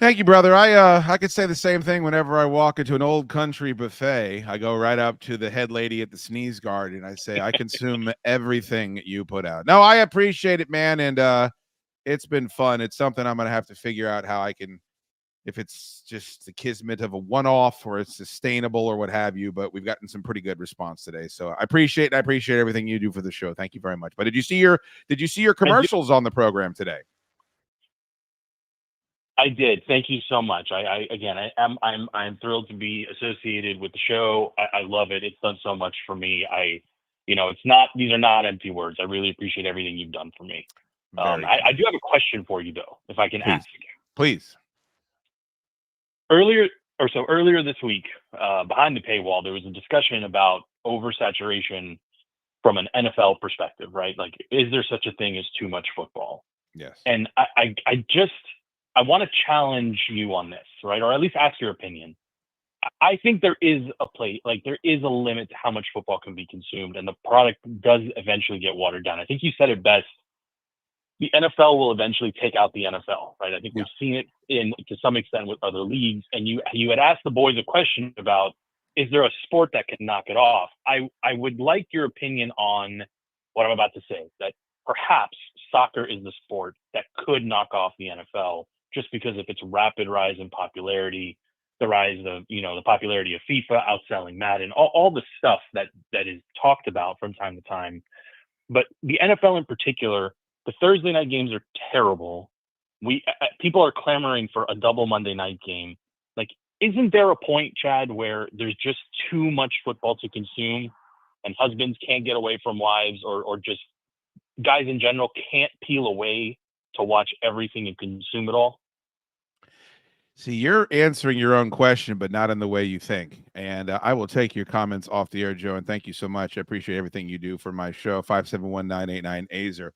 Thank you, brother. I could say the same thing whenever I walk into an old country buffet. I go right up to the head lady at the Sneeze Guard, and I say, I consume everything you put out. No, I appreciate it, man, and it's been fun. It's something I'm going to have to figure out how I can, if it's just the kismet of a one-off or it's sustainable or what have you, but we've gotten some pretty good response today. So I appreciate everything you do for the show. Thank you very much. But did you see your commercials on the program today? I did. Thank you so much. I'm thrilled to be associated with the show. I love it. It's done so much for me. these are not empty words. I really appreciate everything you've done for me. I do have a question for you though, if I can ask. Please. Earlier this week, behind the paywall, there was a discussion about oversaturation from an NFL perspective, right? Like, is there such a thing as too much football? Yes. And I want to challenge you on this, right? Or at least ask your opinion. I think there is there is a limit to how much football can be consumed, and the product does eventually get watered down. I think you said it best. The NFL will eventually take out the NFL, right? I think we've seen it to some extent with other leagues. And you had asked the boys a question about, is there a sport that can knock it off? I would like your opinion on what I'm about to say, that perhaps soccer is the sport that could knock off the NFL just because of its rapid rise in popularity, the rise of, the popularity of FIFA, outselling Madden, all the stuff that is talked about from time to time. But the NFL in particular, the Thursday night games are terrible. People are clamoring for a double Monday night game. Like, isn't there a point, Chad, where there's just too much football to consume and husbands can't get away from wives, or just guys in general can't peel away to watch everything and consume it all? See, you're answering your own question, but not in the way you think. And I will take your comments off the air, Joe, and thank you so much. I appreciate everything you do for my show, 571-989-AZER.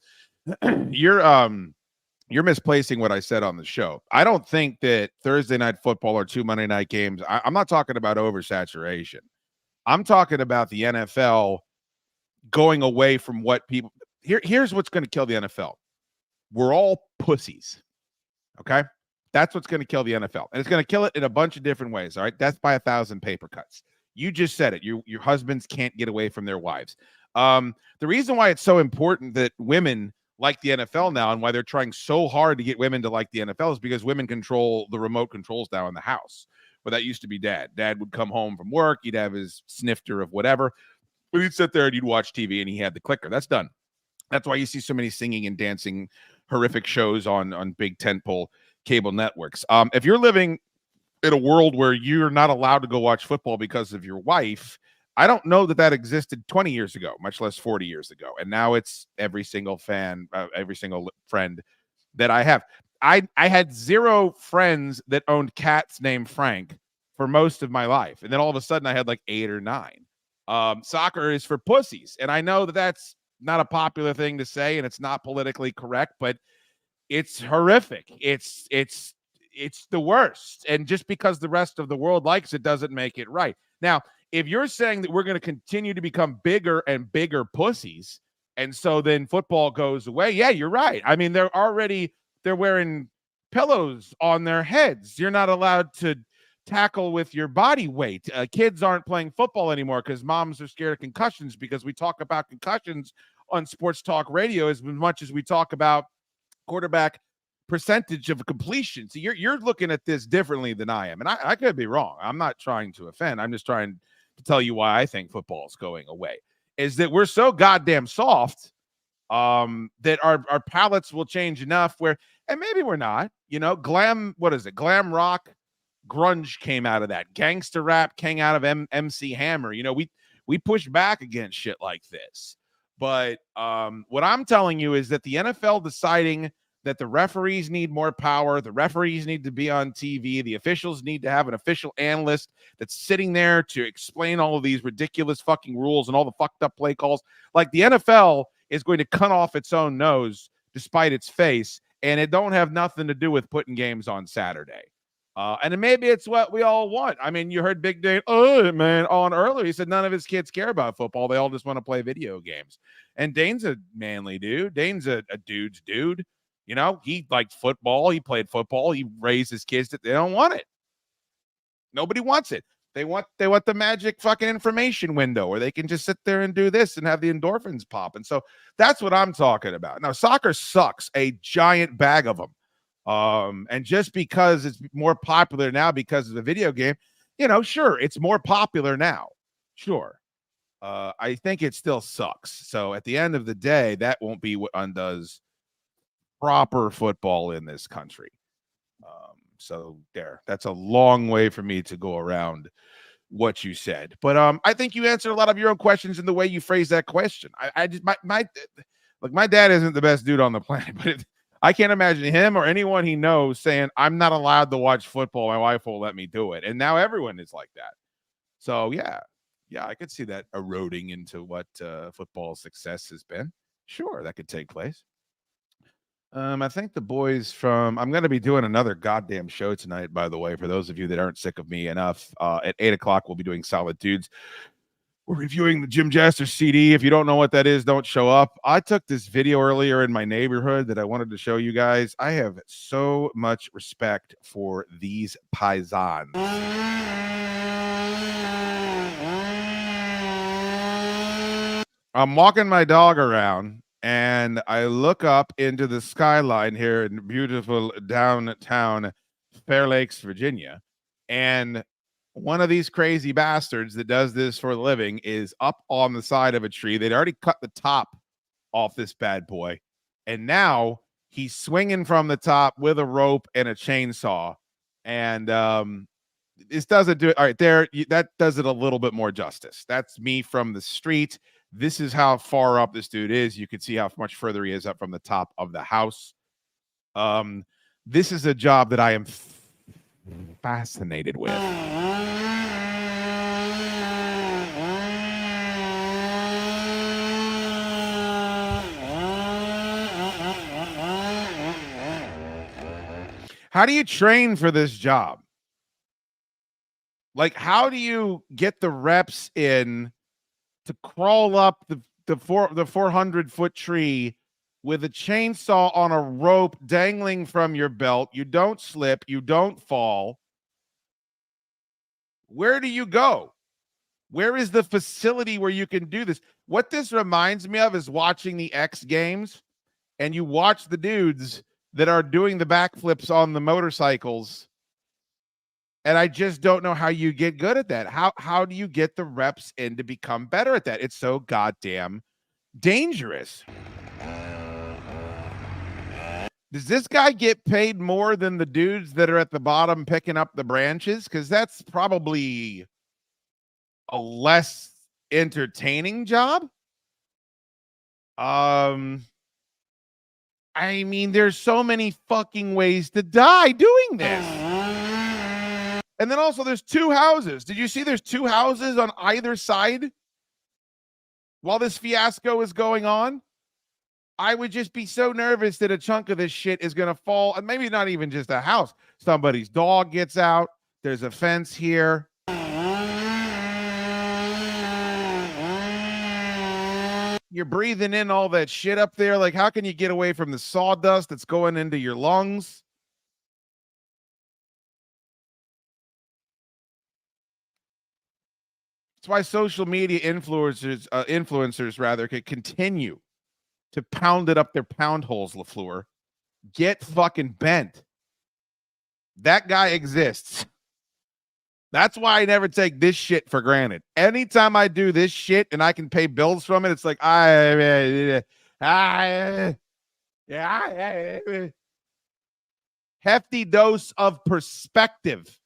You're misplacing what I said on the show. I don't think that Thursday night football or 2 Monday night games, I'm not talking about oversaturation. I'm talking about the NFL going away from what people – here's what's going to kill the NFL. We're all pussies, okay? That's what's going to kill the NFL. And it's going to kill it in a bunch of different ways, all right? Death by 1,000 paper cuts. You just said it. Your husbands can't get away from their wives. The reason why it's so important that women like the NFL now and why they're trying so hard to get women to like the NFL is because women control the remote controls now in the house. Well, that used to be dad. Dad would come home from work. He'd have his snifter of whatever. But he'd sit there and he'd watch TV and he had the clicker. That's done. That's why you see so many singing and dancing horrific shows on big tentpole cable networks. If you're living in a world where you're not allowed to go watch football because of your wife, I don't know that existed 20 years ago, much less 40 years ago. And now it's every single fan, every single friend that I have. I had zero friends that owned cats named Frank for most of my life. And then all of a sudden I had like 8 or 9. Soccer is for pussies. And I know that that's not a popular thing to say and it's not politically correct, but it's horrific. It's the worst. And just because the rest of the world likes it doesn't make it right. Now, if you're saying that we're going to continue to become bigger and bigger pussies, and so then football goes away, yeah, you're right. I mean, they're wearing pillows on their heads. You're not allowed to tackle with your body weight. Kids aren't playing football anymore because moms are scared of concussions, because we talk about concussions on sports talk radio as much as we talk about quarterback percentage of completion. So you're looking at this differently than I am. And I could be wrong. I'm not trying to offend. I'm just trying to tell you why I think football is going away. Is that we're so goddamn soft that our palates will change enough where, and maybe we're not, glam rock, grunge came out of that. Gangster rap came out of MC Hammer. We push back against shit like this. But what I'm telling you is that the NFL deciding that the referees need more power, the referees need to be on TV, the officials need to have an official analyst that's sitting there to explain all of these ridiculous fucking rules and all the fucked up play calls. Like, the NFL is going to cut off its own nose despite its face, and it don't have nothing to do with putting games on Saturday. And maybe it's what we all want. I mean, you heard Big Dane, on earlier. He said none of his kids care about football. They all just want to play video games. And Dane's a manly dude. Dane's a dude's dude. He liked football. He played football. He raised his kids that they don't want it. Nobody wants it. They want the magic fucking information window where they can just sit there and do this and have the endorphins pop. And so that's what I'm talking about. Now, soccer sucks a giant bag of them. And just because it's more popular now because of the video game, sure, it's more popular now. Sure. I think it still sucks. So at the end of the day, that won't be what undoes proper football in this country. So that's a long way for me to go around what you said. But I think you answered a lot of your own questions in the way you phrased that question. My dad isn't the best dude on the planet, but I can't imagine him or anyone he knows saying, I'm not allowed to watch football. My wife won't let me do it. And now everyone is like that. So yeah, I could see that eroding into what football success has been. Sure, that could take place. I think the boys I'm going to be doing another goddamn show tonight, by the way, for those of you that aren't sick of me enough. At 8:00, we'll be doing Solid Dudes. We're reviewing the Jim Jasser CD. If you don't know what that is, don't show up. I took this video earlier in my neighborhood that I wanted to show you guys. I have so much respect for these paisans. I'm walking my dog around, and I look up into the skyline here in beautiful downtown Fair Lakes, Virginia. And one of these crazy bastards that does this for a living is up on the side of a tree. They'd already cut the top off this bad boy. And now he's swinging from the top with a rope and a chainsaw. And this doesn't do it. All right, that does it a little bit more justice. That's me from the street. This is how far up this dude is. You can see how much further he is up from the top of the house. This is a job that I am fascinated with. How do you train for this job? Like, how do you get the reps in to crawl up the 400-foot tree with a chainsaw on a rope dangling from your belt? You don't slip, you don't fall. Where do you go? Where is the facility where you can do this? What this reminds me of is watching the X Games, and you watch the dudes that are doing the backflips on the motorcycles. And I just don't know how you get good at that. How do you get the reps in to become better at that? It's so goddamn dangerous. Does this guy get paid more than the dudes that are at the bottom picking up the branches? Because that's probably a less entertaining job. I mean, there's so many fucking ways to die doing this. And then also there's two houses. Did you see there's two houses on either side while this fiasco is going on? I would just be so nervous that a chunk of this shit is going to fall. And maybe not even just a house. Somebody's dog gets out. There's a fence here. You're breathing in all that shit up there. Like, how can you get away from the sawdust that's going into your lungs? why social media influencers rather, could continue to pound it up their pound holes, LaFleur. Get fucking bent. That guy exists. That's why I never take this shit for granted. Anytime I do this shit and I can pay bills from it, it's like, hefty dose of perspective.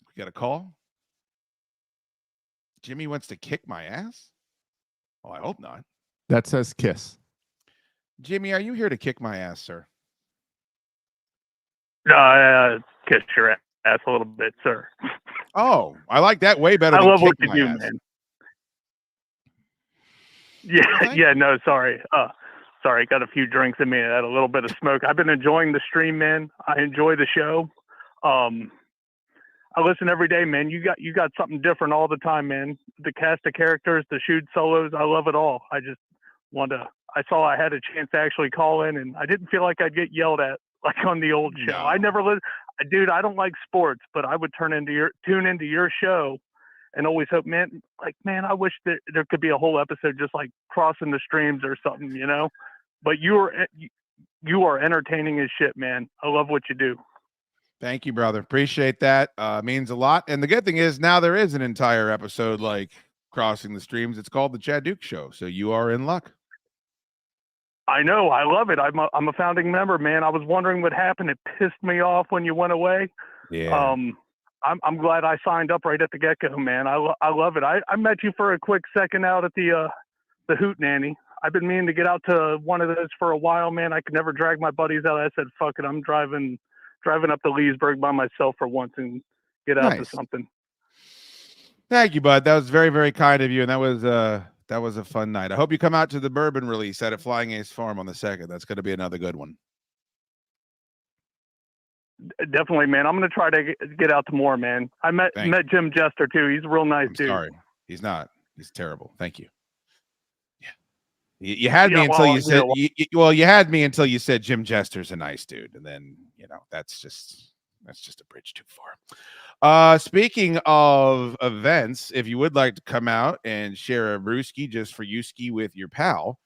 We got a call. Jimmy wants to kick my ass? Oh, I hope not. That says kiss. Jimmy, are you here to kick my ass, sir? Kiss your ass a little bit, sir. Oh, I like that way better. I than love what kick you my do, ass. man. Yeah, yeah, no, sorry. Sorry, got a few drinks in me and had a little bit of smoke. I've been enjoying the stream, man. I enjoy the show. I listen every day, man. You got something different all the time, man. The cast of characters, the shoot solos, I love it all. I just I saw I had a chance to actually call in, and I didn't feel like I'd get yelled at like on the old show. I never dude, I don't like sports, but I would tune into your show and always hope, man, I wish that there could be a whole episode just like crossing the streams or something, you know? But you are entertaining as shit, man. I love what you do. Thank you, brother. Appreciate that. Means a lot. And the good thing is now there is an entire episode like crossing the streams. It's called the Chad Duke Show. So you are in luck. I know. I love it. I'm a founding member, man. I was wondering what happened. It pissed me off when you went away. Yeah. I'm glad I signed up right at the get-go, man. I love it. I met you for a quick second out at the Hoot Nanny. I've been meaning to get out to one of those for a while, man. I could never drag my buddies out. I said, fuck it. I'm driving up to Leesburg by myself for once and get out to something. Thank you, bud. That was very, very kind of you. And that was a fun night. I hope you come out to the bourbon release at Flying Ace Farm on the 2nd. That's going to be another good one. Definitely, man. I'm going to try to get out to more, man. I met Jim Jester too. He's a real nice dude. Sorry. He's not. He's terrible. Thank you. Yeah. You had me until you said, you had me until you said Jim Jester's a nice dude. And then, that's just a bridge too far. Speaking of events, if you would like to come out and share a brewski just for you ski with your pal,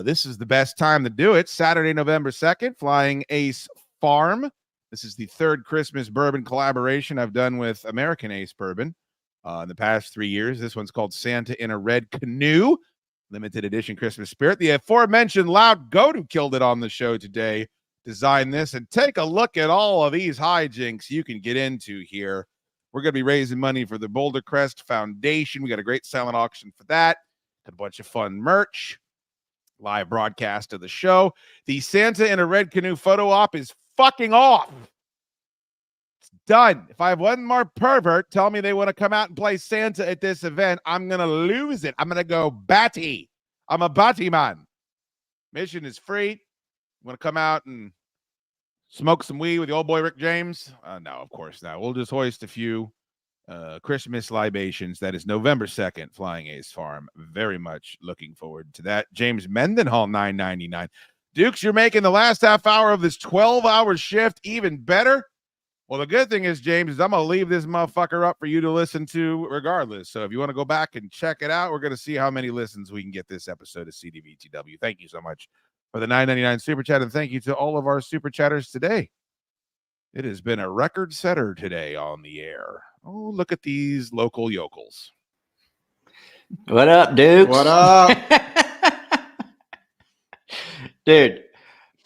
this is the best time to do it. Saturday, November 2nd, Flying Ace Farm. This is the third Christmas bourbon collaboration I've done with American Ace Bourbon in the past 3 years. This one's called Santa in a Red Canoe, limited edition Christmas spirit. The aforementioned Loud Goat, who killed it on the show today, designed this. And take a look at all of these hijinks you can get into here. We're going to be raising money for the Boulder Crest Foundation. We got a great silent auction for that. Got a bunch of fun merch. Live broadcast of the show. The Santa in a Red Canoe photo op is fucking off. It's done. If I have one more pervert tell me they want to come out and play Santa at this event, I'm going to lose it. I'm going to go batty. I'm a batty man. Mission is free. You want to come out and smoke some weed with the old boy Rick James? No, of course not. We'll just hoist a few Christmas libations. That is November 2nd, Flying Ace Farm. Very much looking forward to that. James Mendenhall, $9.99. Dukes, you're making the last half hour of this 12-hour shift even better. Well, the good thing is, James, is I'm going to leave this motherfucker up for you to listen to regardless. So if you want to go back and check it out, we're going to see how many listens we can get this episode of CDVTW. Thank you so much for the $9.99 super chat, and thank you to all of our super chatters today. It has been a record setter today on the air. Oh, look at these local yokels. What up, Dukes? What up? Dude,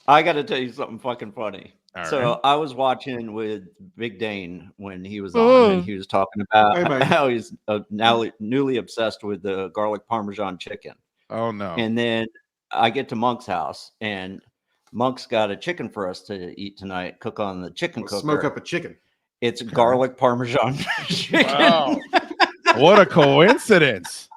I got to tell you something fucking funny. All So right. I was watching with Big Dane when he was on, and he was talking about Hey, man. how he's now newly obsessed with the garlic Parmesan chicken. Oh, no. And then I get to Monk's house, and Monk's got a chicken for us to eat tonight, cook on the chicken cooker. Smoke up a chicken. It's garlic Parmesan chicken. Wow. What a coincidence.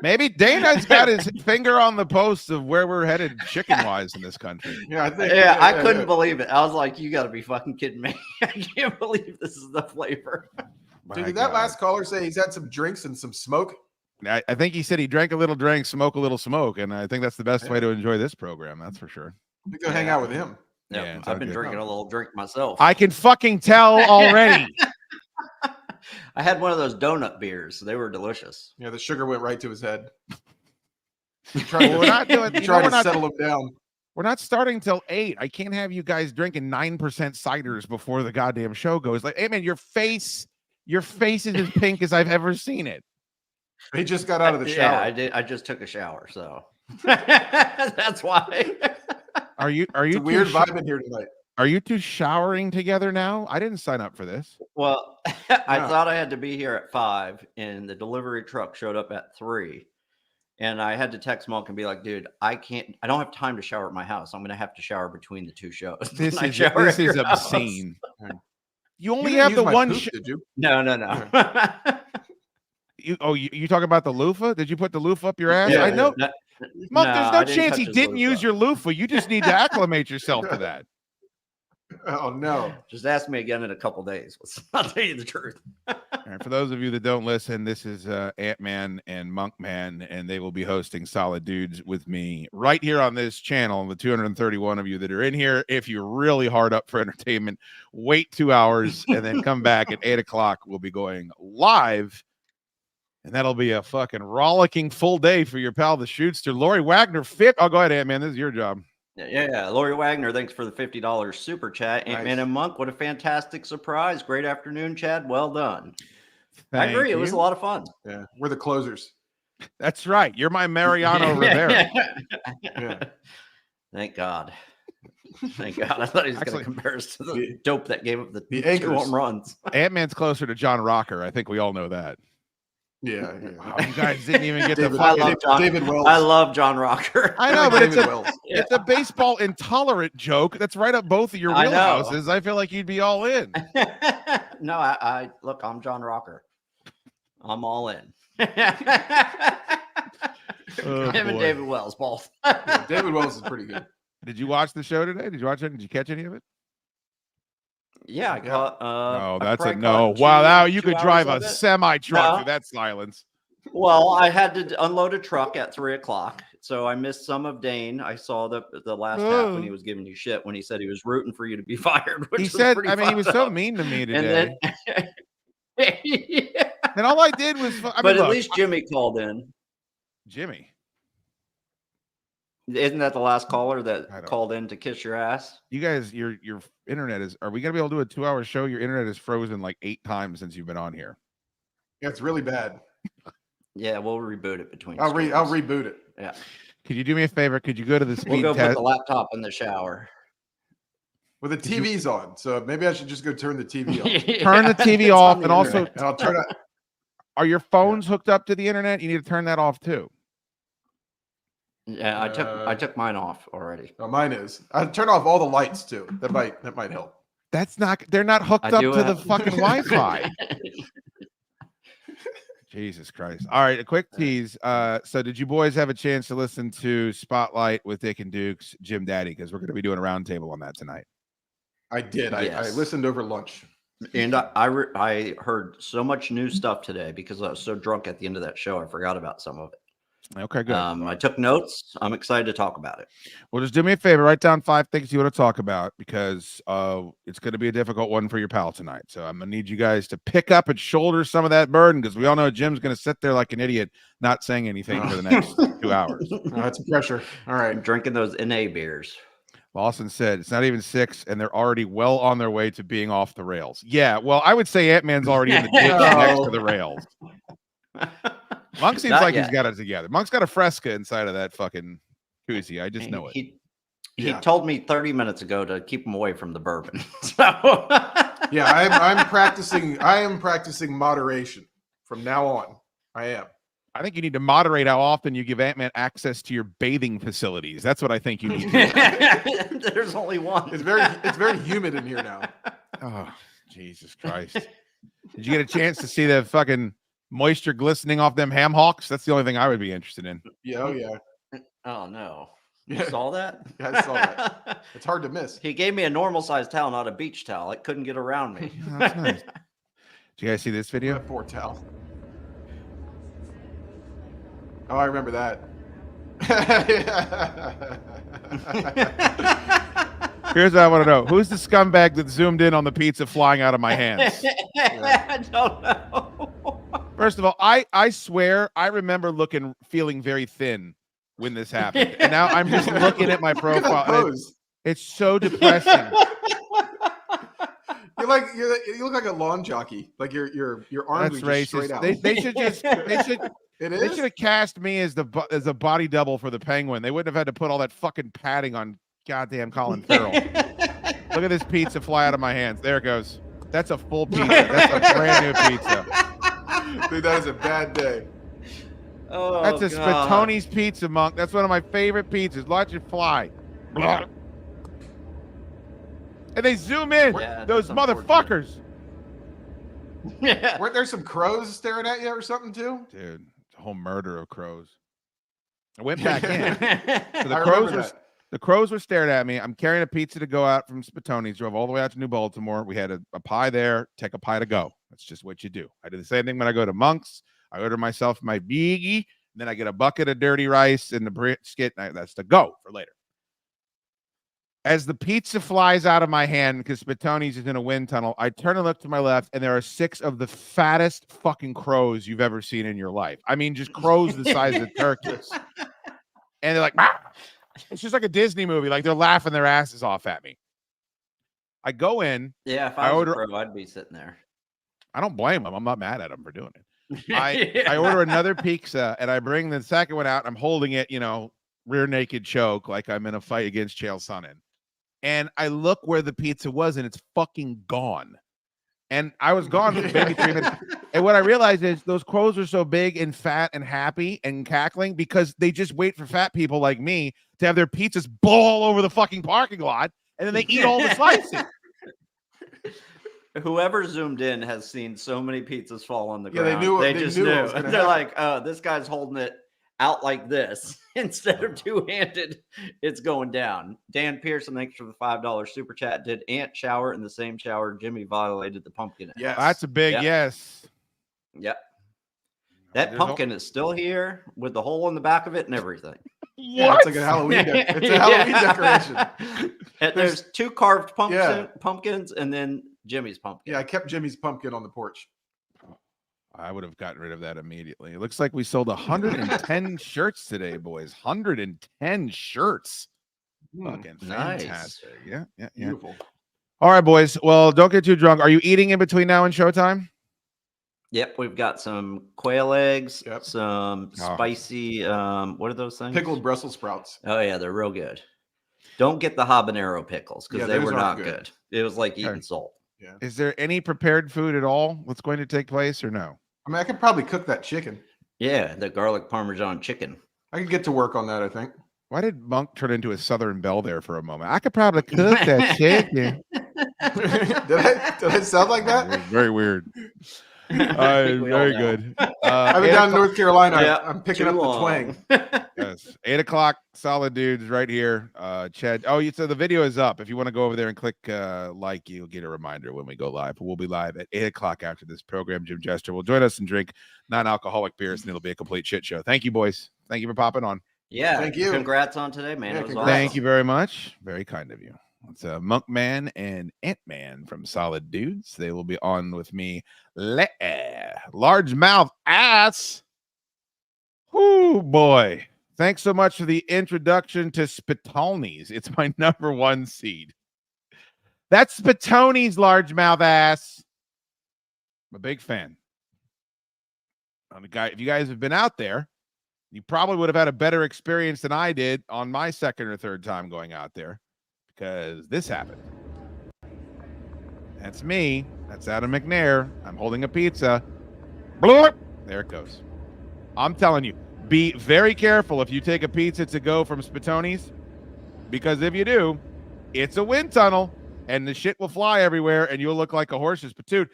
Maybe Dana's got his finger on the post of where we're headed chicken-wise in this country. Yeah, I think. I couldn't believe it. I was like, you got to be fucking kidding me. I can't believe this is the flavor. Dude, did that last caller say he's had some drinks and some smoke? I think he said he drank a little drink, smoke a little smoke, and I think that's the best way to enjoy this program. That's for sure. We go hang out with him. Yeah, it's I've all been good. drinking a little drink myself. I can fucking tell already. I had one of those donut beers. They were delicious. Yeah, the sugar went right to his head. He Well, we're not doing. he you tried know, to settle him down. We're not starting till 8. I can't have you guys drinking 9% ciders before the goddamn show goes. Like, hey man, your face is as pink as I've ever seen it. He just got out of the shower. Yeah, I did. I just took a shower, so that's why. Are you? It's a weird vibe in here tonight. Are you two showering together now? I didn't sign up for this. Well, I thought I had to be here at 5, and the delivery truck showed up at 3. And I had to text Monk and be like, dude, I don't have time to shower at my house. I'm going to have to shower between the 2 shows. This is obscene. You only have the one. Did you? No. You talking about the loofah? Did you put the loofah up your ass? Yeah, I know. Monk, no, there's I no didn't chance touch he his didn't loofah. use your loofah. You just need to acclimate yourself to that. Oh no! Just ask me again in a couple days. I'll tell you the truth. All right, for those of you that don't listen, this is Ant-Man and Monkman, and they will be hosting Solid Dudes with me right here on this channel. And the 231 of you that are in here, if you're really hard up for entertainment, wait 2 hours and then come back at 8 o'clock. We'll be going live, and that'll be a fucking rollicking full day for your pal, the Shootster. Lori Wagner fit. Oh, go ahead, Ant-Man. This is your job. Yeah. Lori Wagner, thanks for the $50 super chat. Nice. Ant-Man and Monk, what a fantastic surprise. Great afternoon, Chad. Well done. I Thank agree. It was you. a lot of fun. Yeah, we're the closers. That's right. You're my Mariano Rivera. Yeah. Thank God. Thank God. I thought he was going Actually, to compare us to the dope that gave up the 2 anchors. home runs. Ant-Man's closer to John Rocker. I think we all know that. Yeah. Wow, you guys didn't even get the David, fucking David Wells. I love John Rocker. I know, but David Wells. it's a baseball intolerant joke. That's right up both of your I know. wheelhouses. I feel like you'd be all in. No, I look, I'm John Rocker. I'm all in. Oh, Him and boy. David Wells both. Yeah, David Wells is pretty good. Did you watch the show today? Did you watch it? Did you catch any of it? Yeah, I caught. No, I that's a probably no. caught Wow, now 2 you could hours drive of a it. semi truck No. through that silence. Well, I had to unload a truck at 3 o'clock, so I missed some of Dane. I saw the last half when he was giving you shit when he said he was rooting for you to be fired. Which He was said, pretty I mean, he was fucked so up. mean to me And today. then, yeah. And all I did was, I mean, But at look, least Jimmy called in. Jimmy. Isn't that the last caller I that don't- called in to kiss your ass? You guys, your internet is. Are we gonna be able to do a 2-hour show? Your internet is frozen like 8 times since you've been on here. Yeah, it's really bad. Yeah, we'll reboot it between. I'll streams. reboot it. Yeah, Could you do me a favor? Could you go to the speed we'll go put test? the laptop in the shower. Well, the TV's on, so maybe I should just go turn the TV on. Turn the TV It's off, on the and also, internet. And I'll turn it. are your phones hooked up to the internet? You need to turn that off too. Yeah, I took mine off already. Oh, mine is. I turn off all the lights too. That might help. That's not. They're not hooked I up do to the have- fucking Wi-Fi. Jesus Christ! All right, a quick tease. So, did you boys have a chance to listen to Spotlight with Dick and Duke's Jim Daddy? Because we're going to be doing a roundtable on that tonight. I did. I Yes. listened over lunch. And I heard so much new stuff today because I was so drunk at the end of that show. I forgot about some of it. Okay, good. I took notes. I'm excited to talk about it. Well, just do me a favor. Write down 5 things you want to talk about because it's going to be a difficult one for your pal tonight. So I'm going to need you guys to pick up and shoulder some of that burden because we all know Jim's going to sit there like an idiot, not saying anything for the next 2 hours. Oh, that's pressure. All right. I'm drinking those NA beers. Lawson said it's not even 6 and they're already well on their way to being off the rails. Yeah, well, I would say Ant-Man's already in the ditch next to the rails. Monk seems Not like yet. he's got it together. Monk's got a Fresca inside of that fucking koozie. I just know it. He told me 30 minutes ago to keep him away from the bourbon. So Yeah, I'm practicing. I am practicing moderation from now on. I am. I think you need to moderate how often you give Ant-Man access to your bathing facilities. That's what I think you need to do. there's only one. It's very humid in here now. Oh, Jesus Christ. Did you get a chance to see the fucking moisture glistening off them ham hocks? That's the only thing I would be interested in. Yeah, oh yeah. Oh no. You Yeah. saw that? Yeah, I saw that. It's hard to miss. He gave me a normal sized towel, not a beach towel. It couldn't get around me. Oh, that's nice. Did you guys see this video? That poor towel. Oh, I remember that. Here's what I want to know. Who's the scumbag that zoomed in on the pizza flying out of my hands? I don't know. First of all, I swear I remember feeling very thin when this happened. And now I'm just looking at my profile. And it's so depressing. You look like a lawn jockey. Like your arms That's are just racist. straight out. They should have cast me as a body double for the Penguin. They wouldn't have had to put all that fucking padding on goddamn Colin Farrell. Look at this pizza fly out of my hands. There it goes. That's a full pizza. That's a brand new pizza. Dude, that is a bad day. Oh, That's a God. Spatoni's pizza, Monk. That's one of my favorite pizzas. Watch it fly. Blah. And they zoom in. Yeah, those that's motherfuckers. Weren't there some crows staring at you or something too? Dude, it's a whole murder of crows. I went back in. So the crows were staring at me. I'm carrying a pizza to go out from Spatoni's. Drove all the way out to New Baltimore. We had a pie there. Take a pie to go. That's just what you do. I do the same thing when I go to Monk's. I order myself my biggie. And then I get a bucket of dirty rice and the brisket. That's the go for later. As the pizza flies out of my hand, because Spatoni's is in a wind tunnel, I turn and look to my left, and there are 6 of the fattest fucking crows you've ever seen in your life. I mean, just crows the size of turkeys. And they're like, "Bah!" It's just like a Disney movie. Like they're laughing their asses off at me. I go in. Yeah, if I was a pro, I'd be sitting there. I don't blame them. I'm not mad at them for doing it. I order another pizza, and I bring the second one out. I'm holding it, rear naked choke, like I'm in a fight against Chael Sonnen. And I look where the pizza was, and it's fucking gone. And I was gone for maybe 3 minutes. And what I realized is those crows are so big and fat and happy and cackling because they just wait for fat people like me to have their pizzas blow all over the fucking parking lot, and then they eat all the slices. Whoever zoomed in has seen so many pizzas fall on the Yeah, ground. they knew. They They just knew it knew. was gonna They're happen. like, oh, this guy's holding it out like this instead of two-handed. It's going down. Dan Pearson, thanks for the $5 super chat. Did Ant shower in the same shower Jimmy violated the pumpkin? Yes. That's a big yes. Yep. That pumpkin is still here with the hole in the back of it and everything. Yeah, it's like a Halloween. It's a Halloween decoration. And there's 2 carved pumpkins and then Jimmy's pumpkin. Yeah, I kept Jimmy's pumpkin on the porch. I would have gotten rid of that immediately. It looks like we sold 110 shirts today, boys. 110 shirts. Fucking fantastic. Nice. Yeah. Beautiful. All right, boys. Well, don't get too drunk. Are you eating in between now and showtime? Yep, we've got some quail eggs, some spicy, what are those things? Pickled Brussels sprouts. Oh, yeah, they're real good. Don't get the habanero pickles because they those were aren't not good. It was like eating salt. Yeah. Is there any prepared food at all that's going to take place or no? I mean, I could probably cook that chicken. Yeah, the garlic parmesan chicken. I could get to work on that, I think. Why did Monk turn into a Southern Belle there for a moment? I could probably cook that chicken. Did I sound like that? Very weird. Very good. I've been down in North Carolina. Yeah, I'm picking up the twang. Yes. 8 o'clock, solid dudes right here. Chad. Oh, so the video is up. If you want to go over there and click like, you'll get a reminder when we go live. We'll be live at 8 o'clock after this program. Jim Jester will join us and drink non-alcoholic beers, and it'll be a complete shit show. Thank you, boys. Thank you for popping on. Yeah, Thank you. Congrats on today, man. Yeah, It was Thank awesome. you very much. Very kind of you. It's Monkman and Ant-Man from Solid Dudes. They will be on with me. Largemouth ass. Whoo, boy. Thanks so much for the introduction to Spitolni's. It's my #1 seed. That's Spitoni's largemouth ass. I'm a big fan. If you guys have been out there, you probably would have had a better experience than I did on my second or third time going out there, because this happened. That's me. That's Adam McNair. I'm holding a pizza. Bloop. There it goes. I'm telling you, be very careful if you take a pizza to go from Spitoni's, because if you do, it's a wind tunnel and the shit will fly everywhere and you'll look like a horse's patoot.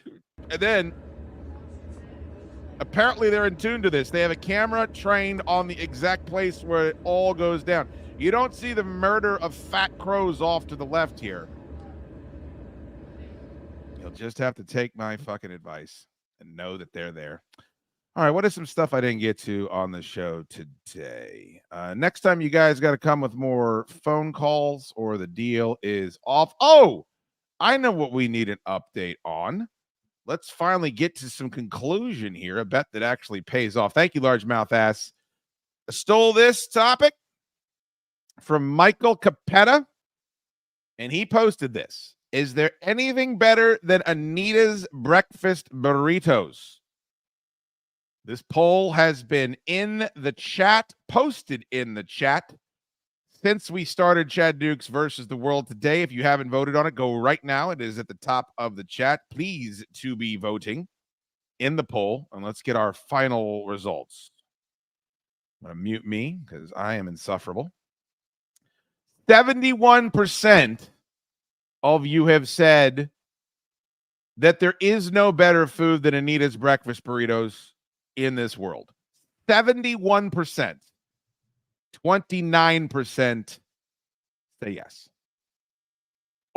And then apparently they're in tune to this. They have a camera trained on the exact place where it all goes down. You don't see the murder of fat crows off to the left here. You'll just have to take my fucking advice and know that they're there. All right, what is some stuff I didn't get to on the show today? Next time you guys got to come with more phone calls or the deal is off. Oh, I know what we need an update on. Let's finally get to some conclusion here. A bet that actually pays off. Thank you, largemouth ass. I stole this topic from Michael Capetta, and he posted this. Is there anything better than Anita's breakfast burritos? This poll has been in the chat, posted in the chat since we started Chad Dukes versus the world today. If you haven't voted on it, go right now. It is at the top of the chat. Please to be voting in the poll, and let's get our final results. I'm going to mute me because I am insufferable. 71% of you have said that there is no better food than Anita's breakfast burritos in this world. 71%. 29% say yes.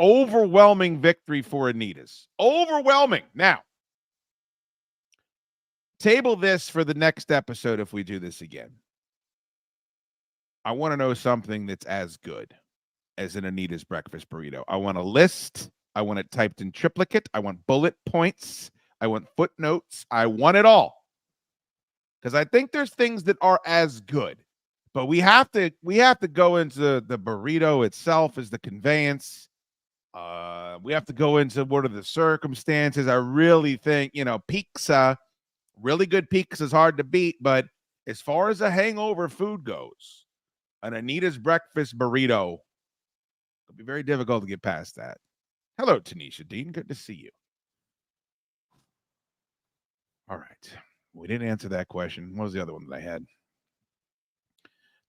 Overwhelming victory for Anita's. Overwhelming. Now, table this for the next episode if we do this again. I want to know something that's as good as an Anita's breakfast burrito. I want a list. I want it typed in triplicate. I want bullet points. I want footnotes. I want it all. Because I think there's things that are as good. But we have to go into the burrito itself as the conveyance. We have to go into what are the circumstances. I really think, pizza, really good pizza is hard to beat. But as far as a hangover food goes, an Anita's breakfast burrito, it'll be very difficult to get past that. Hello, Tanisha Dean. Good to see you. All right. We didn't answer that question. What was the other one that I had?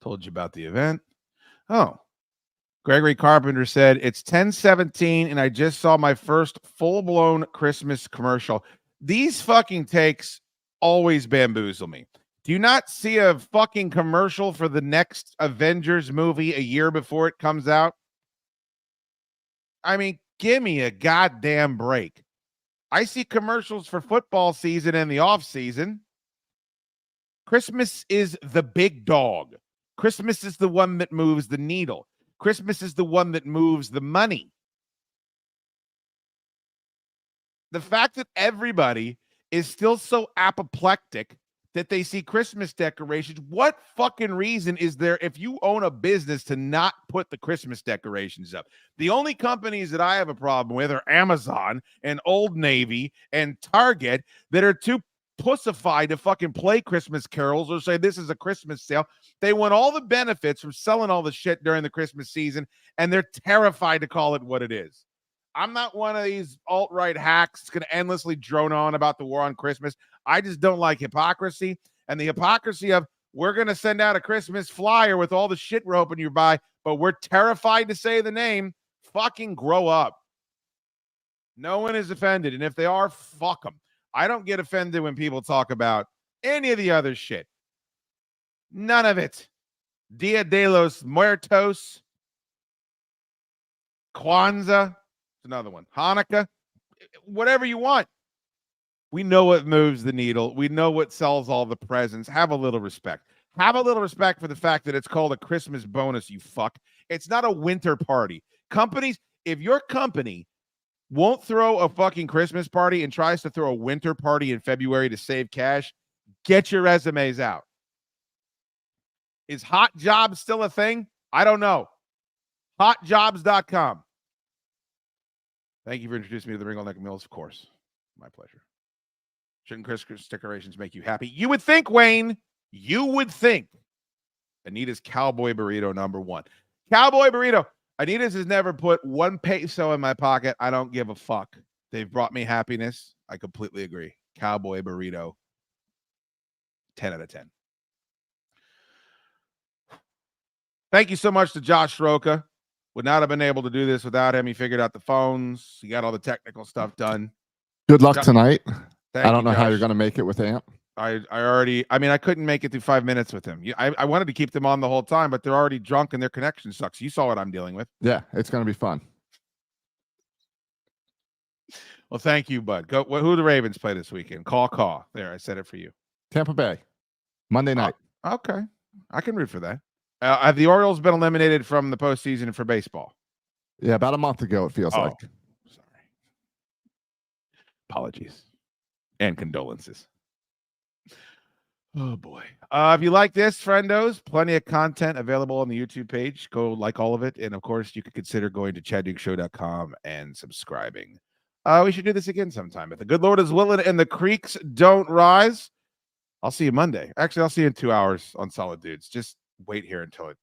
Told you about the event. Oh, Gregory Carpenter said, it's 10:17 and I just saw my first full-blown Christmas commercial. These fucking takes always bamboozle me. Do you not see a fucking commercial for the next Avengers movie a year before it comes out? I mean, give me a goddamn break. I see commercials for football season and the off season. Christmas is the big dog. Christmas is the one that moves the needle. Christmas is the one that moves the money. The fact that everybody is still so apoplectic that they see Christmas decorations, what fucking reason is there if you own a business to not put the Christmas decorations up? The only companies that I have a problem with are Amazon and Old Navy and Target that are too pussified to fucking play Christmas carols or say this is a Christmas sale. They want all the benefits from selling all the shit during the Christmas season, and they're terrified to call it what it is. I'm not one of these alt-right hacks that's going to endlessly drone on about the war on Christmas. I just don't like hypocrisy, and the hypocrisy of we're going to send out a Christmas flyer with all the shit we're hoping you buy, but we're terrified to say the name. Fucking grow up. No one is offended, and if they are, fuck them. I don't get offended when people talk about any of the other shit. None of it. Dia de los Muertos, Kwanzaa, another one, Hanukkah, whatever you want. We know what moves the needle. We know what sells all the presents. Have a little respect. Have a little respect for the fact that it's called a Christmas bonus, you fuck. It's not a winter party. Companies, if your company won't throw a fucking Christmas party and tries to throw a winter party in February to save cash, get your resumes out. Is Hot Jobs still a thing? I don't know. Hotjobs.com. Thank you for introducing me to the Ringo Neck Mills, of course. My pleasure. Shouldn't Christmas decorations make you happy? You would think, Wayne, you would think Anita's Cowboy Burrito #1. Cowboy Burrito. Anita's has never put 1 peso in my pocket. I don't give a fuck. They've brought me happiness. I completely agree. Cowboy Burrito. 10 out of 10. Thank you so much to Josh Roca. Would not have been able to do this without him. He figured out the phones. He got all the technical stuff done. Good luck tonight. Thank I don't know you, how Josh. you're going to make it with Amp. I couldn't make it through 5 minutes with him. I wanted to keep them on the whole time, but they're already drunk and their connection sucks. You saw what I'm dealing with. Yeah, it's going to be fun. Well, thank you, bud. Who the Ravens play this weekend? Caw. There, I said it for you. Tampa Bay, Monday night. Okay. I can root for that. Have the Orioles been eliminated from the postseason for baseball? Yeah, about a month ago, it feels like. Sorry. Apologies. And condolences. Oh, boy. If you like this, friendos, plenty of content available on the YouTube page. Go like all of it. And, of course, you could consider going to ChadDukeShow.com and subscribing. We should do this again sometime. If the good Lord is willing and the creeks don't rise, I'll see you Monday. Actually, I'll see you in 2 hours on Solid Dudes. Just wait here until it